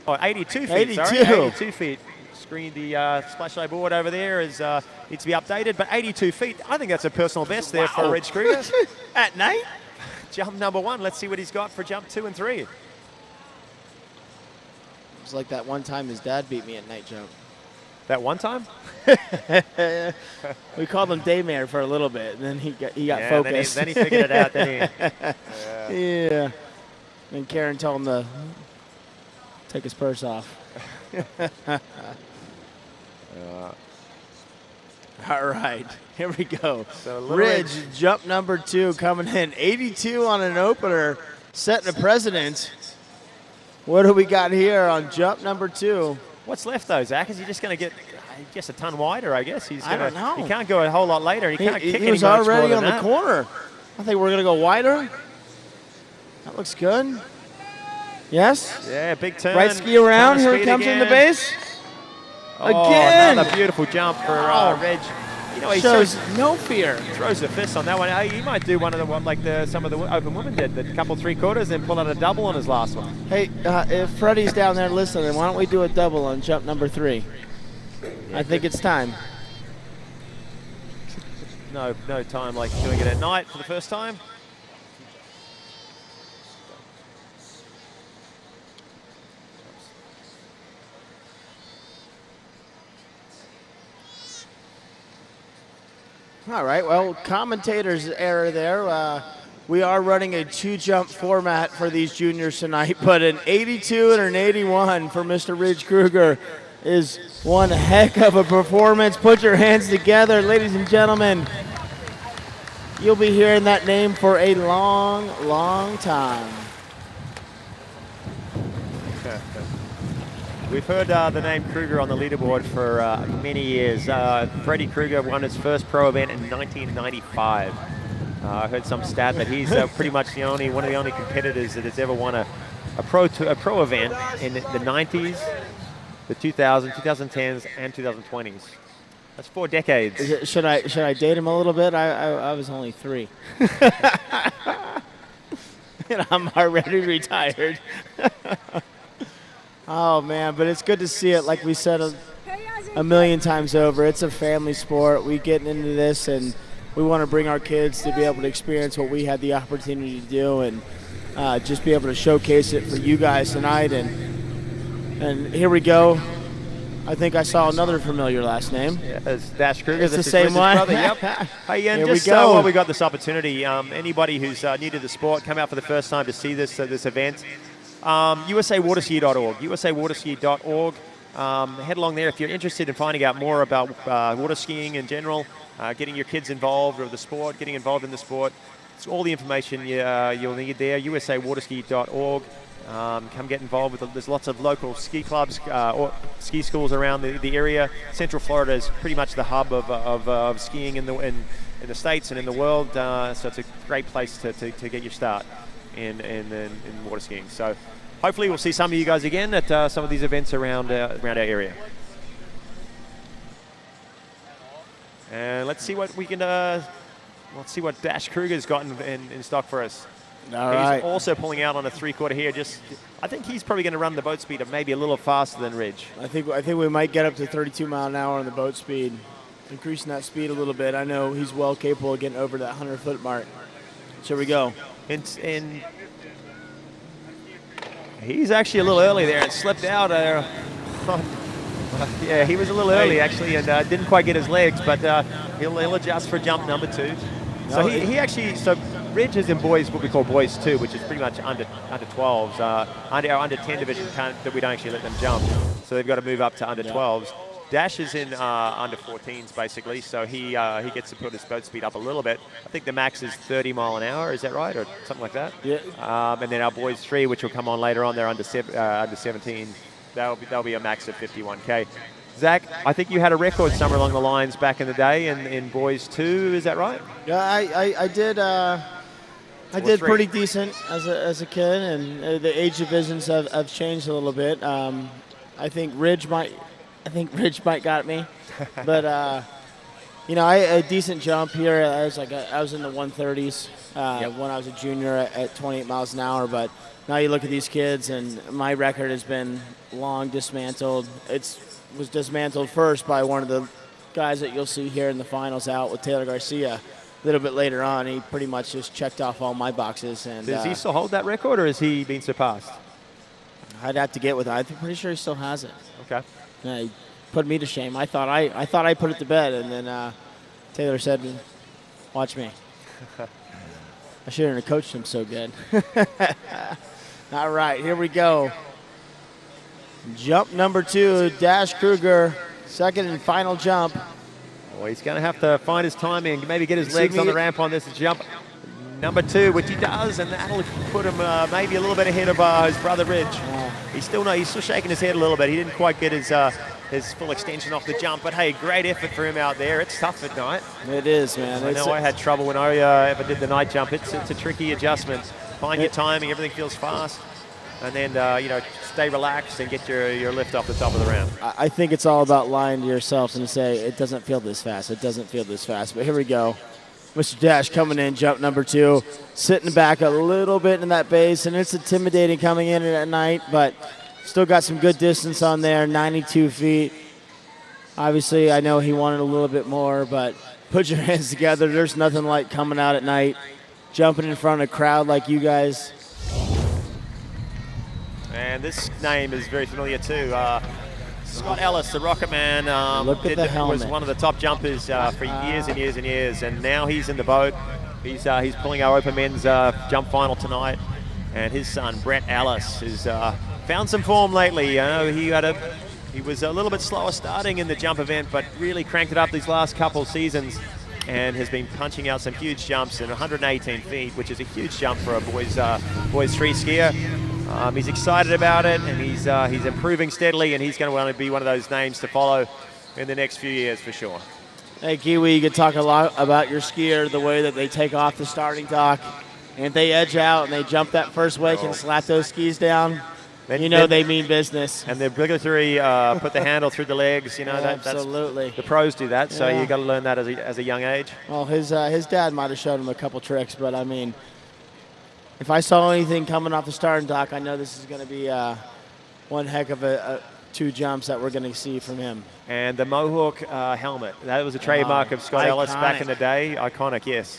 [SPEAKER 6] Oh, 82 feet. 82 feet. Screen the splashlight board over there needs to be updated, but 82 feet. I think that's a personal best there for Reg Kruger.
[SPEAKER 4] At night?
[SPEAKER 6] Jump number 1. Let's see what he's got for jump 2 and 3.
[SPEAKER 4] It's like that one time his dad beat me at night jump.
[SPEAKER 6] That one time?
[SPEAKER 4] We called him Daymare for a little bit, and then he got focused.
[SPEAKER 6] Then he figured it out, didn't he?
[SPEAKER 4] Yeah. And Karen told him to take his purse off. All right, here we go.
[SPEAKER 6] So
[SPEAKER 4] Ridge, jump number 2 coming in. 82 on an opener, setting a precedent. What do we got here on jump number 2?
[SPEAKER 6] What's left though, Zach? Is he just going to get a ton wider? I guess
[SPEAKER 4] I don't know.
[SPEAKER 6] He can't go a whole lot later. He can't kick
[SPEAKER 4] he was
[SPEAKER 6] any much
[SPEAKER 4] already
[SPEAKER 6] more
[SPEAKER 4] on
[SPEAKER 6] than
[SPEAKER 4] the
[SPEAKER 6] that.
[SPEAKER 4] corner. I think we're going to go wider. That looks good. Yes.
[SPEAKER 6] Yeah, big turn.
[SPEAKER 4] Right ski around. Here he comes in the base. Again.
[SPEAKER 6] Another beautiful jump for Reg. You know, he
[SPEAKER 4] shows no fear.
[SPEAKER 6] Throws the fist on that one. He might do one of the like some of the open women did, the couple 3/4, and pull out a double on his last one.
[SPEAKER 4] Hey, if Freddie's down there listening, why don't we do a double on jump number 3? I think it's time.
[SPEAKER 6] No time like doing it at night for the first time.
[SPEAKER 4] All right, well, commentator's error there. We are running a 2-jump format for these juniors tonight, but an 82 and an 81 for Mr. Ridge Kruger is one heck of a performance. Put your hands together, ladies and gentlemen. You'll be hearing that name for a long, long time.
[SPEAKER 6] We've heard the name Kruger on the leaderboard for many years. Freddie Kruger won his first pro event in 1995. I heard some stat that he's pretty much one of the only competitors that has ever won a pro event in the 90s, the 2000s, 2010s, and 2020s. That's 4 decades.
[SPEAKER 4] Should I date him a little bit? I was only 3. And I'm already retired. Oh, man, but it's good to see it. Like we said a million times over, it's a family sport. We get into this, and we want to bring our kids to be able to experience what we had the opportunity to do and just be able to showcase it for you guys tonight. And here we go. I think I saw another familiar last name.
[SPEAKER 6] Yeah, it's Dash Kruger.
[SPEAKER 4] It's the same one.
[SPEAKER 6] Brother. Yep. Hey, and
[SPEAKER 4] here
[SPEAKER 6] just
[SPEAKER 4] we go.
[SPEAKER 6] while we got this opportunity, anybody who's new to the sport, come out for the first time to see this event. USAwaterski.org. USAwaterski.org. Head along there if you're interested in finding out more about water skiing in general, getting your kids involved or the sport, getting involved in the sport. It's all the information you'll need there. USAwaterski.org. Come get involved with. There's lots of local ski clubs or ski schools around the area. Central Florida is pretty much the hub of skiing in
[SPEAKER 5] the States and in the world. So it's a great place to get your start in water skiing. So hopefully we'll see some of you guys again at some of these events around our area. And let's see what we can. Let's see what Dash Kruger's got in stock for us.
[SPEAKER 4] All
[SPEAKER 5] He's
[SPEAKER 4] right.
[SPEAKER 5] also pulling out on a 3/4 here. I think he's probably going to run the boat speed of maybe a little faster than Ridge.
[SPEAKER 4] I think we might get up to 32 mile an hour on the boat speed, increasing that speed a little bit. I know he's well capable of getting over that 100-foot mark. So here we go.
[SPEAKER 5] And he's actually a little early there and slipped out. Yeah, he was a little early actually, and didn't quite get his legs, but he'll adjust for jump number 2. So he actually, Ridge is in boys, what we call boys 2, which is pretty much under 12s, under 10 division that we don't actually let them jump. So they've got to move up to under 12s. Dash is in under 14s basically, so he gets to put his boat speed up a little bit. I think the max is 30 mile an hour, is that right, or something like that?
[SPEAKER 4] Yeah.
[SPEAKER 5] And then our boys 3, which will come on later on, they're under 17. They'll be a max of 51K. Zach, I think you had a record somewhere along the lines back in the day in boys 2, is that right?
[SPEAKER 4] Yeah, I did. I did pretty decent as a kid, and the age divisions have changed a little bit. I think Ridge might got me, but a decent jump here. I was in the 130s when I was a junior at 28 miles an hour. But now you look at these kids, and my record has been long dismantled. Was dismantled first by one of the guys that you'll see here in the finals out with Taylor Garcia. A little bit later on, he pretty much just checked off all my boxes. And
[SPEAKER 5] does he still hold that record, or has he been surpassed?
[SPEAKER 4] I'd have to get with it. I'm pretty sure he still has it.
[SPEAKER 5] Okay.
[SPEAKER 4] Yeah, he put me to shame. I thought I put it to bed, and then Taylor said, "Watch me." I shouldn't have coached him so good. All right, here we go. Jump number 2, Dash Kruger, second and final jump.
[SPEAKER 5] Well, he's going to have to find his timing and maybe get his legs on the ramp on this jump. Number 2, which he does, and that'll put him maybe a little bit ahead of his brother Ridge. He's still shaking his head a little bit. He didn't quite get his full extension off the jump, but hey, great effort for him out there. It's tough at night.
[SPEAKER 4] It is, man.
[SPEAKER 5] I know I had trouble when I ever did the night jump. It's a tricky adjustment. Find your timing, everything feels fast, and then stay relaxed and get your lift off the top of the ramp.
[SPEAKER 4] I think it's all about lying to yourself and say, it doesn't feel this fast. It doesn't feel this fast. But here we go. Mr. Dash coming in, jump number 2, sitting back a little bit in that base, and it's intimidating coming in at night, but still got some good distance on there, 92 feet. Obviously, I know he wanted a little bit more, but put your hands together. There's nothing like coming out at night, jumping in front of a crowd like you guys.
[SPEAKER 5] And this name is very familiar too. Scott Ellis, the Rocket Man,
[SPEAKER 4] Look at the helmet.
[SPEAKER 5] was one of the top jumpers for years and years and years, and now he's in the boat. He's pulling our open men's jump final tonight, and his son Brett Ellis has found some form lately. He was a little bit slower starting in the jump event, but really cranked it up these last couple seasons, and has been punching out some huge jumps in 118 feet, which is a huge jump for a boys 3 skier. He's excited about it, and he's improving steadily, and he's going to want to be one of those names to follow in the next few years for sure.
[SPEAKER 4] Hey, Kiwi, you could talk a lot about your skier, the way that they take off the starting dock, and if they edge out and they jump that first wake and slap those skis down, they mean business.
[SPEAKER 5] And the obligatory put the handle through the legs,
[SPEAKER 4] absolutely.
[SPEAKER 5] The pros do that, so you got to learn that as a young age.
[SPEAKER 4] Well, his dad might have showed him a couple tricks, but I mean, if I saw anything coming off the starting dock, I know this is going to be one heck of a 2 jumps that we're going to see from him.
[SPEAKER 5] And the Mohawk helmet, that was a trademark of Scott Ellis back in the day. Iconic, yes.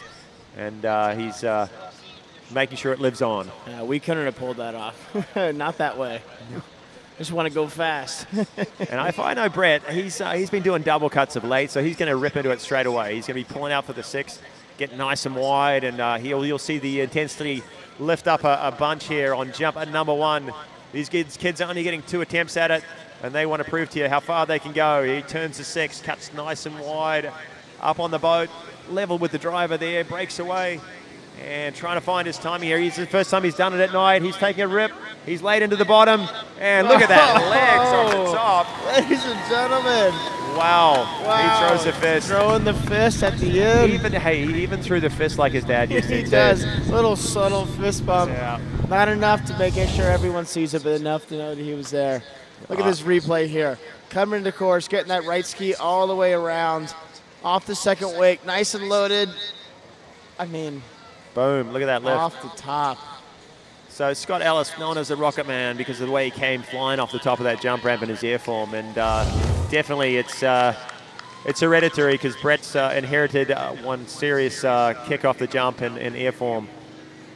[SPEAKER 5] And he's making sure it lives on.
[SPEAKER 4] Yeah, we couldn't have pulled that off. Not that way. Just want to go fast.
[SPEAKER 5] And if I know Brett, he's been doing double cuts of late, so he's going to rip into it straight away. He's going to be pulling out for the 6, get nice and wide, and you'll see the intensity lift up a bunch here on jump at number 1. These kids are only getting 2 attempts at it, and they want to prove to you how far they can go. He turns the 6, cuts nice and wide, up on the boat, level with the driver there, breaks away, and trying to find his timing here. It's the first time he's done it at night. He's taking a rip. He's laid into the bottom, and look at that, legs off the top.
[SPEAKER 4] ladies and gentlemen.
[SPEAKER 6] Wow. He throws the fist.
[SPEAKER 4] Throwing the fist at the end.
[SPEAKER 6] He even threw the fist like his dad used to.
[SPEAKER 4] He does. Little subtle fist bump.
[SPEAKER 6] Yeah.
[SPEAKER 4] Not enough to make sure everyone sees it, but enough to know that he was there. Look at this replay here. Coming into course, getting that right ski all the way around. Off the second wake, nice and loaded. I mean,
[SPEAKER 6] boom, look at that lift.
[SPEAKER 4] Off the top.
[SPEAKER 6] So Scott Ellis, known as the Rocket Man because of the way he came flying off the top of that jump ramp in his airform. And definitely it's hereditary because Brett's inherited one serious kick off the jump in airform.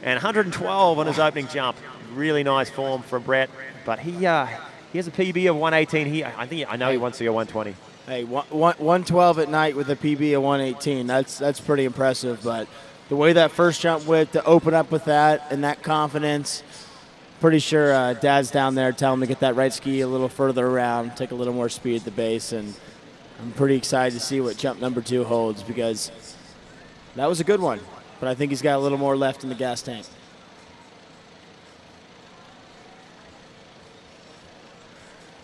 [SPEAKER 6] And 112 on his opening jump. Really nice form from Brett. But he has a PB of 118. I know he wants to go 120.
[SPEAKER 4] Hey, 112 at night with a PB of 118. That's pretty impressive. But the way that first jump went, to open up with that and that confidence, pretty sure Dad's down there telling him to get that right ski a little further around, take a little more speed at the base. And I'm pretty excited to see what jump number 2 holds because that was a good one. But I think he's got a little more left in the gas tank.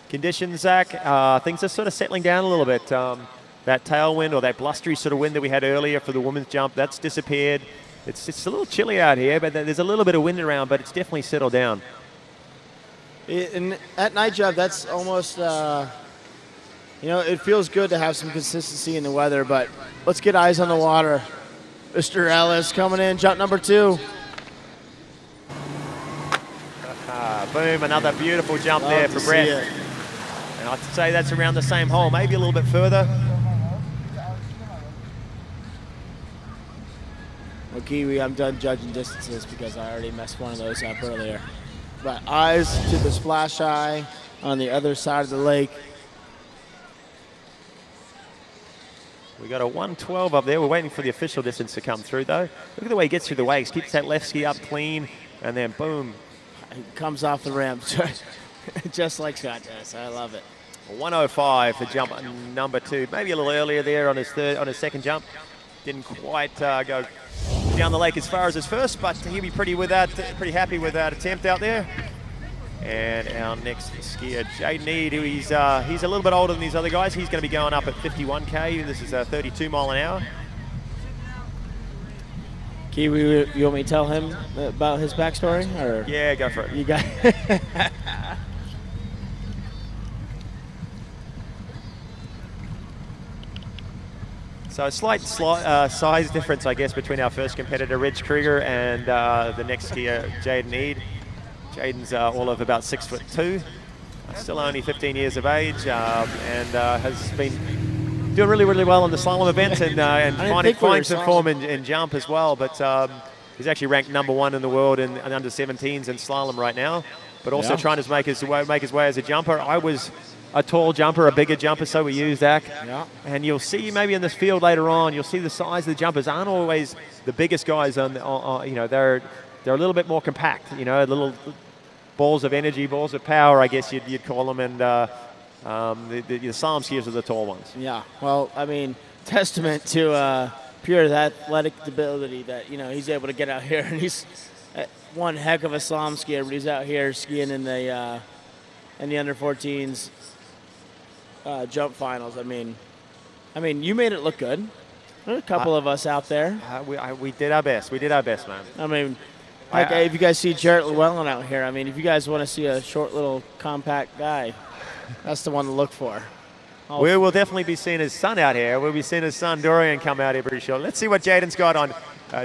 [SPEAKER 6] Conditions, Zach, things are sort of settling down a little bit. That tailwind or that blustery sort of wind that we had earlier for the women's jump, that's disappeared. It's a little chilly out here, but there's a little bit of wind around, but it's definitely settled down.
[SPEAKER 4] And at night jump, that's almost, it feels good to have some consistency in the weather, but let's get eyes on the water. Mr. Ellis coming in, jump number 2.
[SPEAKER 6] Boom, another beautiful jump there for Brett. And I'd say that's around the same hole, maybe a little bit further.
[SPEAKER 4] Well, Kiwi, I'm done judging distances because I already messed one of those up earlier. But eyes to the splash eye on the other side of the lake.
[SPEAKER 6] We got a 112 up there. We're waiting for the official distance to come through, though. Look at the way he gets through the waves. Keeps that left ski up clean, and then boom.
[SPEAKER 4] He comes off the ramp just like Scott does. I love it.
[SPEAKER 6] 105 for jump number 2. Maybe a little earlier there on his second jump. Didn't quite go down the lake as far as his first, but he'll be pretty happy with that attempt out there. And our next skier, Jaden Eade, who he's a little bit older than these other guys. He's going to be going up at 51K. This is 32 mile an hour.
[SPEAKER 4] Kiwi, you want me to tell him about his backstory? Or
[SPEAKER 6] yeah, go for it.
[SPEAKER 4] You got
[SPEAKER 6] So a slight size difference, I guess, between our first competitor, Reg Krieger, and the next skier, Jaden Eade. Jaden's all of about 6'2", still only 15 years of age, and has been doing really, really well in the slalom event and finding some form in jump as well. But he's actually ranked number 1 in the world in under 17s in slalom right now, but also trying to make his way as a jumper. I was a tall jumper, a bigger jumper, so we use that.
[SPEAKER 4] Yeah.
[SPEAKER 6] And you'll see maybe in this field later on, you'll see the size of the jumpers aren't always the biggest guys. They're a little bit more compact. Little balls of energy, balls of power, I guess you'd call them. And the slalom skiers are the tall ones.
[SPEAKER 4] Yeah. Well, I mean, testament to pure athletic ability that he's able to get out here, and he's one heck of a slalom skier. But he's out here skiing in the under 14s. Jump finals. I mean, you made it look good. There were a couple of us out there.
[SPEAKER 6] We did our best. We did our best, man.
[SPEAKER 4] I mean, if you guys see Jarrett Llewellyn out here, I mean, if you guys want to see a short little compact guy, that's the one to look for.
[SPEAKER 6] We will definitely be seeing his son out here. We'll be seeing his son Dorian come out here pretty sure. Let's see what Jaden's got on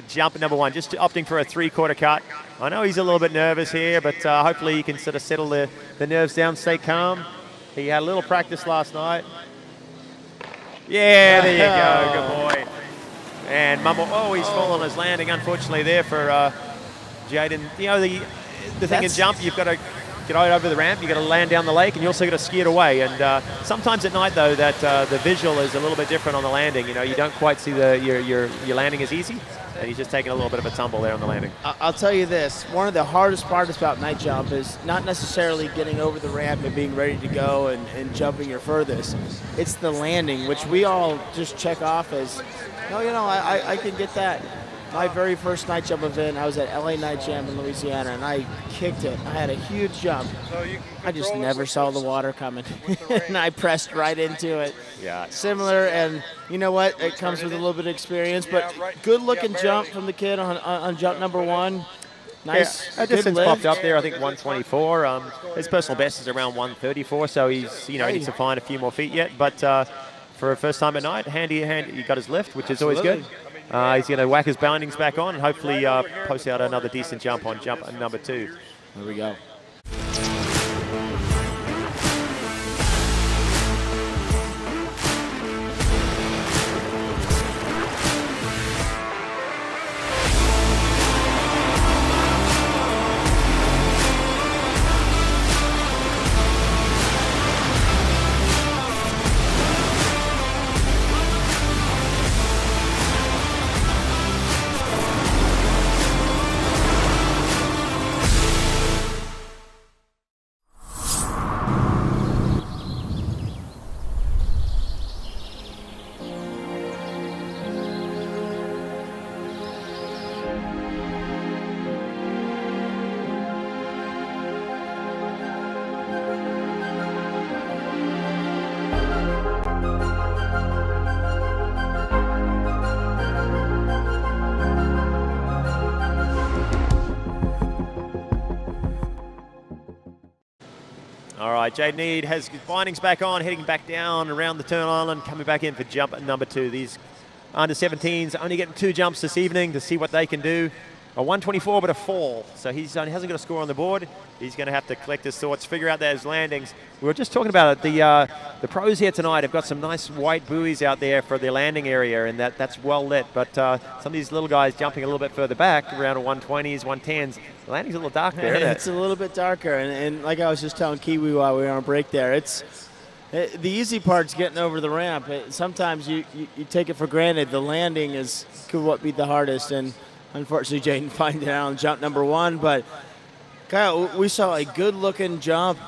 [SPEAKER 6] jump number 1, just opting for a 3/4 cut. I know he's a little bit nervous here, but hopefully he can sort of settle the nerves down, stay calm. He had a little practice last night. Yeah, there you go, good boy. And he's fallen on his landing, unfortunately, there for Jaden. The thing in jump, you've got to get over the ramp, you've got to land down the lake, and you also got to ski it away. And sometimes at night, though, that the visual is a little bit different on the landing. You don't quite see your landing as easy. And he's just taking a little bit of a tumble there on the landing.
[SPEAKER 4] I'll tell you this. One of the hardest parts about night jump is not necessarily getting over the ramp and being ready to go and jumping your furthest. It's the landing, which we all just check off as, I can get that. my very first night jump event, I was at LA Night Jam in Louisiana, and I kicked it. I had a huge jump. I just never saw the water coming, and I pressed right into it.
[SPEAKER 5] Yeah.
[SPEAKER 4] Similar, and you know what? It comes with a little bit of experience, but good-looking jump from the kid on jump number 1. Nice.
[SPEAKER 5] Yeah, distance popped up there. I think 124. His personal best is around 134, so he's he needs to find a few more feet yet. But for a first time at night, he got his lift, which is always good. He's going to whack his bindings back on and hopefully post out another decent jump on jump number 2.
[SPEAKER 4] There we go.
[SPEAKER 5] All right, Jade Need has his bindings back on, heading back down around the turn island, coming back in for jump number 2. These under 17s only getting 2 jumps this evening to see what they can do. A 124, but a fall. So he hasn't got a score on the board. He's going to have to collect his thoughts, figure out those landings. We were just talking about it. The pros here tonight have got some nice white buoys out there for their landing area, and that's well lit. But some of these little guys jumping a little bit further back, around 120s, 110s, the landing's a little dark there, isn't it?
[SPEAKER 4] It's a little bit darker, and like I was just telling Kiwi while we were on break there, the easy part's getting over the ramp. Sometimes you take it for granted. The landing could be the hardest, and unfortunately, Jaden finds it out on jump number 1. But Kyle, we saw a good-looking jump,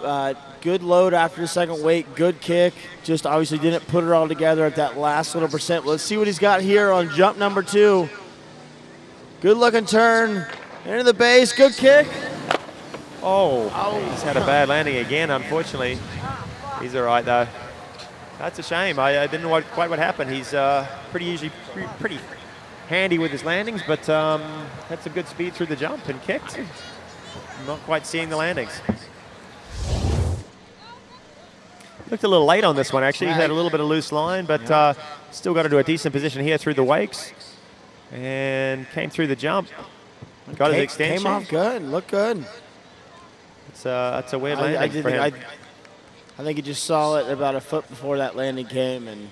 [SPEAKER 4] good load after the second weight, good kick. Just obviously didn't put it all together at that last little percent. Let's see what he's got here on jump number 2. Good-looking turn into the base, good kick.
[SPEAKER 5] Oh, he's had a bad landing again, unfortunately. He's all right, though. That's a shame. I didn't know quite what happened. He's pretty handy with his landings, but had some good speed through the jump and kicked. Not quite seeing the landings. Looked a little late on this one, actually. He had a little bit of loose line, but still got into a decent position here through the wakes and came through the jump. Got his extension.
[SPEAKER 4] Came off good, looked good.
[SPEAKER 5] That's a weird landing for him.
[SPEAKER 4] I think he just saw it about a foot before that landing came,
[SPEAKER 5] and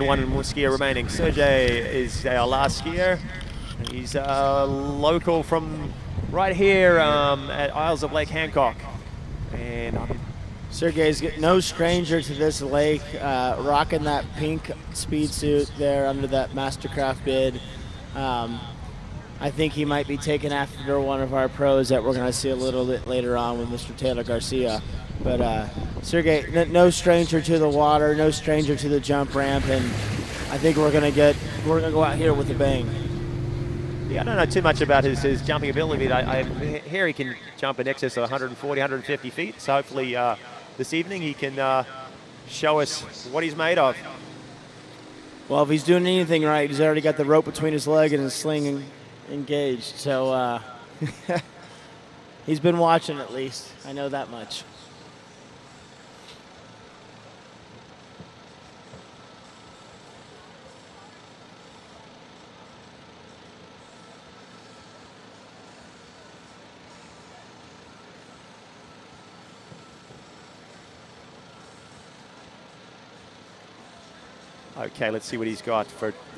[SPEAKER 5] one more skier remaining. Sergey is our last skier. He's local from right here at Isles of Lake Hancock. And
[SPEAKER 4] Sergey's no stranger to this lake, rocking that pink speed suit there under that Mastercraft bid. I think he might be taken after one of our pros that we're going to see a little bit later on with Mr. Taylor Garcia. But Sergey, no stranger to the water, no stranger to the jump ramp, and I think we're going to go out here with a bang.
[SPEAKER 5] Yeah, I don't know too much about his jumping ability, but I hear he can jump in excess of 140, 150 feet. So hopefully this evening he can show us what he's made of.
[SPEAKER 4] Well, if he's doing anything right, he's already got the rope between his leg and his sling engaged. So he's been watching at least. I know that much.
[SPEAKER 5] Okay, let's see what he's got.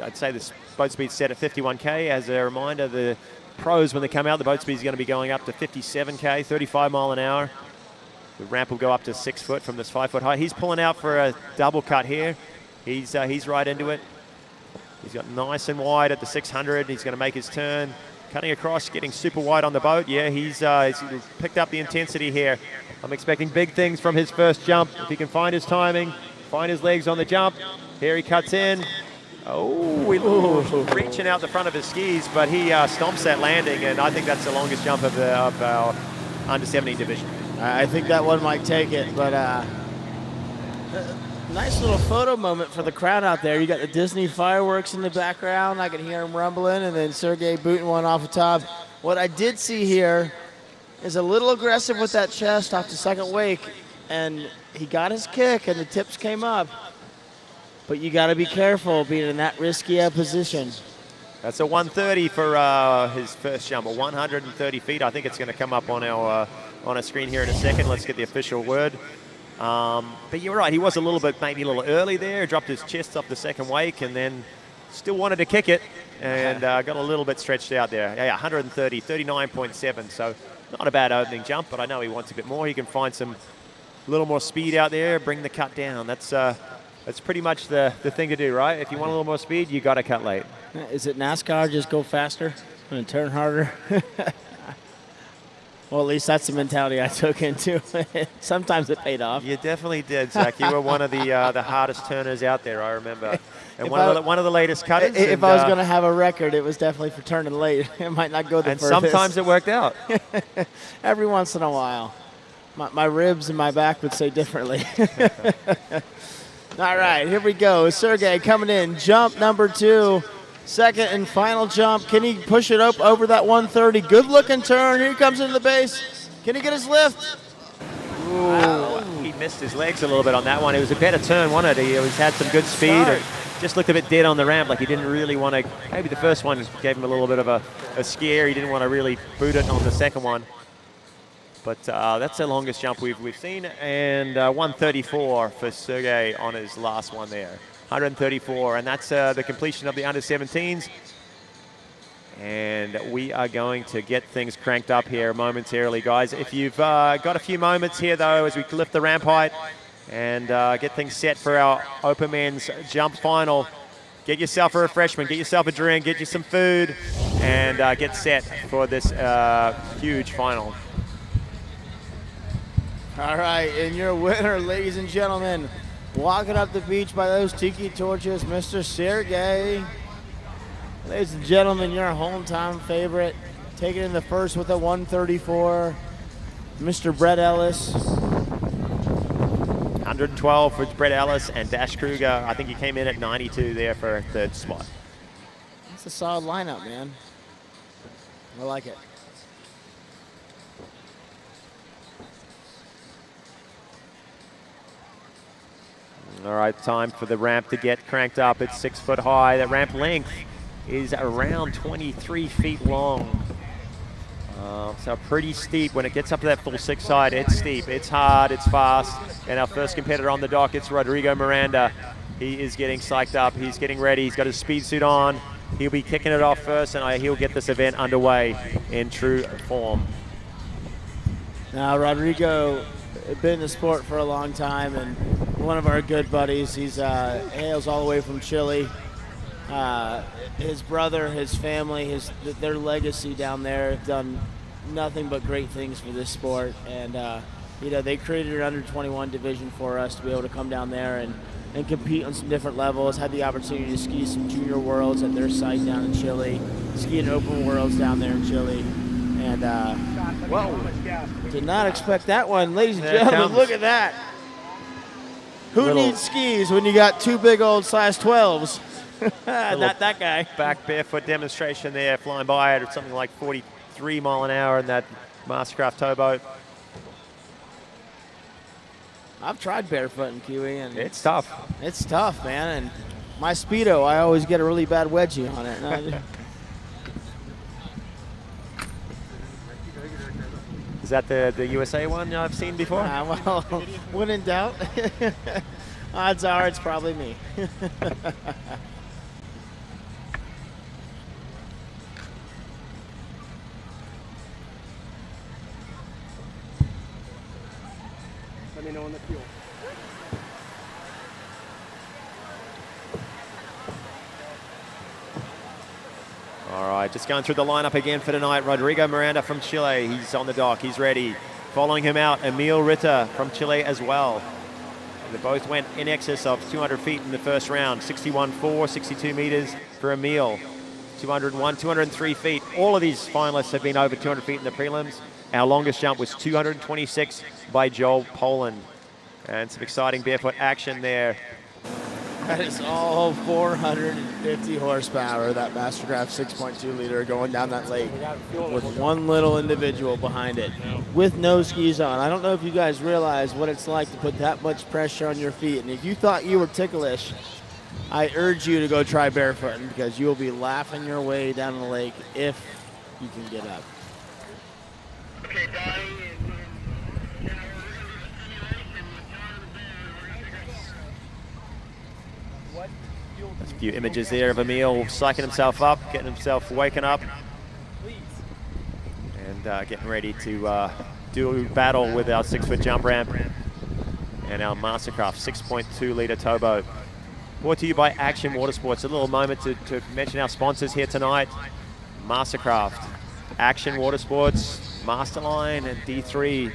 [SPEAKER 5] I'd say this boat speed's set at 51K. As a reminder, the pros, when they come out, the boat speed is going to be going up to 57K, 35 mile an hour. The ramp will go up to 6 foot from this 5 foot height. He's pulling out for a double cut here. He's right into it. He's got nice and wide at the 600. He's going to make his turn.
[SPEAKER 6] cutting across, getting super wide on the boat. Yeah, he's picked up the intensity here. I'm expecting big things from his first jump. If he can find his timing, find his legs on the jump. Here he cuts in. Oh, reaching out the front of his skis, but he stomps that landing, and I think that's the longest jump of our under-17 division.
[SPEAKER 4] I think that one might take it, but nice little photo moment for the crowd out there. You got the Disney fireworks in the background. I can hear them rumbling, and then Sergey booting one off the top. What I did see here is a little aggressive with that chest off the second wake, and he got his kick, and the tips came up. But you got to be careful being in that risky a position.
[SPEAKER 6] That's a 130 for his first jump, 130 feet. I think it's going to come up on our screen here in a second. Let's get the official word. But you're right, he was maybe a little early there. Dropped his chest off the second wake and then still wanted to kick it and got a little bit stretched out there. Yeah, 130, 39.7. So not a bad opening jump, but I know he wants a bit more. He can find some little more speed out there, bring the cut down. That's pretty much the thing to do, right? If you want a little more speed, you got to cut late.
[SPEAKER 4] Is it NASCAR, just go faster and turn harder? Well, at least that's the mentality I took into it. Sometimes it paid off.
[SPEAKER 6] You definitely did, Zach. You were one of the hardest turners out there, I remember. And one of the latest cutters.
[SPEAKER 4] If I was going to have a record, it was definitely for turning late. It might not go the furthest.
[SPEAKER 6] And sometimes it worked out.
[SPEAKER 4] Every once in a while. My ribs and my back would say differently. All right, here we go. Sergey coming in. Jump number 2. Second and final jump. Can he push it up over that 130? Good looking turn. Here he comes into the base. Can he get his lift?
[SPEAKER 6] Ooh, he missed his legs a little bit on that one. It was a better turn, wasn't it? He had some good speed. And just looked a bit dead on the ramp, like he didn't really want to. Maybe the first one gave him a little bit of a scare. He didn't want to really boot it on the second one. But that's the longest jump we've seen, and 134 for Sergey on his last one there. 134, and that's the completion of the under-17s. And we are going to get things cranked up here momentarily, guys. If you've got a few moments here, though, as we lift the ramp height and get things set for our open men's jump final, get yourself a refreshment, get yourself a drink, get you some food, and get set for this huge final.
[SPEAKER 4] All right, and your winner, ladies and gentlemen, walking up the beach by those tiki torches, Mr. Sergey. Ladies and gentlemen, your hometown favorite, taking in the first with a 134, Mr. Brett Ellis.
[SPEAKER 6] 112 for Brett Ellis and Dash Kruger. I think he came in at 92 there for third spot.
[SPEAKER 4] That's a solid lineup, man. I like it.
[SPEAKER 6] All right, time for the ramp to get cranked up. It's 6 foot high. The ramp length is around 23 feet long. So pretty steep. When it gets up to that full 6 side, it's steep, it's hard, it's fast. And our first competitor on the dock, it's Rodrigo Miranda. He is getting psyched up. He's getting ready. He's got his speed suit on. He'll be kicking it off first, and he'll get this event underway in true form.
[SPEAKER 4] Now, Rodrigo been in the sport for a long time, and one of our good buddies. He's hails all the way from Chile. His brother, his family, their legacy down there have done nothing but great things for this sport. And they created an under-21 division for us to be able to come down there and compete on some different levels. Had the opportunity to ski some junior worlds at their site down in Chile, ski in open worlds down there in Chile. And did not expect that one. Ladies and gentlemen, look at that. Who needs skis when you got 2 big old size 12s? Not that guy.
[SPEAKER 6] Back barefoot demonstration there, flying by at something like 43 mile an hour in that Mastercraft towboat.
[SPEAKER 4] I've tried barefoot in Kiwi, and
[SPEAKER 6] it's tough.
[SPEAKER 4] It's tough, man. And my Speedo, I always get a really bad wedgie on it.
[SPEAKER 6] Is that the USA one I've seen before?
[SPEAKER 4] Well, when in doubt, odds are it's probably me.
[SPEAKER 14] Let me know on the fuel.
[SPEAKER 6] All right, just going through the lineup again for tonight. Rodrigo Miranda from Chile, he's on the dock, he's ready. Following him out, Emil Ritter from Chile as well. They both went in excess of 200 feet in the first round. 61.4, 62 meters for Emil. 201, 203 feet. All of these finalists have been over 200 feet in the prelims. Our longest jump was 226 by Joel Poland. And some exciting barefoot action there.
[SPEAKER 4] That is all 450 horsepower, that Mastercraft 6.2 liter going down that lake with one little individual behind it with no skis on. I don't know if you guys realize what it's like to put that much pressure on your feet. And if you thought you were ticklish, I urge you to go try barefooting, because you will be laughing your way down the lake if you can get up.
[SPEAKER 14] Okay,
[SPEAKER 6] There's a few images there of Emil psyching himself up, getting himself waking up, and getting ready to do battle with our 6-foot jump ramp and our Mastercraft 6.2 liter towboat. Brought to you by Action Watersports. A little moment to mention our sponsors here tonight. Mastercraft, Action Watersports, Masterline, and D3,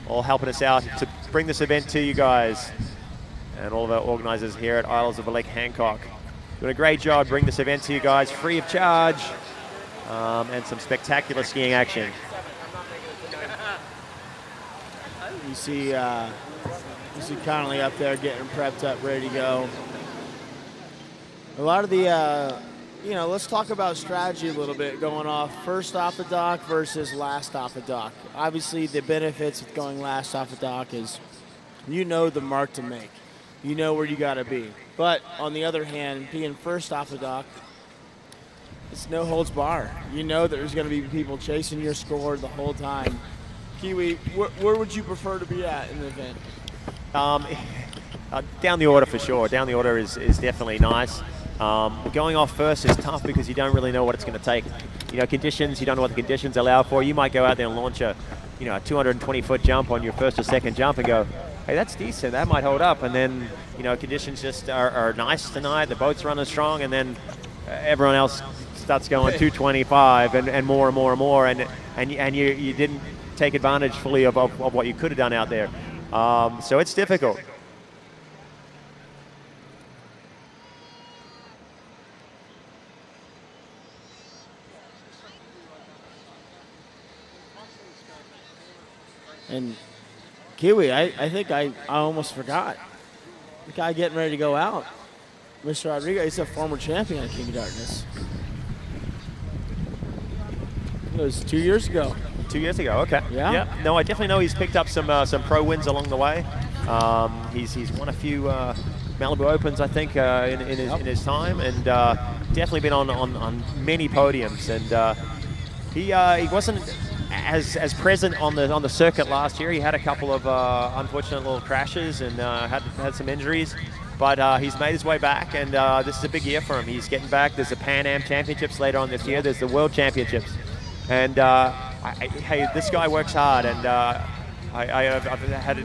[SPEAKER 6] all helping us out to bring this event to you guys. And all of our organizers here at Isles of Lake Hancock. Doing a great job bringing this event to you guys free of charge, and some spectacular skiing action.
[SPEAKER 4] You see Connolly up there getting prepped up, ready to go. A lot of the, let's talk about strategy a little bit, going off first off the dock versus last off the dock. Obviously, the benefits of going last off the dock is you know the mark to make. You know where you got to be. But on the other hand, being first off the dock, it's no holds bar. You know that there's going to be people chasing your score the whole time. Kiwi, where would you prefer to be at in the event?
[SPEAKER 6] Down the order for sure. Down the order is definitely nice. Going off first is tough because you don't really know what it's going to take. Conditions, you don't know what the conditions allow for. You might go out there and launch a 220-foot jump on your first or second jump and go, hey, that's decent, that might hold up. And then, conditions just are nice tonight, the boat's running strong, and then everyone else starts going 225 and more and more and more, and you didn't take advantage fully of what you could have done out there. So it's difficult.
[SPEAKER 4] And Kiwi, I think I almost forgot. The guy getting ready to go out, Mr. Rodrigo, he's a former champion at King of Darkness. It was 2 years ago.
[SPEAKER 6] 2 years ago, okay.
[SPEAKER 4] Yeah.
[SPEAKER 6] No, I definitely know he's picked up some pro wins along the way. He's won a few Malibu Opens, I think, in his time, and definitely been on many podiums. And he wasn't as present on the circuit last year. He had a couple of unfortunate little crashes and had some injuries, but he's made his way back, and this is a big year for him. He's getting back. There's the Pan Am Championships later on this year. There's the World Championships, and hey, this guy works hard, and I've had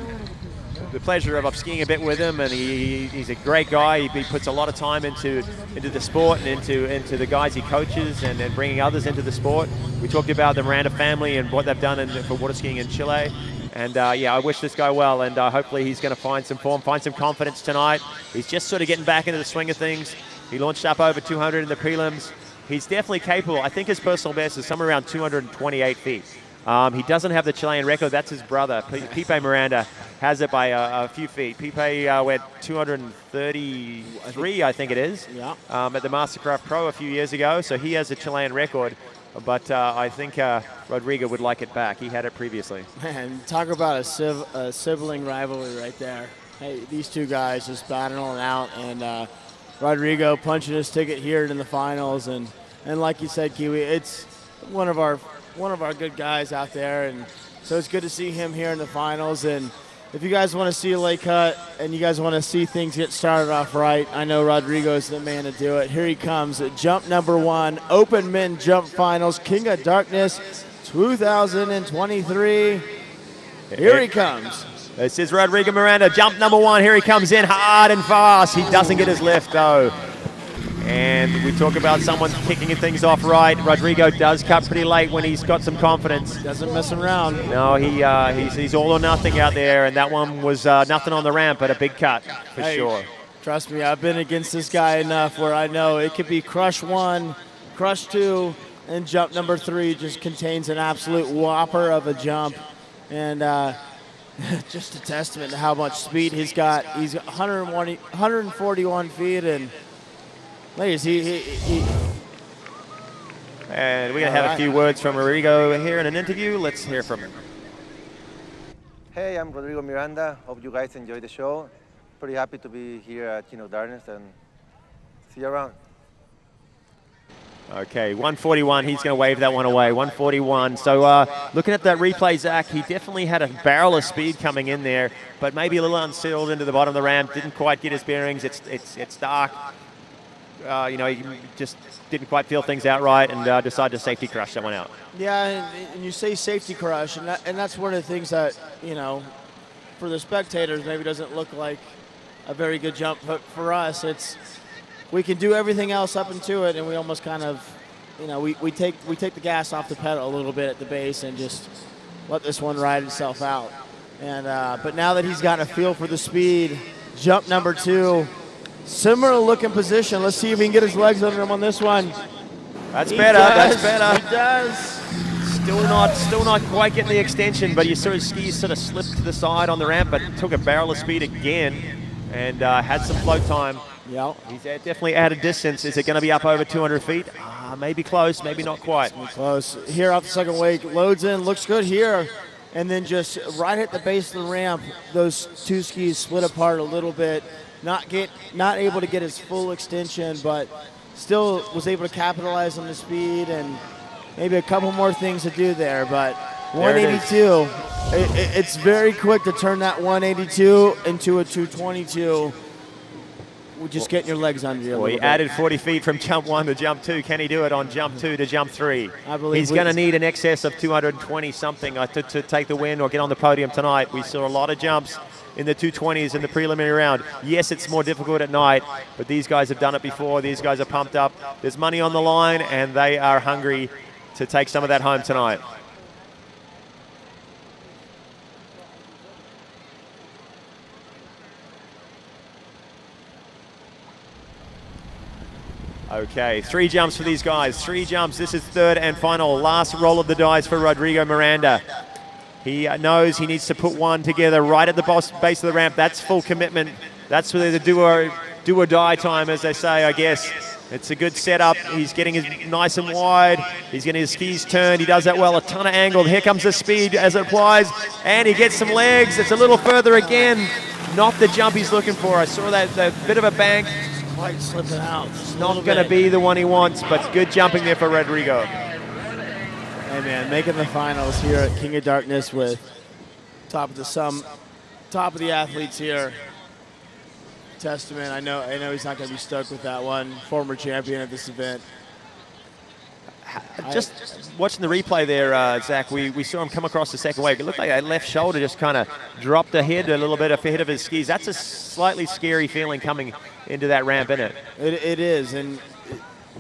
[SPEAKER 6] the pleasure of skiing a bit with him, and he's a great guy. He puts a lot of time into the sport and into the guys he coaches, and bringing others into the sport. We talked about the Miranda family and what they've done for water skiing in Chile. And I wish this guy well, and hopefully he's going to find some form, find some confidence tonight. He's just sort of getting back into the swing of things. He launched up over 200 in the prelims. He's definitely capable. I think his personal best is somewhere around 228 feet. He doesn't have the Chilean record. That's his brother. Pipe Miranda has it by a few feet. Pipe went 233, I think it is, at the Mastercraft Pro a few years ago. So he has a Chilean record. But I think Rodrigo would like it back. He had it previously.
[SPEAKER 4] Man, talk about a sibling rivalry right there. Hey, these two guys just battling out, and Rodrigo punching his ticket here in the finals. And like you said, Kiwi, it's one of our good guys out there, and so it's good to see him here in the finals. And if you guys want to see a lake cut and you guys want to see things get started off right, I know Rodrigo's the man to do it. Here he comes at jump number 1, Open Men Jump Finals, King of Darkness 2023. Here he comes.
[SPEAKER 6] This is Rodrigo Miranda, jump number 1. Here he comes in hard and fast. He doesn't get his lift, though.
[SPEAKER 5] And we talk about someone kicking things off right. Rodrigo does cut pretty late when he's got some confidence.
[SPEAKER 4] Doesn't mess around.
[SPEAKER 5] No, he's all or nothing out there, and that one was nothing on the ramp, but a big cut for sure.
[SPEAKER 4] Trust me, I've been against this guy enough where I know it could be crush 1, crush 2, and jump number 3 just contains an absolute whopper of a jump. And just a testament to how much speed he's got. He's 141 feet, and ladies,
[SPEAKER 5] and we're going to have a few words from Rodrigo here in an interview. Let's hear from him.
[SPEAKER 15] Hey, I'm Rodrigo Miranda. Hope you guys enjoy the show. Pretty happy to be here at King of Darkness, and see you around.
[SPEAKER 5] Okay, 141, he's going to wave that one away, 141. So looking at that replay, Zach, he definitely had a barrel of speed coming in there, but maybe a little unsettled into the bottom of the ramp, didn't quite get his bearings, it's dark. You know, he just didn't quite feel things out right and decided to safety crush that one out.
[SPEAKER 4] Yeah, and you say safety crush, and that's one of the things that, you know, for the spectators maybe doesn't look like a very good jump, but for us, we can do everything else up into it, and we almost kind of, you know, we take the gas off the pedal a little bit at the base and just let this one ride itself out. And but now that he's gotten a feel for the speed, jump number 2, similar looking position. Let's see if he can get his legs under him on this one.
[SPEAKER 5] That's better. That's better.
[SPEAKER 4] He does.
[SPEAKER 5] Still not quite getting the extension, but you saw his skis sort of slipped to the side on the ramp, but took a barrel of speed again and had some float time.
[SPEAKER 4] Yeah,
[SPEAKER 5] he's definitely added distance. Is it going to be up over 200 feet? Maybe close, maybe not quite.
[SPEAKER 4] Close. Here off the second wake, loads in, looks good here, and then just right at the base of the ramp, those 2 skis split apart a little bit. Not able to get his full extension, but still was able to capitalize on the speed and maybe a couple more things to do there. But 182, it's very quick to turn that 182 into a 222. Just getting your legs under you.
[SPEAKER 5] Well, he added 40 feet from jump 1 to jump 2. Can he do it on jump 2 to jump 3?
[SPEAKER 4] I believe
[SPEAKER 5] he's going to need an excess of 220 something to take the win or get on the podium tonight. We saw a lot of jumps in the 220s in the preliminary round. Yes, it's more difficult at night, but these guys have done it before. These guys are pumped up. There's money on the line, and they are hungry to take some of that home tonight. Okay, 3 jumps for these guys. 3 jumps. This is third and final. Last roll of the dice for Rodrigo Miranda. He knows he needs to put one together right at the base of the ramp. That's full commitment. That's where the do or die time, as they say, I guess. It's a good setup. He's getting his nice and wide. He's getting his skis turned. He does that well. A ton of angle. Here comes the speed as it applies, and he gets some legs. It's a little further again. Not the jump he's looking for. I saw that bit of a bank.
[SPEAKER 4] Quite slipping out.
[SPEAKER 5] Not going to be the one he wants, but good jumping there for Rodrigo.
[SPEAKER 4] Hey man, making the finals here at King of Darkness with top of the athletes here. Testament. I know he's not going to be stuck with that one. Former champion at this event.
[SPEAKER 5] Just watching the replay there, Zach, we saw him come across the second wave. It looked like that left shoulder just kind of dropped ahead a little bit ahead of his skis. That's a slightly scary feeling coming into that ramp, isn't it?
[SPEAKER 4] It is, and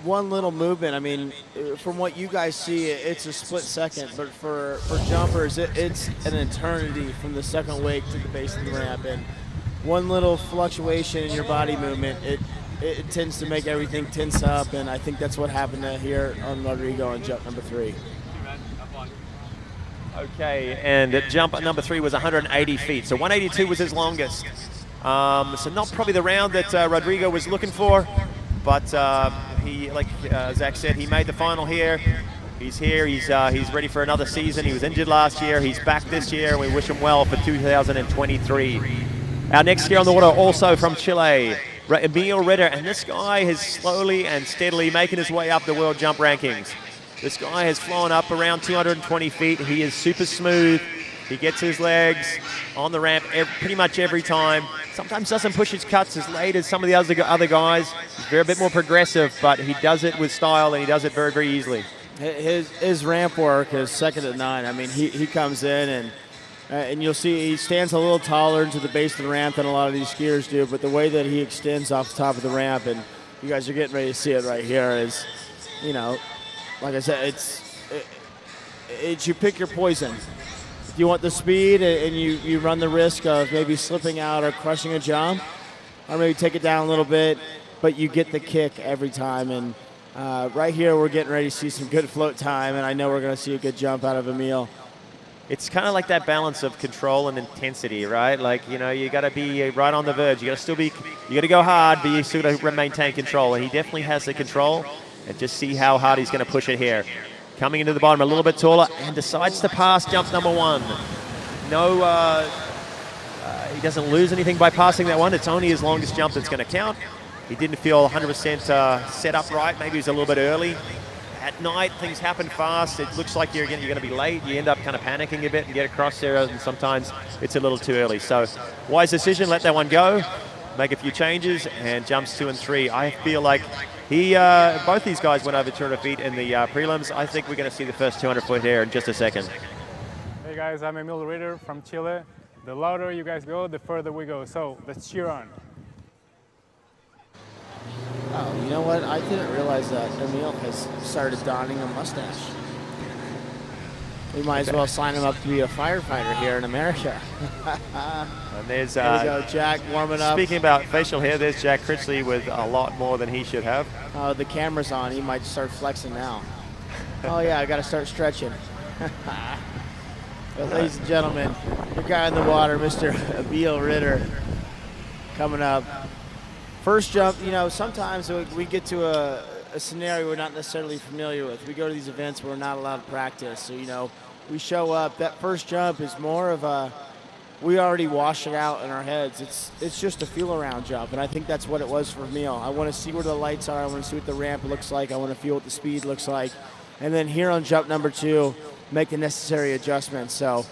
[SPEAKER 4] one little movement, I mean, from what you guys see, it's a split second, but for jumpers, it's an eternity from the second wake to the base of the ramp, and one little fluctuation in your body movement, it tends to make everything tense up, and I think that's what happened here on Rodrigo on jump number 3.
[SPEAKER 5] Okay, and jump number 3 was 180 feet, so 182 was his longest. So not probably the round that Rodrigo was looking for, but he, like Zach said, he made the final here. He's here, he's ready for another season. He was injured last year, he's back this year, and we wish him well for 2023. Our next skier on the water, also from Chile, Emil Ritter, and this guy is slowly and steadily making his way up the world jump rankings. This guy has flown up around 220 feet. He is super smooth. He gets his legs on the ramp pretty much every time. Sometimes doesn't push his cuts as late as some of the other guys. He's a bit more progressive, but he does it with style, and he does it very, very easily.
[SPEAKER 4] His ramp work is second to none. I mean, he comes in and you'll see he stands a little taller into the base of the ramp than a lot of these skiers do, but the way that he extends off the top of the ramp and you guys are getting ready to see it right here. Is, you know, like I said, it's you pick your poison. If you want the speed and you run the risk of maybe slipping out or crushing a jump, or maybe take it down a little bit, but you get the kick every time. And right here, we're getting ready to see some good float time, and I know we're going to see a good jump out of Emil.
[SPEAKER 5] It's kind of like that balance of control and intensity, right? Like, you know, you got to be right on the verge. You got to still be, you got to go hard, but you still got to maintain control. And he definitely has the control. And just see how hard he's going to push it here. Coming into the bottom a little bit taller and decides to pass jump number 1. No, he doesn't lose anything by passing that one. It's only his longest jump that's going to count. He didn't feel 100% set up right. Maybe he was a little bit early. At night, things happen fast. It looks like you're going to be late. You end up kind of panicking a bit and get across there, and sometimes it's a little too early. So, wise decision, let that one go. Make a few changes, and jumps 2 and 3. I feel like both these guys went over 200 feet in the prelims. I think we're going to see the first 200 foot here in just a second.
[SPEAKER 16] Hey guys, I'm Emil Ritter from Chile. The louder you guys go, the further we go. So let's cheer on.
[SPEAKER 4] Oh, you know what? I didn't realize that Emil has started donning a mustache. We might as well sign him up to be a firefighter here in America.
[SPEAKER 5] And there's
[SPEAKER 4] there we go, Jack warming up.
[SPEAKER 5] Speaking about facial hair, there's Jack Critchley with a lot more than he should have.
[SPEAKER 4] Oh, the camera's on. He might start flexing now. Oh yeah, I got to start stretching. But ladies and gentlemen, your guy in the water, Mr. Emil Ritter, coming up. First jump, you know, sometimes we get to a scenario we're not necessarily familiar with. We go to these events where we're not allowed to practice. So, you know, we show up. That first jump is more of a, we already wash it out in our heads. It's just a feel-around jump, and I think that's what it was for Emil. I want to see where the lights are. I want to see what the ramp looks like. I want to feel what the speed looks like. And then here on jump number 2, make the necessary adjustments. So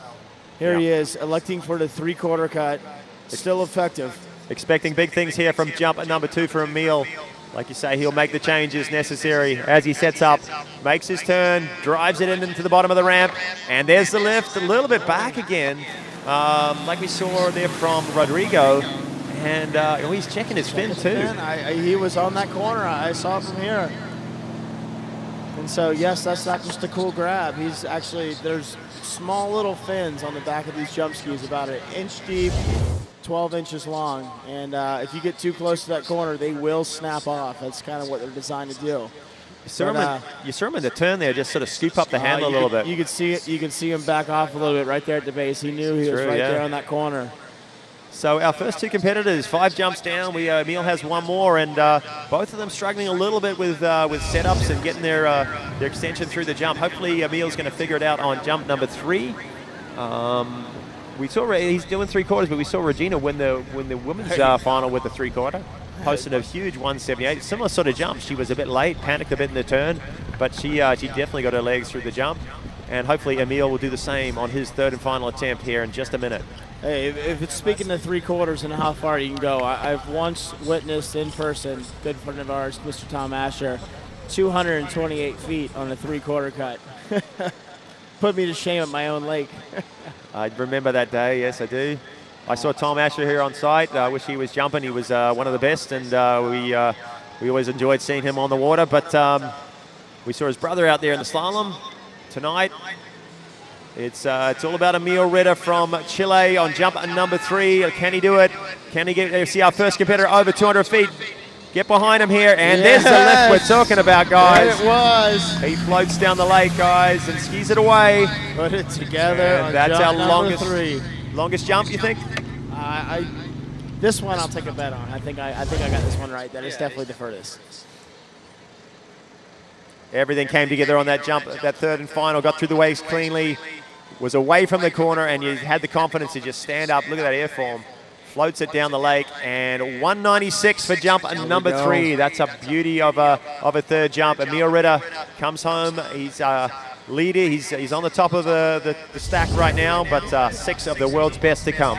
[SPEAKER 4] here he is, electing for the 3/4 cut. Still effective.
[SPEAKER 5] Expecting big things here from jump number 2 for Emil. Like you say, he'll make the changes necessary as he sets up, makes his turn, drives it into the bottom of the ramp, and there's the lift, a little bit back again, like we saw there from Rodrigo, and he's checking his fin too.
[SPEAKER 4] He was on that corner. I saw it from here. And so, yes, that's not just a cool grab. He's actually, there's small little fins on the back of these jump skis, about 1 inch deep, 12 inches long, and if you get too close to that corner, they will snap off. That's kind of what they're designed to do.
[SPEAKER 5] You saw him in the turn there, just sort of scoop up the handle a little bit.
[SPEAKER 4] You could see it. You can see him back off a little bit right there at the base. He knew he was right there on that corner.
[SPEAKER 5] So our first 2 competitors, 5 jumps down. Emil has 1 more, and both of them struggling a little bit with setups and getting their extension through the jump. Hopefully, Emil's going to figure it out on jump number 3. We saw he's doing 3/4, but we saw Regina win the women's final with the 3/4. Posted a huge 178. Similar sort of jump. She was a bit late, panicked a bit in the turn, but she definitely got her legs through the jump. And hopefully Emil will do the same on his 3rd and final attempt here in just a minute.
[SPEAKER 4] Hey, if it's speaking of 3/4 and how far you can go, I've once witnessed in person, good friend of ours, Mr. Tom Asher, 228 feet on a 3/4 cut. Put me to shame at my own lake.
[SPEAKER 5] I remember that day, yes I do. I saw Tom Asher here on site. I wish he was jumping. He was one of the best, and we always enjoyed seeing him on the water. But we saw his brother out there in the slalom tonight. It's all about Emil Ritter from Chile on jump number 3. Can he do it? Can he see our first competitor over 200 feet? Get behind him here, and there's the lift we're talking about, guys.
[SPEAKER 4] There it was.
[SPEAKER 5] He floats down the lake, guys, and skis it away.
[SPEAKER 4] Put it together.
[SPEAKER 5] And that's our
[SPEAKER 4] longest
[SPEAKER 5] longest jump, you think?
[SPEAKER 4] This one I'll take a bet on. I think I got this one right. That is definitely the furthest.
[SPEAKER 5] Everything came together on that jump, that 3rd and final. Got through the waves cleanly, was away from the corner, and you had the confidence to just stand up. Look at that airform. Floats it down the lake, and 196 for jump number 3. That's a beauty of a 3rd jump. Emil Ritter comes home. He's leader. He's on the top of the stack right now, but 6 of the world's best to come.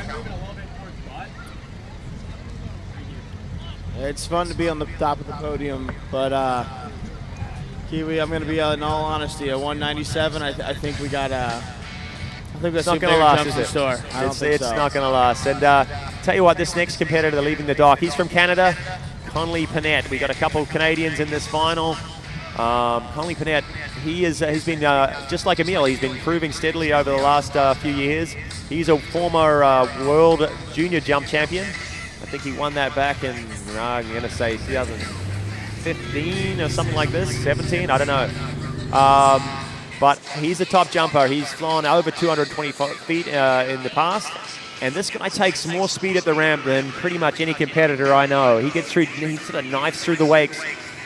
[SPEAKER 4] It's fun to be on the top of the podium, but Kiwi, I'm going to be in all honesty, at 197, I think we got I think that's
[SPEAKER 5] not going to last, is it?
[SPEAKER 4] It's
[SPEAKER 5] not going to last. And tell you what, this next competitor leaving the dock, he's from Canada,
[SPEAKER 6] Conley Panett. We got a couple of Canadians in this final. Conley Panett, he's been, just like Emil, he's been improving steadily over the last few years. He's a former world junior jump champion. I think he won that back in, I'm going to say 2015 or something like this, 17, I don't know. But he's a top jumper. He's flown over 220 feet in the past. And this guy takes more speed at the ramp than pretty much any competitor I know. He gets through, he sort of knifes through the wakes,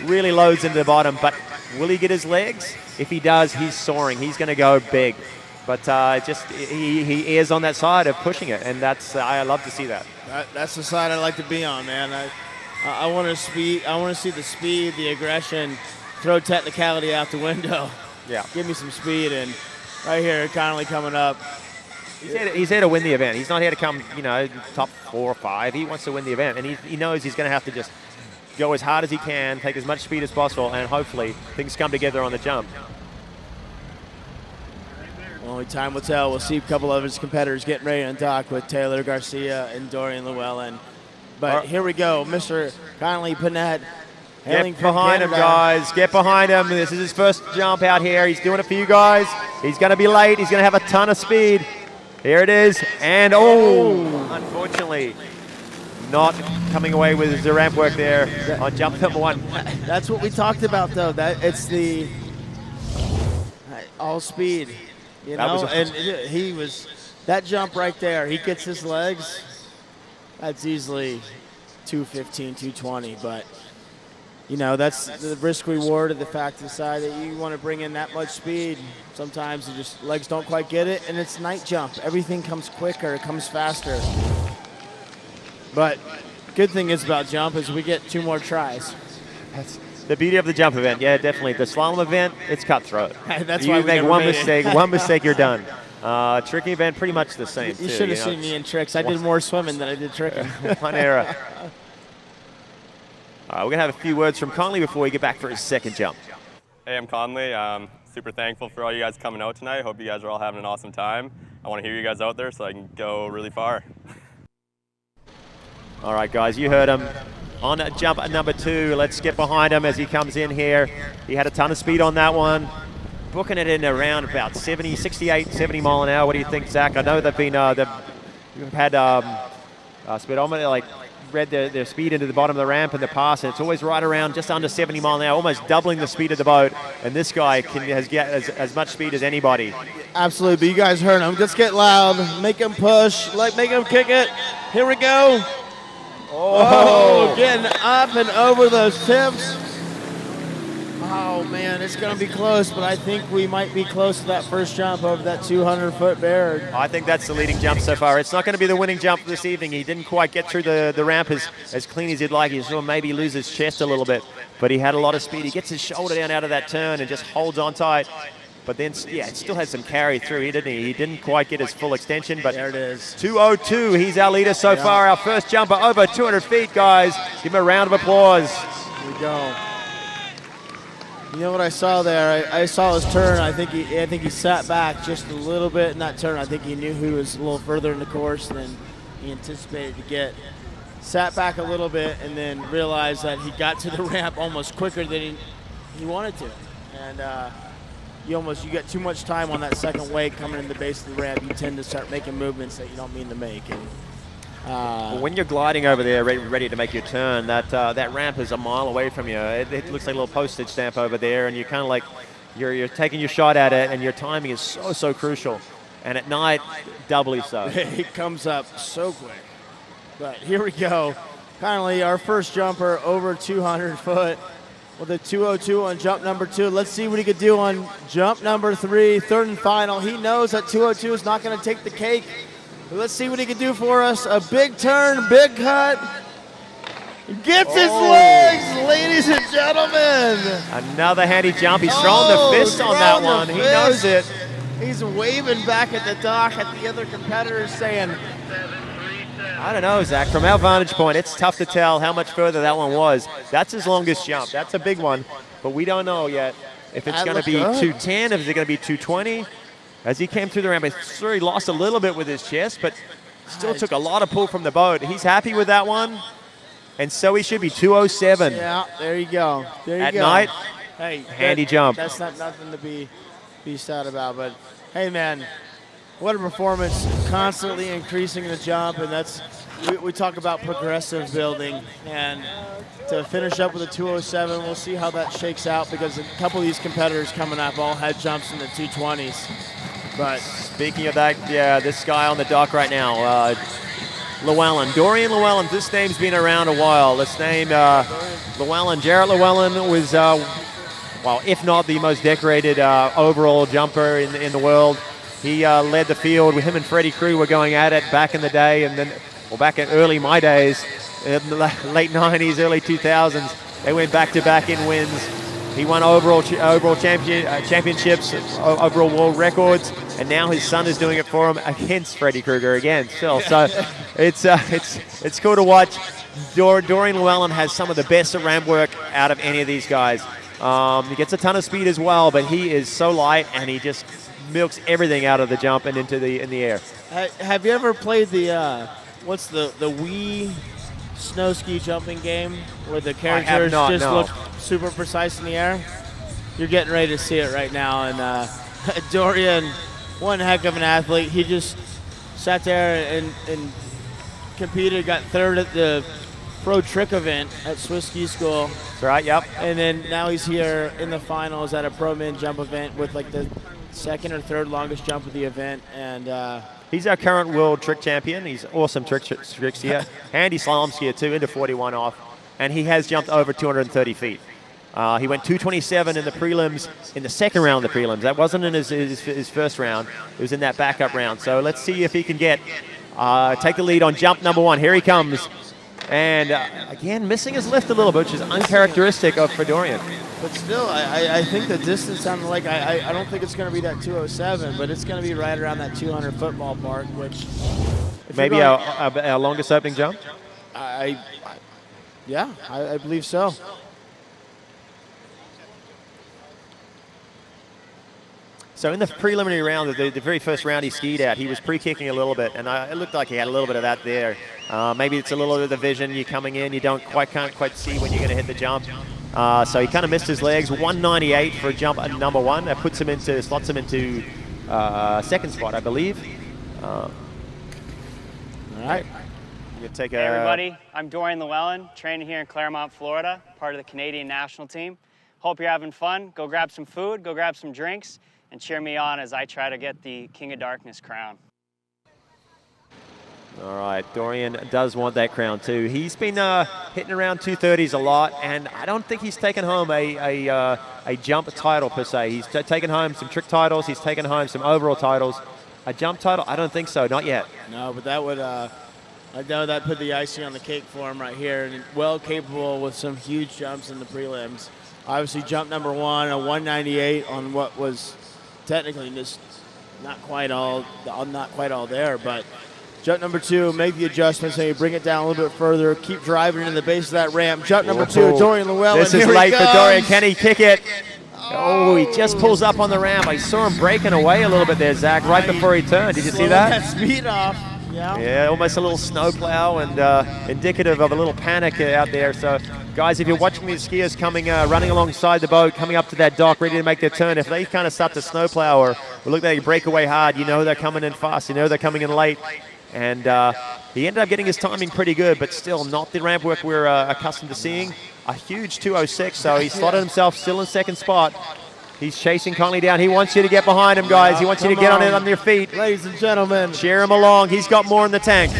[SPEAKER 6] really loads into the bottom. But will he get his legs? If he does, he's soaring. He's going to go big. But he is on that side of pushing it, and I love to see that.
[SPEAKER 4] That's the side I like to be on, man. I want to speed. I want to see the speed, the aggression, throw technicality out the window.
[SPEAKER 6] Yeah.
[SPEAKER 4] Give me some speed, and right here, Connolly coming up.
[SPEAKER 6] He's here to win the event. He's not here to come, top 4 or 5. He wants to win the event, and he knows he's going to have to just go as hard as he can, take as much speed as possible, and hopefully things come together on the jump.
[SPEAKER 4] Only time will tell. We'll see a couple of his competitors getting ready to dock with Taylor Garcia and Dorian Llewellyn. But here we go, Mr. Connolly Panett.
[SPEAKER 6] Get behind him, guys. Get behind him. This is his first jump out here. He's doing it for you guys. He's going to be late. He's going to have a ton of speed. Here it is. And, unfortunately, not coming away with the ramp work there on jump number 1.
[SPEAKER 4] That's what we talked about, though. It's the all speed. He was that jump right there. He gets his legs. That's easily 215, 220. But that's the risk reward of the fact inside that you want to bring in that much speed. Sometimes legs don't quite get it, and it's night jump. Everything comes quicker. It comes faster. But good thing is about jump is we get 2 more tries.
[SPEAKER 6] That's the beauty of the jump event. Yeah, definitely. The slalom event, it's cutthroat.
[SPEAKER 4] That's
[SPEAKER 6] you
[SPEAKER 4] why we
[SPEAKER 6] make
[SPEAKER 4] never
[SPEAKER 6] one
[SPEAKER 4] made
[SPEAKER 6] mistake.
[SPEAKER 4] it.
[SPEAKER 6] One mistake, you're done. Tricking event, pretty much the same.
[SPEAKER 4] You should have seen me in tricks. I did more swimming than I did tricking.
[SPEAKER 6] One error. We're going to have a few words from Conley before we get back for his second jump.
[SPEAKER 17] Hey, I'm Conley. Super thankful for all you guys coming out tonight. Hope you guys are all having an awesome time. I want to hear you guys out there so I can go really far.
[SPEAKER 6] All right, guys, you heard him. On jump number 2, let's get behind him as he comes in here. He had a ton of speed on that one. Booking it in around about 68, 70 mile an hour. What do you think, Zach? I know they've been, they've had speedometer, read their speed into the bottom of the ramp in the past, and it's always right around just under 70 mile an hour, almost doubling the speed of the boat. And this guy has got as much speed as anybody.
[SPEAKER 4] Absolutely, but you guys heard him. Just get loud, make him push, make him kick it. Here we go. Oh, getting up and over those tips. Oh, man, it's going to be close, but I think we might be close to that first jump over that 200-foot barrier.
[SPEAKER 6] I think that's the leading jump so far. It's not going to be the winning jump this evening. He didn't quite get through the ramp as clean as he'd like. He saw maybe lose his chest a little bit, but he had a lot of speed. He gets his shoulder down out of that turn and just holds on tight. But then, yeah, it still has some carry through here, didn't he? He didn't quite get his full extension, but
[SPEAKER 4] there it is.
[SPEAKER 6] 202, he's our leader so far. Our first jumper over 200 feet, guys. Give him a round of applause.
[SPEAKER 4] Here we go. You know what I saw there? I saw his turn. I think he sat back just a little bit in that turn. I think he knew he was a little further in the course than he anticipated to get. Sat back a little bit and then realized that he got to the ramp almost quicker than he wanted to. And you get too much time on that second wake coming in the base of the ramp. You tend to start making movements that you don't mean to make. And
[SPEAKER 6] when you're gliding over there, ready to make your turn, that ramp is a mile away from you. It looks like a little postage stamp over there, and you're kind of like you're taking your shot at it, and your timing is so crucial. And at night, doubly so.
[SPEAKER 4] It comes up so quick. But here we go. Finally, our first jumper over 200 foot. With a 202 on jump number 2. Let's see what he could do on jump number 3, third and final. He knows that 202 is not going to take the cake. But let's see what he can do for us. A big turn, big cut. Gets his legs, ladies and gentlemen.
[SPEAKER 6] Another handy jump. He's throwing the fist on that one. He knows it.
[SPEAKER 4] He's waving back at the dock at the other competitors saying,
[SPEAKER 6] I don't know, Zach. From our vantage point, it's tough to tell how much further that one was. That's his longest jump. That's a big one, but we don't know yet if it's going to be 210, if it's going to be 220. As he came through the ramp, he lost a little bit with his chest, but still took a lot of pull from the boat. He's happy with that one. And so he should be 207.
[SPEAKER 4] Yeah, there you go. There you
[SPEAKER 6] At
[SPEAKER 4] go.
[SPEAKER 6] night,
[SPEAKER 4] hey,
[SPEAKER 6] handy jump.
[SPEAKER 4] That's not nothing to be sad about. But hey, man, what a performance! Constantly increasing the jump, and that's we talk about progressive building, and to finish up with a 207, we'll see how that shakes out because a couple of these competitors coming up all had jumps in the 220s. But
[SPEAKER 6] speaking of that, yeah, this guy on the dock right now, Llewellyn, Dorian Llewellyn. This name's been around a while. This name, Llewellyn, Jarrett Llewellyn was, well, if not the most decorated overall jumper in the world. He led the field. With him and Freddie Crew were going at it back in the day, and then, well, back in early my days, in the late 90s, early 2000s, they went back-to-back in wins. He won overall championships, overall world records, and now his son is doing it for him against Freddie Krueger again. Still, so it's cool to watch. Dorian Llewellyn has some of the best ramp work out of any of these guys. He gets a ton of speed as well, but he is so light, and he just milks everything out of the jump and into in the air.
[SPEAKER 4] Have you ever played the what's the Wii snow ski jumping game where the characters look super precise in the air? You're getting ready to see it right now, and Dorian, one heck of an athlete. He just sat there and competed, got third at the pro trick event at Swiss Ski School.
[SPEAKER 6] That's right, yep.
[SPEAKER 4] And then now he's here in the finals at a pro min jump event with like the second or third longest jump of the event, and
[SPEAKER 6] he's our current world trick champion. He's awesome trick skier. Handy slalom skier too, into 41 off. And he has jumped over 230 feet. He went 227 in the prelims, in the second round of the prelims. That wasn't in his first round. It was in that backup round. So let's see if he can take the lead on jump number one. Here he comes. And again, missing his lift a little bit, which is uncharacteristic of Dorian.
[SPEAKER 4] But still, I think the distance sounded like, I don't think it's going to be that 207, but it's going to be right around that 200-foot ballpark, which...
[SPEAKER 6] Maybe our longest opening jump?
[SPEAKER 4] Yeah, I believe so.
[SPEAKER 6] So in the preliminary round, the very first round he skied at, he was pre-kicking a little bit, and it looked like he had a little bit of that there. Maybe it's a little bit of the vision. You're coming in, you can't quite see when you're going to hit the jump. So he kind of missed his legs. 198 for jump at number one. That slots him into second spot, I believe. All right.
[SPEAKER 18] Hey everybody, I'm Dorian Llewellyn, training here in Claremont, Florida, part of the Canadian national team. Hope you're having fun. Go grab some food, go grab some drinks, and cheer me on as I try to get the King of Darkness crown.
[SPEAKER 6] All right, Dorian does want that crown too. He's been hitting around 230s a lot, and I don't think he's taken home a jump title per se. He's taken home some trick titles, he's taken home some overall titles. A jump title? I don't think so, not yet.
[SPEAKER 4] No, but that would, I know that put the icing on the cake for him right here, and well capable with some huge jumps in the prelims. Obviously, jump number one, a 198 on what was technically just not quite all there, but jump number two, make the adjustments, and you bring it down a little bit further, keep driving into the base of that ramp. Jump number two, Dorian Llewellyn.
[SPEAKER 6] This is late for Dorian. Can he kick it? Oh, he just pulls up on the ramp. I saw him breaking away a little bit there, Zach, right before he turned. Did you see that?
[SPEAKER 4] Speed off.
[SPEAKER 6] Yeah, almost a little snowplow and indicative of a little panic out there. So, guys, if you're watching these skiers coming, running alongside the boat, coming up to that dock, ready to make their turn, if they kind of start to snowplow or look like they break away hard, you know they're coming in fast, you know they're coming in late. And he ended up getting his timing pretty good, but still not the ramp work we're accustomed to seeing. A huge 206, so he slotted himself still in second spot. He's chasing Conley down. He wants you to get behind him, guys. He wants you to get on it on your feet.
[SPEAKER 4] Ladies and gentlemen.
[SPEAKER 6] Cheer him along. He's got more in the tank.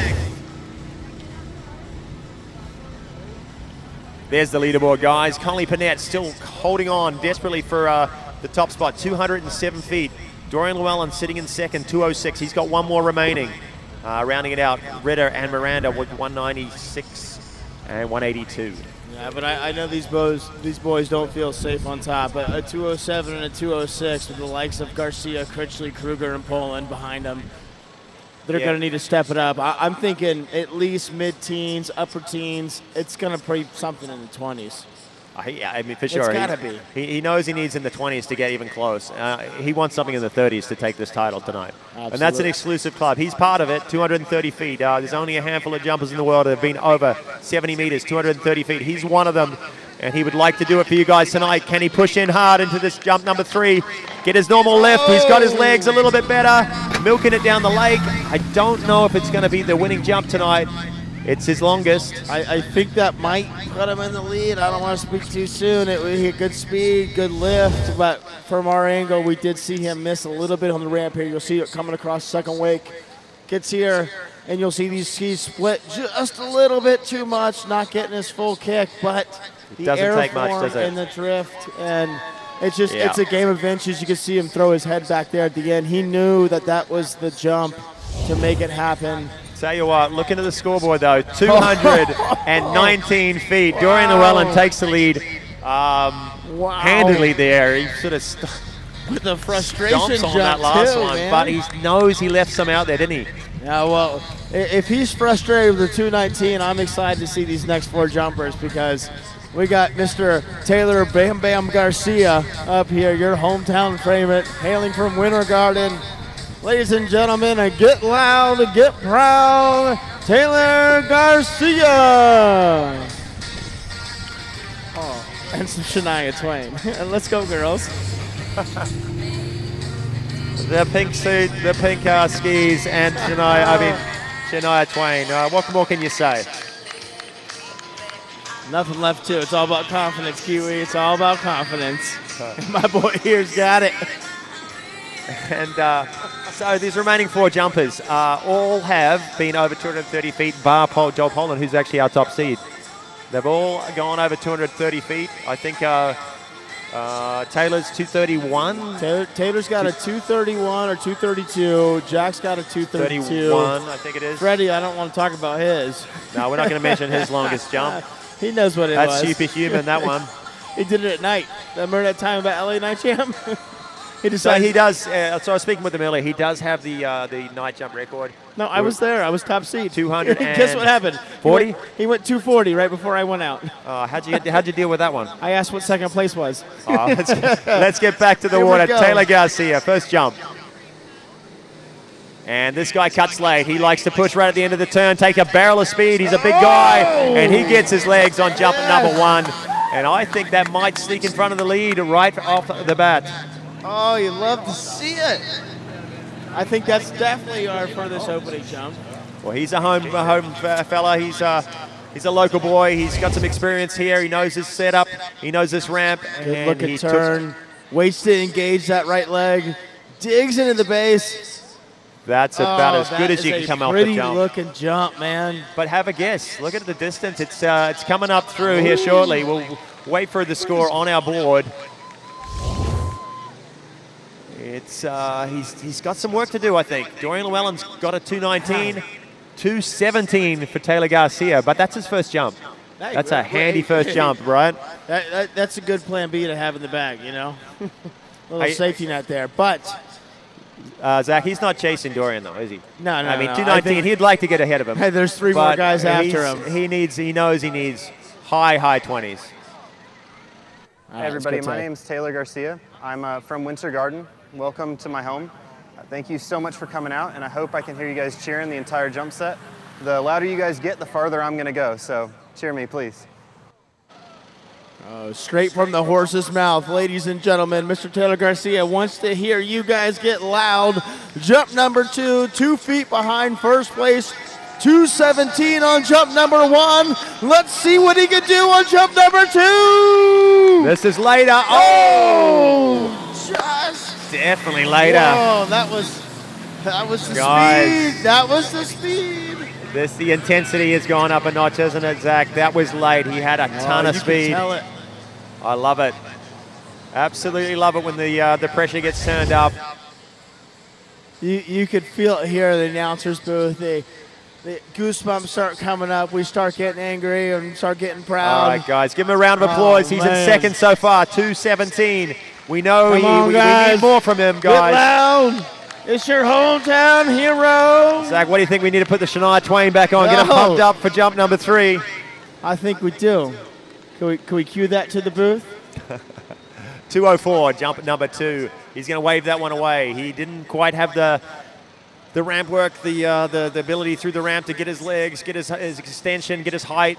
[SPEAKER 6] There's the leaderboard, guys. Conley Panett still holding on desperately for the top spot, 207 feet. Dorian Llewellyn sitting in second, 206. He's got one more remaining. Rounding it out, Ritter and Miranda with 196 and 182.
[SPEAKER 4] Yeah, but I know these boys don't feel safe on top. But a 207 and a 206 with the likes of Garcia, Critchley, Kruger, and Poland behind them, they're going to need to step it up. I'm thinking at least mid-teens, upper teens. It's going to be something in the 20s.
[SPEAKER 5] I mean, for sure.
[SPEAKER 4] It's gotta be.
[SPEAKER 5] He knows he needs in the 20s to get even close. He wants something in the 30s to take this title tonight.
[SPEAKER 4] Absolutely.
[SPEAKER 5] And that's an exclusive club. He's part of it, 230 feet. There's only a handful of jumpers in the world that have been over 70 meters, 230 feet. He's one of them, and he would like to do it for you guys tonight. Can he push in hard into this jump number 3? Get his normal lift. He's got his legs a little bit better, milking it down the lake. I don't know if it's going to be the winning jump tonight. It's his longest.
[SPEAKER 4] I think that might put him in the lead. I don't want to speak too soon. It was good speed, good lift, but from our angle, we did see him miss a little bit on the ramp here. You'll see it coming across second wake. Gets here, and you'll see these skis split just a little bit too much, not getting his full kick, but the
[SPEAKER 5] doesn't take much, does it?
[SPEAKER 4] and the drift, and it's just, it's a game of inches. You can see him throw his head back there at the end. He knew that that was the jump to make it happen.
[SPEAKER 5] Tell you what, looking at the scoreboard though, 219 feet. Dorian Llewellyn takes the lead handedly there. He sort of
[SPEAKER 4] with the frustration
[SPEAKER 5] stomps on
[SPEAKER 4] jump
[SPEAKER 5] that last
[SPEAKER 4] too,
[SPEAKER 5] one,
[SPEAKER 4] man.
[SPEAKER 5] but he knows he left some out there, didn't he?
[SPEAKER 4] Yeah, well, if he's frustrated with the 219, I'm excited to see these next 4 jumpers because we got Mr. Taylor Bam Bam Garcia up here, your hometown favorite, hailing from Winter Garden. Ladies and gentlemen, get loud, get proud, Taylor Garcia. Oh, and some Shania Twain. Let's go, girls.
[SPEAKER 5] The pink suit, the pink skis, and Shania Twain. What more can you say?
[SPEAKER 4] Nothing left to. It's all about confidence, Kiwi. It's all about confidence. My boy here's got it.
[SPEAKER 5] And so these remaining 4 jumpers all have been over 230 feet, bar Joel Poland, who's actually our top seed. They've all gone over 230 feet. I think Taylor's 231.
[SPEAKER 4] Taylor's got a 231 or 232. Jack's got a 232.
[SPEAKER 5] 31, I think it is.
[SPEAKER 4] Freddie, I don't want to talk about his.
[SPEAKER 5] No, we're not going to mention his longest jump.
[SPEAKER 4] He knows what it was.
[SPEAKER 5] That's superhuman, that one.
[SPEAKER 4] He did it at night. Remember that time about LA Night Jam?
[SPEAKER 5] So he does. So I was speaking with him earlier. He does have the night jump record.
[SPEAKER 4] No, I was there. I was top seed.
[SPEAKER 5] 200.
[SPEAKER 4] Guess what happened?
[SPEAKER 5] 40.
[SPEAKER 4] He went 240 right before I went out.
[SPEAKER 5] How'd you deal with that one?
[SPEAKER 4] I asked what second place was.
[SPEAKER 5] Let's get back to the water. Taylor Garcia, first jump. And this guy cuts late. He likes to push right at the end of the turn, take a barrel of speed. He's a big guy, and he gets his legs on jump number 1. And I think that might sneak in front of the lead right off the bat.
[SPEAKER 4] Oh, you love to see it. I think that's definitely our furthest opening jump.
[SPEAKER 5] Well, he's a home fella. He's a local boy. He's got some experience here. He knows his setup. He knows this ramp.
[SPEAKER 4] Good looking turn. Waits to engage that right leg. Digs into the base.
[SPEAKER 5] That's about as good as you can come off the jump.
[SPEAKER 4] Pretty looking jump, man.
[SPEAKER 5] But have a guess. Look at the distance. It's coming up through here shortly. We'll wait for the score on our board. It's he's got some work to do, I think. Dorian Llewellyn's got a 219, 217 for Taylor Garcia, but that's his first jump. That's a handy first jump, right?
[SPEAKER 4] That's a good plan B to have in the bag, you know? A little safety net there, but...
[SPEAKER 5] Zach, he's not chasing Dorian, though, is he?
[SPEAKER 4] No.
[SPEAKER 5] I mean, 219, he'd like to get ahead of him.
[SPEAKER 4] Hey, there's 3 more guys after him.
[SPEAKER 5] He knows he needs high 20s.
[SPEAKER 19] Hey, everybody, my name's Taylor Garcia. I'm from Winter Garden. Welcome to my home. Thank you so much for coming out, and I hope I can hear you guys cheering the entire jump set. The louder you guys get, the farther I'm going to go, so cheer me, please.
[SPEAKER 4] Straight from the horse's mouth, ladies and gentlemen, Mr. Taylor Garcia wants to hear you guys get loud. Jump number 2, 2 feet behind first place, 217 on jump number 1. Let's see what he can do on jump number 2.
[SPEAKER 5] This is later.
[SPEAKER 4] Oh! Just
[SPEAKER 5] definitely later.
[SPEAKER 4] Oh, that was the speed. That was the speed.
[SPEAKER 5] The intensity has gone up a notch, hasn't it, Zach? That was late. He had a ton of speed.
[SPEAKER 4] Can tell it.
[SPEAKER 5] I love it. Absolutely love it when the pressure gets turned up.
[SPEAKER 4] You could feel it here in the announcer's booth. The goosebumps start coming up. We start getting angry and start getting proud.
[SPEAKER 5] All right, guys, give him a round of applause. He's in second so far, 217. We know we need more from him, guys.
[SPEAKER 4] Get loud. It's your hometown hero.
[SPEAKER 5] Zach, what do you think we need to put the Shania Twain back on? Get him pumped up for jump number 3.
[SPEAKER 4] I think we do. Can we cue that to the booth?
[SPEAKER 5] 2:04, jump number 2. He's going to wave that one away. He didn't quite have the ramp work, the ability through the ramp to get his legs, get his extension, get his height.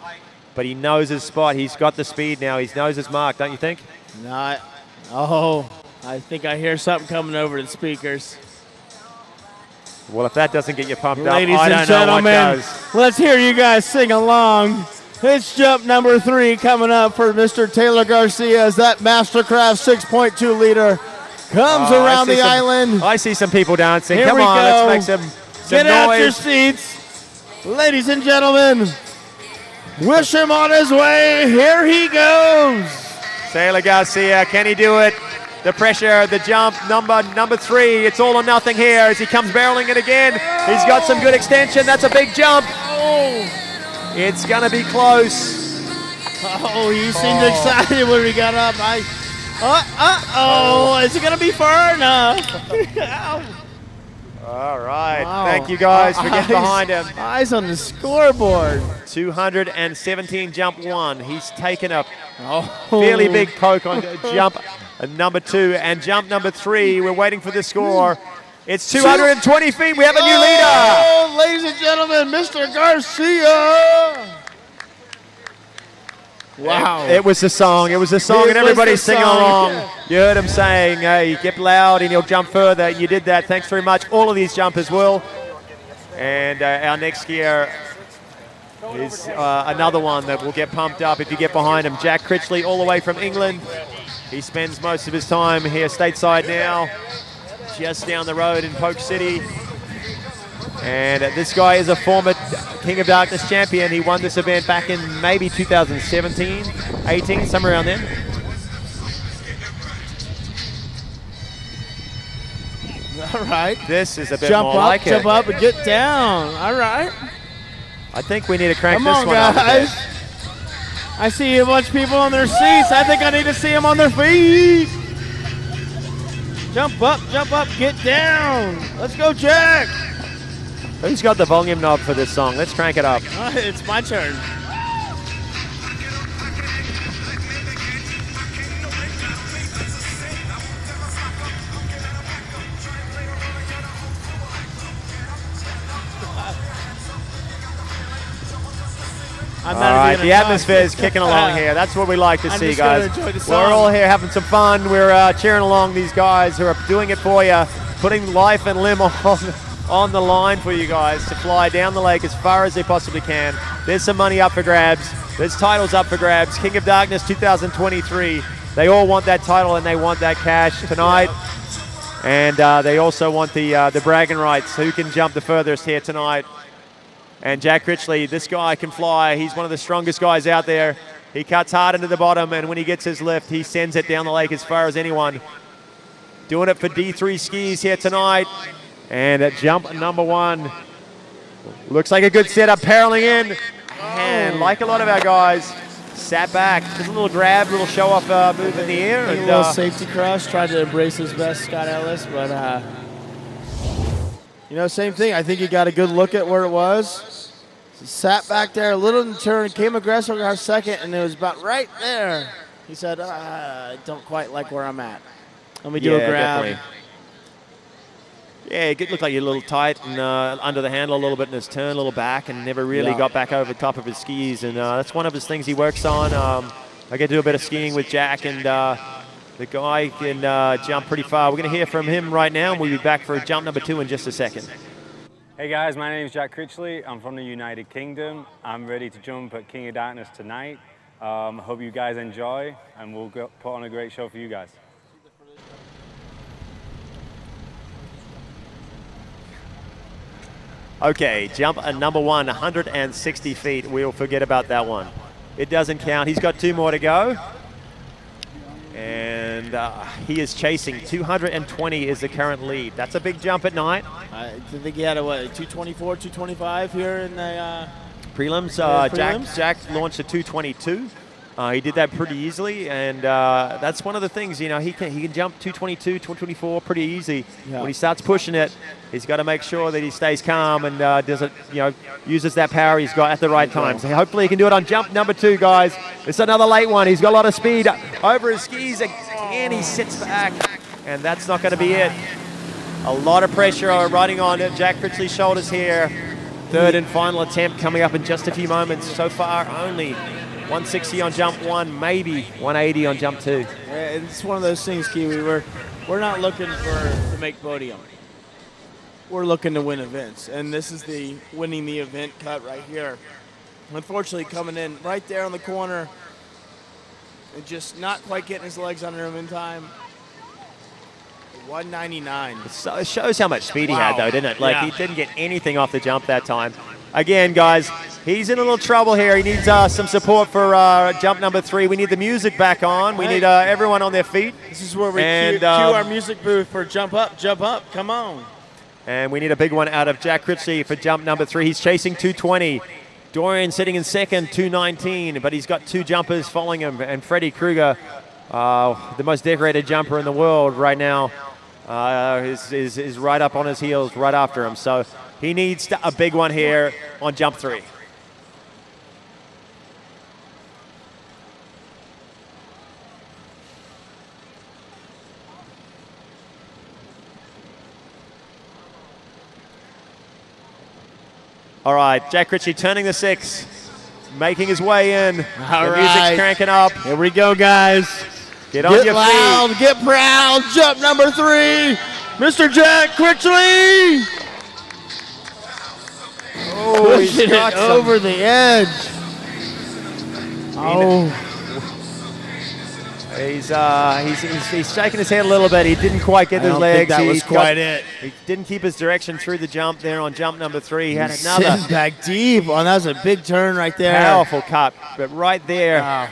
[SPEAKER 5] But he knows his spot. He's got the speed now. He knows his mark, don't you think?
[SPEAKER 4] I think I hear something coming over the speakers.
[SPEAKER 5] Well, if that doesn't get you pumped
[SPEAKER 4] Ladies
[SPEAKER 5] up, I
[SPEAKER 4] and
[SPEAKER 5] don't know what
[SPEAKER 4] gentlemen,
[SPEAKER 5] does.
[SPEAKER 4] let's hear you guys sing along. It's jump number 3 coming up for Mr. Taylor Garcia as that Mastercraft 6.2 liter comes around the island.
[SPEAKER 5] I see some people dancing.
[SPEAKER 4] Here
[SPEAKER 5] Come
[SPEAKER 4] we
[SPEAKER 5] on,
[SPEAKER 4] go.
[SPEAKER 5] let's make some
[SPEAKER 4] Get
[SPEAKER 5] noise.
[SPEAKER 4] out your seats. Ladies and gentlemen, wish him on his way. Here he goes.
[SPEAKER 5] Taylor Garcia, can he do it? The pressure, the jump, number 3. It's all or nothing here as he comes barreling it again. He's got some good extension. That's a big jump. It's going to be close.
[SPEAKER 4] Oh, he seemed excited when we got up. Is it going to be far enough?
[SPEAKER 5] All right.
[SPEAKER 4] Wow.
[SPEAKER 5] Thank you guys for getting behind him.
[SPEAKER 4] Eyes on the scoreboard.
[SPEAKER 5] 217 jump 1. He's taken a fairly big poke on jump number 2 and jump number 3. We're waiting for the score. It's 220 feet. We have a new leader.
[SPEAKER 4] Oh, ladies and gentlemen, Mr. Garcia. Wow.
[SPEAKER 5] It was the song. It was the song, and everybody's singing along. You heard him saying, hey, get loud and he'll jump further. You did that. Thanks very much. All of these jumpers will. And our next gear is another one that will get pumped up if you get behind him. Jack Critchley, all the way from England. He spends most of his time here stateside now, just down the road in Polk City. And this guy is a former King of Darkness champion. He won this event back in maybe 2017, 18, somewhere around then.
[SPEAKER 4] All right.
[SPEAKER 5] This is a bit
[SPEAKER 4] jump
[SPEAKER 5] more
[SPEAKER 4] up,
[SPEAKER 5] like it.
[SPEAKER 4] Jump up and get down. All right.
[SPEAKER 5] I think we need to crank
[SPEAKER 4] Come
[SPEAKER 5] this
[SPEAKER 4] on,
[SPEAKER 5] one up a
[SPEAKER 4] guys.
[SPEAKER 5] bit.
[SPEAKER 4] I see a bunch of people on their seats. I think I need to see them on their feet. Jump up, get down. Let's go, Jack.
[SPEAKER 5] Who's got the volume knob for this song? Let's crank it up.
[SPEAKER 4] It's my turn.
[SPEAKER 5] All right, the atmosphere is kicking along here. That's what we like to see, guys. We're all here having some fun. We're cheering along these guys who are doing it for you, putting life and limb on the line for you guys to fly down the lake as far as they possibly can. There's some money up for grabs. There's titles up for grabs. King of Darkness 2023. They all want that title and they want that cash tonight. And they also want the bragging rights. Who can jump the furthest here tonight? And Jack Critchley, this guy can fly. He's one of the strongest guys out there. He cuts hard into the bottom, and when he gets his lift, he sends it down the lake as far as anyone. Doing it for D3 skis here tonight. And at jump number 1, looks like a good setup, barreling in. And like a lot of our guys, sat back. Just a little grab, little show-off move in the air.
[SPEAKER 4] A little safety crush, tried to embrace his best, Scott Ellis, but same thing. I think he got a good look at where it was. He sat back there a little in the turn, came aggressive our second, and it was about right there. He said, I don't quite like where I'm at. Let me do a grab.
[SPEAKER 5] Definitely. Yeah, it looked like you're a little tight and under the handle a little bit in his turn, a little back, and never really got back over the top of his skis. And that's one of his things he works on. I get to do a bit of skiing with Jack, and the guy can jump pretty far. We're going to hear from him right now, and we'll be back for jump number 2 in just a second.
[SPEAKER 20] Hey guys, my name is Jack Critchley. I'm from the United Kingdom. I'm ready to jump at King of Darkness tonight. Hope you guys enjoy, and we'll put on a great show for you guys.
[SPEAKER 5] Okay, jump number 1, 160 feet. We'll forget about that one. It doesn't count. He's got 2 more to go. And he is chasing. 220 is the current lead. That's a big jump at night.
[SPEAKER 4] I think he had a 224, 225 here in the
[SPEAKER 5] prelims.
[SPEAKER 4] prelims.
[SPEAKER 5] Jack launched a 222.
[SPEAKER 6] He did that pretty easily, and that's one of the things, you know, he can jump 222, 224 pretty easy.
[SPEAKER 4] Yeah.
[SPEAKER 6] When he starts pushing it, he's got to make sure that he stays calm and doesn't, you know, uses that power he's got at the right time. So hopefully he can do it on jump number 2, guys. It's another late one. He's got a lot of speed over his skis again. He sits back, and that's not going to be it. A lot of pressure riding on Jack Critchley's shoulders here. Third and final attempt coming up in just a few moments. So far, only 160 on jump 1, maybe 180 on jump 2.
[SPEAKER 4] Yeah, it's one of those things, Kiwi. We're not looking to make podium. We're looking to win events, and this is the winning the event cut right here. Unfortunately, coming in right there on the corner and just not quite getting his legs under him in time. 199.
[SPEAKER 6] It shows how much speed he had, though, didn't it? Like, he didn't get anything off the jump that time. Again, guys, he's in a little trouble here. He needs some support for jump number 3. We need the music back on. We need everyone on their feet.
[SPEAKER 4] This is where we cue our music booth for jump up, come on.
[SPEAKER 6] And we need a big one out of Jack Critchley for jump number 3. He's chasing 220. Dorian sitting in second, 219, but he's got 2 jumpers following him. And Freddie Kruger, the most decorated jumper in the world right now, is right up on his heels right after him. So he needs a big one here on jump 3. All right, Jack Critchley turning the 6, making his way in.
[SPEAKER 4] All
[SPEAKER 6] the music's
[SPEAKER 4] right.
[SPEAKER 6] cranking up.
[SPEAKER 4] Here we go, guys.
[SPEAKER 6] Get on your
[SPEAKER 4] loud,
[SPEAKER 6] feet.
[SPEAKER 4] get proud. Jump number 3, Mr. Jack Critchley.
[SPEAKER 6] Oh, he's
[SPEAKER 4] pushing
[SPEAKER 6] got
[SPEAKER 4] it over the edge. Oh.
[SPEAKER 6] He's shaking his head a little bit. He didn't quite get
[SPEAKER 4] I
[SPEAKER 6] his
[SPEAKER 4] don't
[SPEAKER 6] legs.
[SPEAKER 4] think that was quite it.
[SPEAKER 6] He didn't keep his direction through the jump there on jump number 3. He had another
[SPEAKER 4] Sitting back deep. Oh, that was a big turn right there.
[SPEAKER 6] powerful cut, but right there,
[SPEAKER 4] Wow.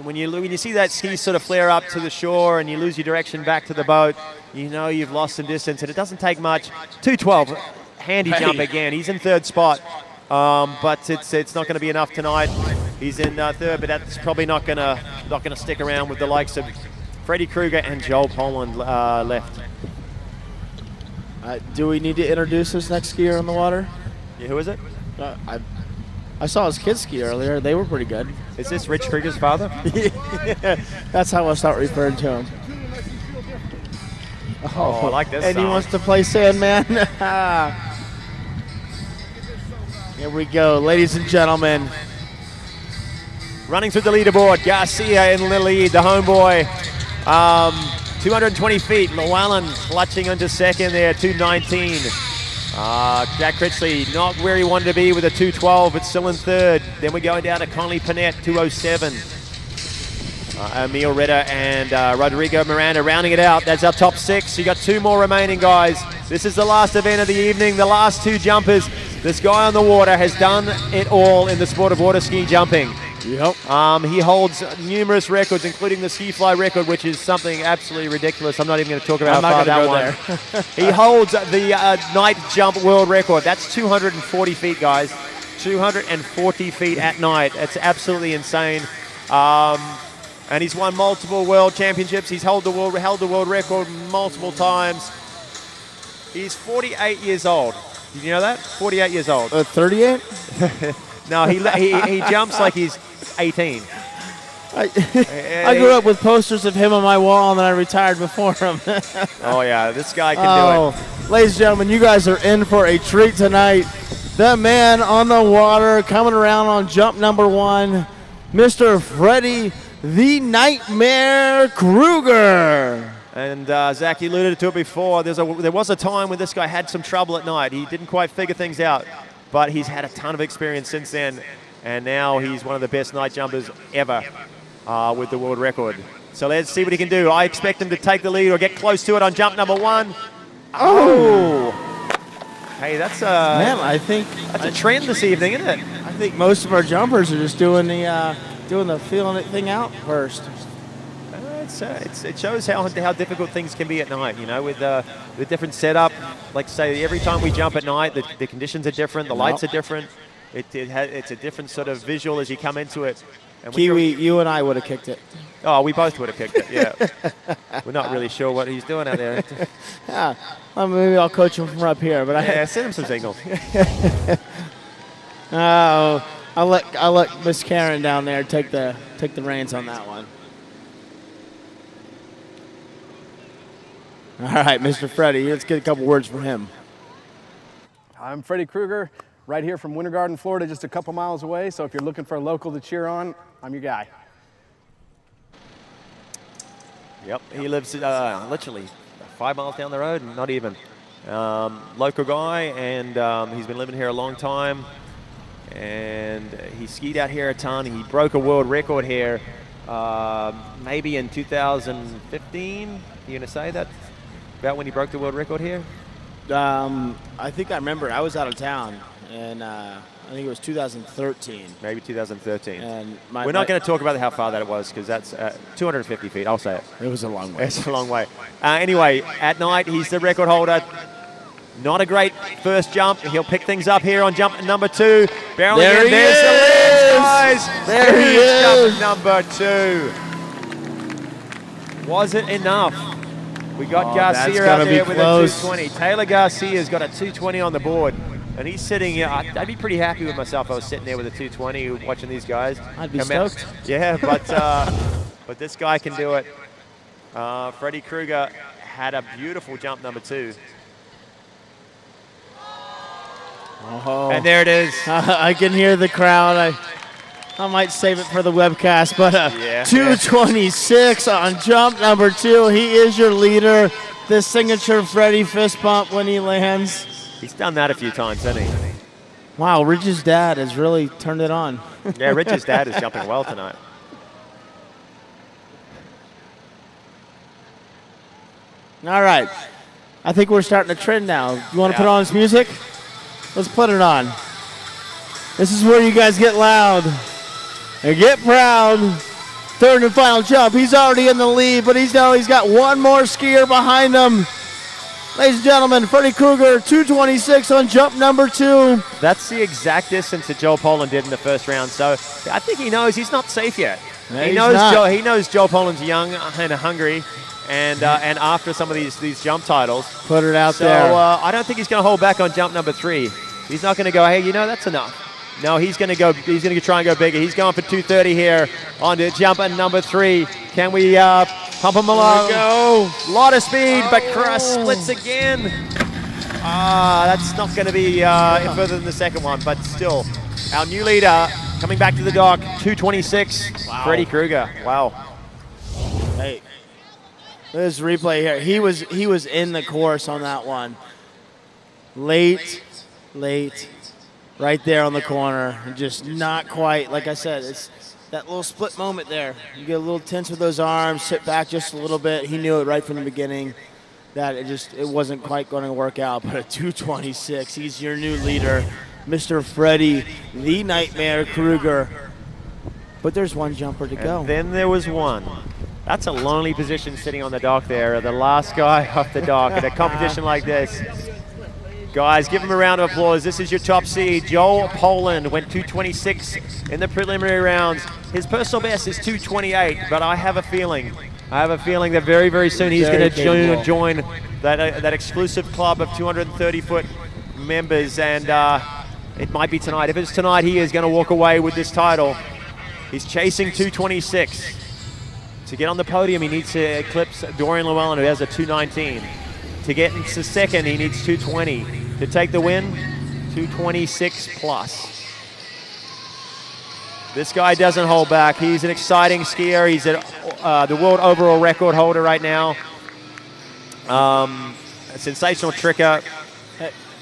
[SPEAKER 6] when you see that ski sort of flare up to the shore and you lose your direction back to the boat, you know you've lost some distance, and it doesn't take much. 212, handy jump again. He's in 3rd spot, but it's not going to be enough tonight. He's in 3rd, but that's probably not going to stick around with the likes of Freddie Kruger and Joel Poland left.
[SPEAKER 4] Do we need to introduce this next skier on the water?
[SPEAKER 6] Yeah, who is it?
[SPEAKER 4] I saw his kids ski earlier. They were pretty good.
[SPEAKER 6] Is this Rich Kruger's father?
[SPEAKER 4] That's how I'll start referring to him.
[SPEAKER 6] Oh, I like this
[SPEAKER 4] And
[SPEAKER 6] song.
[SPEAKER 4] he wants to play Sandman. Here we go, ladies and gentlemen.
[SPEAKER 6] Running through the leaderboard, Garcia in the lead, the homeboy. 220 feet, Llewellyn clutching into 2nd there, 219. Jack Critchley not where he wanted to be with a 212, but still in 3rd. Then we're going down to Conley Panett, 207. Emil Ritter and Rodrigo Miranda rounding it out. That's our top 6. You got 2 more remaining, guys. This is the last event of the evening, the last 2 jumpers. This guy on the water has done it all in the sport of water ski jumping.
[SPEAKER 4] Yep.
[SPEAKER 6] He holds numerous records, including the ski fly record, which is something absolutely ridiculous. I'm not even going to talk about how far that one. He holds the night jump world record. That's 240 feet, guys. 240 feet at night. That's absolutely insane. And he's won multiple world championships. He's held the world record multiple times. He's 48 years old. Did you know that? 48 years old.
[SPEAKER 4] 38?
[SPEAKER 6] No, he jumps like he's 18.
[SPEAKER 4] I grew up with posters of him on my wall, and then I retired before him.
[SPEAKER 6] Oh, yeah, this guy can do it.
[SPEAKER 4] Ladies and gentlemen, you guys are in for a treat tonight. The man on the water coming around on jump number 1, Mr. Freddie the Nightmare Kruger.
[SPEAKER 6] And Zach, you alluded to it before. There was a time when this guy had some trouble at night. He didn't quite figure things out, but he's had a ton of experience since then. And now he's one of the best night jumpers ever with the world record. So let's see what he can do. I expect him to take the lead or get close to it on jump number 1. Oh! Hey, that's
[SPEAKER 4] I think
[SPEAKER 6] that's a trend this evening, isn't it?
[SPEAKER 4] I think most of our jumpers are just doing the feeling it thing out first.
[SPEAKER 6] It shows how difficult things can be at night, you know, with the different setup. Like say, every time we jump at night, the conditions are different, the lights are different. It's a different sort of visual as you come into it.
[SPEAKER 5] And
[SPEAKER 4] Kiwi, you and I would have kicked it.
[SPEAKER 5] Oh, we both would have kicked it, yeah. We're not really sure what he's doing out there.
[SPEAKER 4] Yeah, well, maybe I'll coach him from up here. But
[SPEAKER 5] yeah, send him some signals.
[SPEAKER 4] Oh, I'll let Miss Karen down there take the reins on that one. All right, Mr. Freddie, let's get a couple words from him.
[SPEAKER 21] I'm Freddie Krueger, right here from Winter Garden, Florida, just a couple miles away. So if you're looking for a local to cheer on, I'm your guy.
[SPEAKER 5] Yep, he lives literally 5 miles down the road, not even. Local guy, and he's been living here a long time. And he skied out here a ton. He broke a world record here maybe in 2015. You gonna say that? About when he broke the world record here?
[SPEAKER 4] I think I remember. I was out of town, and I think it was 2013.
[SPEAKER 5] Maybe 2013.
[SPEAKER 4] And
[SPEAKER 5] we're not going to talk about how far that was because that's 250 feet. I'll say it.
[SPEAKER 4] It was a long way.
[SPEAKER 5] It's a long way. Anyway, at night, he's the record holder. Not a great first jump. He'll pick things up here on jump number 2. Barreling
[SPEAKER 4] there
[SPEAKER 5] in.
[SPEAKER 4] He
[SPEAKER 5] There's
[SPEAKER 4] is.
[SPEAKER 5] the lens, guys.
[SPEAKER 4] There he is.
[SPEAKER 5] Jump number 2. Was it enough? We got Garcia out there with
[SPEAKER 4] close.
[SPEAKER 5] a 220. Taylor Garcia's got a 220 on the board. And he's sitting here. I'd be pretty happy with myself if I was sitting there with a 220 watching these guys.
[SPEAKER 4] I'd be stoked.
[SPEAKER 5] Yeah, but this guy can do it. Freddie Krueger had a beautiful jump number 2.
[SPEAKER 4] Oh.
[SPEAKER 5] And there it is.
[SPEAKER 4] I can hear the crowd. I might save it for the webcast, but 226 on jump number 2. He is your leader. The signature Freddie fist bump when he lands.
[SPEAKER 5] He's done that a few times, hasn't he?
[SPEAKER 4] Wow, Ridge's dad has really turned it on.
[SPEAKER 5] Yeah, Ridge's dad is jumping well tonight.
[SPEAKER 4] All right. I think we're starting a trend now. You want to put on this music? Let's put it on. This is where you guys get loud and get proud. Third and final jump. He's already in the lead, but he's got one more skier behind him. Ladies and gentlemen, Freddie Krueger, 226 on jump number 2.
[SPEAKER 5] That's the exact distance that Joel Poland did in the first round. So I think he knows he's not safe yet.
[SPEAKER 4] No,
[SPEAKER 5] he knows Joel Poland's young and hungry, and after some of these jump titles.
[SPEAKER 4] Put it out there.
[SPEAKER 5] So I don't think he's going to hold back on jump number 3. He's not going to go, hey, that's enough. No, he's going to go. He's going to try and go bigger. He's going for 230 here on the jump at number 3. Can we pump him along?
[SPEAKER 4] Go.
[SPEAKER 5] Lot of speed, but Cross splits again. That's not going to be further than the second one, but still, our new leader coming back to the dock, 226. Wow. Freddie Krueger. Wow.
[SPEAKER 4] Hey, this replay here. He was in the course on that one. Late. Right there on the corner, just not quite. Like I said, it's that little split moment there. You get a little tense with those arms, sit back just a little bit. He knew it right from the beginning that it wasn't quite going to work out. But at 226, he's your new leader, Mr. Freddie, the Nightmare Krueger. But there's one jumper to go.
[SPEAKER 5] And then there was one. That's a lonely position sitting on the dock there. The last guy off the dock at a competition like this. Guys, give him a round of applause. This is your top seed. Joel Poland went 226 in the preliminary rounds. His personal best is 228, but I have a feeling that very, very soon he's going to join that exclusive club of 230-foot members, and it might be tonight. If it's tonight, he is going to walk away with this title. He's chasing 226. To get on the podium, he needs to eclipse Dorian Llewellyn, who has a 219. To get into second, he needs 220. To take the win, 226 plus. This guy doesn't hold back. He's an exciting skier. He's the world overall record holder right now. A sensational tricker.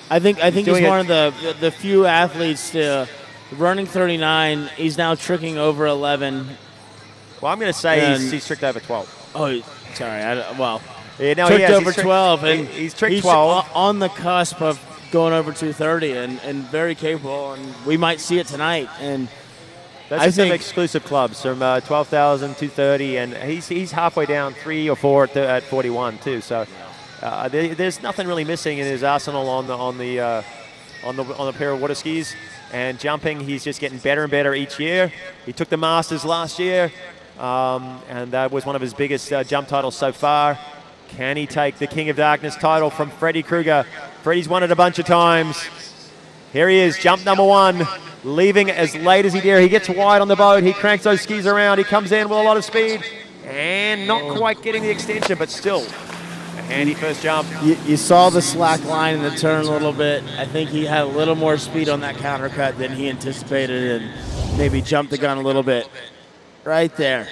[SPEAKER 4] I think he's one of the few athletes to running 39. He's now tricking over 11.
[SPEAKER 5] Well, I'm going to say he's tricked over 12.
[SPEAKER 4] Oh, sorry.
[SPEAKER 5] Yeah, no,
[SPEAKER 4] tricked over
[SPEAKER 5] he's
[SPEAKER 4] 12, and
[SPEAKER 5] he's tricked 12
[SPEAKER 4] on the cusp of going over 230, and very capable, and we might see it tonight. And
[SPEAKER 5] I think exclusive clubs from 12,000, 230, and he's halfway down 3 or 4 at 41 too. So there's nothing really missing in his arsenal on the pair of water skis.
[SPEAKER 6] And jumping, he's just getting better and better each year. He took the Masters last year, and that was one of his biggest jump titles so far. Can he take the King of Darkness title from Freddy Krueger? Freddy's won it a bunch of times. Here he is, jump number 1, leaving as late as he dare. He gets wide on the boat. He cranks those skis around. He comes in with a lot of speed and not quite getting the extension, but still a handy first jump.
[SPEAKER 4] You saw the slack line in the turn a little bit. I think he had a little more speed on that counter cut than he anticipated and maybe jumped the gun a little bit. Right there.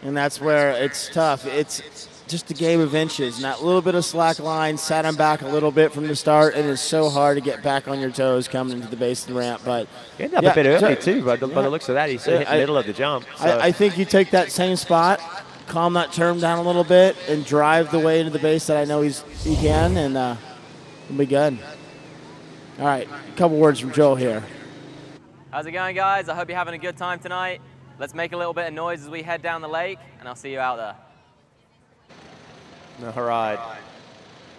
[SPEAKER 4] And that's where it's tough. It's just a game of inches. And that little bit of slack line set him back a little bit from the start, and it's so hard to get back on your toes coming into the base of the ramp. But
[SPEAKER 6] he ended up a bit early too, but by the looks of that, he's hit the middle of the jump. So.
[SPEAKER 4] I think you take that same spot, calm that turn down a little bit, and drive the way into the base that I know he can, and it'll be good. All right, a couple words from Joel here.
[SPEAKER 1] How's it going, guys? I hope you're having a good time tonight. Let's make a little bit of noise as we head down the lake, and I'll see you out there.
[SPEAKER 6] All right.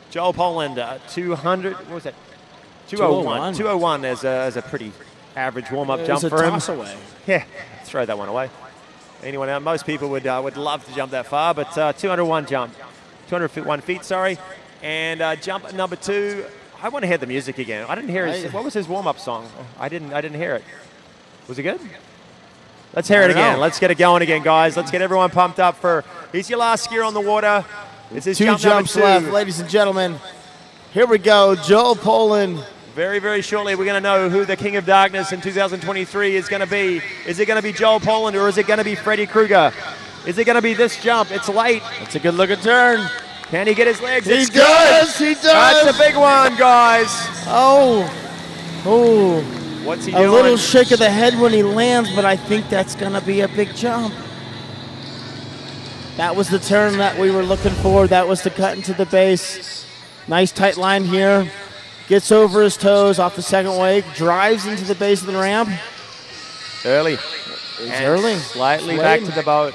[SPEAKER 6] Joel Poland, 200, what was that? 201. 201 as a pretty average warm-up jump for him.
[SPEAKER 4] Toss away.
[SPEAKER 6] Yeah, let's throw that one away. Anyone else? Most people would love to jump that far, but 201 jump. 201 feet, sorry. And jump number 2, I want to hear the music again. I didn't hear his, what was his warm-up song? I didn't hear it. Was it good? Let's hear it again. Let's get it going again, guys. Let's get everyone pumped up for, he's your last skier on the water. This is
[SPEAKER 4] 2 jumps left, ladies and gentlemen. Here we go, Joel Poland.
[SPEAKER 6] Very, very shortly, we're going to know who the King of Darkness in 2023 is going to be. Is it going to be Joel Poland, or is it going to be Freddy Krueger? Is it going to be this jump? It's late.
[SPEAKER 4] It's a good looking turn.
[SPEAKER 6] Can he get his legs?
[SPEAKER 4] He does. He does.
[SPEAKER 6] That's a big one, guys.
[SPEAKER 4] Oh.
[SPEAKER 6] What's he doing?
[SPEAKER 4] A little shake of the head when he lands, but I think that's going to be a big jump. That was the turn that we were looking for. That was the cut into the base. Nice tight line here. Gets over his toes off the second wake. Drives into the base of the ramp.
[SPEAKER 6] Early.
[SPEAKER 4] It's early.
[SPEAKER 6] Slightly back to the boat.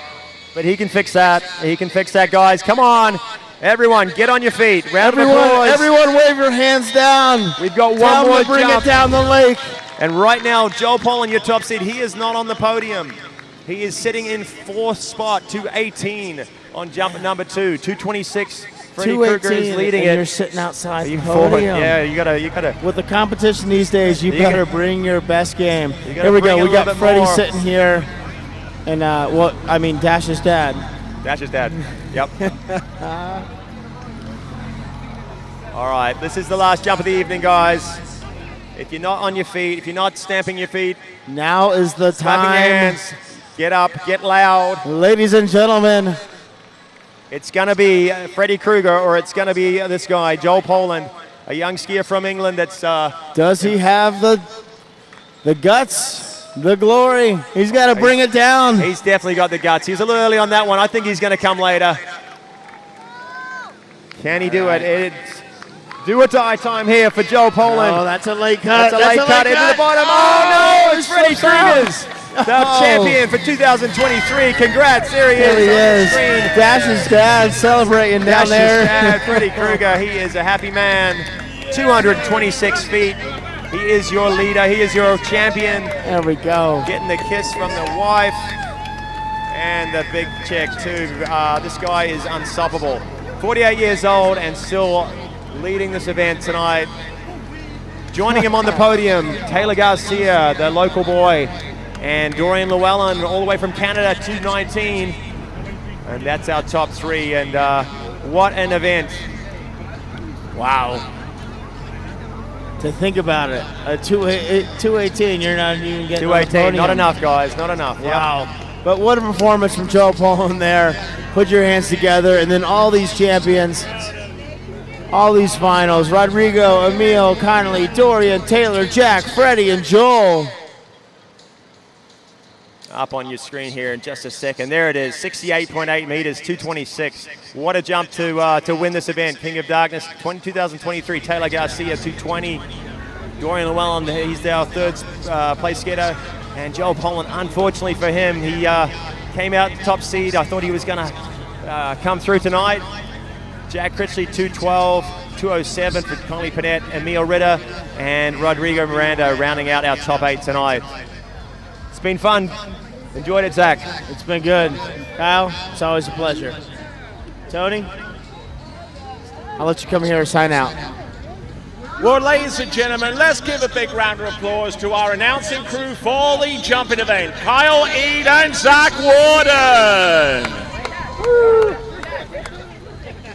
[SPEAKER 6] But he can fix that. He can fix that, guys. Come on. Everyone, get on your feet. Round of applause.
[SPEAKER 4] Everyone wave your hands down.
[SPEAKER 6] We've got one more
[SPEAKER 4] bring
[SPEAKER 6] jump.
[SPEAKER 4] it down the lake.
[SPEAKER 6] And right now, Joel Poland, your top seed, he is not on the podium. He is sitting in 4th spot, 218 on jump number 2, 226. Freddy Krueger is leading it.
[SPEAKER 4] You're sitting outside the podium.
[SPEAKER 6] Yeah, you gotta.
[SPEAKER 4] With the competition these days, you better bring your best game. Here we
[SPEAKER 6] bring
[SPEAKER 4] go.
[SPEAKER 6] a
[SPEAKER 4] We got
[SPEAKER 6] little bit
[SPEAKER 4] Freddie
[SPEAKER 6] more.
[SPEAKER 4] sitting here, and Dash's dad.
[SPEAKER 6] Dash's dad. Yep. All right, this is the last jump of the evening, guys. If you're not on your feet, if you're not stamping your feet,
[SPEAKER 4] now is the
[SPEAKER 6] clapping your
[SPEAKER 4] time.
[SPEAKER 6] hands. Get up, get loud.
[SPEAKER 4] Ladies and gentlemen.
[SPEAKER 6] It's going to be Freddy Krueger, or it's going to be this guy, Joel Poland, a young skier from England that's...
[SPEAKER 4] Does he have the guts, the glory? He's got to bring it down.
[SPEAKER 6] He's definitely got the guts. He's a little early on that one. I think he's going to come later. Can he do it? It's do or die time here for Joel Poland.
[SPEAKER 4] Oh, that's a late cut.
[SPEAKER 6] That's a late cut into the bottom. Oh, no, it's Freddy Krueger's. The champion for 2023. Congrats, there he
[SPEAKER 4] There he is.
[SPEAKER 6] Screen.
[SPEAKER 4] Dash's dad celebrating down
[SPEAKER 6] Dash's
[SPEAKER 4] there.
[SPEAKER 6] dad, Freddy Krueger, he is a happy man. 226 feet. He is your leader. He is your champion.
[SPEAKER 4] There we go.
[SPEAKER 6] Getting the kiss from the wife and the big check too. This guy is unstoppable. 48 years old and still leading this event tonight. Joining him on the podium, Taylor Garcia, the local boy, and Dorian Llewellyn, all the way from Canada, 219. And that's our top 3. And what an event.
[SPEAKER 4] Wow. To think about it, 218, you're not even getting
[SPEAKER 6] 218, not enough, guys, not enough.
[SPEAKER 4] Wow. Yep. But what a performance from Joel Poland there. Put your hands together, and then all these champions, all these finals, Rodrigo, Emil, Connolly, Dorian, Taylor, Jack, Freddie, and Joel.
[SPEAKER 6] Up on your screen here in just a second. There it is, 68.8 meters, 226. What a jump to win this event. King of Darkness 2023, Taylor Garcia, 220. Dorian Llewellyn, he's our 3rd place skater. And Joel Poland, unfortunately for him, he came out top seed. I thought he was going to come through tonight. Jack Critchley 212, 207 for Conley Panett, Emil Ritter, and Rodrigo Miranda rounding out our top 8 tonight. It's been fun. Enjoyed it, Zach.
[SPEAKER 4] It's been good. Kyle, it's always a pleasure. Tony, I'll let you come here and sign out.
[SPEAKER 2] Well, ladies and gentlemen, let's give a big round of applause to our announcing crew for the jumping event, Kyle Eade and Zach Warden.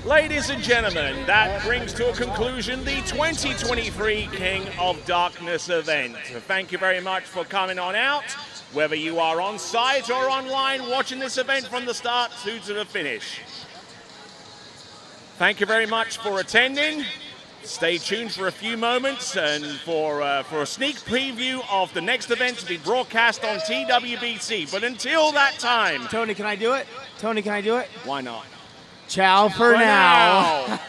[SPEAKER 2] Ladies and gentlemen, that brings to a conclusion the 2023 King of Darkness event. Thank you very much for coming on out, whether you are on site or online watching this event from the start to the finish. Thank you very much for attending. Stay tuned for a few moments and for a sneak preview of the next event to be broadcast on TWBC. But until that time...
[SPEAKER 4] Tony, can I do it? Tony, can I do it?
[SPEAKER 2] Why not?
[SPEAKER 4] Ciao for now.